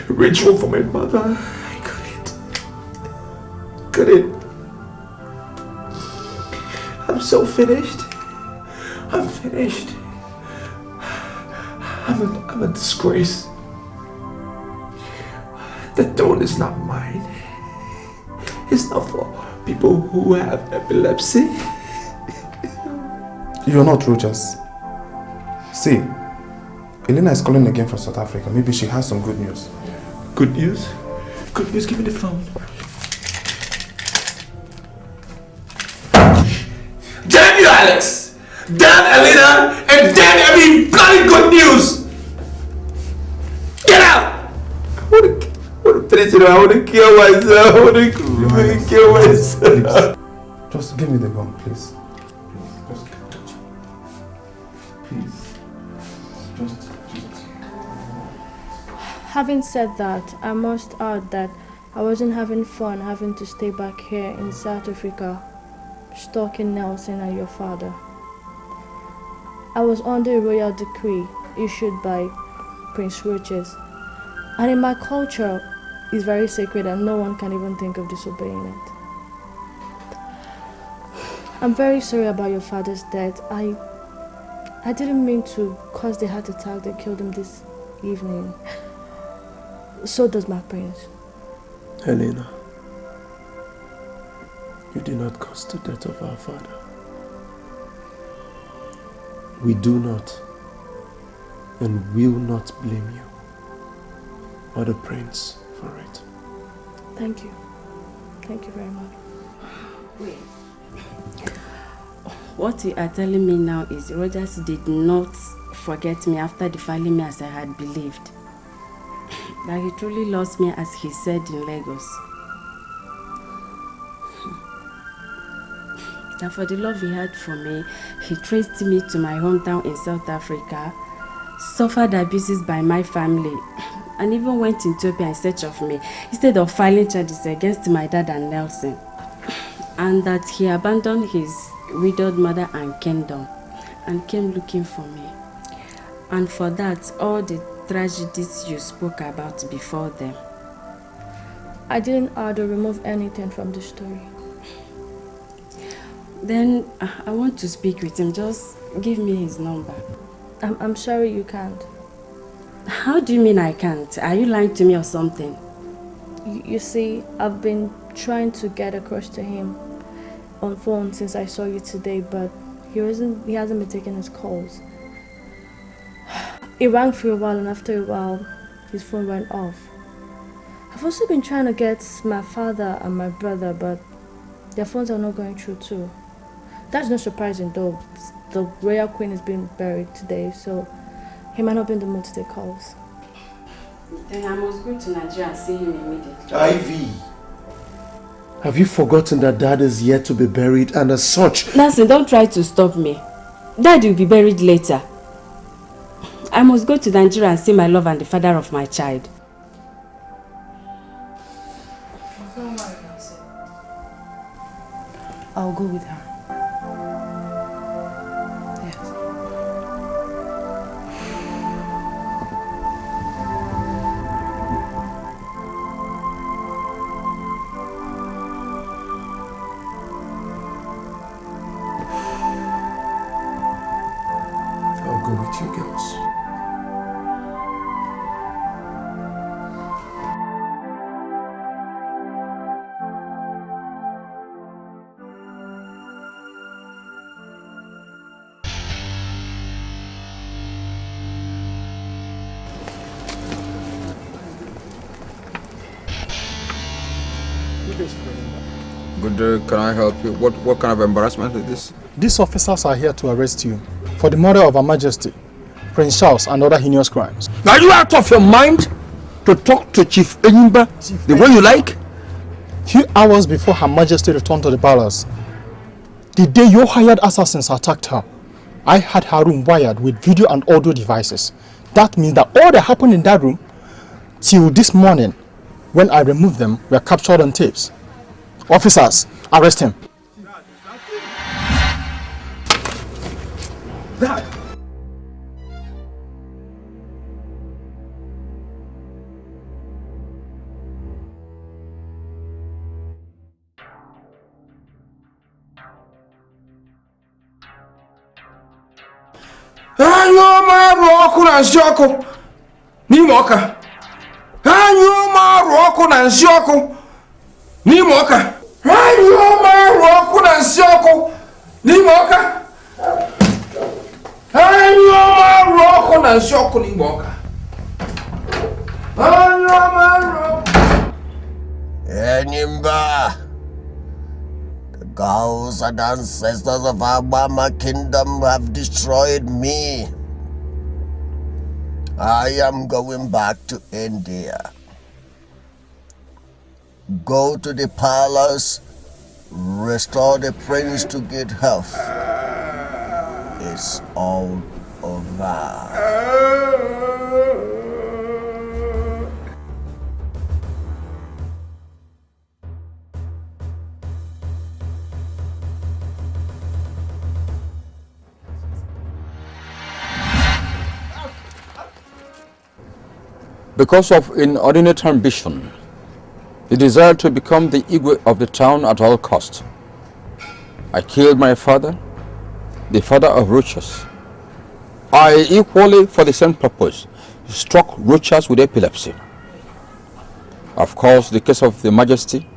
ritual for my mother. I couldn't. I'm so finished. I'm finished. I'm a disgrace. The throne is not mine. It's not for people who have epilepsy. You're not Rogers. See, Elena is calling again from South Africa. Maybe she has some good news. Good news? Good news, give me the phone. Damn you, Alex! Damn Elena! And damn every bloody good news! Get out! I want to finish it. I want to kill myself. I want to kill myself. Just give me the gun, please. Having said that, I must add that I wasn't having fun having to stay back here in South Africa, stalking Nelson and your father. I was under a royal decree issued by Prince Regent, and in my culture, it's very sacred and no one can even think of disobeying it. I'm very sorry about your father's death. I didn't mean to cause the heart attack that killed him this evening. So does my prince. Helena, you did not cause the death of our father. We do not and will not blame you or the prince for it. Thank you. Thank you very much. Wait. What you are telling me now is Rogers did not forget me after defiling me as I had believed. That he truly lost me as he said in Lagos. That for the love he had for me, he traced me to my hometown in South Africa, suffered abuses by my family, and even went to Ethiopia in search of me, instead of filing charges against my dad and Nelson. And that he abandoned his widowed mother and kingdom and came looking for me. And for that, all the tragedies you spoke about before them. I didn't add or remove anything from the story. Then I want to speak with him. Just give me his number. I'm sorry you can't. How do you mean I can't? Are you lying to me or something? You see, I've been trying to get across to him on phone since I saw you today, but he hasn't been taking his calls. It rang for a while, and after a while, his phone went off. I've also been trying to get my father and my brother, but their phones are not going through too. That's not surprising though. The royal queen is being buried today, so he might not be in the mood to take calls. Then I must go to Nigeria and see him immediately. Ivy, have you forgotten that Dad is yet to be buried, and as such... Nancy, don't try to stop me. Dad will be buried later. I must go to Nigeria and see my love and the father of my child. I'll go with her. Yes. you girls. Good day, can I help you? What kind of embarrassment is this? These officers are here to arrest you for the murder of Her Majesty, Prince Charles, and other heinous crimes. Are you out of your mind to talk to Chief Enyimba the way you like? Few hours before Her Majesty returned to the palace, the day your hired assassins attacked her, I had her room wired with video and audio devices. That means that all that happened in that room till this morning, when I removed them, were captured on tapes. Officers, arrest him. Dad! Anyo maru ọkụ na nsị ọkụ n'ime ọka. Anyo maru ọkụ na nsị ọkụ n'ime ọka. Anyo maru ọkụ na nsị ọkụ n'ime ọka. Anyo maru ọkụ na nsị ọkụ n'ime ọka. Anyo maru. Enyimba, the gods and ancestors of Abama Kingdom have destroyed me. I am going back to India. Go to the palace, restore the prince to good health. It's all over. Because of inordinate ambition, the desire to become the Igwe of the town at all cost, I killed my father, the father of Rochas. I equally, for the same purpose, struck Rochas with epilepsy. Of course, the case of the Majesty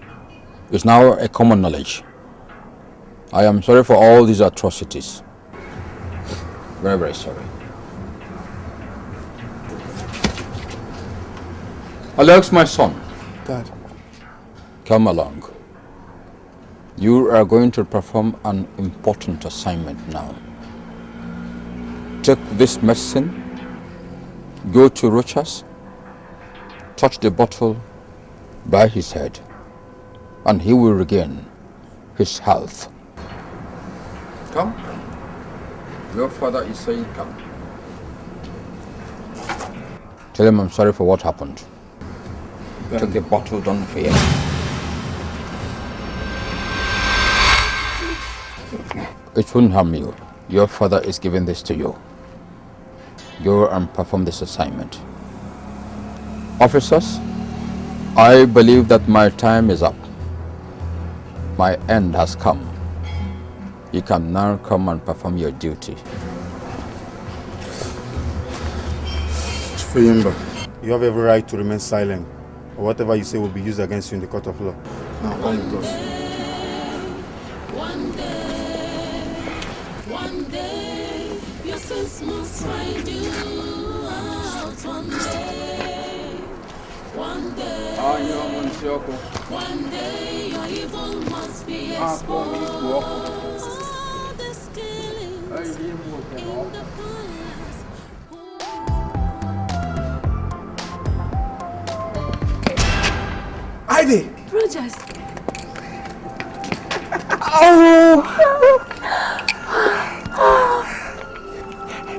is now a common knowledge. I am sorry for all these atrocities. Very, very sorry. Alex, my son. Dad. Come along. You are going to perform an important assignment now. Take this medicine, go to Rochas, touch the bottle by his head, and he will regain his health. Come. Your father is saying come. Tell him I'm sorry for what happened. Take the bottle, don't fear. It won't harm you. Your father is giving this to you. Go and perform this assignment. Officers, I believe that my time is up. My end has come. You can now come and perform your duty. Feyimba, you have every right to remain silent, or whatever you say will be used against you in the court of law. Now come with us. One day, your sins must find you out. One day, your evil must be exposed. This killings in the palace. Ivy! Rogers! I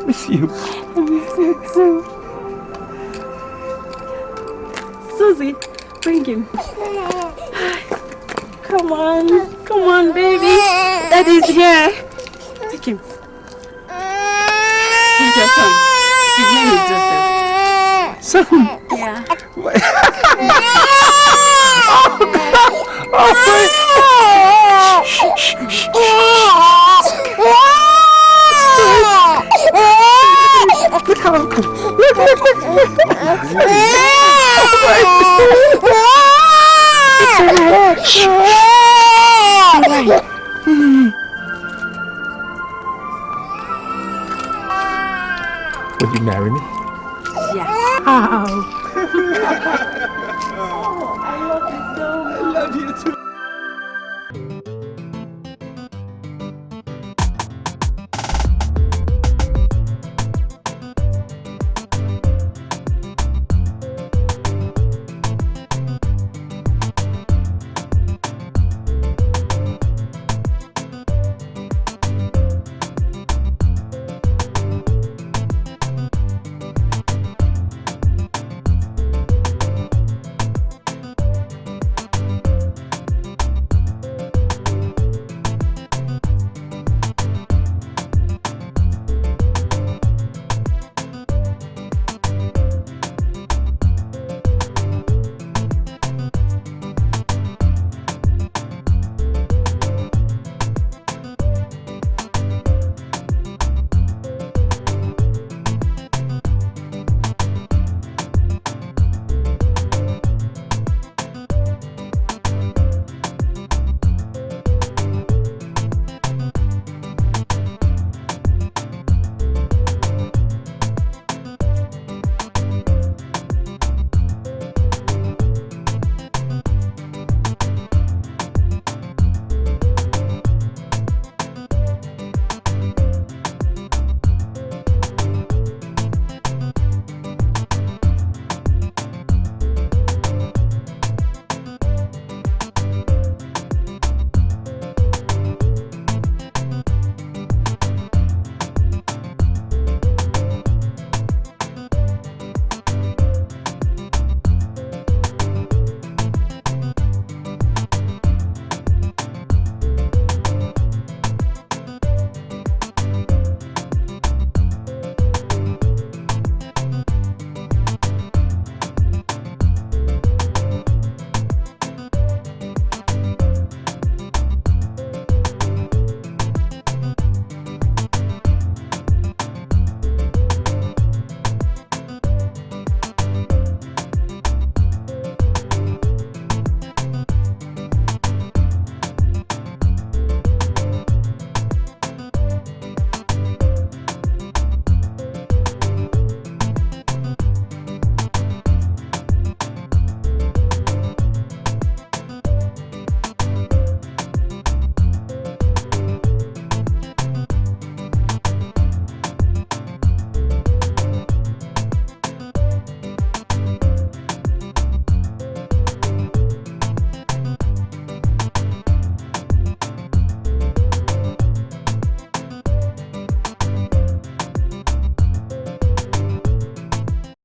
miss you. I miss you too. Susie, bring him. Come on, baby. Daddy's here. Take him. He's your son. His name is Joseph. Son? Yeah. Would you marry me? Yes. I love you so much. I love you too.